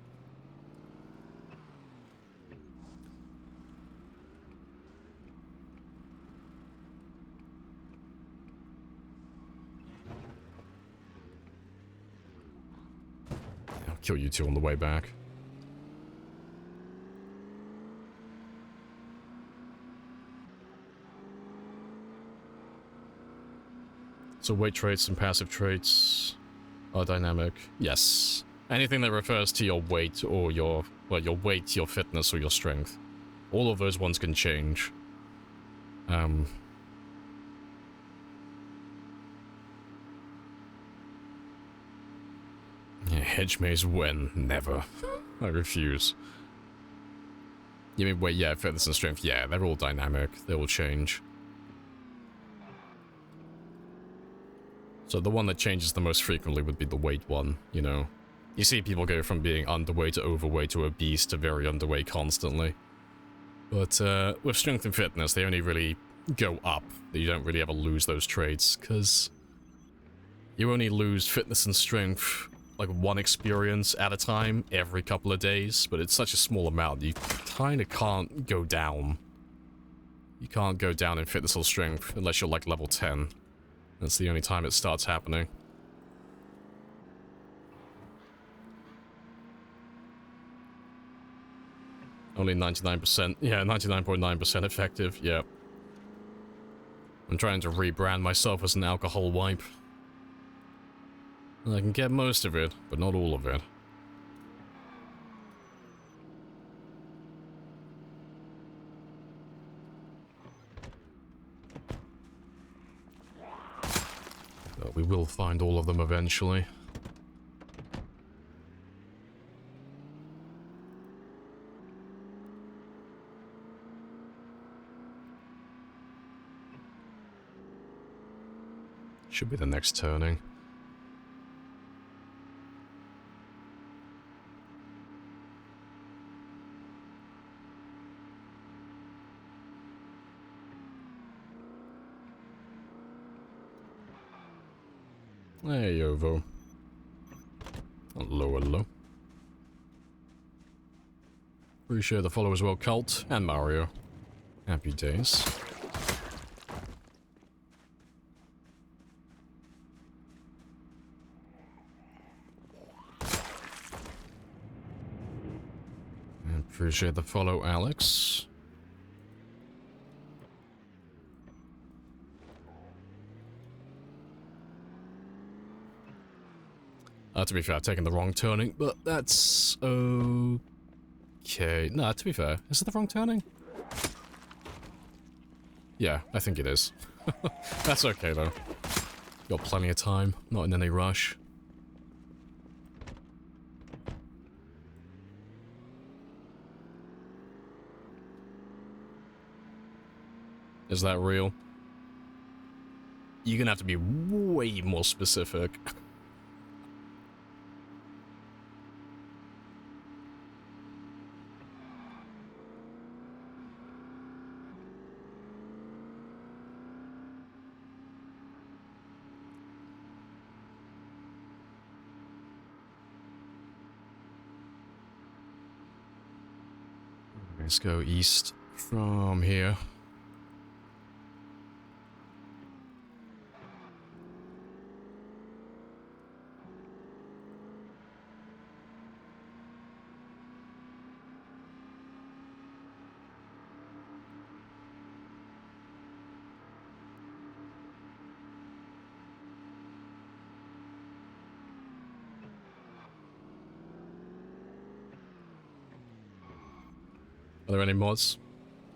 I'll kill you two on the way back. So weight traits and passive traits are dynamic. Yes. Anything that refers to your weight or your weight, your fitness, or your strength. All of those ones can change. Yeah, hedge maze when? Never. I refuse. You mean weight? Yeah, fitness and strength. Yeah, they're all dynamic. They will change. So the one that changes the most frequently would be the weight one, you know. You see people go from being underweight to overweight to obese to very underweight constantly. But with strength and fitness, they only really go up. You don't really ever lose those traits, because you only lose fitness and strength like one experience at a time every couple of days, but it's such a small amount, you kind of can't go down. You can't go down in fitness or strength unless you're like level 10. That's the only time it starts happening. Only 99%. Yeah, 99.9% effective. Yeah. I'm trying to rebrand myself as an alcohol wipe. I can get most of it, but not all of it. But we will find all of them eventually. Should be the next turning. Hey, Ovo. Hello, hello. Appreciate the follow as well, Cult and Mario. Happy days. Appreciate the follow, Alex. To be fair, I've taken the wrong turning, but that's okay. Nah, to be fair, is it the wrong turning? Yeah, I think it is. That's okay, though. Got plenty of time, not in any rush. Is that real? You're gonna have to be way more specific. Let's go east from here. Are there any mods?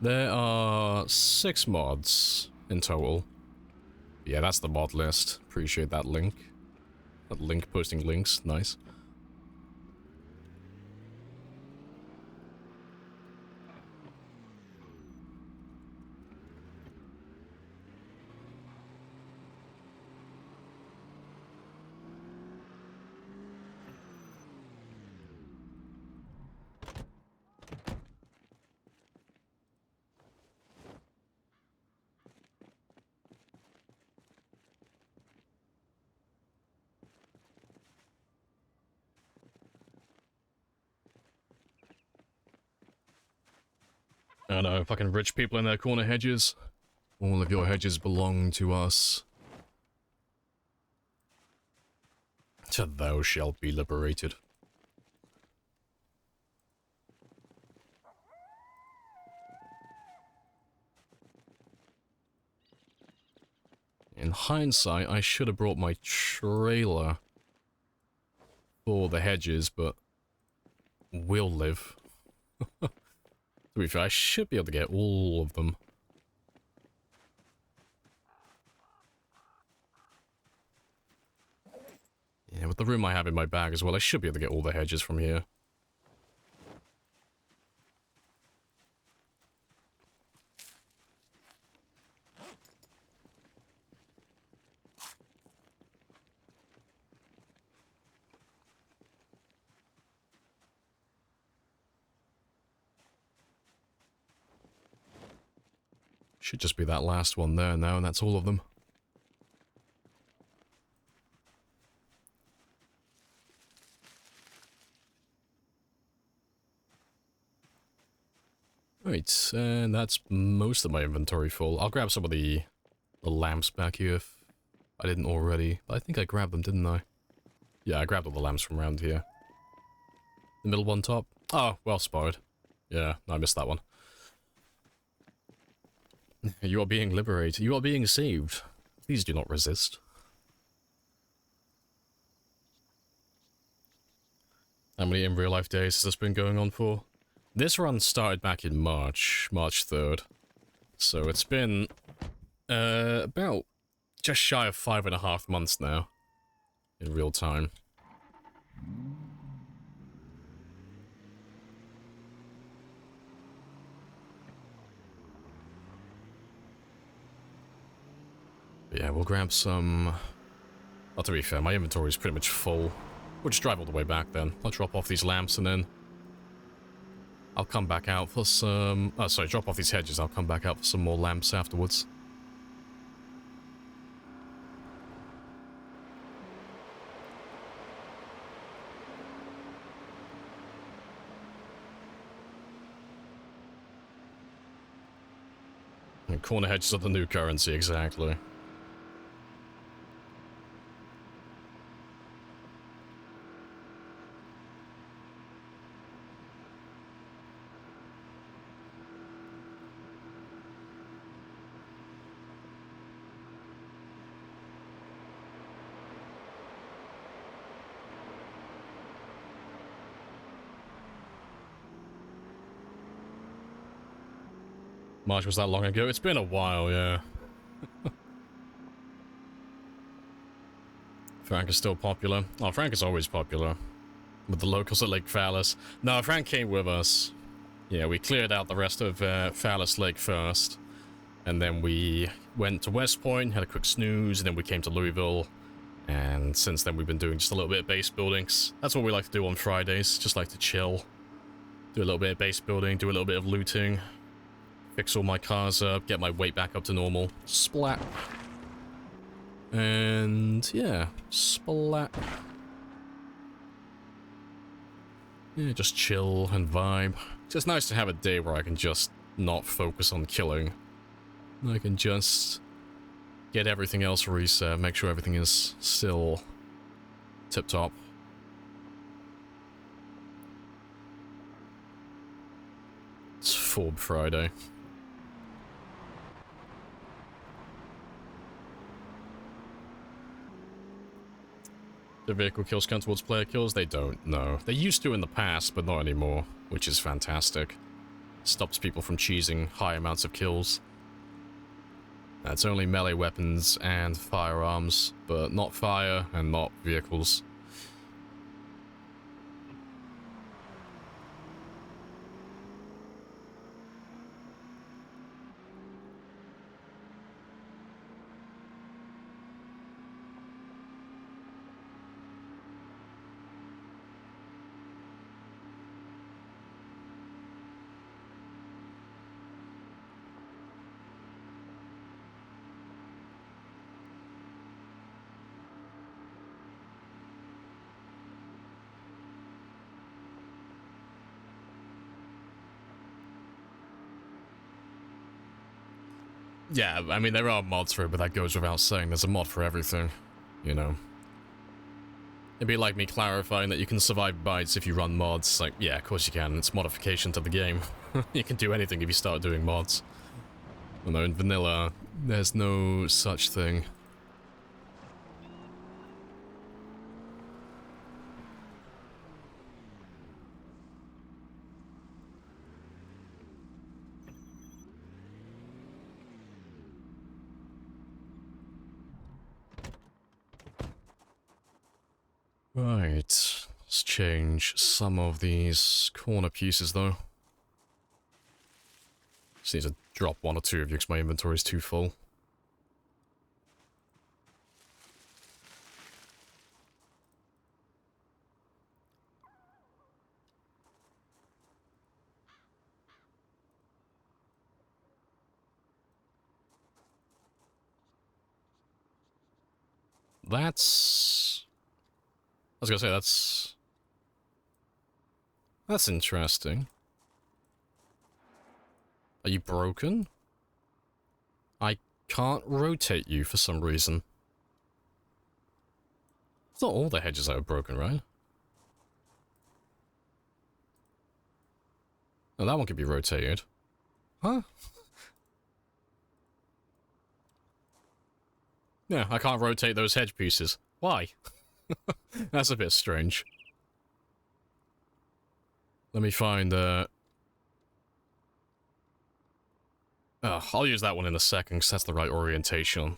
There are 6 mods in total. Yeah, that's the mod list. Appreciate that link. That link posting links. Nice. I know, fucking rich people in their corner hedges. All of your hedges belong to us. To thou shalt be liberated. In hindsight, I should have brought my trailer for the hedges, but we'll live. To be fair, I should be able to get all of them. Yeah, with the room I have in my bag as well, I should be able to get all the hedges from here. Should just be that last one there now, and that's all of them. Right, and that's most of my inventory full. I'll grab some of the lamps back here if I didn't already. I think I grabbed them, didn't I? Yeah, I grabbed all the lamps from around here. The middle one top? Oh, well spotted. Yeah, I missed that one. You are being liberated. You are being saved. Please do not resist. How many in real life days has this been going on for? This run started back in March 3rd. So it's been about just shy of 5.5 months now in real time. But yeah, we'll grab some... Well, to be fair, my inventory is pretty much full. We'll just drive all the way back then. I'll drop off these lamps and then I'll come back out for some... Oh, sorry, drop off these hedges. I'll come back out for some more lamps afterwards. And corner hedges are the new currency, exactly. March was that long ago? It's been a while, yeah. Frank is still popular. Oh, Frank is always popular. With the locals at Lake Phallus. No, Frank came with us. Yeah, we cleared out the rest of Phallus Lake first. And then we went to West Point, had a quick snooze, and then we came to Louisville. And since then we've been doing just a little bit of base buildings. That's what we like to do on Fridays. Just like to chill. Do a little bit of base building, do a little bit of looting. Fix all my cars up, get my weight back up to normal. Splat. And yeah, splat. Yeah, just chill and vibe. It's just nice to have a day where I can just not focus on killing. I can just get everything else reset, make sure everything is still tip-top. It's Forb Friday. The vehicle kills count towards player kills? They don't, no. They used to in the past, but not anymore, which is fantastic. Stops people from cheesing high amounts of kills. It's only melee weapons and firearms, but not fire and not vehicles. Yeah, I mean, there are mods for it, but that goes without saying. There's a mod for everything, you know. It'd be like me clarifying that you can survive bites if you run mods. Like, yeah, of course you can. It's modification to the game. You can do anything if you start doing mods. Although in vanilla, there's no such thing. Right, let's change some of these corner pieces though. Just need to drop one or two of you because my inventory is too full. That's... I was gonna say, that's interesting. Are you broken? I can't rotate you for some reason. It's not all the hedges that are broken, right? No, that one could be rotated. Huh? Yeah, I can't rotate those hedge pieces. Why? That's a bit strange. Let me find, Oh, I'll use that one in a second, because that's the right orientation.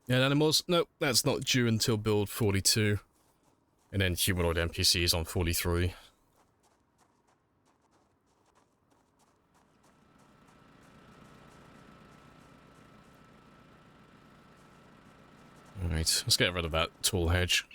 And animals? Nope, that's not due until build 42. And then humanoid NPCs on 43. Alright, let's get rid of that tall hedge.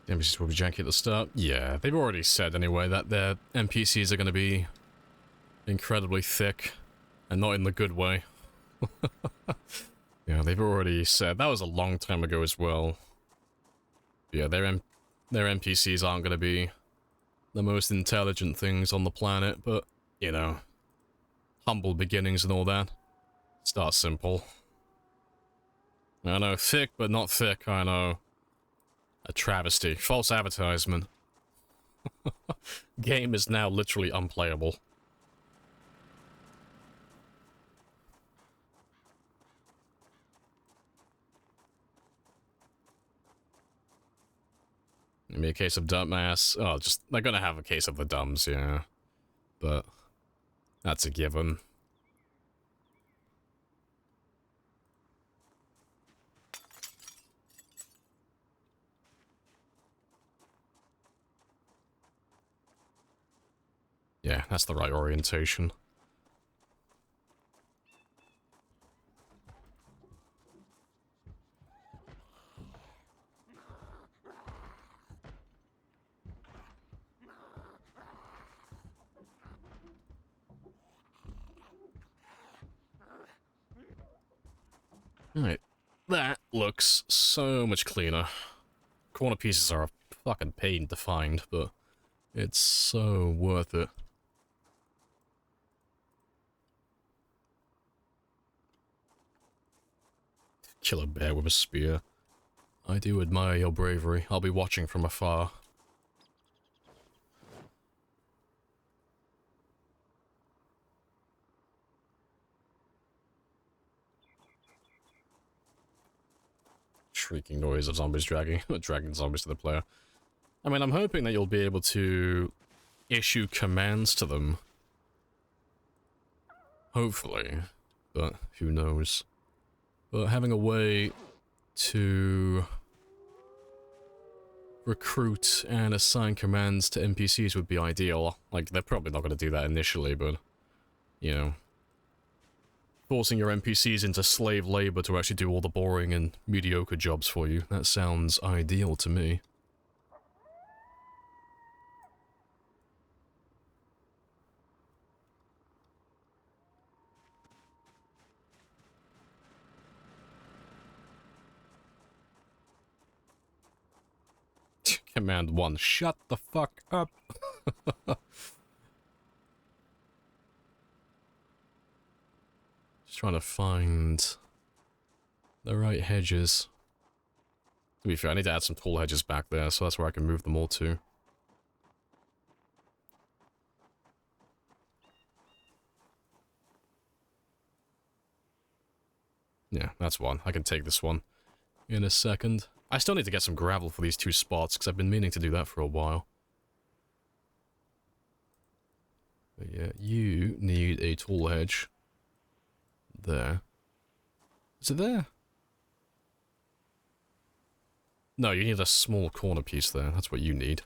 The NPCs will be janky at the start. Yeah, they've already said anyway that their NPCs are going to be incredibly thick, and not in the good way. Yeah, they've already said. That was a long time ago as well. Yeah, their NPCs aren't going to be the most intelligent things on the planet, but, you know, humble beginnings and all that. Start simple. I know, thick but not thick, I know. A travesty. False advertisement. Game is now literally unplayable. Maybe a case of dumbass. Oh, just, they're gonna have a case of the dumbs, yeah. But, that's a given. Yeah, that's the right orientation. Alright, that looks so much cleaner. Corner pieces are a fucking pain to find, but it's so worth it. Kill a bear with a spear. I do admire your bravery. I'll be watching from afar. Shrieking noise of zombies dragging zombies to the player. I mean, I'm hoping that you'll be able to issue commands to them. Hopefully. But who knows. But having a way to recruit and assign commands to NPCs would be ideal. Like, they're probably not going to do that initially, but, you know, forcing your NPCs into slave labor to actually do all the boring and mediocre jobs for you, that sounds ideal to me. Command 1, shut the fuck up. Just trying to find the right hedges. To be fair, I need to add some tall hedges back there, so that's where I can move them all to. Yeah, that's one. I can take this one in a second. I still need to get some gravel for these 2 spots, because I've been meaning to do that for a while. But yeah, you need a tall hedge. There. Is it there? No, you need a small corner piece there. That's what you need.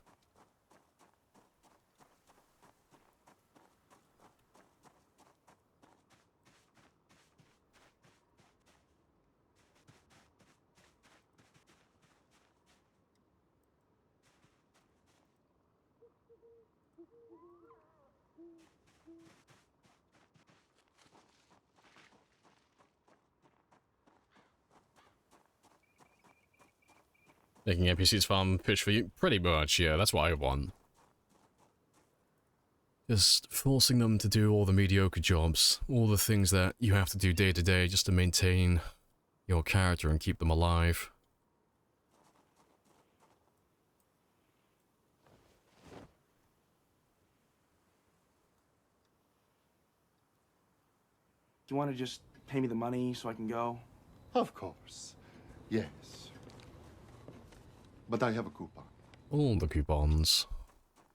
Making NPCs farm pitch for you? Pretty much, yeah, that's what I want. Just forcing them to do all the mediocre jobs, all the things that you have to do day to day just to maintain your character and keep them alive. Do you want to just pay me the money so I can go? Of course. Yes. But I have a coupon. All the coupons.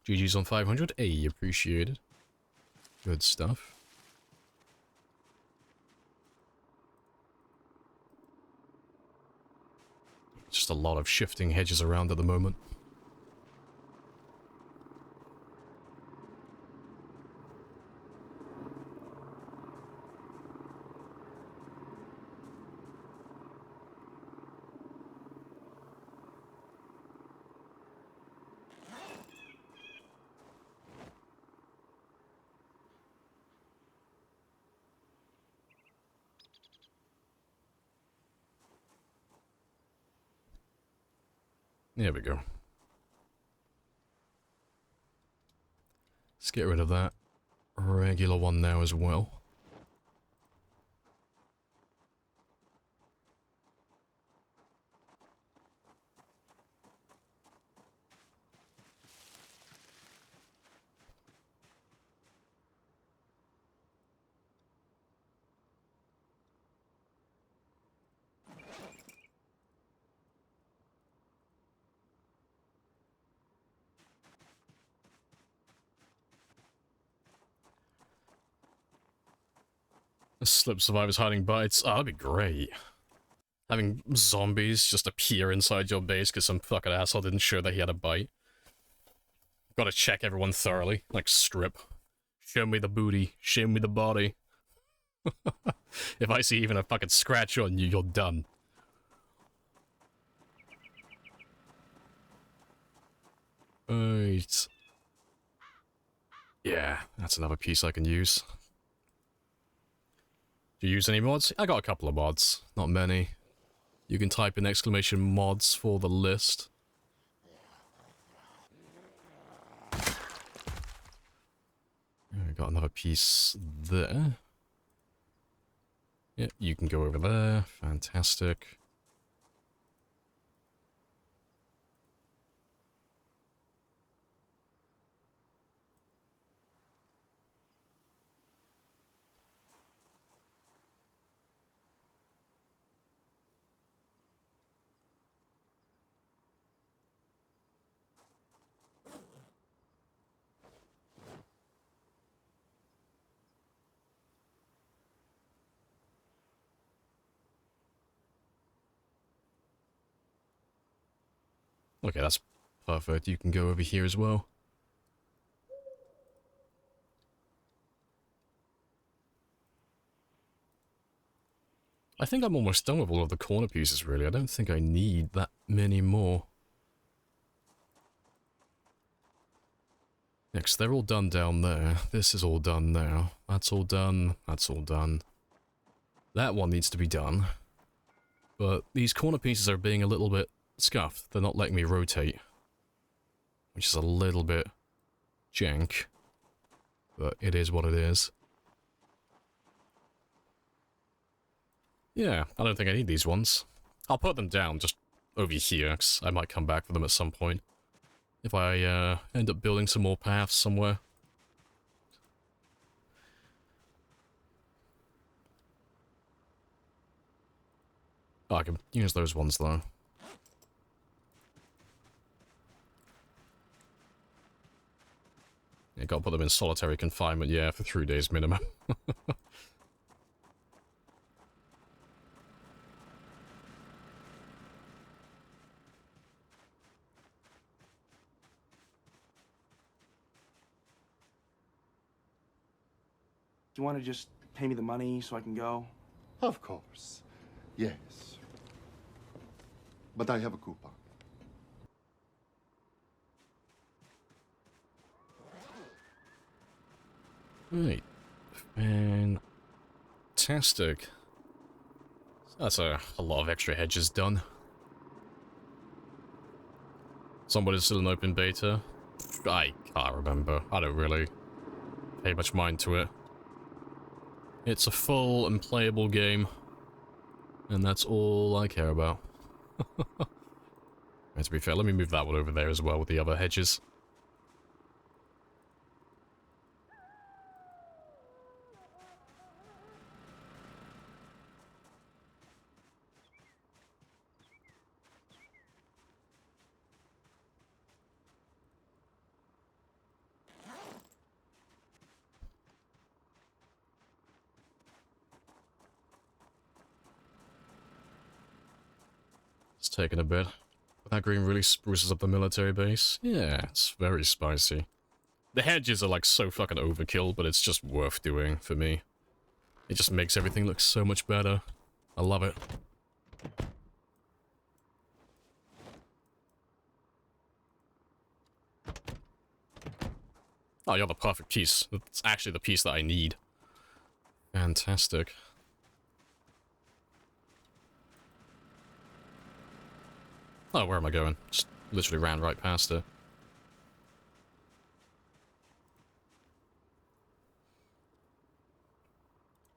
GG's on 500. Hey, appreciated. Good stuff. Just a lot of shifting hedges around at the moment. There we go. Let's get rid of that regular one now as well. Slip survivors hiding bites. Oh, that'd be great. Having zombies just appear inside your base because some fucking asshole didn't show that he had a bite. Gotta check everyone thoroughly. Like, strip. Show me the booty. Show me the body. If I see even a fucking scratch on you, you're done. Right. Yeah, that's another piece I can use. Do you use any mods? I got a couple of mods, not many. You can type in exclamation mods for the list. I got another piece there. Yeah, you can go over there. Fantastic. Okay, that's perfect. You can go over here as well. I think I'm almost done with all of the corner pieces, really. I don't think I need that many more. Next, they're all done down there. This is all done now. That's all done. That's all done. That one needs to be done. But these corner pieces are being a little bit scuffed. They're not letting me rotate. Which is a little bit jank. But it is what it is. Yeah, I don't think I need these ones. I'll put them down just over here, 'cause I might come back for them at some point. If I end up building some more paths somewhere. Oh, I can use those ones, though. You gotta put them in solitary confinement, yeah, for 3 days minimum. Do you want to just pay me the money so I can go? Of course. Yes. But I have a coupon. Right. Fantastic. That's a lot of extra hedges done. Somebody's still in open beta? I can't remember. I don't really pay much mind to it. It's a full and playable game. And that's all I care about. And to be fair, let me move that one over there as well with the other hedges. It's taking a bit. But that green really spruces up the military base. Yeah, it's very spicy. The hedges are like so fucking overkill, but it's just worth doing for me. It just makes everything look so much better. I love it. Oh, you're the perfect piece. It's actually the piece that I need. Fantastic. Oh, where am I going? Just literally ran right past it.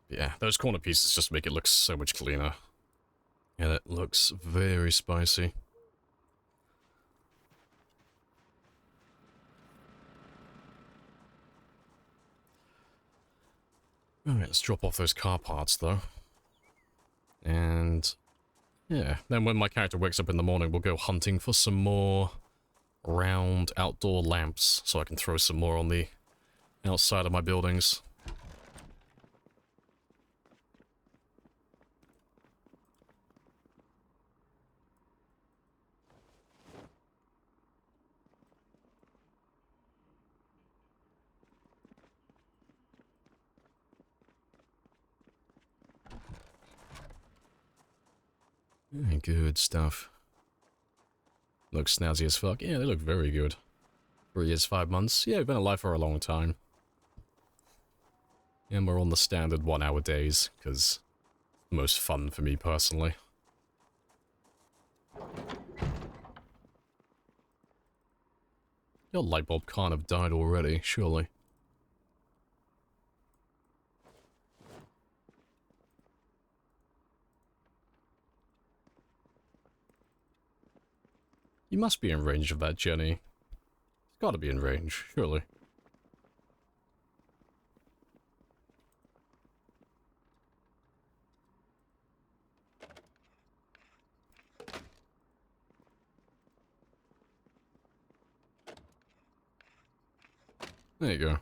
Yeah, those corner pieces just make it look so much cleaner. Yeah, that looks very spicy. Alright, let's drop off those car parts, though. And yeah, then when my character wakes up in the morning, we'll go hunting for some more round outdoor lamps, so I can throw some more on the outside of my buildings. Good stuff. Looks snazzy as fuck. Yeah, they look very good. 3 years, 5 months. Yeah, we've been alive for a long time. And we're on the standard 1 hour days, because most fun for me personally. Your light bulb can't have died already, surely. You must be in range of that, Jenny. It's gotta be in range, surely. There you go.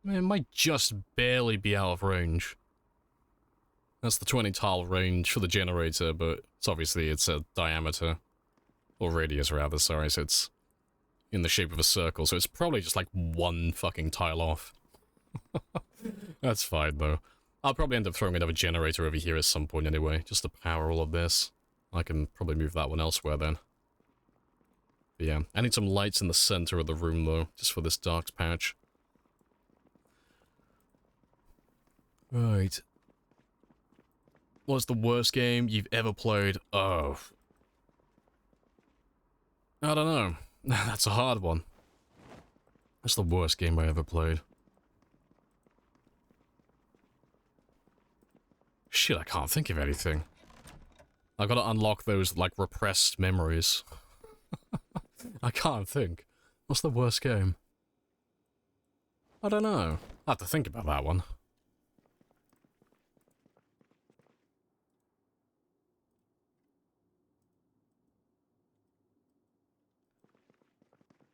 Man, it might just barely be out of range. That's the 20 tile range for the generator, but it's a diameter. Or radius, rather, sorry, so it's in the shape of a circle, so it's probably just like 1 fucking tile off. That's fine, though. I'll probably end up throwing another generator over here at some point anyway, just to power all of this. I can probably move that one elsewhere then. But yeah, I need some lights in the center of the room, though, just for this dark patch. Right. What's the worst game you've ever played? Oh. I don't know. That's a hard one. That's the worst game I ever played. Shit, I can't think of anything. I've got to unlock those, like, repressed memories. I can't think. What's the worst game? I don't know. I have to think about that one.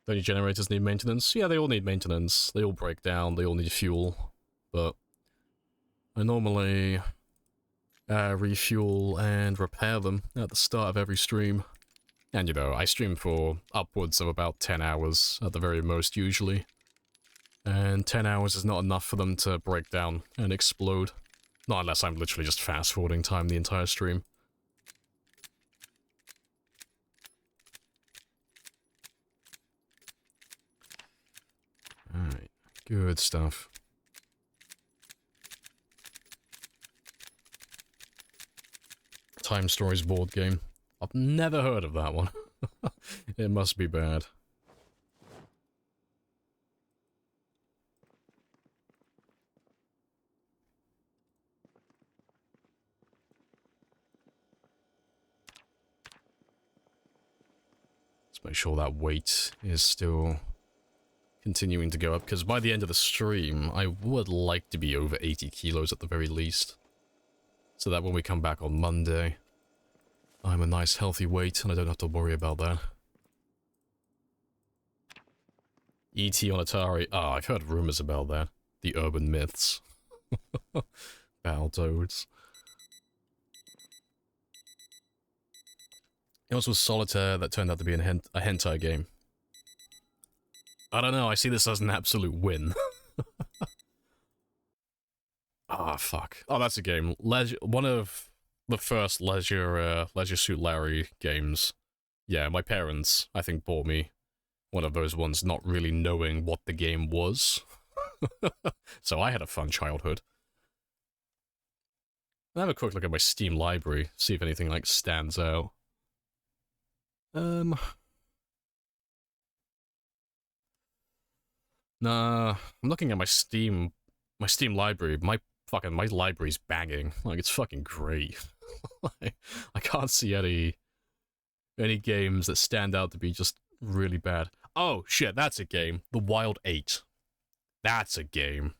Don't your generators need maintenance? Yeah, they all need maintenance. They all break down, they all need fuel. But I normally refuel and repair them at the start of every stream. And you know, I stream for upwards of about 10 hours at the very most usually. And 10 hours is not enough for them to break down and explode. Not unless I'm literally just fast-forwarding time the entire stream. Alright, good stuff. Time Stories board game. I've never heard of that one. It must be bad. Let's make sure that weight is still continuing to go up, because by the end of the stream, I would like to be over 80 kilos at the very least. So that when we come back on Monday, I'm a nice healthy weight and I don't have to worry about that. E.T. on Atari. Ah, I've heard rumors about that. The urban myths. Battletoads. It was Solitaire that turned out to be a hentai game. I don't know, I see this as an absolute win. Ah, fuck. Oh, that's a game. One of the first Leisure Suit Larry games. Yeah, my parents, I think, bought me one of those ones, not really knowing what the game was. So I had a fun childhood. I'll have a quick look at my Steam library, see if anything, like, stands out. Nah, I'm looking at my Steam library. My library's banging. Like, it's fucking great. Like, I can't see any games that stand out to be just really bad. Oh, shit, that's a game. The Wild 8. That's a game.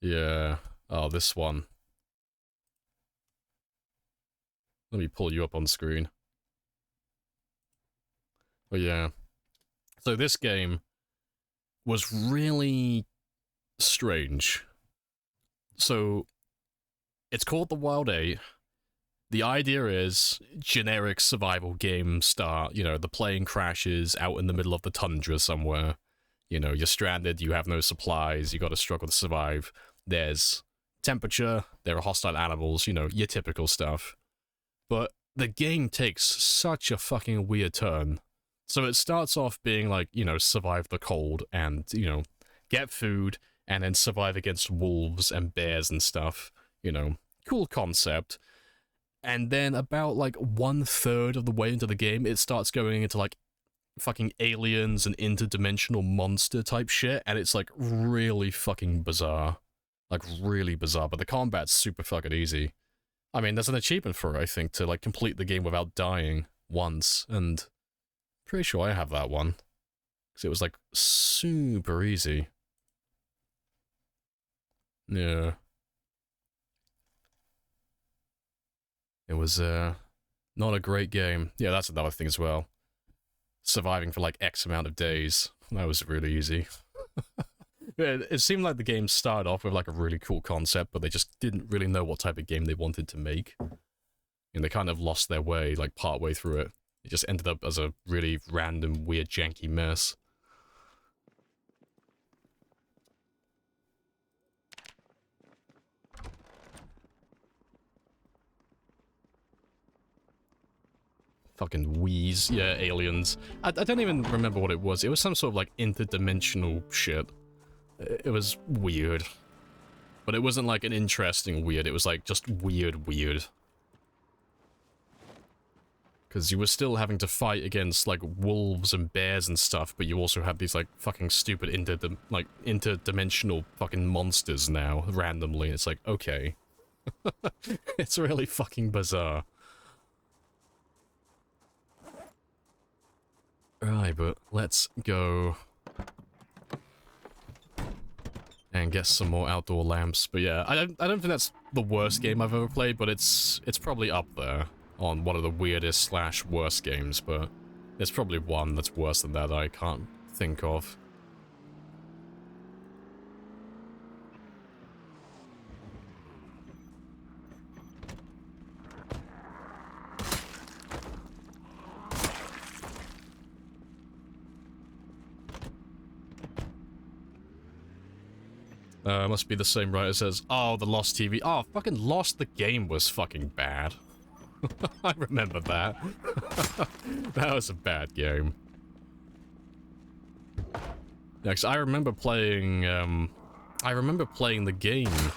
Yeah. Oh, this one. Let me pull you up on screen. Oh, yeah. So this game was really strange. So, it's called The Wild 8. The idea is generic survival game start. You know, the plane crashes out in the middle of the tundra somewhere. You know, you're stranded, you have no supplies, you gotta struggle to survive. There's temperature, there are hostile animals, you know, your typical stuff. But the game takes such a fucking weird turn. So it starts off being like, you know, survive the cold and, you know, get food and then survive against wolves and bears and stuff. You know, cool concept. And then about like 1/3 of the way into the game, it starts going into like fucking aliens and interdimensional monster type shit. And it's like really fucking bizarre. Like really bizarre. But the combat's super fucking easy. I mean, there's an achievement for it, I think, to like complete the game without dying once. And pretty sure I have that one. Because it was, like, super easy. Yeah. It was, not a great game. Yeah, that's another thing as well. Surviving for, like, X amount of days. That was really easy. It seemed like the game started off with, like, a really cool concept, but they just didn't really know what type of game they wanted to make. And they kind of lost their way, like, partway through it. It just ended up as a really random, weird, janky mess. Fucking wheeze. Yeah, aliens. I don't even remember what it was. It was some sort of, like, interdimensional shit. It was weird. But it wasn't, like, an interesting weird. It was, like, just weird. Because you were still having to fight against, like, wolves and bears and stuff, but you also have these, like, fucking stupid interdimensional fucking monsters now, randomly. It's like, okay. It's really fucking bizarre. Right, but let's go and get some more outdoor lamps. But yeah, I don't think that's the worst game I've ever played, but it's probably up there on one of the weirdest slash worst games, but there's probably one that's worse than that I can't think of. Must be the same writer says, oh, the Lost TV. Oh, fucking Lost, the game was fucking bad. I remember that. That was a bad game. Yeah, 'cause I remember playing the game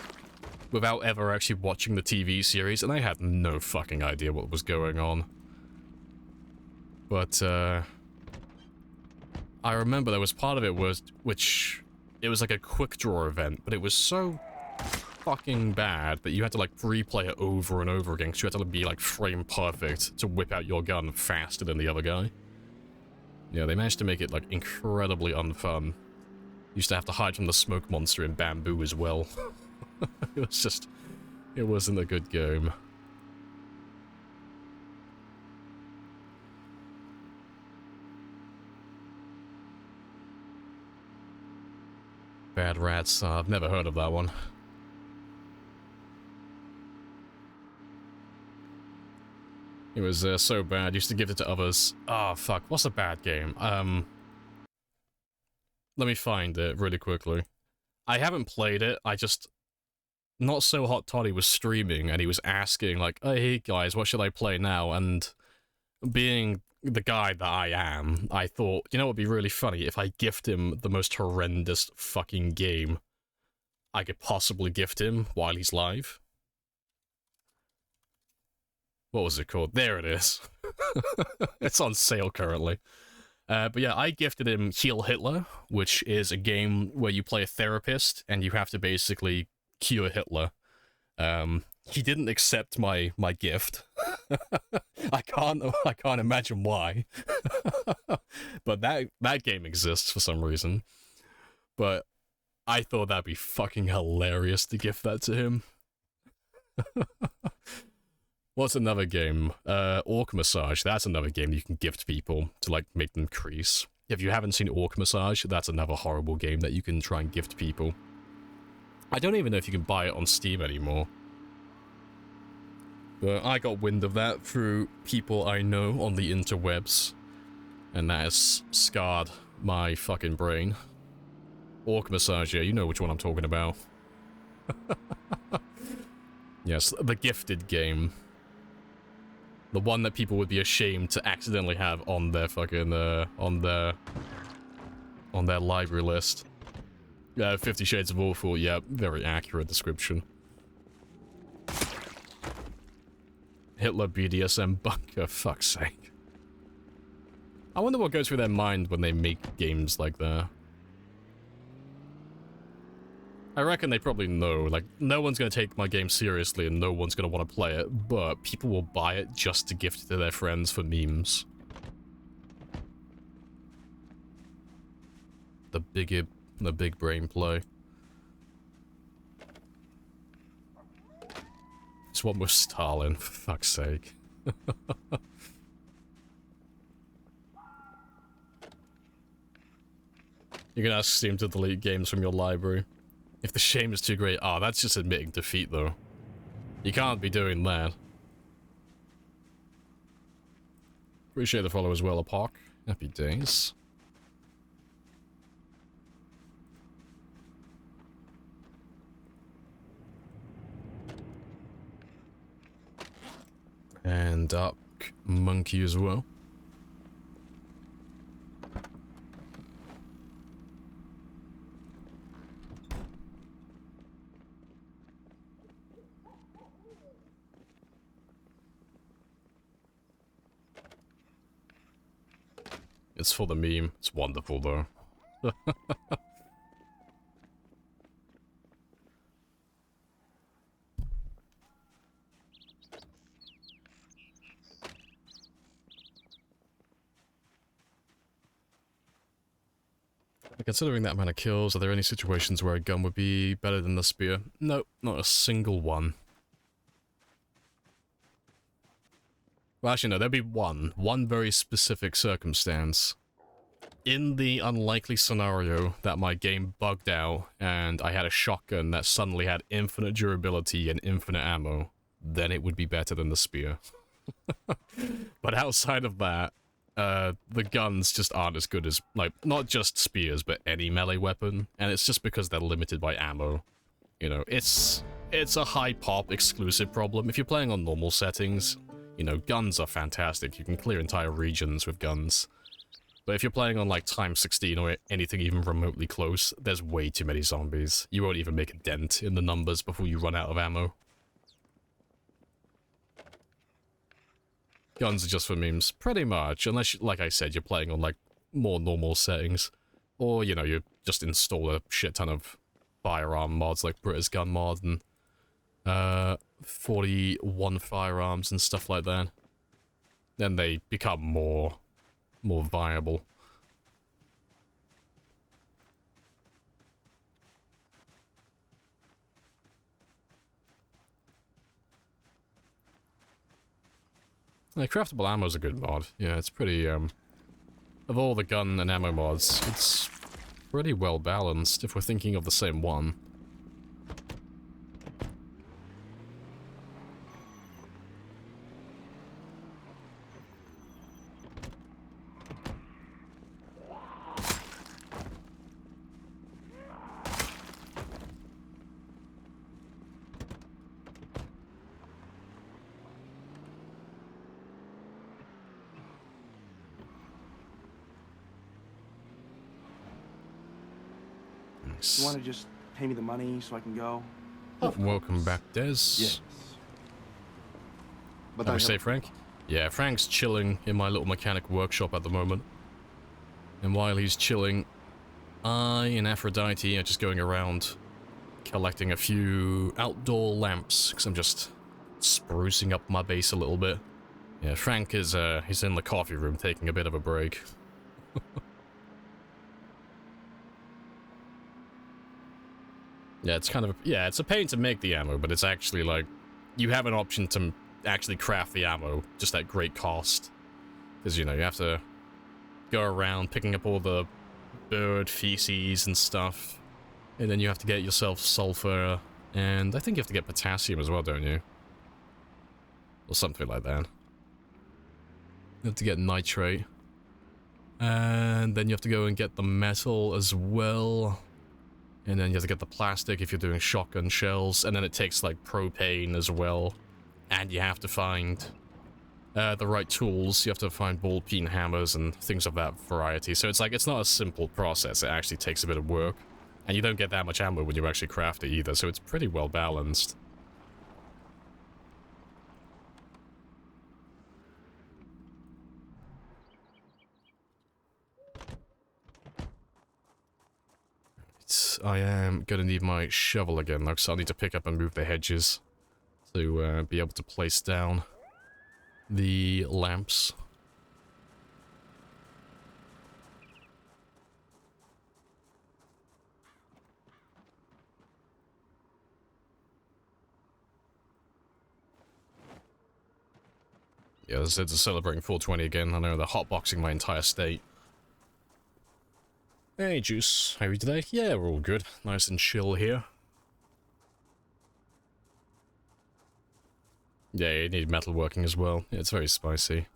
without ever actually watching the TV series, and I had no fucking idea what was going on. But, I remember there was part of it which it was like a quick draw event, but it was so fucking bad that you had to like replay it over and over again because you had to be like frame perfect to whip out your gun faster than the other guy. Yeah, they managed to make it like incredibly unfun. Used to have to hide from the smoke monster in bamboo as well. It wasn't a good game. Bad Rats, I've never heard of that one. It was so bad, used to give it to others. Ah, oh, fuck, what's a bad game? Let me find it really quickly. I haven't played it, Not So Hot Toddy was streaming, and he was asking, like, hey guys, what should I play now? And being the guy that I am, I thought, you know what would be really funny? If I gift him the most horrendous fucking game I could possibly gift him while he's live. What was it called? There it is. It's on sale currently. But yeah, I gifted him Heal Hitler, which is a game where you play a therapist and you have to basically cure Hitler. He didn't accept my gift. I can't imagine why. But that game exists for some reason. But I thought that'd be fucking hilarious to gift that to him. What's another game? Orc Massage. That's another game you can gift people to like make them crease. If you haven't seen Orc Massage, that's another horrible game that you can try and gift people. I don't even know if you can buy it on Steam anymore. But I got wind of that through people I know on the interwebs. And that has scarred my fucking brain. Orc Massage, yeah, you know which one I'm talking about. Yes, the gifted game. The one that people would be ashamed to accidentally have on their fucking, on their library list. 50 Shades of Awful, yeah, very accurate description. Hitler BDSM bunker, fuck's sake. I wonder what goes through their mind when they make games like that. I reckon they probably know, like, no one's gonna take my game seriously and no one's gonna want to play it, but people will buy it just to gift it to their friends for memes. The big brain play. This one was Stalin, for fuck's sake. You can ask Steam to delete games from your library. If the shame is too great, that's just admitting defeat though. You can't be doing that. Appreciate the follow as well, Apoc. Happy days. And Dark Monkey as well. It's for the meme. It's wonderful, though. Considering that amount of kills, are there any situations where a gun would be better than the spear? Nope, not a single one. Well, actually, no, there'd be one very specific circumstance. In the unlikely scenario that my game bugged out and I had a shotgun that suddenly had infinite durability and infinite ammo, then it would be better than the spear. But outside of that, the guns just aren't as good as, like, not just spears, but any melee weapon, and it's just because they're limited by ammo. You know, it's a high pop exclusive problem. If you're playing on normal settings, you know, guns are fantastic. You can clear entire regions with guns. But if you're playing on, like, x16 or anything even remotely close, there's way too many zombies. You won't even make a dent in the numbers before you run out of ammo. Guns are just for memes, pretty much, unless, like I said, you're playing on, like, more normal settings. Or, you know, you just install a shit ton of firearm mods, like British Gun Mod and 41 firearms and stuff like that. Then they become more viable. Craftable ammo is a good mod. Yeah, it's pretty, of all the gun and ammo mods, it's pretty well balanced, if we're thinking of the same one. You want to just pay me the money so I can go? Welcome back, Des. Yes. But How do we say Frank? Yeah, Frank's chilling in my little mechanic workshop at the moment. And while he's chilling, I and Aphrodite are just going around collecting a few outdoor lamps, because I'm just sprucing up my base a little bit. Yeah, Frank is, he's in the coffee room taking a bit of a break. Yeah, it's kind of, yeah, it's a pain to make the ammo, but it's actually, like, you have an option to actually craft the ammo, just at great cost. Because, you know, you have to go around picking up all the bird feces and stuff, and then you have to get yourself sulfur, and I think you have to get potassium as well, don't you? Or something like that. You have to get nitrate. And then you have to go and get the metal as well. And then you have to get the plastic if you're doing shotgun shells, and then it takes, like, propane as well. And you have to find the right tools. You have to find ball peen hammers and things of that variety. So it's like, it's not a simple process. It actually takes a bit of work. And you don't get that much ammo when you actually craft it either, so it's pretty well balanced. I am gonna need my shovel again, though, so I'll need to pick up and move the hedges to be able to place down the lamps. Yeah, as I said, celebrating 420 again. I know they're hotboxing my entire state. Hey, Juice. How are you today? Yeah, we're all good. Nice and chill here. Yeah, you need metalworking as well. Yeah, it's very spicy.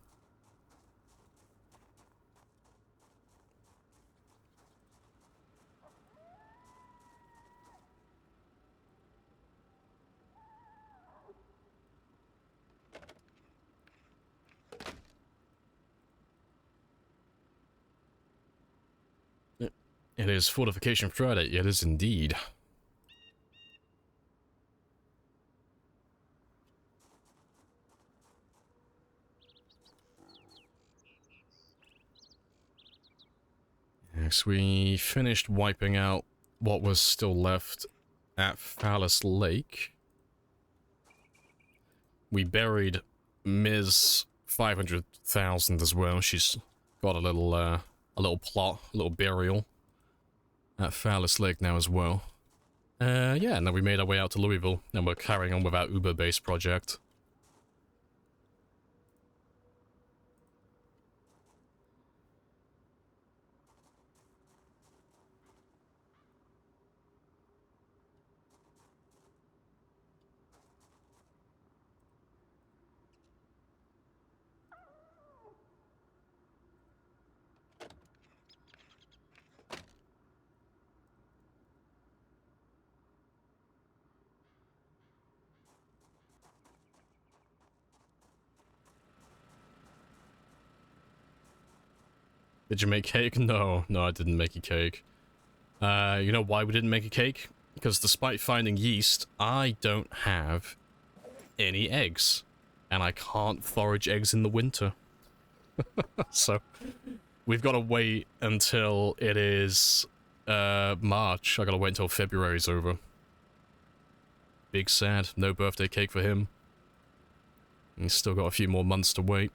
It is Fortification Friday. It is indeed. So we finished wiping out what was still left at Phallus Lake. We buried Ms. 500,000 as well. She's got a little plot, a little burial at Phallus Lake now as well. Yeah, and then we made our way out to Louisville, and we're carrying on with our Uber-based project. Did you make cake? No, I didn't make a cake. You know why we didn't make a cake? Because despite finding yeast, I don't have any eggs. And I can't forage eggs in the winter. So, we've got to wait until it is, March. I gotta wait until February's over. Big sad. No birthday cake for him. He's still got a few more months to wait.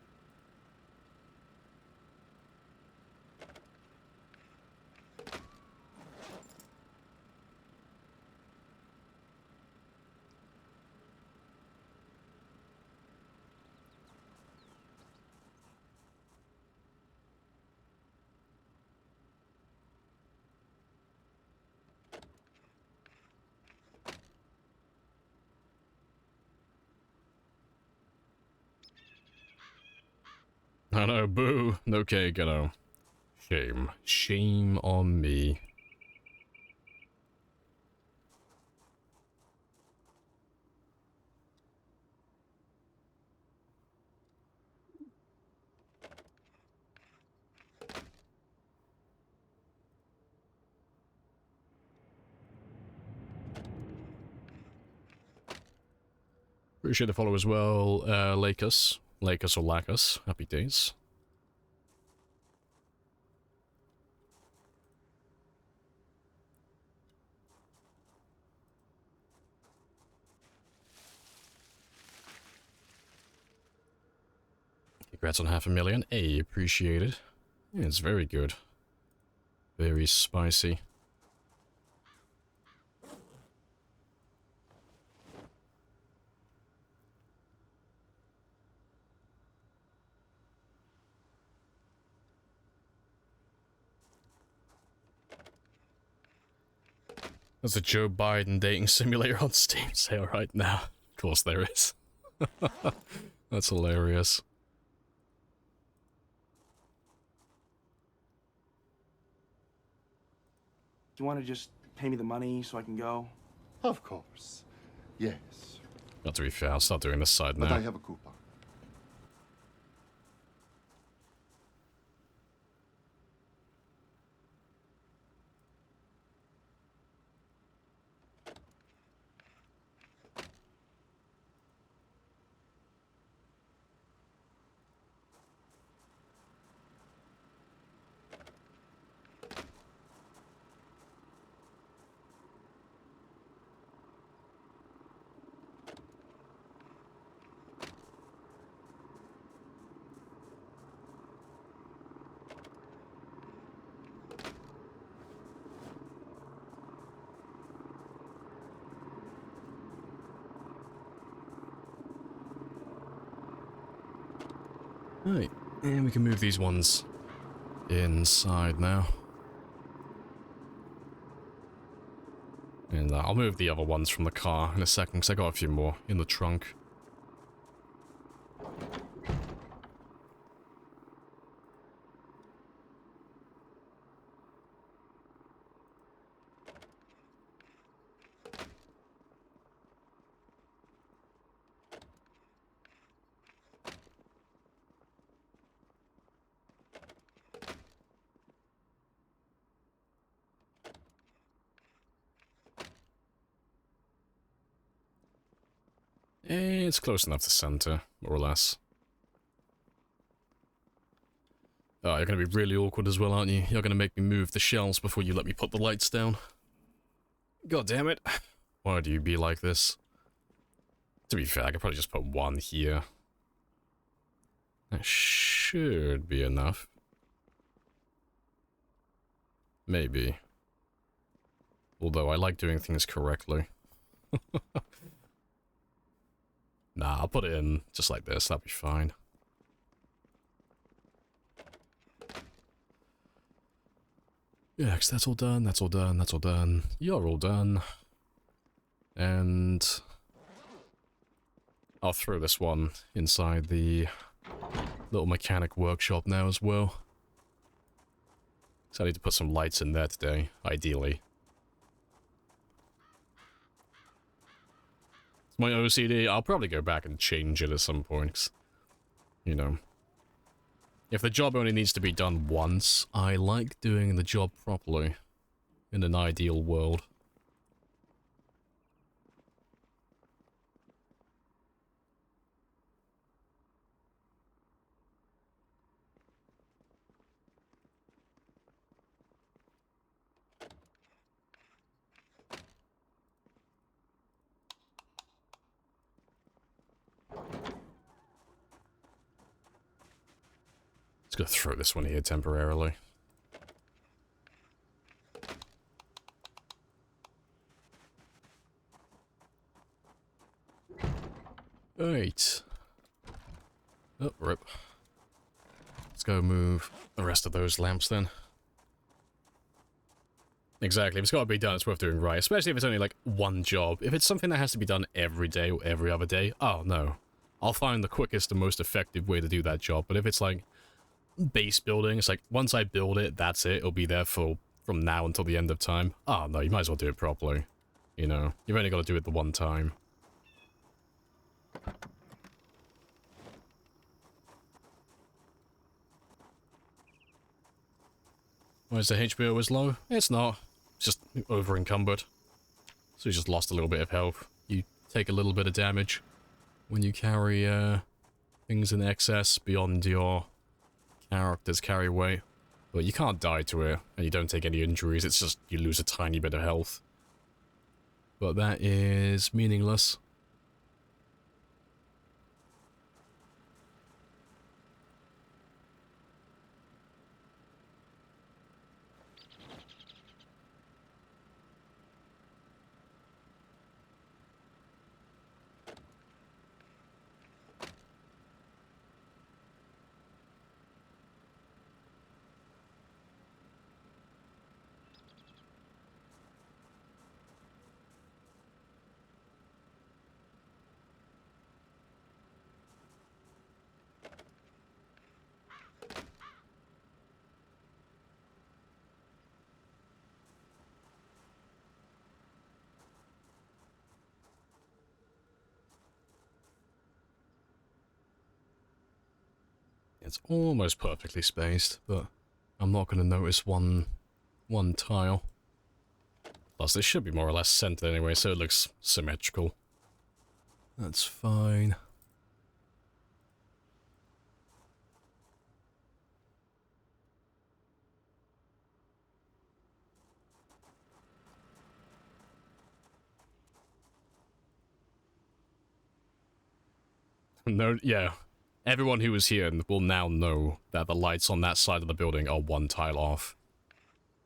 I know, boo. No cake, I know. Shame. Shame on me. Appreciate the follow as well, Lakers. Lakers or Lacus. Happy days. Congrats on 500,000. Hey, appreciate it. Yeah, it's very good. Very spicy. There's a Joe Biden dating simulator on Steam sale right now. Of course there is. That's hilarious. Do you want to just pay me the money so I can go? Of course. Yes. Got to be fair, I'll start doing this side But now. I have a coupon. Right, and we can move these ones inside now. And I'll move the other ones from the car in a second, because I got a few more in the trunk. It's close enough to center, more or less. Oh, you're gonna be really awkward as well, aren't you? You're gonna make me move the shelves before you let me put the lights down. God damn it. Why do you be like this? To be fair, I could probably just put one here. That should be enough. Maybe. Although I like doing things correctly. Nah, I'll put it in just like this. That'll be fine. Yeah, 'cause that's all done, that's all done, that's all done. You're all done. And I'll throw this one inside the little mechanic workshop now as well. So I need to put some lights in there today, ideally. It's my OCD. I'll probably go back and change it at some point. 'Cause, you know, if the job only needs to be done once, I like doing the job properly in an ideal world. Just gonna throw this one here temporarily. Right. Oh, rip. Let's go move the rest of those lamps then. Exactly, if it's gotta be done, it's worth doing right. Especially if it's only like one job. If it's something that has to be done every day or every other day, oh no. I'll find the quickest and most effective way to do that job. But if it's like base building, it's like once I build it, that's it. It'll be there for from now until the end of time. Oh no, you might as well do it properly. You know, you've only got to do it the one time. Why is the HBO as low? It's not. It's just over encumbered. So you just lost a little bit of health. You take a little bit of damage when you carry things in excess beyond your character's carry weight. But you can't die to it, and you don't take any injuries. It's just you lose a tiny bit of health. But that is meaningless. It's almost perfectly spaced, but I'm not going to notice one tile. Plus, this should be more or less centered anyway, so it looks symmetrical. That's fine. No, yeah. Everyone who was here will now know that the lights on that side of the building are one tile off.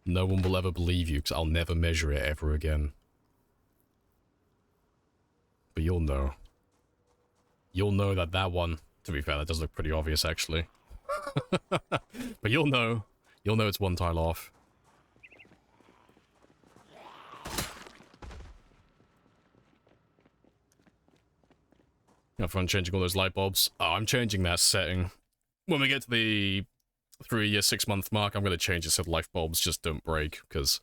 No one will ever believe you, because I'll never measure it ever again. But you'll know. You'll know that that one... To be fair, that does look pretty obvious, actually. But you'll know. You'll know it's one tile off. Have fun changing all those light bulbs. Oh, I'm changing that setting. When we get to the 3-year, 6-month mark, I'm going to change it so the light bulbs just don't break, because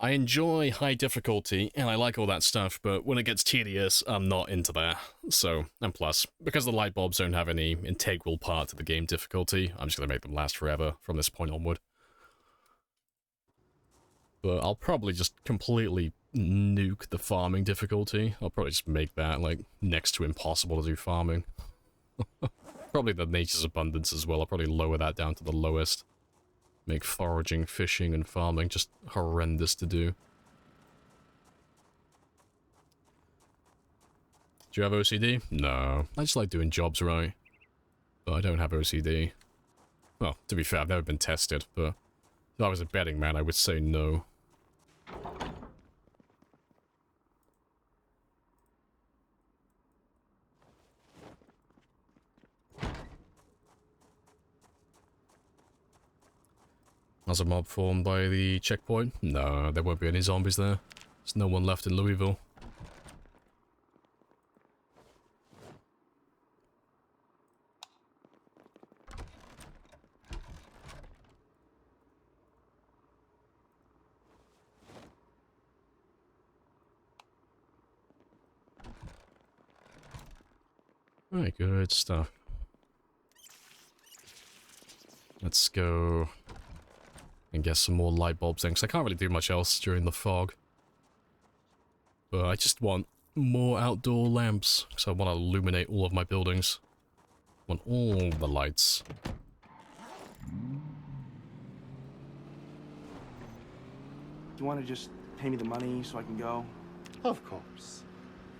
I enjoy high difficulty, and I like all that stuff, but when it gets tedious, I'm not into that. So, and plus, because the light bulbs don't have any integral part to the game difficulty, I'm just going to make them last forever from this point onward. But I'll probably just completely nuke the farming difficulty. I'll probably just make that, like, next to impossible to do farming. Probably the nature's abundance as well. I'll probably lower that down to the lowest. Make foraging, fishing, and farming just horrendous to do. Do you have OCD? No. I just like doing jobs right. But I don't have OCD. Well, to be fair, I've never been tested, but if I was a betting man, I would say no. Has a mob formed by the checkpoint? No, there won't be any zombies there. There's no one left in Louisville. Alright, good stuff. Let's go and get some more light bulbs then, because I can't really do much else during the fog. But I just want more outdoor lamps, because I want to illuminate all of my buildings. I want all the lights. You want to just pay me the money so I can go? Of course.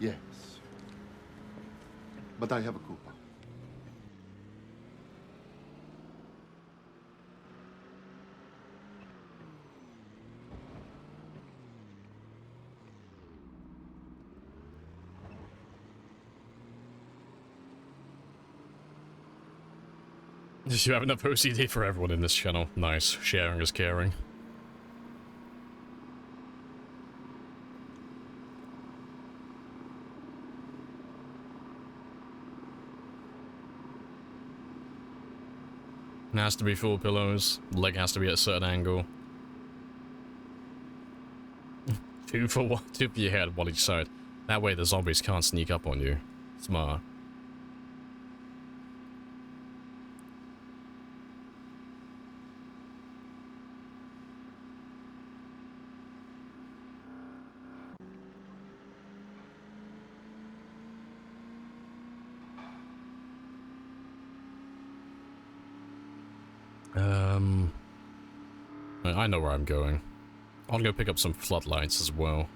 Yes. But I have a coupon. You have enough OCD for everyone in this channel. Nice. Sharing is caring. It has to be 4 pillows. Leg has to be at a certain angle. 2 for one, 2 for your head, 1 each side. That way the zombies can't sneak up on you. Smart. I know where I'm going. I'll go pick up some floodlights as well.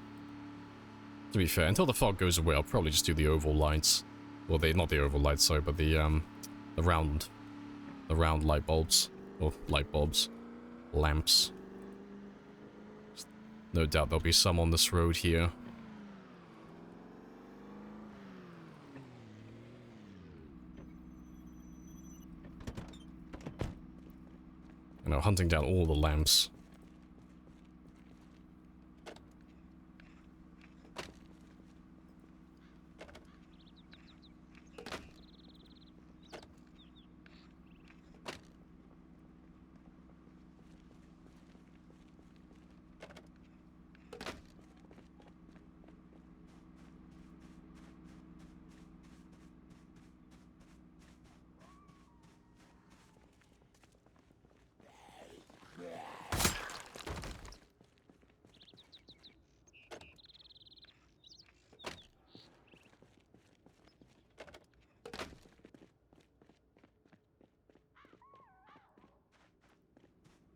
To be fair, until the fog goes away, I'll probably just do the oval lights. Well, not the oval lights, sorry, but the round light bulbs. Or light bulbs. Lamps. No doubt there'll be some on this road here. You know, hunting down all the lamps.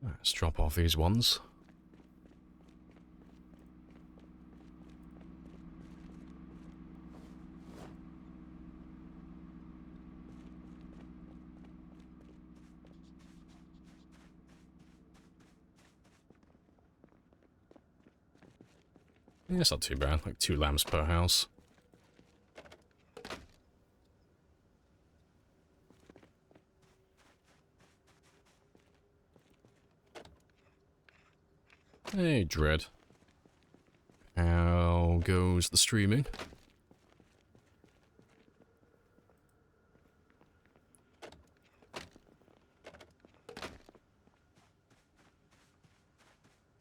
Let's drop off these ones. Yeah, it's not too bad, like 2 lamps per house. Hey, Dread. How goes the streaming?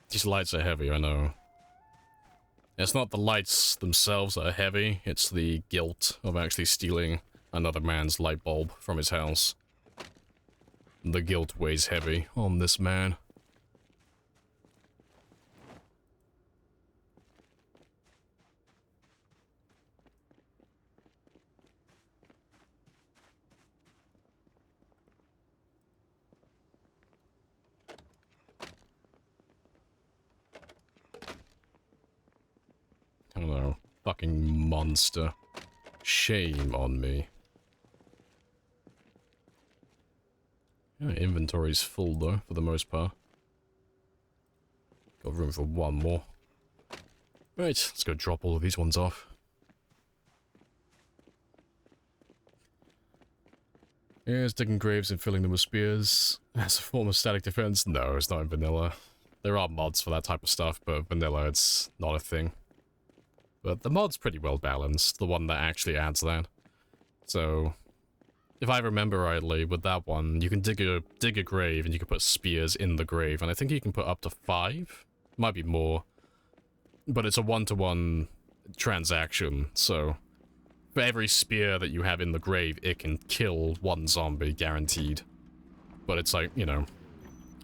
These lights are heavy, I know. It's not the lights themselves that are heavy, it's the guilt of actually stealing another man's light bulb from his house. The guilt weighs heavy on this man. fucking monster. Shame on me. Yeah, inventory's full though, for the most part. Got room for one more. Right, let's go drop all of these ones off. Here's digging graves and filling them with spears. As a form of static defense? No, it's not in vanilla. There are mods for that type of stuff, but vanilla, it's not a thing. But the mod's pretty well balanced, the one that actually adds that. So, if I remember rightly, with that one, you can dig a grave and you can put spears in the grave, and I think you can put up to 5? Might be more. But it's a one-to-one transaction, so for every spear that you have in the grave, it can kill one zombie, guaranteed. But it's like, you know,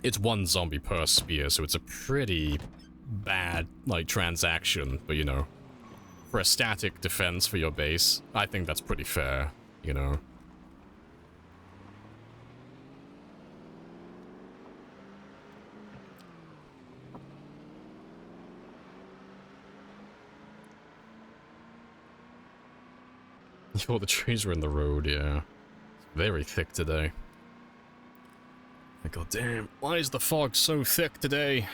it's one zombie per spear, so it's a pretty bad, like, transaction. But, you know, for a static defense for your base, I think that's pretty fair, you know. You thought the trees were in the road, yeah. It's very thick today. God damn, why is the fog so thick today?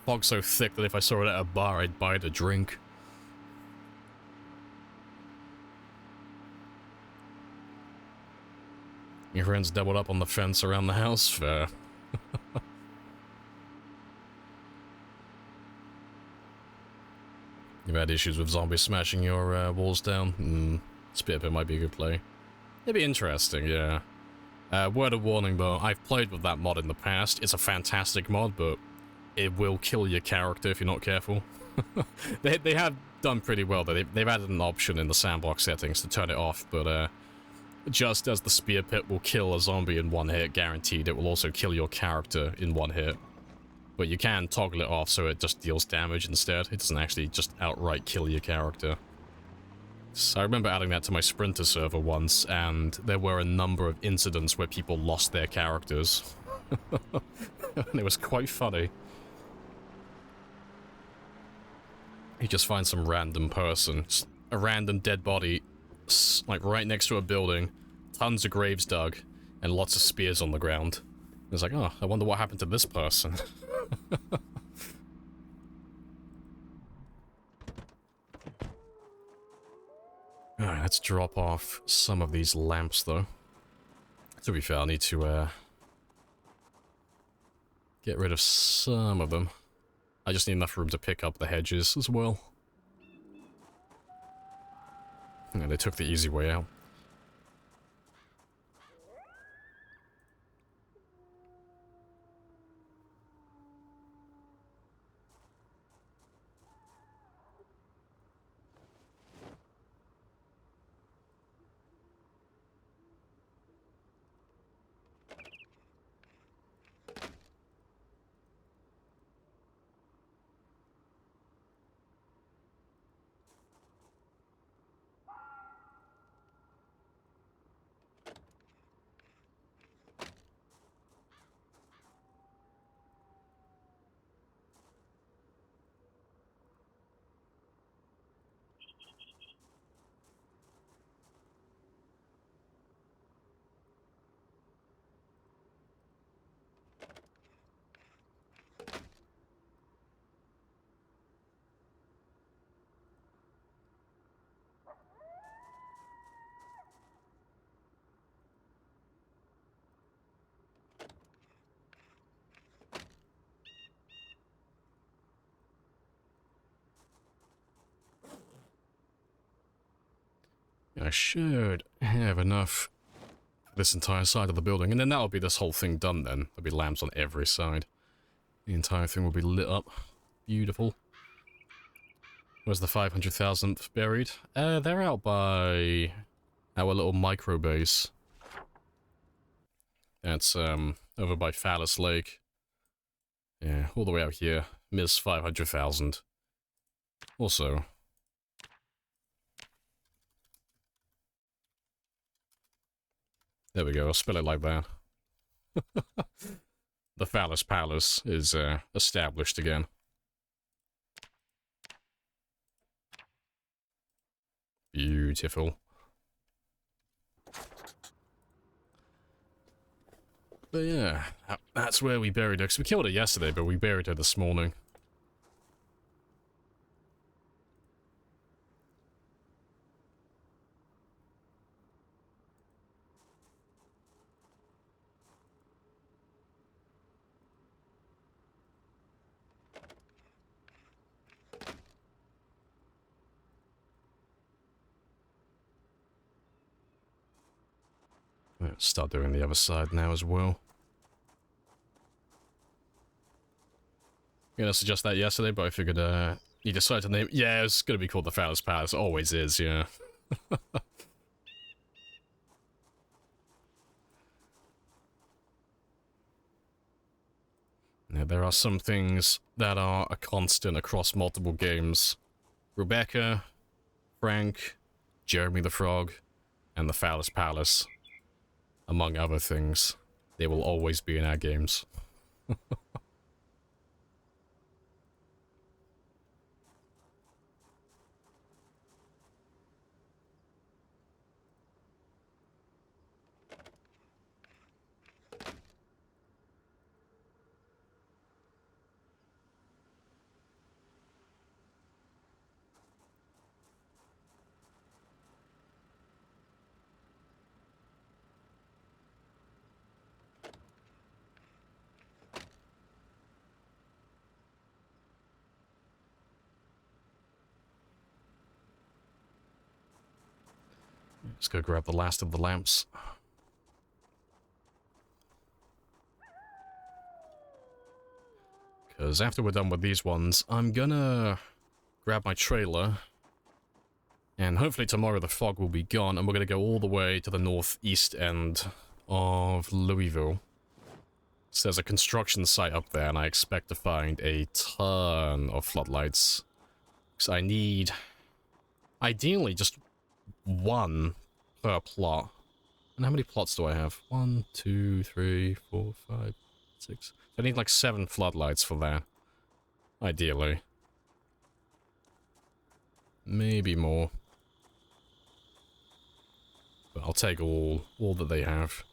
Fog's so thick that if I saw it at a bar, I'd buy it a drink. Your friends doubled up on the fence around the house? Fair. You've had issues with zombies smashing your walls down? Spearpit might be a good play. It'd be interesting, yeah. Word of warning though, I've played with that mod in the past. It's a fantastic mod, but it will kill your character if you're not careful. they have done pretty well though. They've added an option in the sandbox settings to turn it off, but just as the spear pit will kill a zombie in one hit, guaranteed, it will also kill your character in one hit. But you can toggle it off so it just deals damage instead. It doesn't actually just outright kill your character. So I remember adding that to my Sprinter server once, and there were a number of incidents where people lost their characters. And it was quite funny. You just find some random person, just a random dead body, like right next to a building, tons of graves dug, and lots of spears on the ground. It's like, oh, I wonder what happened to this person. Alright, let's drop off some of these lamps, though. To be fair, I need to, get rid of some of them. I just need enough room to pick up the hedges as well. And they took the easy way out. I should have enough for this entire side of the building, and then that'll be this whole thing done then. There'll be lamps on every side. The entire thing will be lit up. Beautiful. Where's the 500,000th buried? They're out by our little micro base. That's, over by Phallus Lake. Yeah, all the way out here. Miss 500,000. Also, there we go, I'll spell it like that. The Phallus Palace is, established again. Beautiful. But yeah, that's where we buried her. 'Cause we killed her yesterday, but we buried her this morning. Let's start doing the other side now as well. Gonna suggest that yesterday, but I figured you decided to name. Yeah, it's gonna be called the Phallus Palace. Always is, yeah. Yeah, there are some things that are a constant across multiple games. Rebecca, Frank, Jeremy the Frog, and the Phallus Palace, among other things. They will always be in our games. Let's go grab the last of the lamps. Because after we're done with these ones, I'm gonna grab my trailer. And hopefully tomorrow the fog will be gone, and we're gonna go all the way to the northeast end of Louisville. So there's a construction site up there, and I expect to find a ton of floodlights. Because I need, ideally, just one per plot. And how many plots do I have? 1, 2, 3, 4, 5, 6. I need like 7 floodlights for that. Ideally. Maybe more. But I'll take all that they have.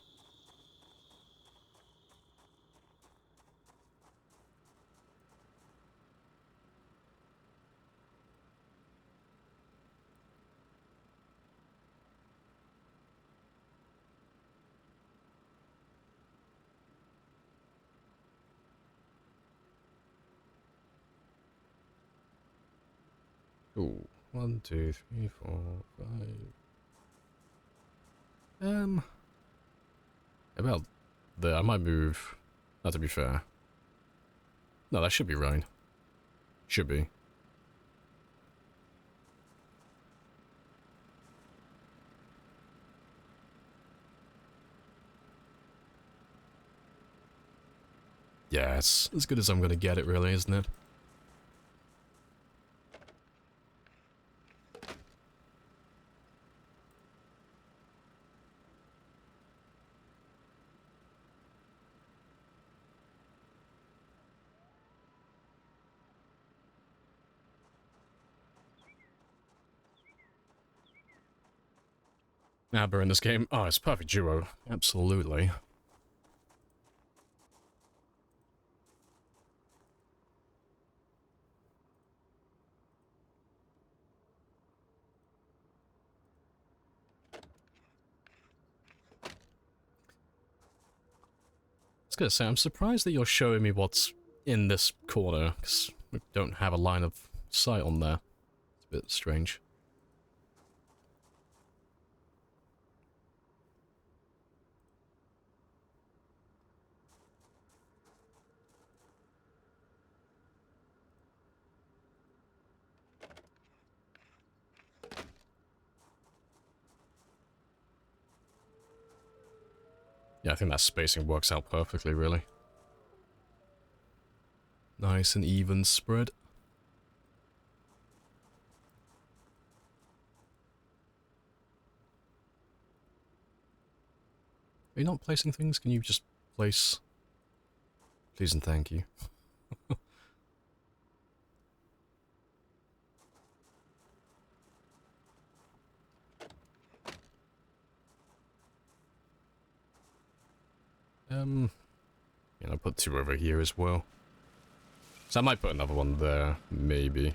Ooh, 1, 2, 3, 4, 5. About there, I might move. Not to be fair. No, that should be right. Should be. Yeah, it's as good as I'm gonna get it, really, isn't it? Aber in this game. Oh, it's perfect duo. Absolutely. I was gonna say, I'm surprised that you're showing me what's in this corner, because we don't have a line of sight on there. It's a bit strange. Yeah, I think that spacing works out perfectly, really. Nice and even spread. Are you not placing things? Can you just place... Please and thank you. I'll put 2 over here as well. So I might put another one there, maybe.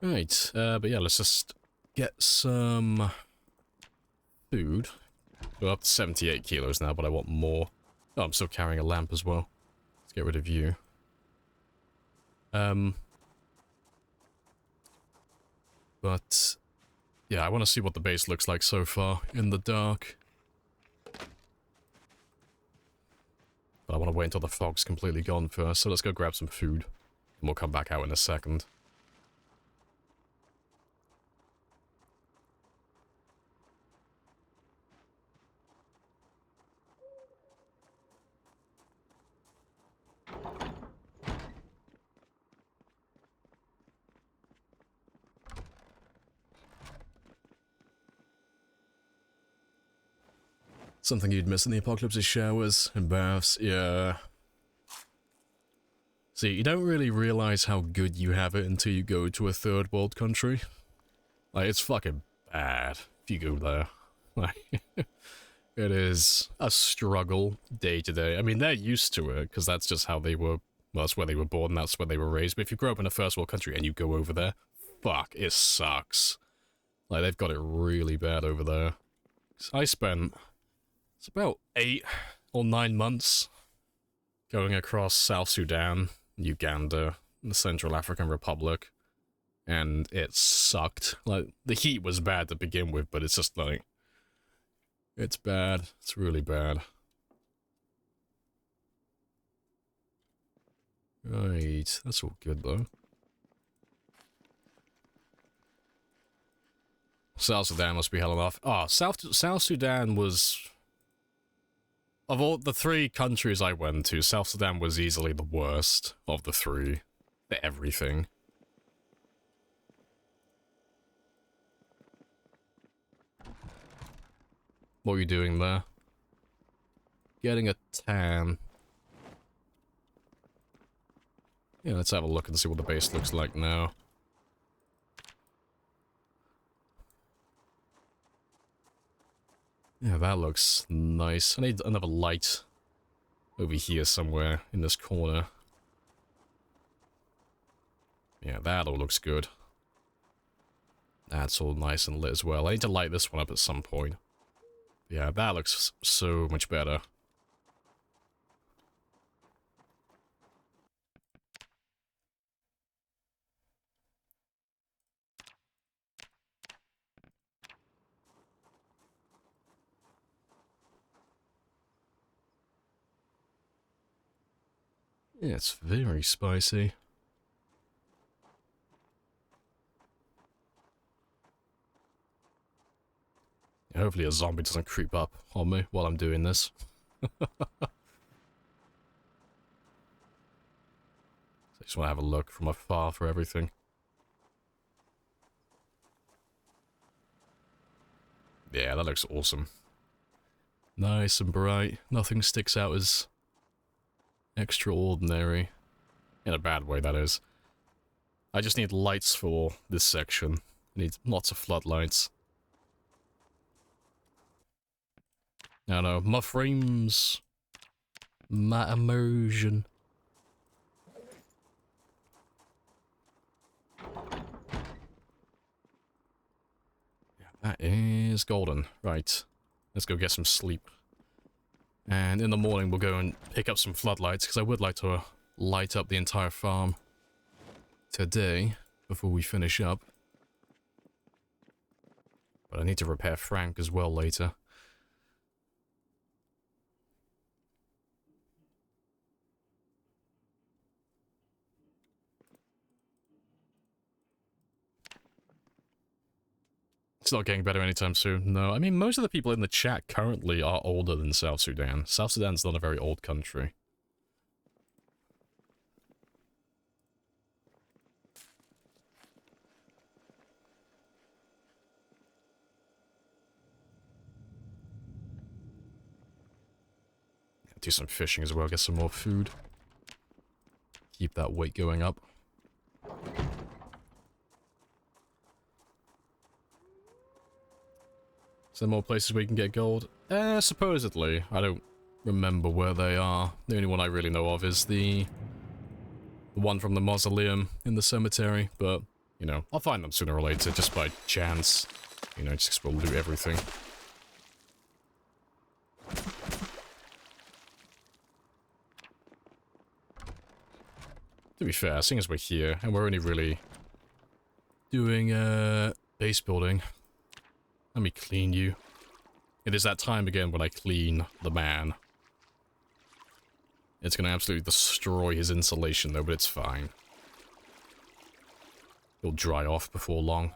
Right, but yeah, let's just get some food. We're up to 78 kilos now, but I want more. Oh, I'm still carrying a lamp as well. Let's get rid of you. But yeah, I want to see what the base looks like so far in the dark. But I want to wait until the fog's completely gone first, so let's go grab some food. And we'll come back out in a second. Something you'd miss in the apocalypse is showers and baths, yeah. See, you don't really realize how good you have it until you go to a third world country. Like, it's fucking bad if you go there. Like, it is a struggle day to day. I mean, they're used to it, because that's just how they were, well, that's where they were born, that's where they were raised. But if you grow up in a first world country and you go over there, fuck, it sucks. Like, they've got it really bad over there. I spent... it's about 8 or 9 months going across South Sudan, Uganda, the Central African Republic, and it sucked. Like, the heat was bad to begin with, but it's just like, it's bad. It's really bad. Right, that's all good though. South Sudan must be hell enough. Oh, South Sudan was... of all the 3 countries I went to, South Sudan was easily the worst of the 3. For everything. What are you doing there? Getting a tan. Yeah, let's have a look and see what the base looks like now. Yeah, that looks nice. I need another light over here somewhere in this corner. Yeah, that all looks good. That's all nice and lit as well. I need to light this one up at some point. Yeah, that looks so much better. Yeah, it's very spicy. Hopefully a zombie doesn't creep up on me while I'm doing this. I just want to have a look from afar for everything. Yeah, that looks awesome. Nice and bright. Nothing sticks out as extraordinary. In a bad way, that is. I just need lights for this section. I need lots of floodlights. I know, my frames... my immersion. Yeah, that is golden. Right. Let's go get some sleep. And in the morning we'll go and pick up some floodlights, because I would like to light up the entire farm today, before we finish up. But I need to repair Frank as well later. It's not getting better anytime soon, no. I mean, most of the people in the chat currently are older than South Sudan. South Sudan's not a very old country. Do some fishing as well, get some more food. Keep that weight going up. Is there more places where you can get gold? Supposedly. I don't remember where they are. The only one I really know of is the one from the mausoleum in the cemetery, but, you know, I'll find them sooner or later, just by chance. You know, just 'cause we'll loot everything. To be fair, seeing as we're here, and we're only really doing, base building, let me clean you. It is that time again when I clean the man. It's gonna absolutely destroy his insulation though, but it's fine. It'll dry off before long.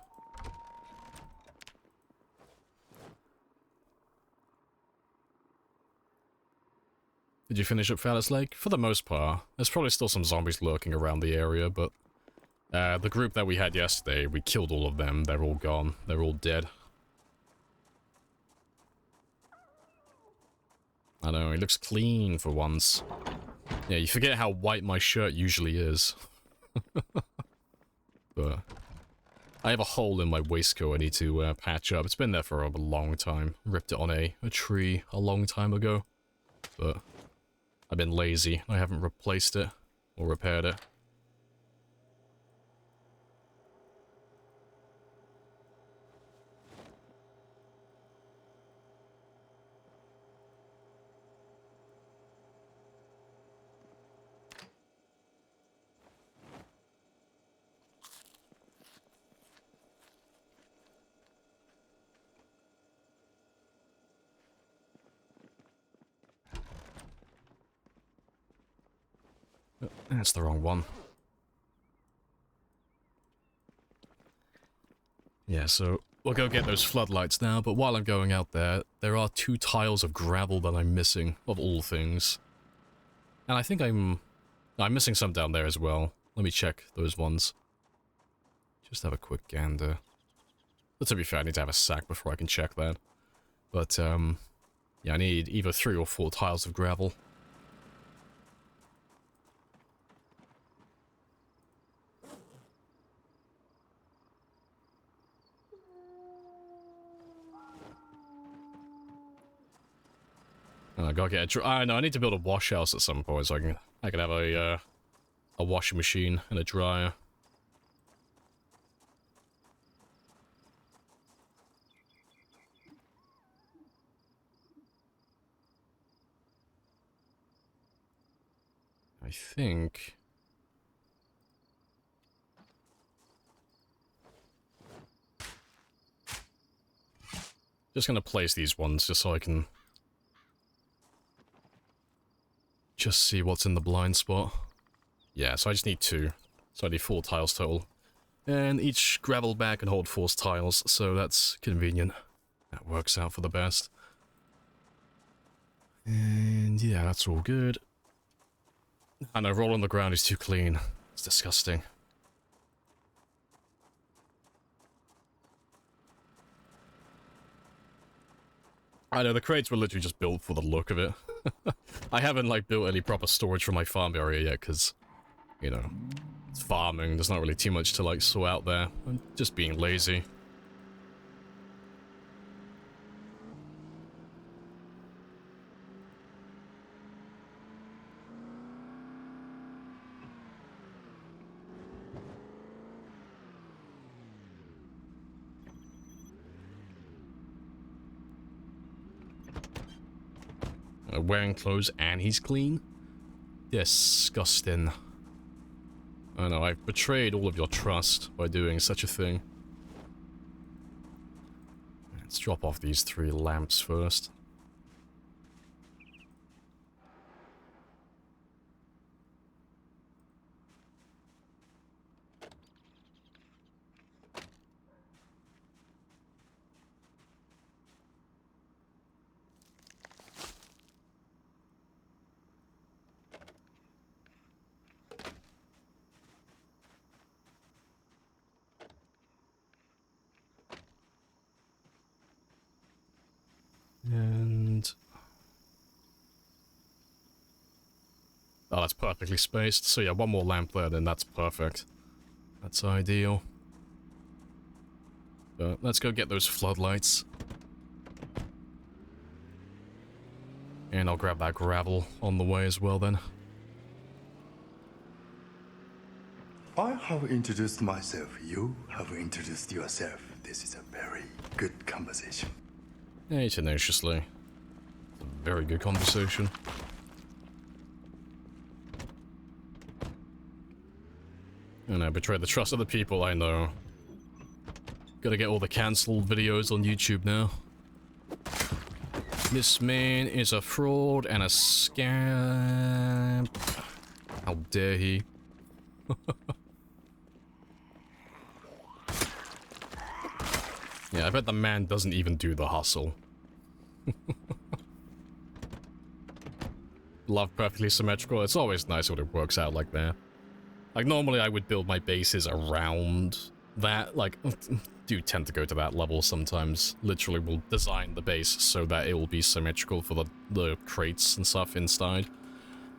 Did you finish up Phallus Lake? For the most part. There's probably still some zombies lurking around the area, but the group that we had yesterday, we killed all of them. They're all gone. They're all dead. I know, it looks clean for once. Yeah, you forget how white my shirt usually is. But I have a hole in my waistcoat I need to patch up. It's been there for a long time. Ripped it on a tree a long time ago. But I've been lazy. I haven't replaced it or repaired it. That's the wrong one. Yeah, so we'll go get those floodlights now, but while I'm going out there, there are 2 tiles of gravel that I'm missing, of all things. And I think I'm missing some down there as well. Let me check those ones. Just have a quick gander. But to be fair, I need to have a sack before I can check that. But, yeah, I need either 3 or 4 tiles of gravel. I gotta get I know I need to build a wash house at some point so I can have a washing machine and a dryer. I think just gonna place these ones just so I can just see what's in the blind spot. Yeah, so I just need 2. So I need 4 tiles total. And each gravel bag can hold 4 tiles, so that's convenient. That works out for the best. And yeah, that's all good. I know, roll on the ground is too clean. It's disgusting. I know, the crates were literally just built for the look of it. I haven't, like, built any proper storage for my farm area yet, because, you know, it's farming, there's not really too much to, like, sort out there. I'm just being lazy. Wearing clothes and he's clean? Disgusting. I know, I've betrayed all of your trust by doing such a thing. Let's drop off these 3 lamps first. Oh, that's perfectly spaced. So yeah, one more lamp there, then that's perfect. That's ideal. But let's go get those floodlights. And I'll grab that gravel on the way as well then. I have introduced myself. You have introduced yourself. This is a very good conversation. Hey, tenaciously. It's a very good conversation. And I betrayed the trust of the people, I know. Gotta get all the cancelled videos on YouTube now. This man is a fraud and a scam. How dare he? Yeah, I bet the man doesn't even do the hustle. Love perfectly symmetrical. It's always nice when it works out like that. Like, normally I would build my bases around that. Like, do tend to go to that level sometimes. Literally will design the base so that it will be symmetrical for the crates and stuff inside.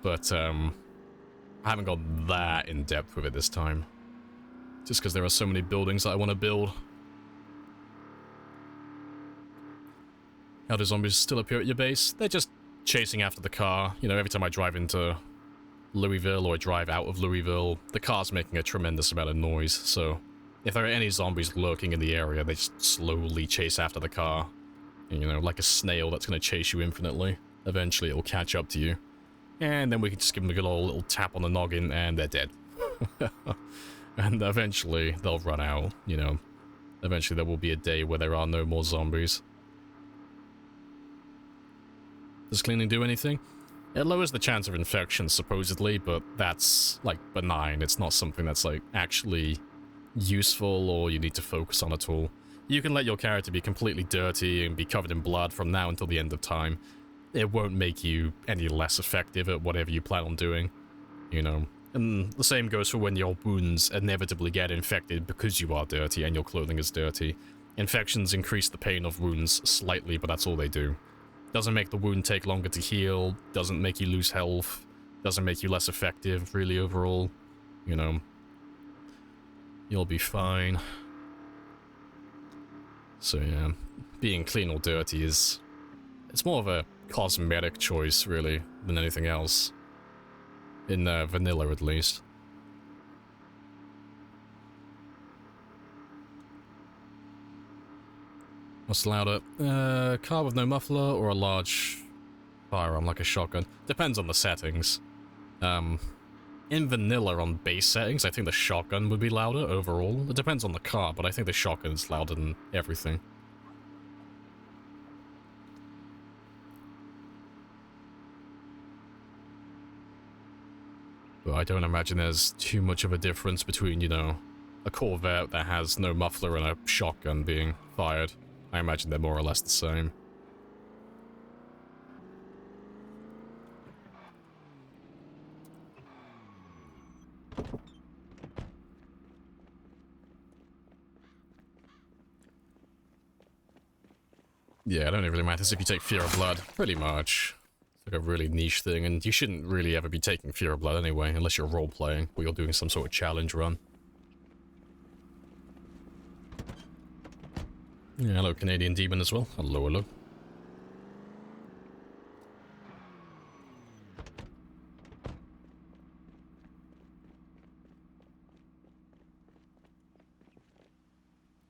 But, I haven't got that in depth with it this time. Just because there are so many buildings that I want to build. How do zombies still appear at your base? They're just chasing after the car. You know, every time I drive into Louisville or I drive out of Louisville, the car's making a tremendous amount of noise, so if there are any zombies lurking in the area, they just slowly chase after the car. And, you know, like a snail that's going to chase you infinitely. Eventually it'll catch up to you. And then we can just give them a good old little tap on the noggin and they're dead. And eventually they'll run out, you know. Eventually there will be a day where there are no more zombies. Does cleaning do anything? It lowers the chance of infection, supposedly, but that's, like, benign. It's not something that's, like, actually useful or you need to focus on at all. You can let your character be completely dirty and be covered in blood from now until the end of time. It won't make you any less effective at whatever you plan on doing, you know. And the same goes for when your wounds inevitably get infected because you are dirty and your clothing is dirty. Infections increase the pain of wounds slightly, but that's all they do. Doesn't make the wound take longer to heal, doesn't make you lose health, doesn't make you less effective, really, overall. You know, you'll be fine. So yeah, being clean or dirty is... it's more of a cosmetic choice, really, than anything else. In vanilla, at least. What's louder? Car with no muffler or a large firearm like a shotgun? Depends on the settings. In vanilla on base settings, I think the shotgun would be louder overall. It depends on the car, but I think the shotgun is louder than everything. But I don't imagine there's too much of a difference between, you know, a Corvette that has no muffler and a shotgun being fired. I imagine they're more or less the same. Yeah, it only really matters if you take Fear of Blood, pretty much. It's like a really niche thing, and you shouldn't really ever be taking Fear of Blood anyway, unless you're role-playing, or you're doing some sort of challenge run. Yeah, hello, Canadian Demon as well. Hello, hello.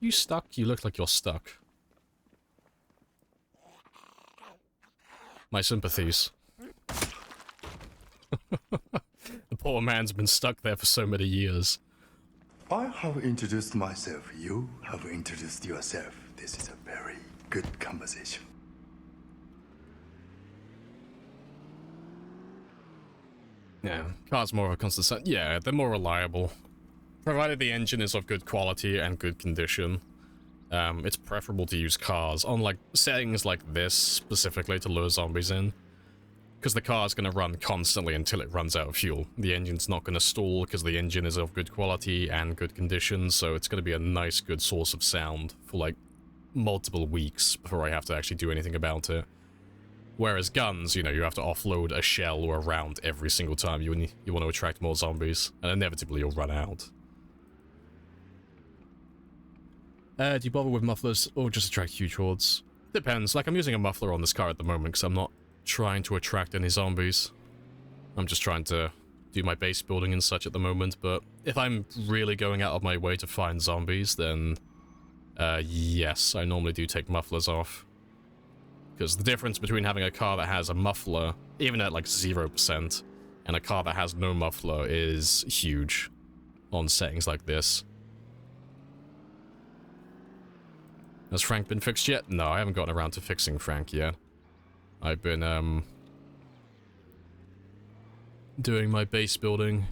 You stuck? You look like you're stuck. My sympathies. The poor man's been stuck there for so many years. I have introduced myself. You have introduced yourself. This is a very good conversation. Yeah, car's more of a constant... yeah, they're more reliable. Provided the engine is of good quality and good condition, it's preferable to use cars on, like, settings like this, specifically to lure zombies in. Because the car's going to run constantly until it runs out of fuel. The engine's not going to stall because the engine is of good quality and good condition, so it's going to be a nice, good source of sound for, like, multiple weeks before I have to actually do anything about it. Whereas guns, you know, you have to offload a shell or a round every single time you want to attract more zombies, and inevitably you'll run out. Do you bother with mufflers or just attract huge hordes? Depends. Like, I'm using a muffler on this car at the moment because I'm not trying to attract any zombies. I'm just trying to do my base building and such at the moment, but if I'm really going out of my way to find zombies, then yes, I normally do take mufflers off. Because the difference between having a car that has a muffler, even at like 0%, and a car that has no muffler is huge on settings like this. Has Frank been fixed yet? No, I haven't gotten around to fixing Frank yet. I've been, doing my base building.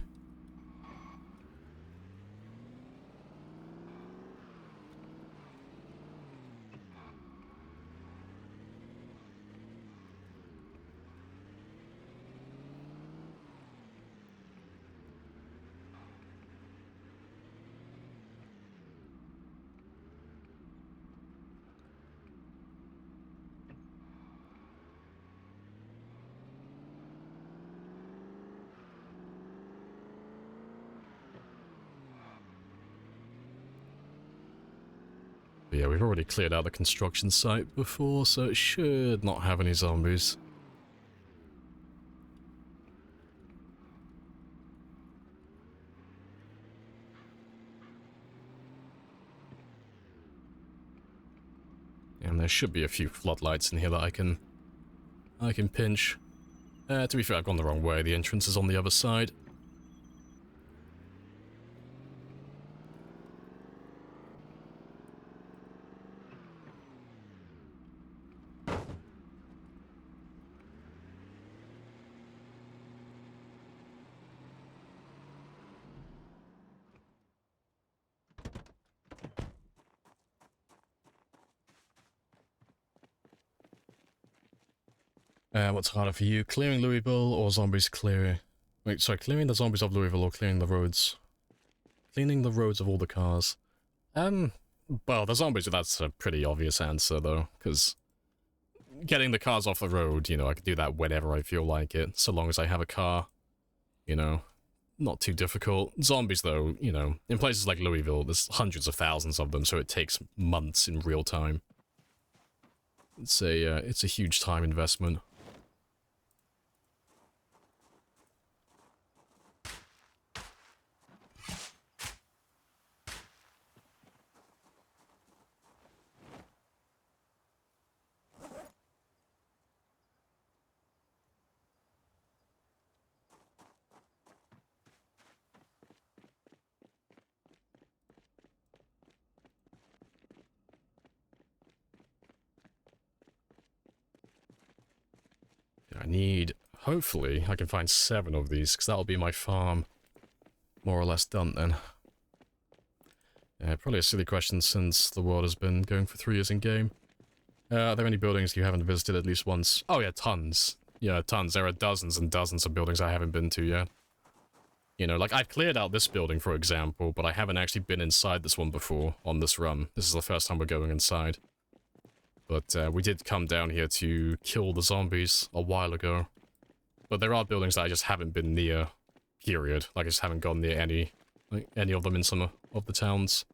But yeah, we've already cleared out the construction site before, so it should not have any zombies. And there should be a few floodlights in here that I can pinch. To be fair, I've gone the wrong way. The entrance is on the other side. What's harder for you? Clearing Louisville or zombies clearing... Wait, sorry, clearing the zombies of Louisville or clearing the roads? Cleaning the roads of all the cars. Well, the zombies, that's a pretty obvious answer, though, because getting the cars off the road, you know, I can do that whenever I feel like it, so long as I have a car. You know, not too difficult. Zombies, though, you know, in places like Louisville, there's hundreds of thousands of them, so it takes months in real time. It's a huge time investment. I need, hopefully, I can find 7 of these, because that'll be my farm more or less done then. Yeah, probably a silly question since the world has been going for 3 years in game. Are there any buildings you haven't visited at least once? Oh yeah, tons. Yeah, tons. There are dozens and dozens of buildings I haven't been to yet. You know, like, I've cleared out this building, for example, but I haven't actually been inside this one before on this run. This is the first time we're going inside. But we did come down here to kill the zombies a while ago. But there are buildings that I just haven't been near, period. Like, I just haven't gone near any of them in some of the towns.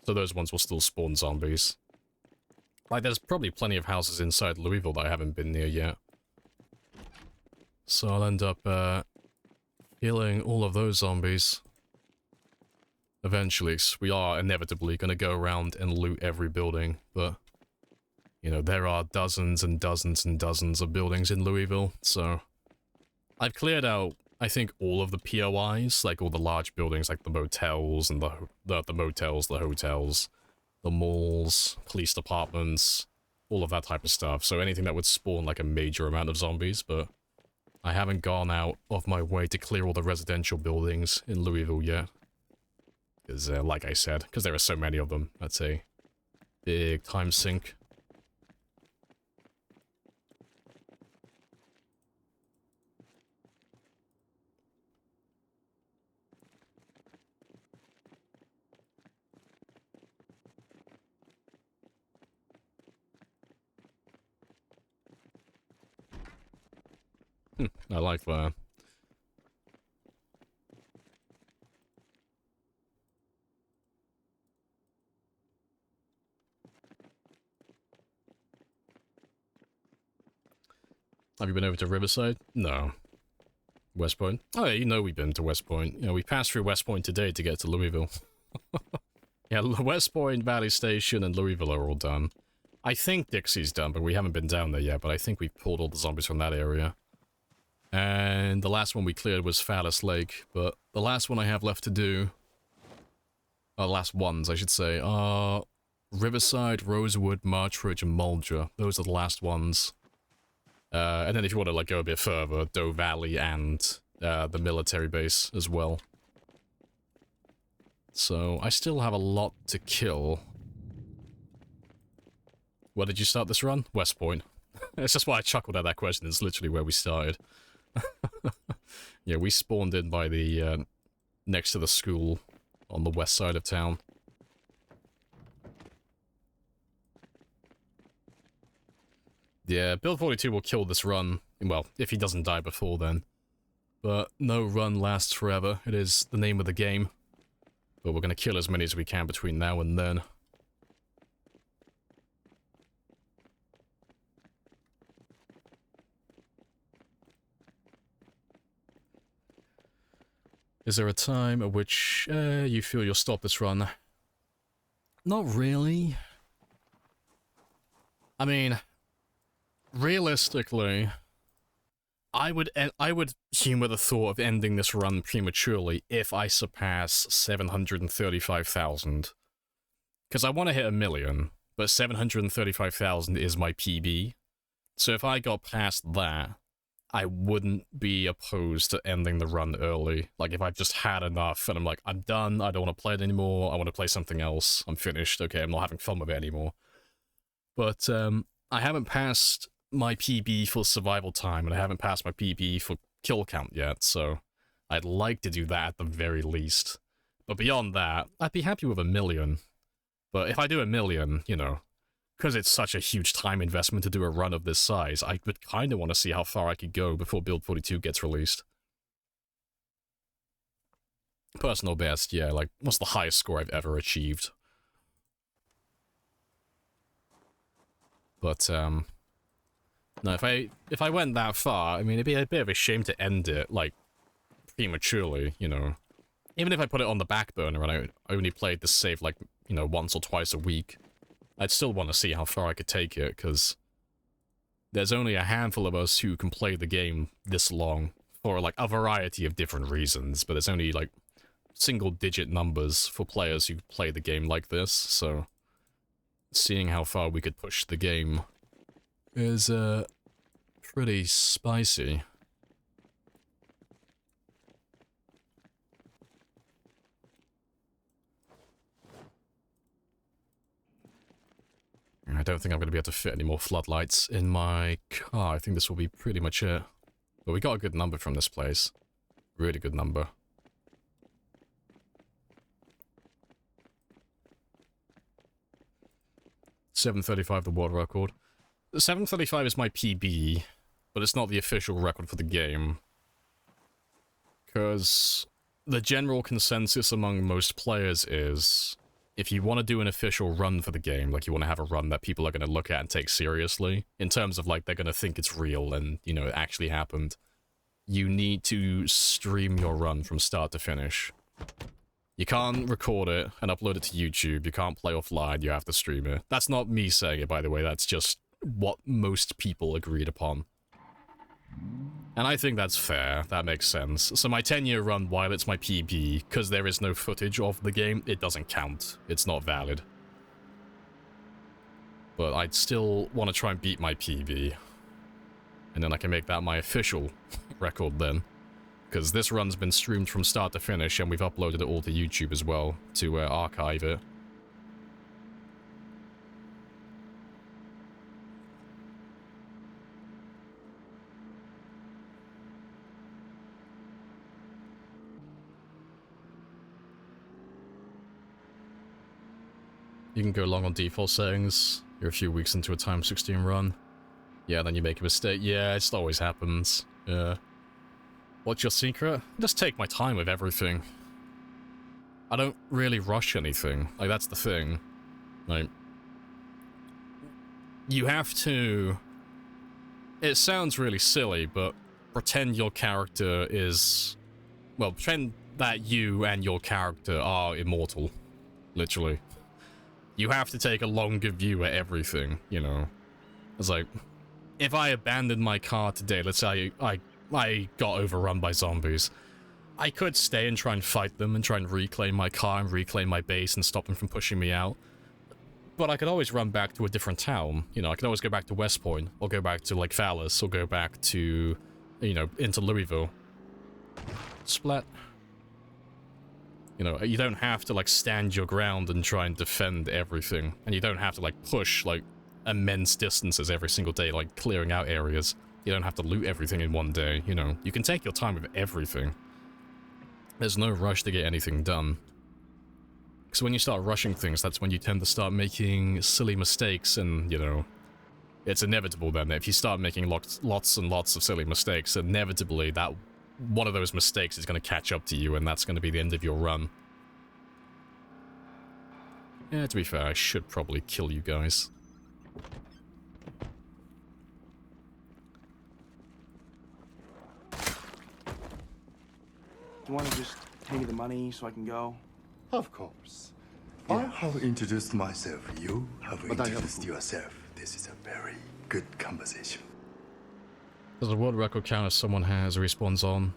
So those ones will still spawn zombies. Like, there's probably plenty of houses inside Louisville that I haven't been near yet. So I'll end up, killing all of those zombies. Eventually, we are inevitably going to go around and loot every building, but... You know, there are dozens and dozens and dozens of buildings in Louisville, so... I've cleared out, I think, all of the POIs, like all the large buildings, like the motels and the motels, the hotels, the malls, police departments, all of that type of stuff. So anything that would spawn, like, a major amount of zombies, but... I haven't gone out of my way to clear all the residential buildings in Louisville yet. Because, like I said, because there are so many of them, that's a big time sink. I like that. Have you been over to Riverside? No. West Point? Oh yeah, you know we've been to West Point. You know, we passed through West Point today to get to Louisville. Yeah, West Point, Valley Station, and Louisville are all done. I think Dixie's done, but we haven't been down there yet, but I think we pulled all the zombies from that area. And the last one we cleared was Phallus Lake, but the last one I have left to do... last ones, I should say, are Riverside, Rosewood, Marchridge, and Mulger. Those are the last ones. And then if you want to like go a bit further, Doe Valley and the military base as well. So I still have a lot to kill. Where did you start this run? West Point. It's just why I chuckled at that question. It's literally where we started. Yeah, we spawned in by the next to the school on the west side of town. Yeah, Build 42 will kill this run. Well, if he doesn't die before then. But no run lasts forever. It is the name of the game. But we're going to kill as many as we can between now and then. Is there a time at which you feel you'll stop this run? Not really. I mean... realistically, I would humor the thought of ending this run prematurely if I surpass 735,000. Because I want to hit 1 million, but 735,000 is my PB. So if I got past that, I wouldn't be opposed to ending the run early. Like, if I've just had enough and I'm like, I'm done, I don't want to play it anymore, I want to play something else, I'm finished, okay, I'm not having fun with it anymore. But, I haven't passed my PB for survival time, and I haven't passed my PB for kill count yet, so I'd like to do that at the very least. But beyond that, I'd be happy with 1 million. But if I do 1 million, you know, because it's such a huge time investment to do a run of this size, I would kind of want to see how far I could go before Build 42 gets released. Personal best, yeah, like, what's the highest score I've ever achieved? But, no, if I went that far, I mean, it'd be a bit of a shame to end it, like, prematurely, you know. Even if I put it on the back burner and I only played the save, like, you know, once or twice a week, I'd still want to see how far I could take it, because there's only a handful of us who can play the game this long, for, like, a variety of different reasons, but there's only, like, single-digit numbers for players who play the game like this, so... seeing how far we could push the game is, pretty spicy. I don't think I'm going to be able to fit any more floodlights in my car. I think this will be pretty much it. But we got a good number from this place. Really good number. .735, the world record. 735 is my PB, but it's not the official record for the game. Because the general consensus among most players is, if you want to do an official run for the game, like you want to have a run that people are going to look at and take seriously, in terms of like they're going to think it's real and, you know, it actually happened, you need to stream your run from start to finish. You can't record it and upload it to YouTube, you can't play offline, you have to stream it. That's not me saying it, by the way, that's just what most people agreed upon. And I think that's fair, that makes sense. So my 10-year run, while it's my PB, because there is no footage of the game, it doesn't count. It's not valid. But I'd still want to try and beat my PB. And then I can make that my official record then. Because this run's been streamed from start to finish, and we've uploaded it all to YouTube as well, to archive it. You can go long on default settings. You're a few weeks into a time 16 run. Yeah, then you make a mistake. Yeah, it just always happens. Yeah. What's your secret? Just take my time with everything. I don't really rush anything. Like, that's the thing. Like, you have to... It sounds really silly, but pretend your character is... Well, pretend that you and your character are immortal. Literally. You have to take a longer view at everything, you know? It's like, if I abandoned my car today, let's say I got overrun by zombies, I could stay and try and fight them and try and reclaim my car and reclaim my base and stop them from pushing me out. But I could always run back to a different town. You know, I could always go back to West Point, or go back to, like, Phallus, or go back to, you know, into Louisville. Splat. You know, you don't have to, like, stand your ground and try and defend everything. And you don't have to, like, push, like, immense distances every single day, like, clearing out areas. You don't have to loot everything in one day, you know. You can take your time with everything. There's no rush to get anything done. Because when you start rushing things, that's when you tend to start making silly mistakes, and, you know, it's inevitable then. If you start making lots and lots of silly mistakes, inevitably that one of those mistakes is going to catch up to you, and that's going to be the end of your run. Yeah, to be fair, I should probably kill you guys. You want to just pay me the money so I can go? Of course. I have introduced myself. You have introduced yourself. This is a very good conversation. Does a world record count if someone has respawns on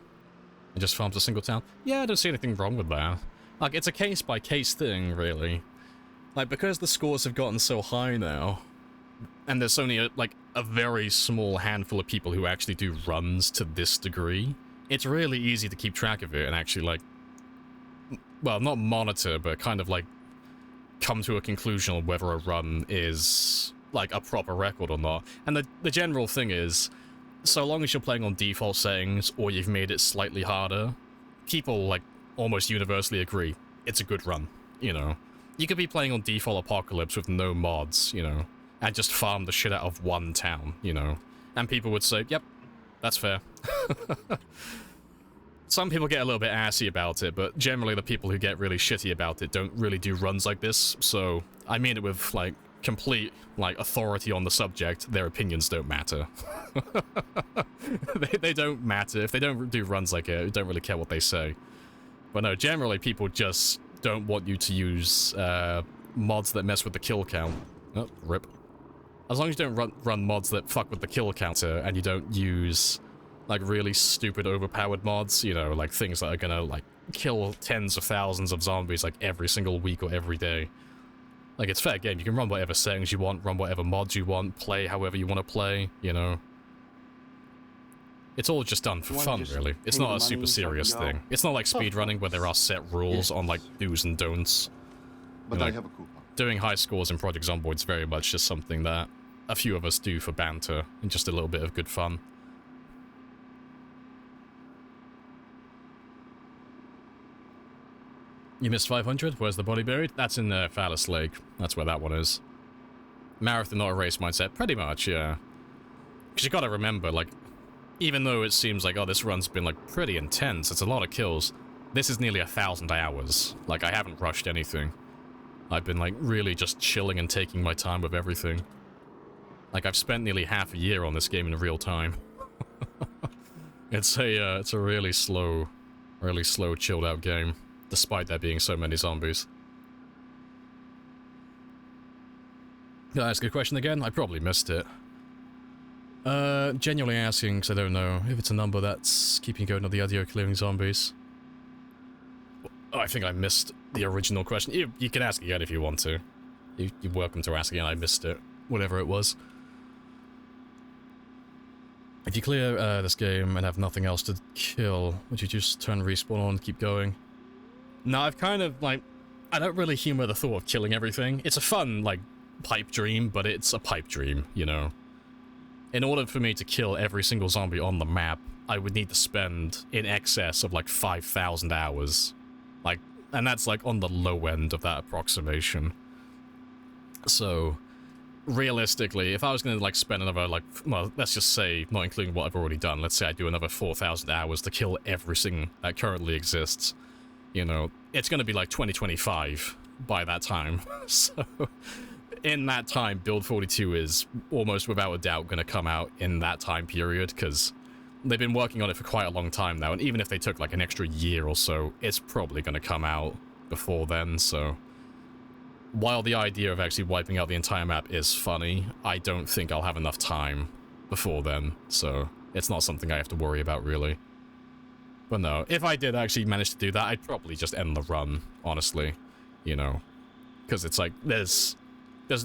and just farms a single town? Yeah, I don't see anything wrong with that. Like, it's a case-by-case thing, really. Like, because the scores have gotten so high now, and there's only, a very small handful of people who actually do runs to this degree, it's really easy to keep track of it and actually, like, well, not monitor, but kind of, like, come to a conclusion on whether a run is, like, a proper record or not. And the general thing is, so long as you're playing on default settings, or you've made it slightly harder, people, like, almost universally agree, it's a good run, you know? You could be playing on default Apocalypse with no mods, you know, and just farm the shit out of one town, you know? And people would say, yep, that's fair. Some people get a little bit assy about it, but generally the people who get really shitty about it don't really do runs like this, so I mean it with, like, complete, like, authority on the subject. Their opinions don't matter. they don't matter. If they don't do runs like it, you don't really care what they say. But no, generally people just don't want you to use mods that mess with the kill count. Oh, rip. As long as you don't run mods that fuck with the kill counter, and you don't use, like, really stupid overpowered mods, you know, like things that are gonna, like, kill tens of thousands of zombies, like, every single week or every day. Like, it's fair game. You can run whatever settings you want, run whatever mods you want, play however you want to play, you know. It's all just done for fun, really. It's not a super serious thing. It's not like speedrunning where there are set rules on, like, do's and don'ts. But You know, I have a coupon. doing high scores in Project Zomboid's very much just something that a few of us do for banter and just a little bit of good fun. You missed 500? Where's the body buried? That's in Phallus Lake. That's where that one is. Marathon, not a race mindset. Pretty much, yeah. Because you gotta remember, like, even though it seems like, oh, this run's been, like, pretty intense, it's a lot of kills, this is nearly 1,000 hours. Like, I haven't rushed anything. I've been, like, really just chilling and taking my time with everything. Like, I've spent nearly half a year on this game in real time. It's a really slow, chilled out game, despite there being so many zombies. Can I ask a question again? I probably missed it. Genuinely asking, because I don't know if it's a number that's keeping going on the idea of clearing zombies. Oh, I think I missed the original question. You can ask again if you want to. You're welcome to ask again. I missed it. Whatever it was. If you clear this game and have nothing else to kill, would you just turn respawn on and keep going? No, I've kind of, like, I don't really humor the thought of killing everything. It's a fun, like, pipe dream, but it's a pipe dream, you know? In order for me to kill every single zombie on the map, I would need to spend in excess of, like, 5,000 hours. Like, and that's, like, on the low end of that approximation. So, realistically, if I was going to, like, spend another, like, well, let's just say, not including what I've already done, let's say I do another 4,000 hours to kill everything that currently exists, you know, it's going to be, like, 2025 by that time. So, in that time, Build 42 is almost without a doubt going to come out in that time period, because they've been working on it for quite a long time now, and even if they took, like, an extra year or so, it's probably going to come out before then, so... While the idea of actually wiping out the entire map is funny, I don't think I'll have enough time before then, so it's not something I have to worry about, really. But no, if I did actually manage to do that, I'd probably just end the run, honestly, you know. Because it's like, there's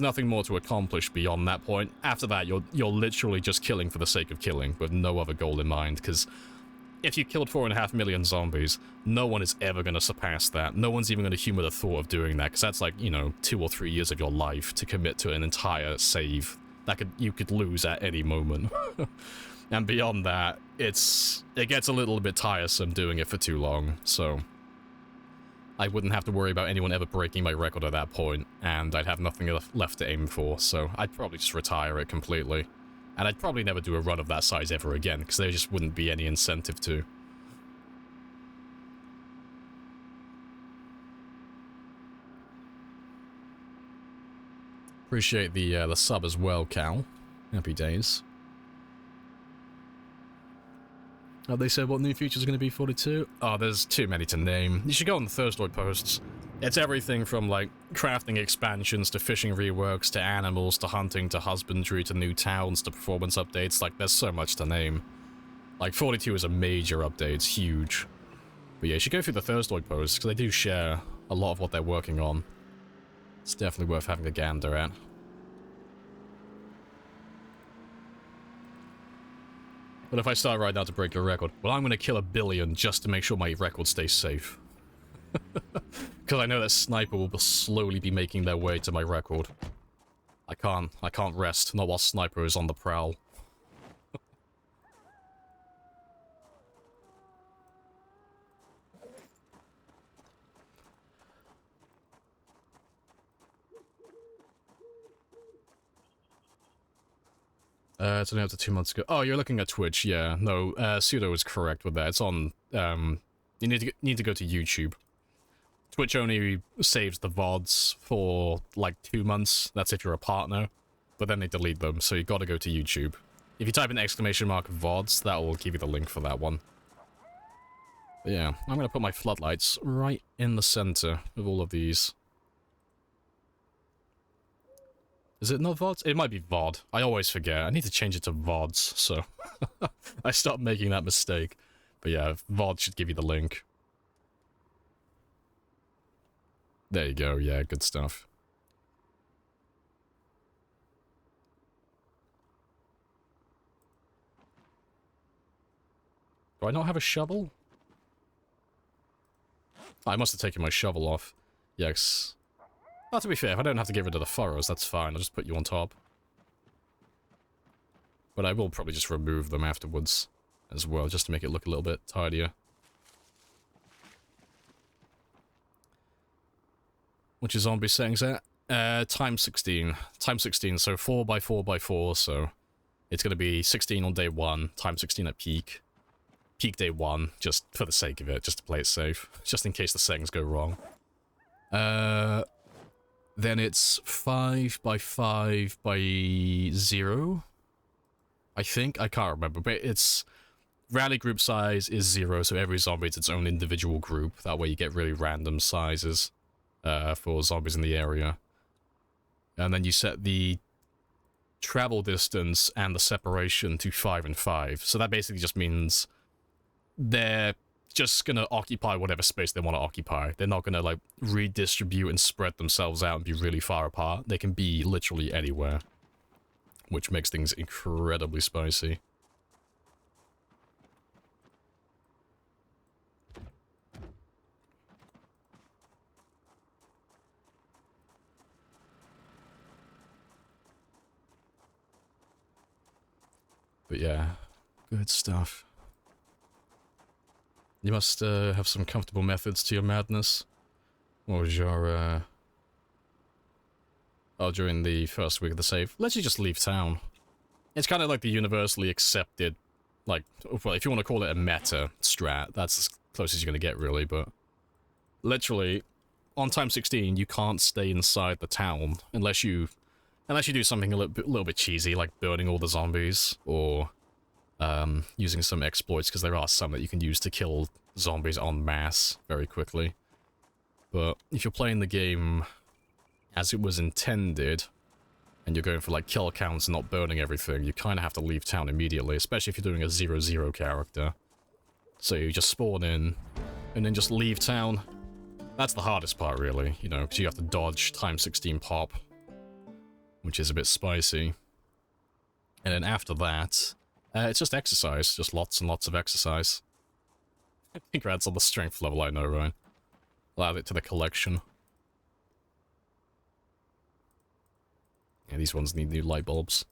nothing more to accomplish beyond that point. After that, you're literally just killing for the sake of killing, with no other goal in mind, because... If you killed 4.5 million zombies, no one is ever going to surpass that. No one's even going to humor the thought of doing that, because that's like, you know, 2 or 3 years of your life to commit to an entire save that you could lose at any moment. And beyond that, it gets a little bit tiresome doing it for too long, so... I wouldn't have to worry about anyone ever breaking my record at that point, and I'd have nothing left to aim for, so I'd probably just retire it completely. And I'd probably never do a run of that size ever again, because there just wouldn't be any incentive to. Appreciate the sub as well, Cal. Happy days. Oh, they said what new features are going to be 42? Oh, there's too many to name. You should go on the Thursday posts. It's everything from, like, crafting expansions to fishing reworks to animals to hunting to husbandry to new towns to performance updates. Like, there's so much to name. Like, 42 is a major update. It's huge. But yeah, you should go through the Thursday posts, because they do share a lot of what they're working on. It's definitely worth having a gander at. But if I start right now to break your record, well, I'm going to kill 1 billion just to make sure my record stays safe. Because I know that Sniper will slowly be making their way to my record. I can't rest, not while Sniper is on the prowl. It's only up to 2 months ago. Oh, you're looking at Twitch, yeah. No, Pseudo is correct with that. It's on, you need to go to YouTube. Twitch only saves the VODs for, like, 2 months. That's if you're a partner. But then they delete them, so you gotta go to YouTube. If you type in !VODs, that will give you the link for that one. But yeah, I'm gonna put my floodlights right in the center of all of these. Is it not VODs? It might be VOD. I always forget. I need to change it to VODs, so... I stopped making that mistake. But yeah, VOD should give you the link. There you go, yeah, good stuff. Do I not have a shovel? Oh, I must have taken my shovel off. Yes. Well, to be fair, if I don't have to get rid of the furrows, that's fine. I'll just put you on top. But I will probably just remove them afterwards as well, just to make it look a little bit tidier. Which is zombie settings at? Times 16. Times 16, so 4 by 4 by 4, so it's going to be 16 on day 1, times 16 at peak. Peak day 1, just for the sake of it, just to play it safe, just in case the settings go wrong. Then it's 5 by 5 by 0, I think. I can't remember, but it's... Rally group size is 0, so every zombie is its own individual group. That way you get really random sizes. For zombies in the area. And then you set the travel distance and the separation to 5 and 5. So that basically just means they're just gonna occupy whatever space they want to occupy. They're not gonna, like, redistribute and spread themselves out and be really far apart. They can be literally anywhere. Which makes things incredibly spicy. But yeah, good stuff. You must have some comfortable methods to your madness. What was your... or during the first week of the save, literally just leave town. It's kind of like the universally accepted, like, well, if you want to call it a meta strat, that's as close as you're going to get, really, but literally, on time 16, you can't stay inside the town unless you do something a little bit cheesy, like burning all the zombies, or using some exploits, because there are some that you can use to kill zombies en masse very quickly. But if you're playing the game as it was intended, and you're going for like kill counts and not burning everything, you kind of have to leave town immediately, especially if you're doing a 0-0 character. So you just spawn in, and then just leave town. That's the hardest part, really, you know, because you have to dodge time 16 pop, which is a bit spicy. And then after that, it's just exercise, just lots and lots of exercise. Congrats on the strength level, I know, Ryan. I'll add it to the collection. Yeah, these ones need new light bulbs.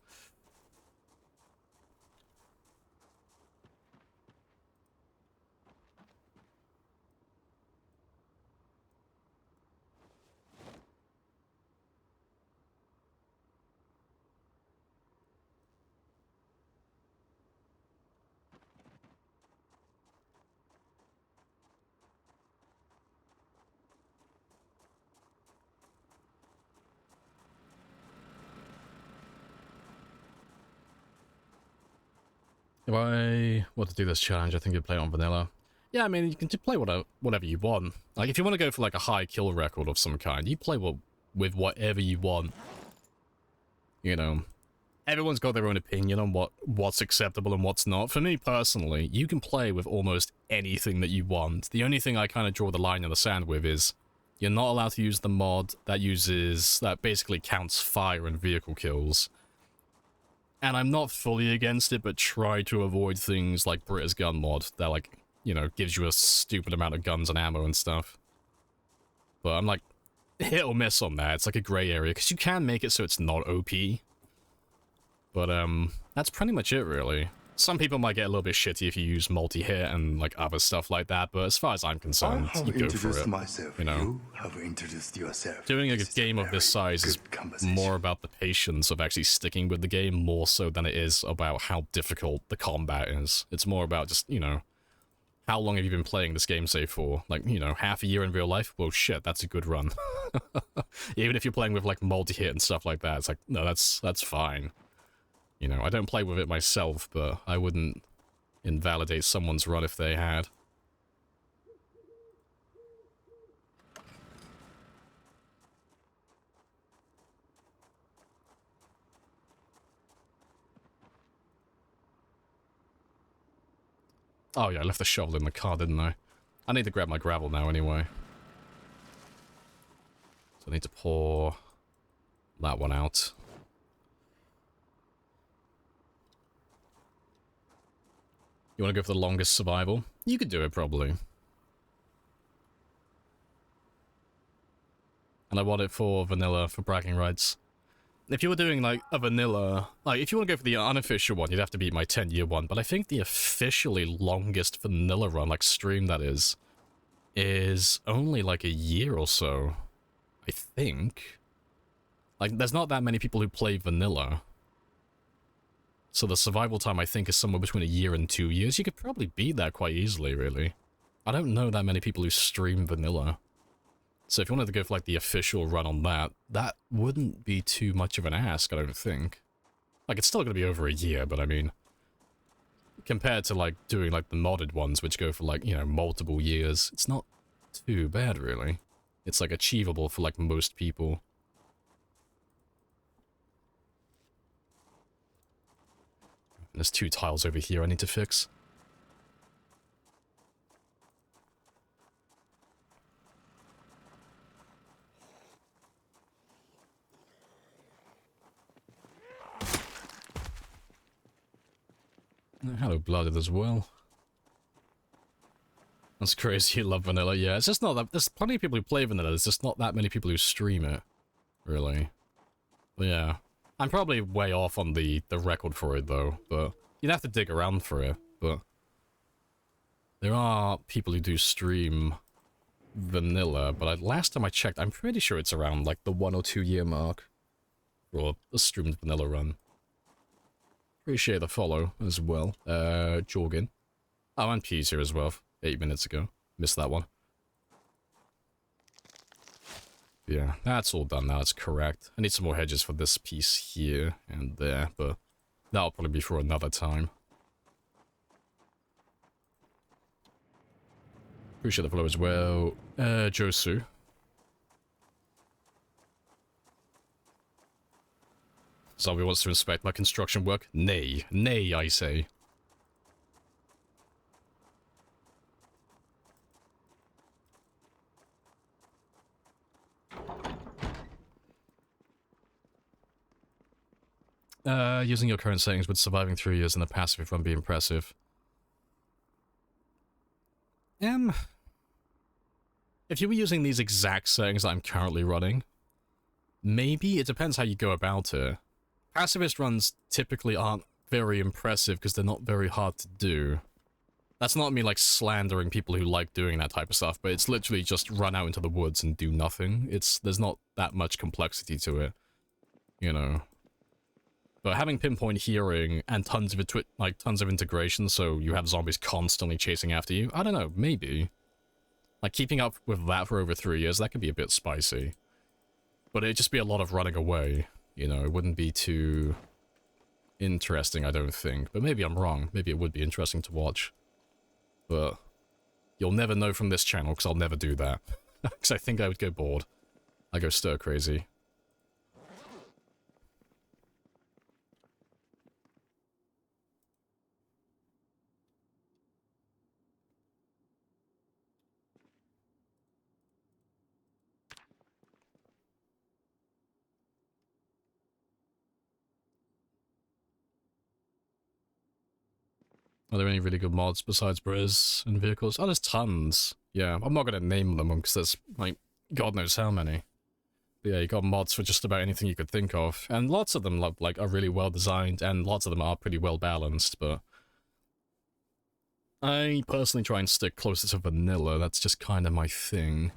If I want to do this challenge, I think you'd play it on vanilla. Yeah, I mean, you can play whatever you want. Like, if you want to go for, like, a high kill record of some kind, you play with whatever you want. You know, everyone's got their own opinion on what's acceptable and what's not. For me, personally, you can play with almost anything that you want. The only thing I kind of draw the line in the sand with is you're not allowed to use the mod that basically counts fire and vehicle kills. And I'm not fully against it, but try to avoid things like Brita's gun mod that, like, you know, gives you a stupid amount of guns and ammo and stuff. But I'm like, hit or miss on that. It's like a grey area, because you can make it so it's not OP. But, that's pretty much it, really. Some people might get a little bit shitty if you use multi-hit and, like, other stuff like that, but as far as I'm concerned, you go for it. Myself. You know? You have introduced yourself. Doing a game of this size is more about the patience of actually sticking with the game, more so than it is about how difficult the combat is. It's more about just, you know, how long have you been playing this game, say, for? Like, you know, half a year in real life? Well, shit, that's a good run. Even if you're playing with, like, multi-hit and stuff like that, it's like, no, that's fine. You know, I don't play with it myself, but I wouldn't invalidate someone's run if they had. Oh yeah, I left the shovel in the car, didn't I? I need to grab my gravel now anyway. So I need to pour that one out. You want to go for the longest survival? You could do it, probably. And I want it for vanilla, for bragging rights. If you were doing, like, a vanilla... Like, if you want to go for the unofficial one, you'd have to beat my 10-year one. But I think the officially longest vanilla run, like, stream that is only, like, a year or so. I think. Like, there's not that many people who play vanilla. So the survival time, I think, is somewhere between a year and 2 years. You could probably beat that quite easily, really. I don't know that many people who stream vanilla. So if you wanted to go for, like, the official run on that, that wouldn't be too much of an ask, I don't think. Like, it's still going to be over a year, but I mean... Compared to, like, doing, like, the modded ones, which go for, like, you know, multiple years, it's not too bad, really. It's, like, achievable for, like, most people. There's 2 tiles over here I need to fix. Hello, Blooded as well. That's crazy, you love vanilla. Yeah, it's just not that... There's plenty of people who play vanilla, there's just not that many people who stream it. Really. But yeah. I'm probably way off on the record for it, though, but you'd have to dig around for it, but there are people who do stream vanilla, but last time I checked, I'm pretty sure it's around, like, the 1 or 2 year mark. or a streamed vanilla run. Appreciate the follow as well. Jorgen. Oh, and P's here as well, 8 minutes ago. Missed that one. Yeah, that's all done now, it's correct. I need some more hedges for this piece here and there, but that'll probably be for another time. Appreciate the follow as well. Josu. Zombie wants to inspect my construction work? Nay. Nay, I say. Using your current settings would surviving 3 years in the passive if I'm being impressive. If you were using these exact settings that I'm currently running, maybe. It depends how you go about it. Pacifist runs typically aren't very impressive because they're not very hard to do. That's not me like slandering people who like doing that type of stuff, but it's literally just run out into the woods and do nothing. There's not that much complexity to it, you know. But having pinpoint hearing and tons of integration, so you have zombies constantly chasing after you, I don't know, maybe. Like keeping up with that for over 3 years, that could be a bit spicy. But it'd just be a lot of running away, you know, it wouldn't be too interesting, I don't think. But maybe I'm wrong, maybe it would be interesting to watch. But you'll never know from this channel, because I'll never do that. Because I think I would go bored. I go stir crazy. Are there any really good mods besides Briz and vehicles? Oh, there's tons. Yeah, I'm not going to name them because there's, like, God knows how many. But yeah, you got mods for just about anything you could think of. And lots of them, like, are really well designed, and lots of them are pretty well balanced, but I personally try and stick closer to vanilla. That's just kind of my thing.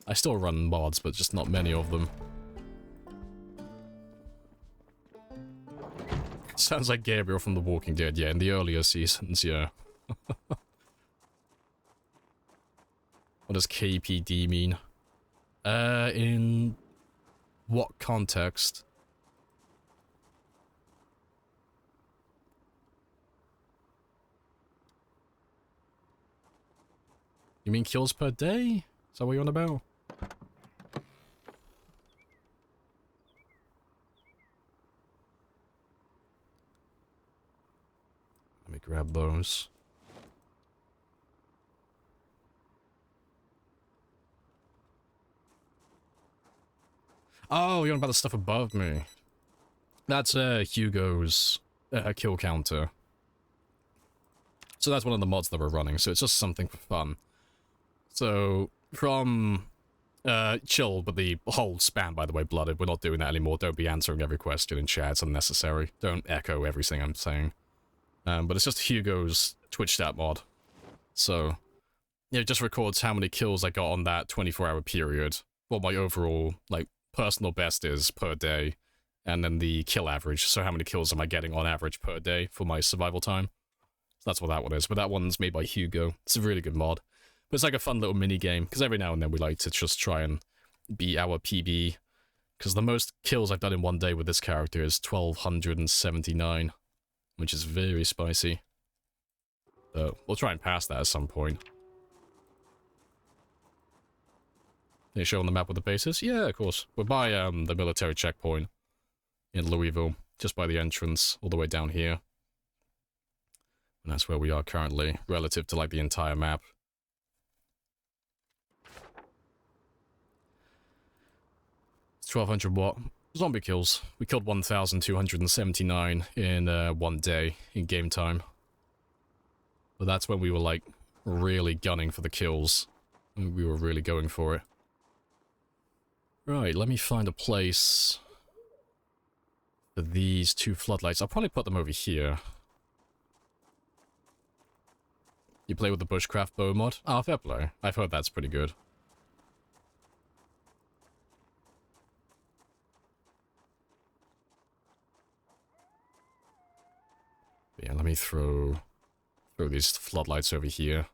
I still run mods, but just not many of them. Sounds like Gabriel from The Walking Dead, yeah, in the earlier seasons, yeah. What does KPD mean? In what context? You mean kills per day? Is that what you're on about? Let me grab those. Oh, you're on about the stuff above me. That's Hugo's kill counter. So that's one of the mods that we're running, so it's just something for fun. So, from chill, but the whole spam, by the way, Blooded, we're not doing that anymore. Don't be answering every question in chat, it's unnecessary. Don't echo everything I'm saying. But it's just Hugo's Twitch stat mod. So, it just records how many kills I got on that 24-hour period, what my overall, like, personal best is per day, and then the kill average, so how many kills am I getting on average per day for my survival time. So that's what that one is, but that one's made by Hugo. It's a really good mod. But it's like a fun little mini-game, because every now and then we like to just try and beat our PB, because the most kills I've done in one day with this character is 1,279, which is very spicy. But we'll try and pass that at some point. They show on the map what the base is? Yeah, of course. We're by the military checkpoint in Louisville, just by the entrance, all the way down here. And that's where we are currently, relative to, like, the entire map. It's 1,200 what? Zombie kills. We killed 1,279 in one day, in game time. But that's when we were, like, really gunning for the kills. We were really going for it. Right, let me find a place for these two floodlights. I'll probably put them over here. You play with the bushcraft bow mod? Ah, fair play. I've heard that's pretty good. Yeah, let me throw these floodlights over here.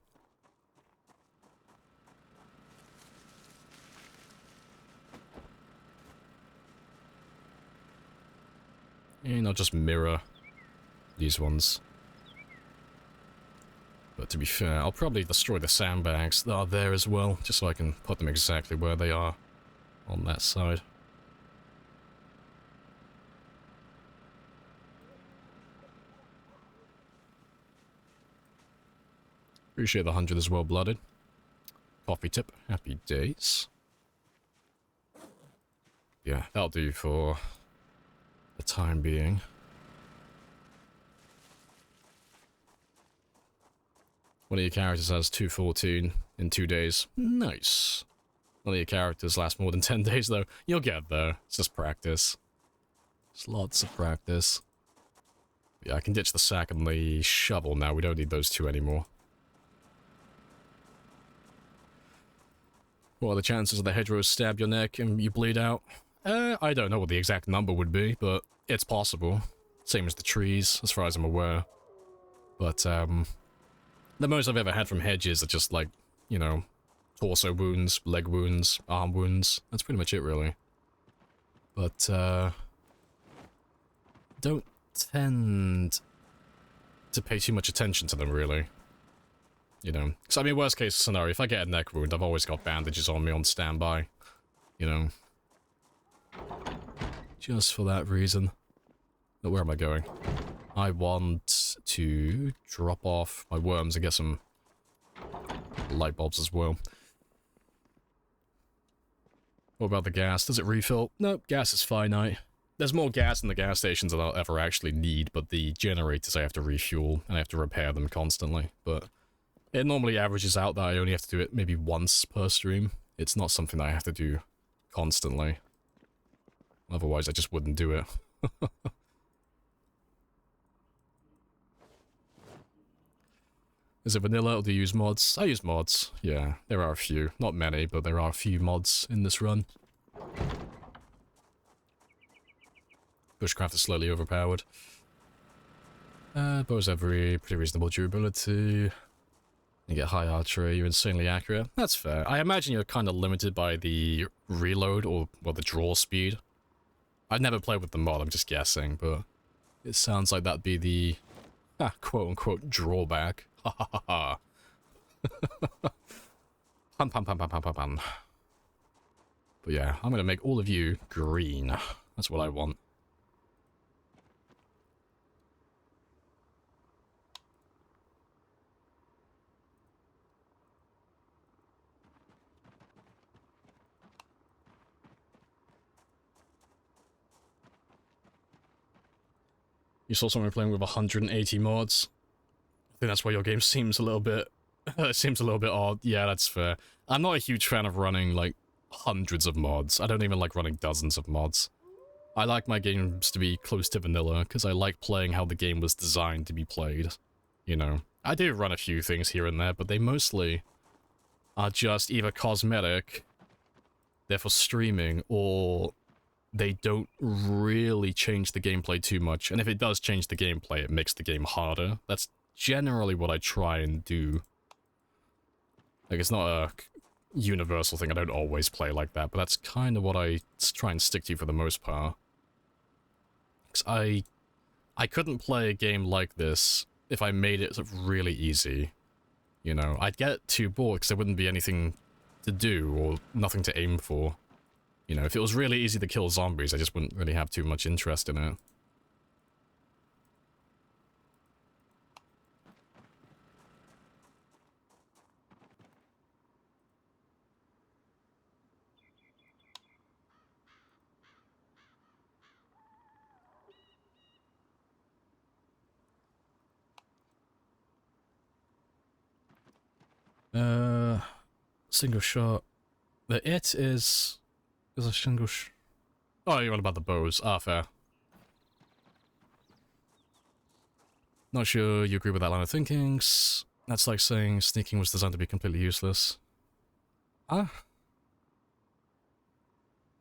And I'll just mirror these ones. But to be fair, I'll probably destroy the sandbags that are there as well, just so I can put them exactly where they are on that side. Appreciate the 100 as well, Blooded. Coffee tip. Happy days. Yeah, that'll do for the time being. One of your characters has 214 in 2 days. Nice. None of your characters last more than 10 days, though. You'll get there. It's just practice. It's lots of practice. Yeah, I can ditch the sack and the shovel now. We don't need those two anymore. What are the chances of the hedgerows stab your neck and you bleed out? I don't know what the exact number would be, but it's possible. Same as the trees, as far as I'm aware. But, the most I've ever had from hedges are just, like, you know, torso wounds, leg wounds, arm wounds. That's pretty much it, really. But, don't tend to pay too much attention to them, really. You know, so I mean, worst case scenario, if I get a neck wound, I've always got bandages on me on standby. You know. Just for that reason. But where am I going? I want to drop off my worms and get some light bulbs as well. What about the gas? Does it refill? Nope, gas is finite. There's more gas in the gas stations than I'll ever actually need, but the generators I have to refuel, and I have to repair them constantly. But it normally averages out that I only have to do it maybe once per stream. It's not something that I have to do constantly. Otherwise, I just wouldn't do it. Is it vanilla or do you use mods? I use mods. Yeah, there are a few. Not many, but there are a few mods in this run. Bushcraft is slightly overpowered. Bows have pretty reasonable durability. You get high archery, you're insanely accurate. That's fair. I imagine you're kind of limited by the reload or, well, the draw speed. I've never played with the mod, I'm just guessing, but it sounds like that'd be the quote-unquote drawback. Ha ha ha ha. Pun pun pun pun pun pun pun. But yeah, I'm gonna make all of you green. That's what I want. You saw someone playing with 180 mods. I think that's why your game seems a little bit... it seems a little bit odd. Yeah, that's fair. I'm not a huge fan of running, like, hundreds of mods. I don't even like running dozens of mods. I like my games to be close to vanilla, because I like playing how the game was designed to be played. You know, I do run a few things here and there, but they mostly are just either cosmetic, they're for streaming, or they don't really change the gameplay too much. And if it does change the gameplay, it makes the game harder. That's generally what I try and do. Like, it's not a universal thing. I don't always play like that, but that's kind of what I try and stick to for the most part. 'Cause I couldn't play a game like this if I made it really easy. You know, I'd get too bored because there wouldn't be anything to do or nothing to aim for. You know, if it was really easy to kill zombies, I just wouldn't really have too much interest in it. Single shot. The it is a single oh, you're on about the bows. Ah, fair. Not sure you agree with that line of thinking. That's like saying sneaking was designed to be completely useless. Ah?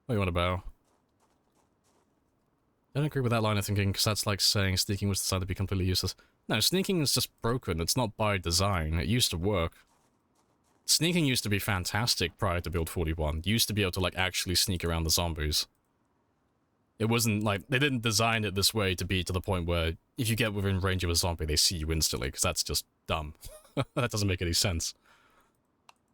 What you on about? I don't agree with that line of thinking, because that's like saying sneaking was designed to be completely useless. No, sneaking is just broken. It's not by design. It used to work. Sneaking used to be fantastic prior to Build 41. You used to be able to, like, actually sneak around the zombies. It wasn't, like, they didn't design it this way to be to the point where if you get within range of a zombie, they see you instantly, because that's just dumb. That doesn't make any sense.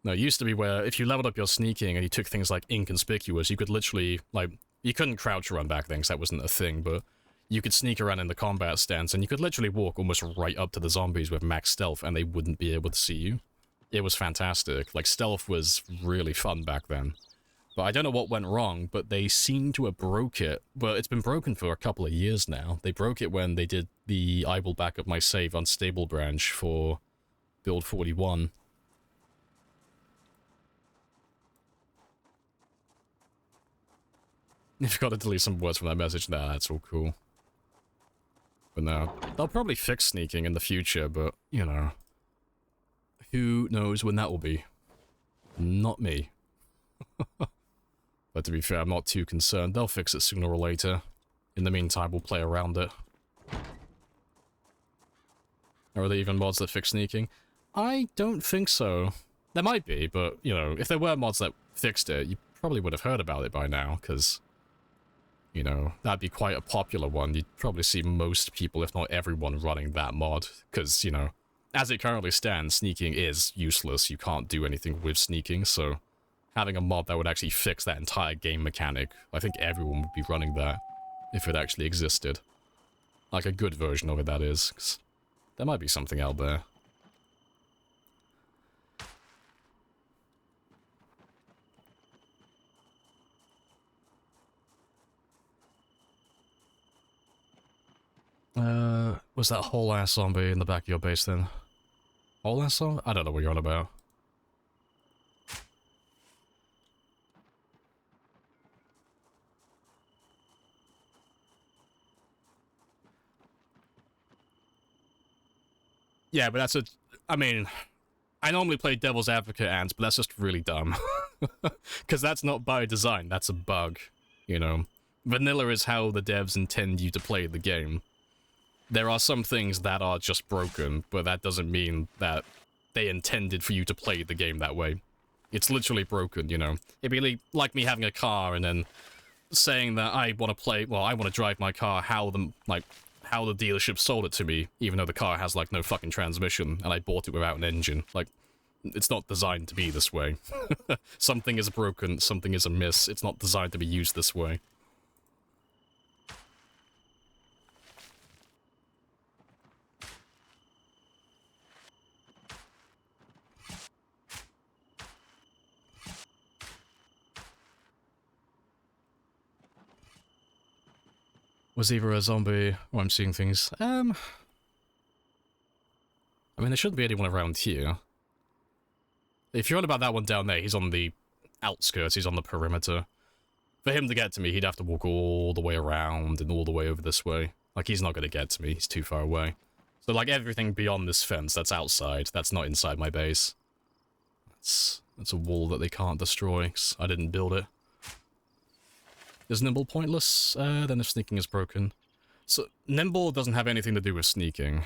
No, it used to be where if you leveled up your sneaking and you took things like inconspicuous, you could literally, like, you couldn't crouch run back then, because that wasn't a thing, but you could sneak around in the combat stance, and you could literally walk almost right up to the zombies with max stealth, and they wouldn't be able to see you. It was fantastic. Like, stealth was really fun back then. But I don't know what went wrong, but they seem to have broke it. Well, it's been broken for a couple of years now. They broke it when they did the I will back up my save unstable branch for Build 41. You've got to delete some words from that message. Nah, that's all cool. But no, they'll probably fix sneaking in the future, but, you know, who knows when that will be? Not me. But to be fair, I'm not too concerned. They'll fix it sooner or later. In the meantime, we'll play around it. Are there even mods that fix sneaking? I don't think so. There might be, but, you know, if there were mods that fixed it, you probably would have heard about it by now, because, you know, that'd be quite a popular one. You'd probably see most people, if not everyone, running that mod, because, you know, as it currently stands, sneaking is useless. You can't do anything with sneaking, so having a mod that would actually fix that entire game mechanic, I think everyone would be running that if it actually existed. Like a good version of it, that is, 'cause there might be something out there. Was that whole-ass zombie in the back of your base then? Whole-ass zombie? I don't know what you're on about. Yeah, but that's a... I mean, I normally play Devil's Advocate, Ants, but that's just really dumb. Because that's not by design, that's a bug, you know. Vanilla is how the devs intend you to play the game. There are some things that are just broken, but that doesn't mean that they intended for you to play the game that way. It's literally broken, you know. It'd be like me having a car and then saying that I want to play... Well, I want to drive my car how the dealership sold it to me, even though the car has, like, no fucking transmission, and I bought it without an engine. Like, it's not designed to be this way. Something is broken, something is amiss, it's not designed to be used this way. Was either a zombie, or I'm seeing things. I mean, there shouldn't be anyone around here. If you're on about that one down there, he's on the outskirts, he's on the perimeter. For him to get to me, he'd have to walk all the way around and all the way over this way. Like, he's not going to get to me, he's too far away. So, like, everything beyond this fence, that's outside, that's not inside my base. That's a wall that they can't destroy, 'cause I didn't build it. Is Nimble pointless? Then if sneaking is broken. So, Nimble doesn't have anything to do with sneaking.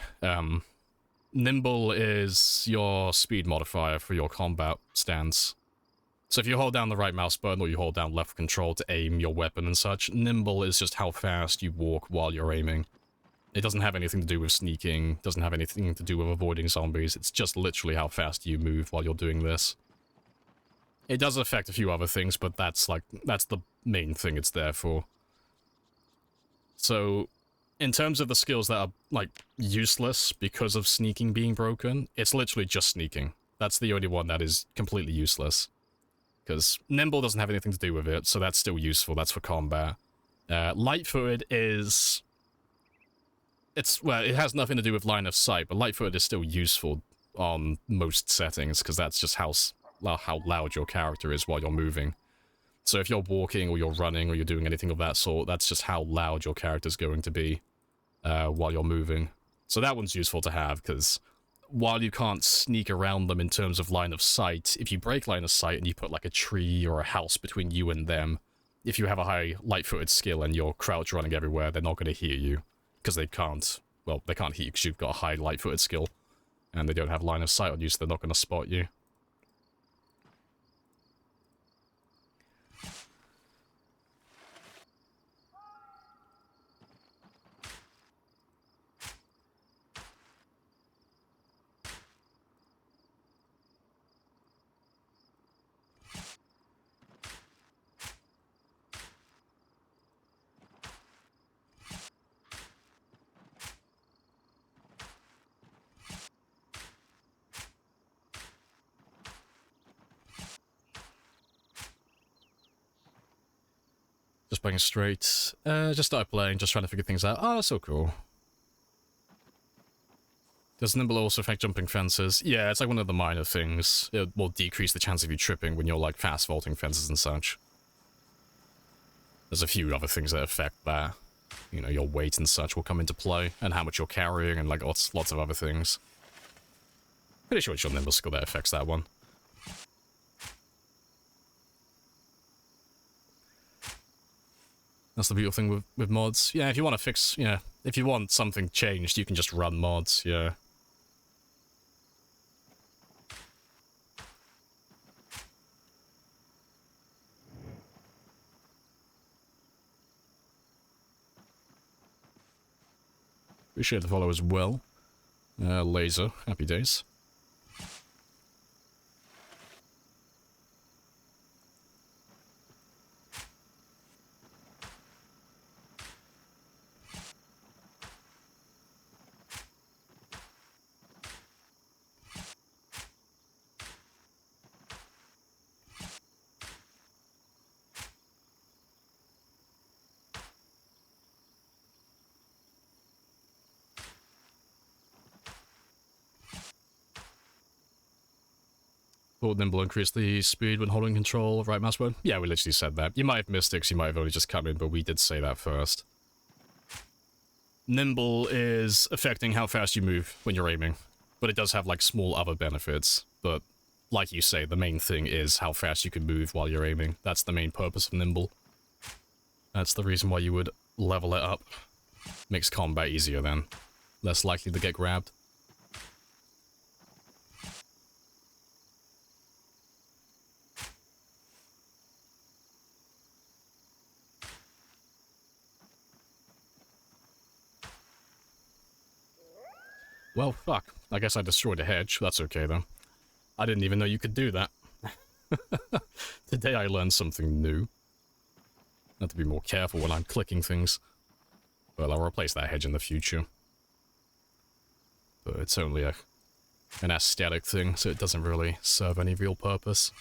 Nimble is your speed modifier for your combat stance. So if you hold down the right mouse button or you hold down left control to aim your weapon and such, Nimble is just how fast you walk while you're aiming. It doesn't have anything to do with sneaking, doesn't have anything to do with avoiding zombies, it's just literally how fast you move while you're doing this. It does affect a few other things, but that's the main thing it's there for. So, in terms of the skills that are, like, useless because of sneaking being broken, it's literally just sneaking. That's the only one that is completely useless. Because Nimble doesn't have anything to do with it, so that's still useful, that's for combat. Light-footed is... Well, it has nothing to do with line of sight, but light-footed is still useful on most settings, because that's just how loud your character is while you're moving. So if you're walking, or you're running, or you're doing anything of that sort, that's just how loud your character's going to be while you're moving. So that one's useful to have, because while you can't sneak around them in terms of line of sight, if you break line of sight and you put like a tree or a house between you and them, if you have a high light-footed skill and you're crouch running everywhere, they're not going to hear you. Because they can't, well, they can't hear you because you've got a high light-footed skill. And they don't have line of sight on you, so they're not going to spot you. Just playing straight. Just started playing, just trying to figure things out. Oh, that's so cool. Does Nimble also affect jumping fences? Yeah, it's like one of the minor things. It will decrease the chance of you tripping when you're like fast vaulting fences and such. There's a few other things that affect that. You know, your weight and such will come into play, and how much you're carrying, and like lots of other things. Pretty sure it's your Nimble skill that affects that one. That's the beautiful thing with mods. Yeah, if you want to fix, yeah, if you want something changed, you can just run mods, yeah. Appreciate the follow as well. Laser, happy days. Thought Nimble increased the speed when holding control of right mouse button. Yeah, we literally said that. You might have missed it because you might have only just come in, but we did say that first. Nimble is affecting how fast you move when you're aiming, but it does have like small other benefits. But like you say, the main thing is how fast you can move while you're aiming. That's the main purpose of Nimble. That's the reason why you would level it up. Makes combat easier then. Less likely to get grabbed. Well, fuck. I guess I destroyed a hedge. That's okay, though. I didn't even know you could do that. Today I learned something new. I have to be more careful when I'm clicking things. Well, I'll replace that hedge in the future. But it's only an aesthetic thing, so it doesn't really serve any real purpose.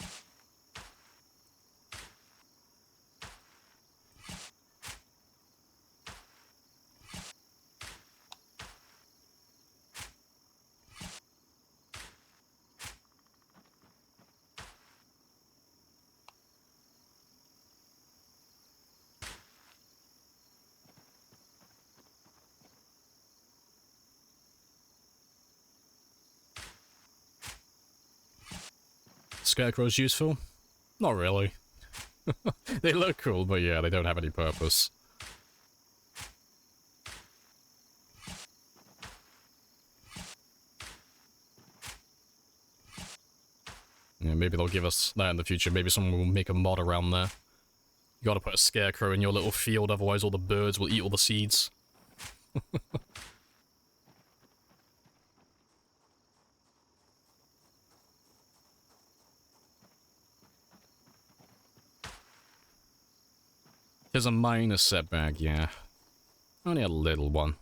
Scarecrow's useful? Not really. They look cool, but yeah, they don't have any purpose. Yeah, maybe they'll give us that in the future. Maybe someone will make a mod around there. You gotta put a scarecrow in your little field, otherwise all the birds will eat all the seeds. There's a minor setback, yeah. Only a little one.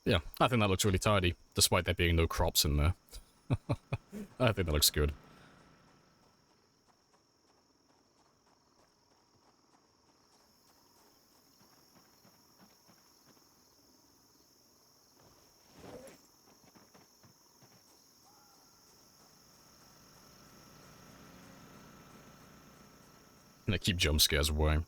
Yeah, I think that looks really tidy, despite there being no crops in there. I think that looks good. And I keep jump scares away.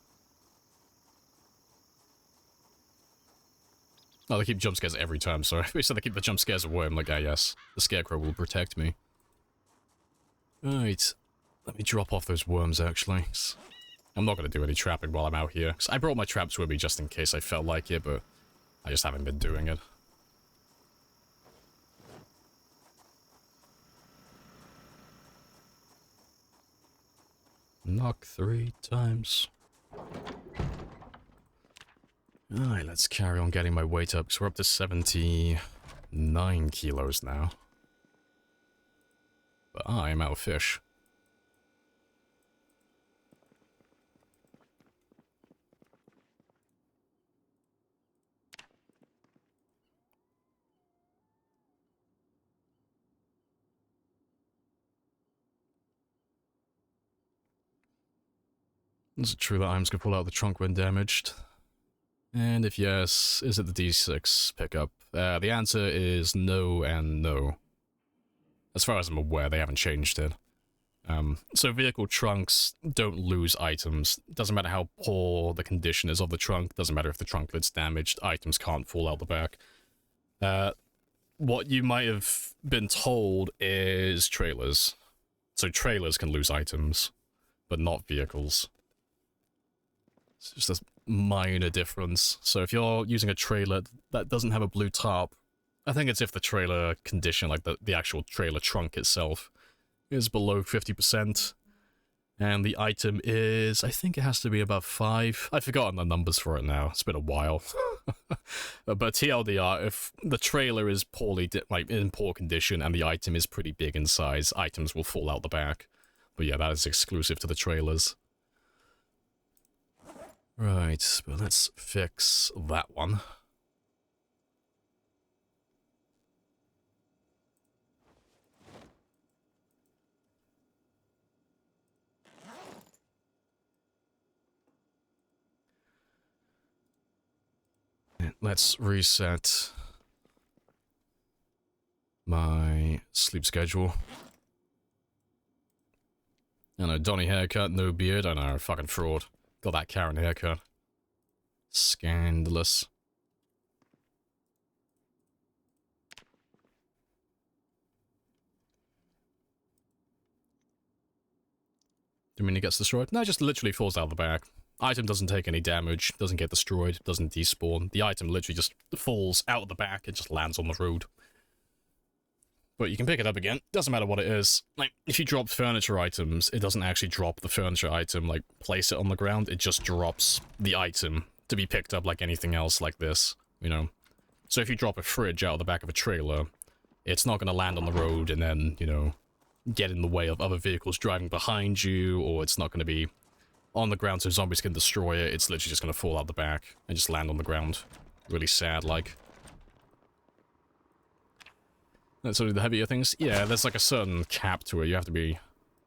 Oh, they keep jump scares every time, sorry. We said they keep the jump scares away. I'm like, ah yes, the scarecrow will protect me. Right. Let me drop off those worms, actually. I'm not going to do any trapping while I'm out here. 'Cause I brought my traps with me just in case I felt like it, but I just haven't been doing it. Knock 3 times. Alright, let's carry on getting my weight up, because we're up to 79 kilos now. But I am out of fish. Is it true that items can pull out the trunk when damaged? And if yes, is it the D6 pickup? The answer is no and no. As far as I'm aware, they haven't changed it. So vehicle trunks don't lose items. Doesn't matter how poor the condition is of the trunk. Doesn't matter if the trunk lid's damaged. Items can't fall out the back. What you might have been told is trailers. So trailers can lose items, but not vehicles. It's just a minor difference. So if you're using a trailer that doesn't have a blue tarp, I think it's if the trailer condition, like the actual trailer trunk itself, is below 50%. And the item is, I think it has to be above 5. I've forgotten the numbers for it now. It's been a while. But TLDR, if the trailer is poorly, in poor condition and the item is pretty big in size, items will fall out the back. But yeah, that is exclusive to the trailers. Right, but let's fix that one. Let's reset my sleep schedule. I know, Donnie haircut, no beard, I know, fucking fraud. Got that Karen haircut. Scandalous. Do you mean it gets destroyed? No, it just literally falls out of the back. Item doesn't take any damage, doesn't get destroyed, doesn't despawn. The item literally just falls out of the back and just lands on the road. But you can pick it up again. Doesn't matter what it is. Like, if you drop furniture items, it doesn't actually drop the furniture item, like, place it on the ground. It just drops the item to be picked up like anything else like this, you know? So if you drop a fridge out of the back of a trailer, it's not going to land on the road and then, you know, get in the way of other vehicles driving behind you, or it's not going to be on the ground so zombies can destroy it. It's literally just going to fall out the back and just land on the ground. Really sad, like. That's sort of the heavier things. Yeah, there's like a certain cap to it. You have to be...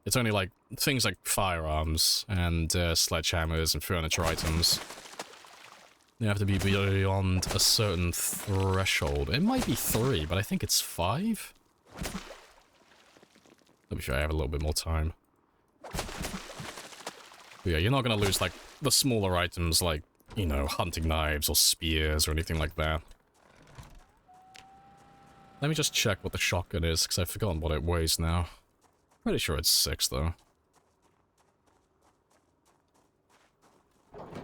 It's only like things like firearms and sledgehammers and furniture items. They have to be beyond a certain threshold. It might be 3, but I think it's 5? Let me sure I have a little bit more time. But yeah, you're not going to lose, like, the smaller items like, you know, hunting knives or spears or anything like that. Let me just check what the shotgun is, because I've forgotten what it weighs now. Pretty sure it's 6, though.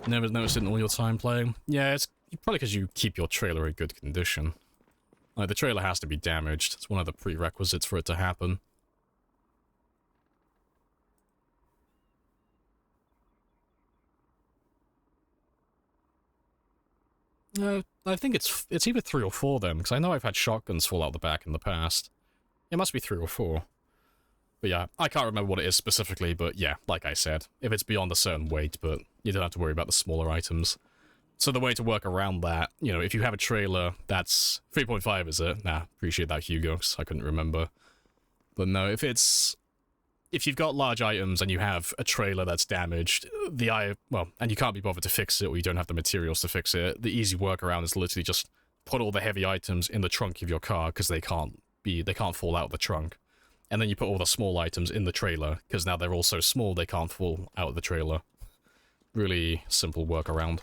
Never noticed it in all your time playing? Yeah, it's probably because you keep your trailer in good condition. Like, the trailer has to be damaged. It's one of the prerequisites for it to happen. I think it's either 3 or 4 then, because I know I've had shotguns fall out the back in the past. It must be 3 or 4. But yeah, I can't remember what it is specifically, but yeah, like I said, if it's beyond a certain weight, but you don't have to worry about the smaller items. So the way to work around that, you know, if you have a trailer that's 3.5, is it? Nah, appreciate that, Hugo, 'cause I couldn't remember. But no, if you've got large items and you have a trailer that's damaged, and you can't be bothered to fix it, or you don't have the materials to fix it, the easy workaround is literally just put all the heavy items in the trunk of your car, because they can't fall out of the trunk. And then you put all the small items in the trailer, because now they're all so small they can't fall out of the trailer. Really simple workaround.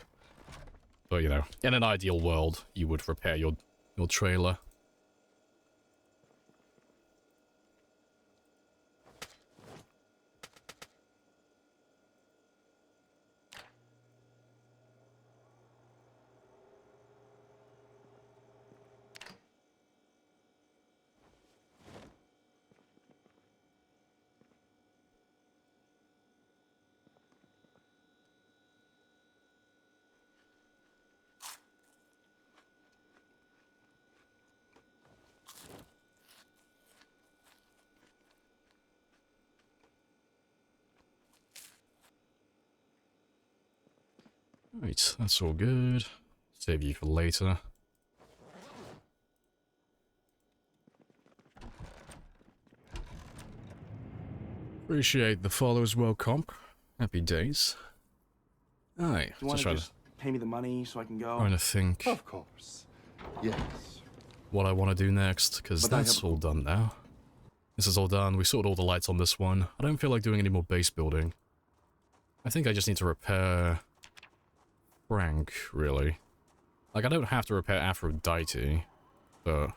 But, you know, in an ideal world, you would repair your trailer. Right, that's all good. Save you for later. Appreciate the follow as well, comp. Happy days. Aye, You want just to just pay me the money so I can go? trying to think Of course. Yes. what I want to do next, because But I that's have- all done now. This is all done. We sorted all the lights on this one. I don't feel like doing any more base building. I think I just need to repair Frank, really. Like, I don't have to repair Aphrodite, but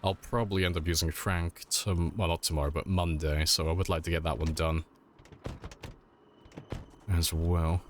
I'll probably end up using Frank, well, not tomorrow, but Monday, so I would like to get that one done as well.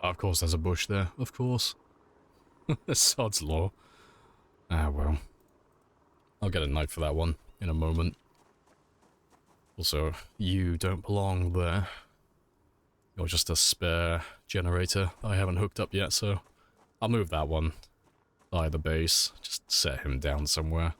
Of course there's a bush there, of course. Sod's law. Ah, well. I'll get a knife for that one in a moment. Also, you don't belong there. You're just a spare generator I haven't hooked up yet, so I'll move that one by the base. Just set him down somewhere.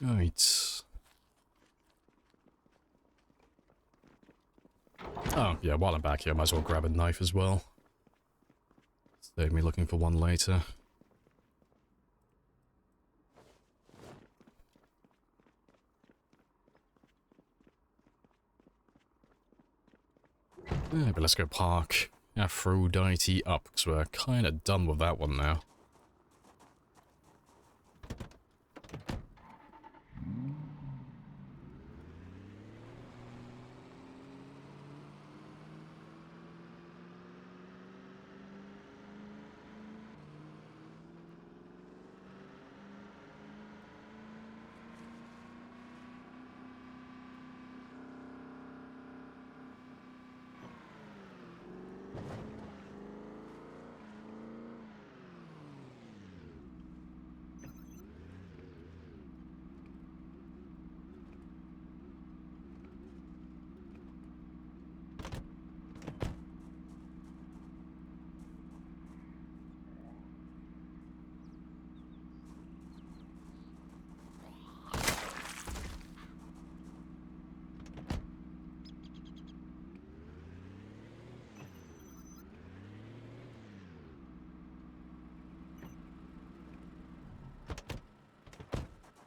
Right. Oh, yeah, while I'm back here, I might as well grab a knife as well. Save me looking for one later. Yeah, but let's go park Aphrodite up, because we're kind of done with that one now.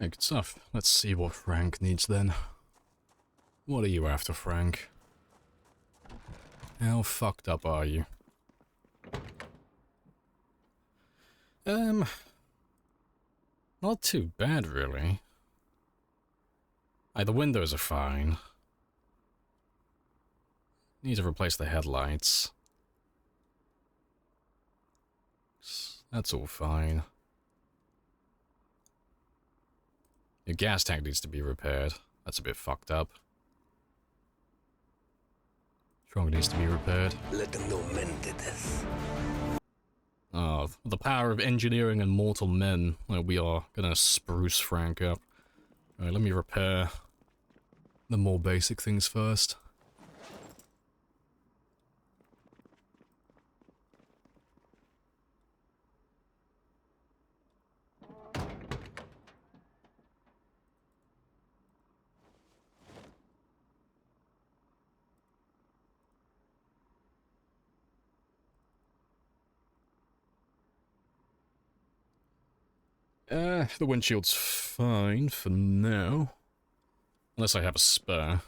Yeah, good stuff. Let's see what Frank needs then. What are you after, Frank? How fucked up are you? Not too bad, really. The windows are fine. Need to replace the headlights. That's all fine. Your gas tank needs to be repaired. That's a bit fucked up. Trunk needs to be repaired. Let them know men did this. Oh, the power of engineering and mortal men. We are gonna spruce Frank up. Alright, let me repair the more basic things first. The windshield's fine for now. Unless I have a spare.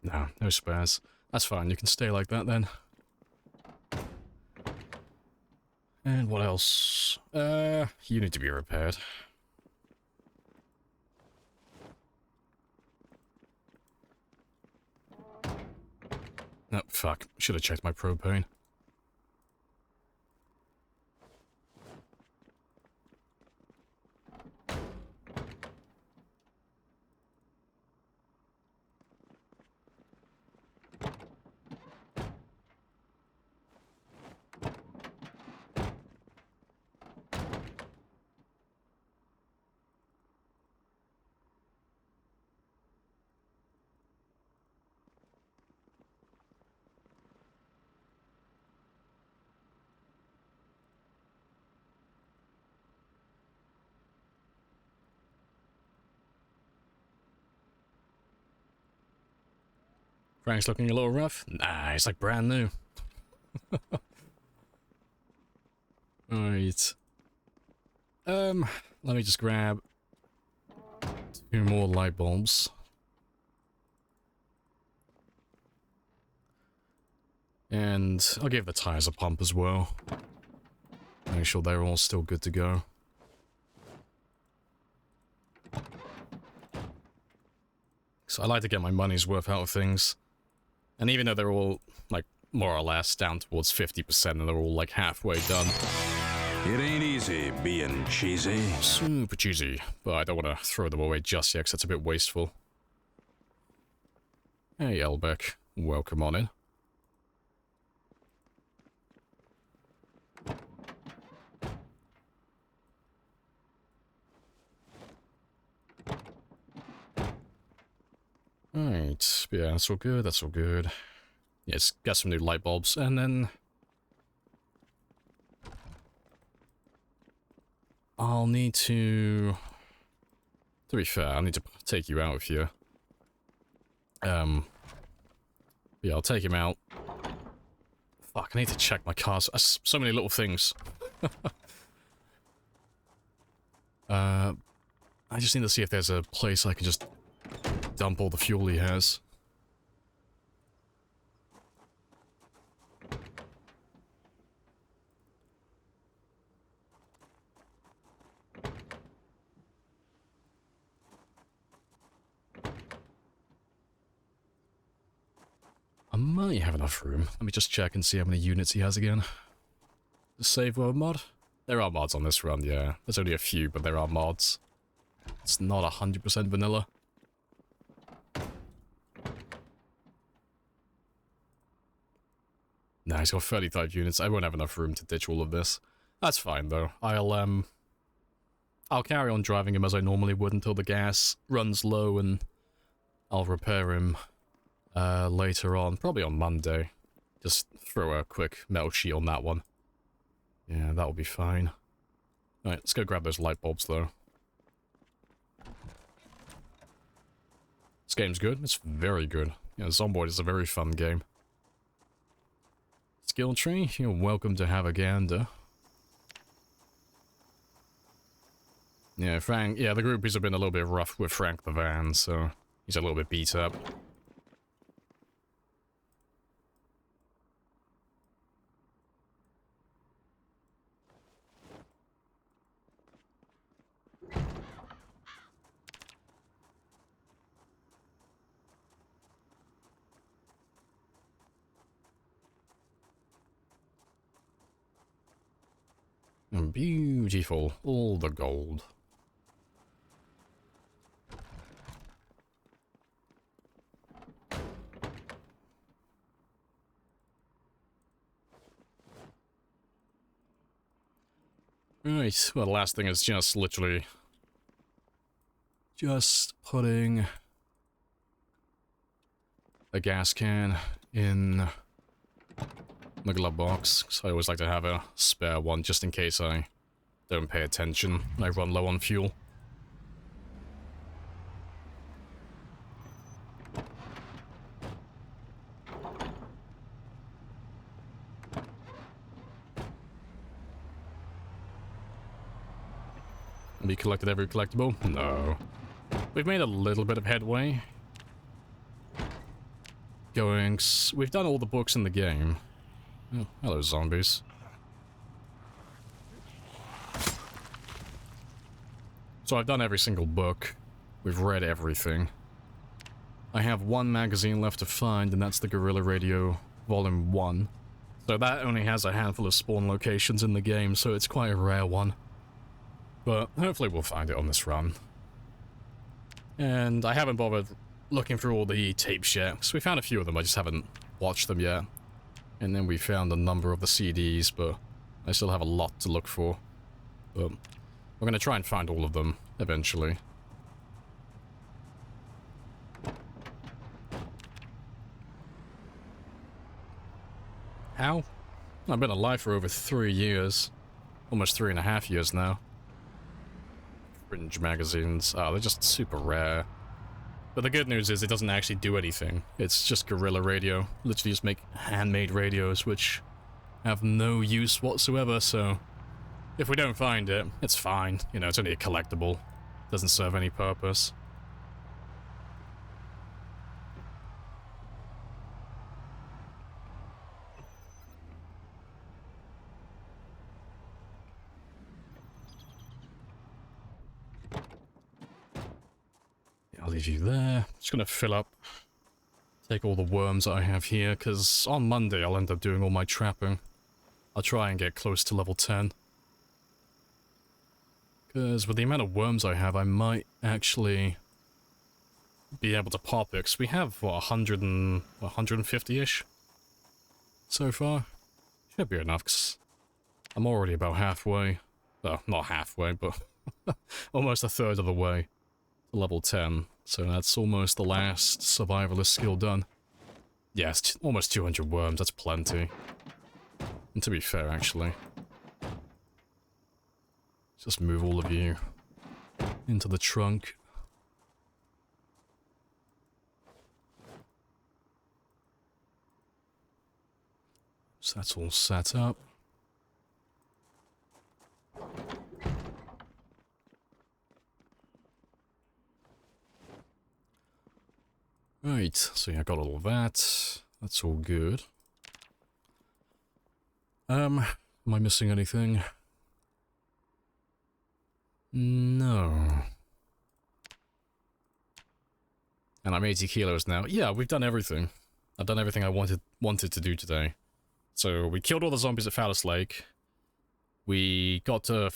No, no spares. That's fine, you can stay like that then. And what else? You need to be repaired. Oh, fuck. Should have checked my propane. Frank's looking a little rough. Nah, he's like brand new. Alright. Let me just grab 2 more light bulbs. And I'll give the tires a pump as well. Make sure they're all still good to go. So I like to get my money's worth out of things. And even though they're all, like, more or less down towards 50% and they're all, like, halfway done. It ain't easy being cheesy. Super cheesy. But I don't want to throw them away just yet because that's a bit wasteful. Hey, Elbeck. Welcome on in. Right, yeah, that's all good, that's all good. Yeah, let's get some new light bulbs, and then I'll need to be fair, I'll need to take you out with you. Yeah, I'll take him out. Fuck, I need to check my cars. So many little things. I just need to see if there's a place I can just dump all the fuel he has. I might have enough room. Let me just check and see how many units he has again. The save world mod? There are mods on this run, yeah. There's only a few, but there are mods. It's not 100% vanilla. No, he's got 35 units. I won't have enough room to ditch all of this. That's fine, though. I'll carry on driving him as I normally would until the gas runs low, and I'll repair him later on, probably on Monday. Just throw a quick metal sheet on that one. Yeah, that'll be fine. Alright, let's go grab those light bulbs, though. This game's good. It's very good. Yeah, Zomboid is a very fun game. Skill tree, you're welcome to have a gander. Yeah, Frank, yeah, the groupies have been a little bit rough with Frank the van, so he's a little bit beat up. Beautiful. All the gold. Right, well, the last thing is just literally just putting a gas can in the glove box, because I always like to have a spare one just in case I don't pay attention when I run low on fuel. We collected every collectible? No. We've made a little bit of headway. We've done all the books in the game. Oh, hello, zombies. So I've done every single book. We've read everything. I have one magazine left to find, and that's the Guerrilla Radio Volume 1. So that only has a handful of spawn locations in the game, so it's quite a rare one. But hopefully we'll find it on this run. And I haven't bothered looking through all the tapes yet, because we found a few of them, I just haven't watched them yet. And then we found a number of the CDs, but I still have a lot to look for. But we're going to try and find all of them, eventually. How? I've been alive for over 3 years. Almost 3.5 years now. Fringe magazines. Oh, they're just super rare. But the good news is it doesn't actually do anything. It's just guerrilla radio. Literally just make handmade radios, which have no use whatsoever, so if we don't find it, it's fine. You know, it's only a collectible. Doesn't serve any purpose. I'll leave you there. Just gonna fill up, take all the worms that I have here, because on Monday I'll end up doing all my trapping. I'll try and get close to level 10. Because with the amount of worms I have, I might actually be able to pop it, because we have, what, 150-ish so far? Should be enough, because I'm already about halfway. Well, not halfway, but almost a third of the way to level 10. So that's almost the last survivalist skill done. Yes, almost 200 worms, that's plenty. And to be fair, actually, just move all of you into the trunk. So that's all set up. Right, so yeah, I got all of that. That's all good. Am I missing anything? No. And I'm 80 kilos now. Yeah, we've done everything. I've done everything I wanted to do today. So we killed all the zombies at Phallus Lake. We got to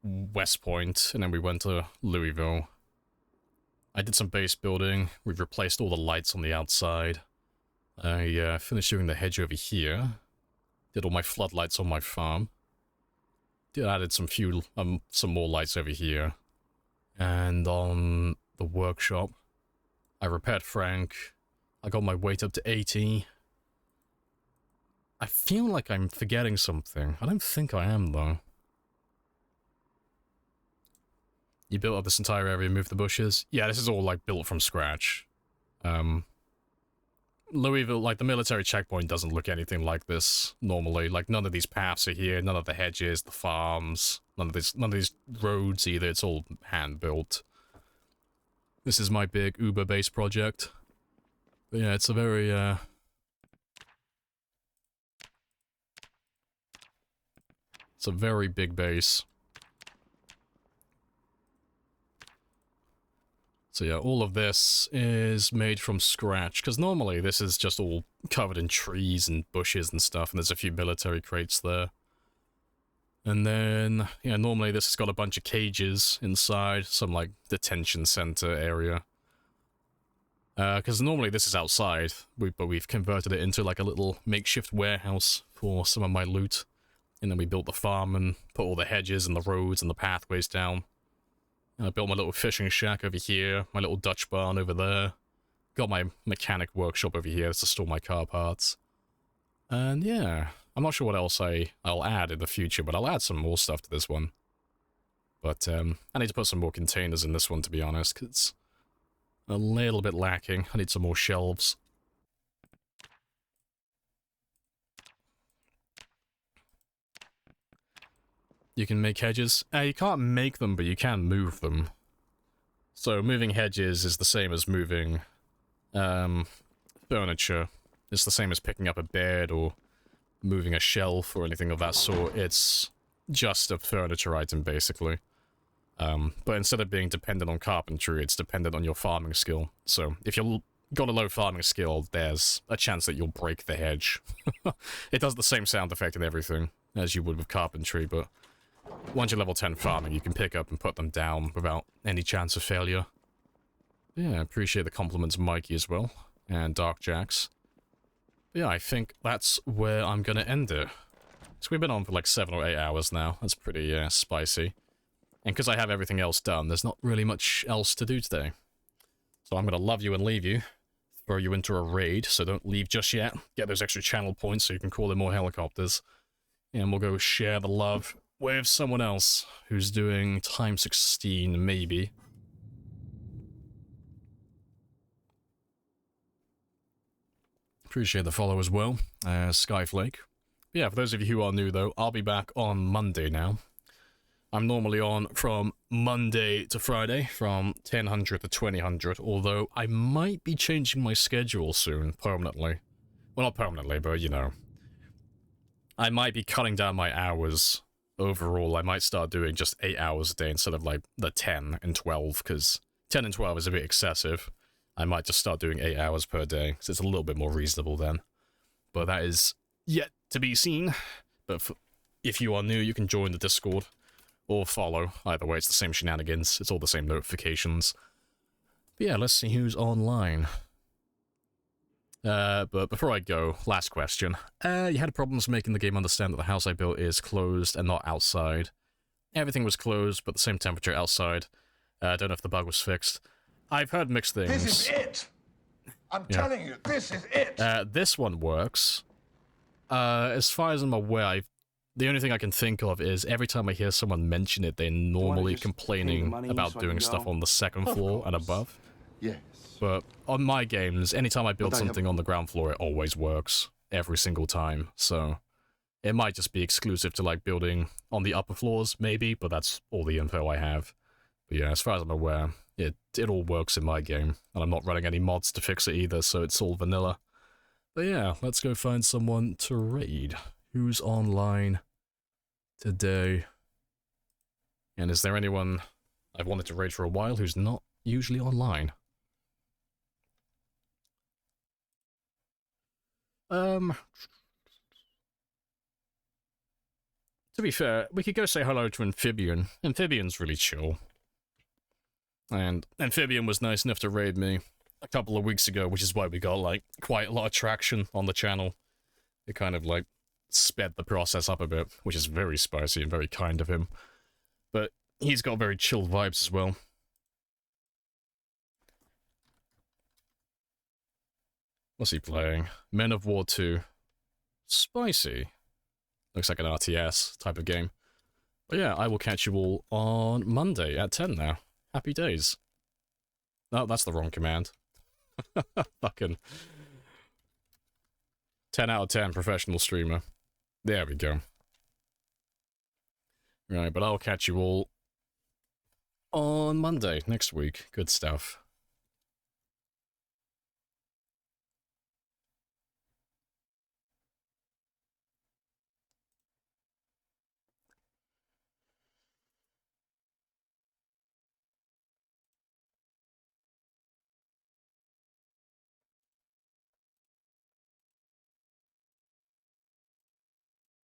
West Point, and then we went to Louisville. I did some base building. We've replaced all the lights on the outside. I finished doing the hedge over here. Did all my floodlights on my farm. Added some more lights over here. And on the workshop, I repaired Frank. I got my weight up to 80. I feel like I'm forgetting something. I don't think I am, though. You built up this entire area, moved the bushes? Yeah, this is all, like, built from scratch. Louisville, like, the military checkpoint doesn't look anything like this normally. Like, none of these paths are here, none of the hedges, the farms, none of these roads either. It's all hand-built. This is my big Uber base project. But yeah, it's a very, it's a very big base. So yeah, all of this is made from scratch, because normally this is just all covered in trees and bushes and stuff, and there's a few military crates there. And then, yeah, normally this has got a bunch of cages inside, some, like, detention center area. Because normally this is outside, but we've converted it into, like, a little makeshift warehouse for some of my loot. And then we built the farm and put all the hedges and the roads and the pathways down. I built my little fishing shack over here, my little Dutch barn over there. Got my mechanic workshop over here to store my car parts. And yeah, I'm not sure what else I'll add in the future, but I'll add some more stuff to this one. But I need to put some more containers in this one, to be honest, 'cause it's a little bit lacking. I need some more shelves. You can make hedges. You can't make them, but you can move them. So moving hedges is the same as moving furniture. It's the same as picking up a bed or moving a shelf or anything of that sort. It's just a furniture item, basically. But instead of being dependent on carpentry, it's dependent on your farming skill. So if you've got a low farming skill, there's a chance that you'll break the hedge. It does the same sound effect and everything as you would with carpentry, but once you're level 10 farming, you can pick up and put them down without any chance of failure. Yeah, I appreciate the compliments, Mikey, as well, and Dark Jacks. Yeah, I think that's where I'm gonna end it. So we've been on for like 7 or 8 hours now. That's pretty spicy. And because I have everything else done, there's not really much else to do today. So I'm gonna love you and leave you. Throw you into a raid, so don't leave just yet. Get those extra channel points so you can call in more helicopters. And we'll go share the love with someone else who's doing time 16, maybe. Appreciate the follow as well, Skyflake. But yeah, for those of you who are new though, I'll be back on Monday now. I'm normally on from Monday to Friday, from 1000 to 2000, although I might be changing my schedule soon, permanently. Well, not permanently, but you know. I might be cutting down my hours overall. I might start doing just 8 hours a day instead of like the 10 and 12, because 10 and 12 is a bit excessive. I might just start doing 8 hours per day, because it's a little bit more reasonable then. But that is yet to be seen. But if you are new, you can join the Discord, or follow. Either way, it's the same shenanigans. It's all the same notifications. But yeah, let's see who's online. But before I go, last question. You had problems making the game understand that the house I built is closed and not outside. Everything was closed, but the same temperature outside. I don't know if the bug was fixed. I've heard mixed things. This is it. I'm telling you, this is it. This one works. As far as I'm aware, the only thing I can think of is every time I hear someone mention it, they're normally complaining about doing stuff on the second floor and above. Yes. But on my games, anytime I build something on the ground floor, it always works. Every single time. So it might just be exclusive to like building on the upper floors, maybe, but that's all the info I have. But yeah, as far as I'm aware, it all works in my game. And I'm not running any mods to fix it either, so it's all vanilla. But yeah, let's go find someone to raid. Who's online today? And is there anyone I've wanted to raid for a while who's not usually online? To be fair, we could go say hello to Amphibian. Amphibian's really chill. And Amphibian was nice enough to raid me a couple of weeks ago, which is why we got, like, quite a lot of traction on the channel. It kind of, like, sped the process up a bit, which is very spicy and very kind of him. But he's got very chill vibes as well. What's he playing? Men of War 2. Spicy. Looks like an RTS type of game. But yeah, I will catch you all on Monday at 10 now. Happy days. Oh, that's the wrong command. Fucking 10 out of 10 professional streamer. There we go. Right, but I'll catch you all on Monday next week. Good stuff.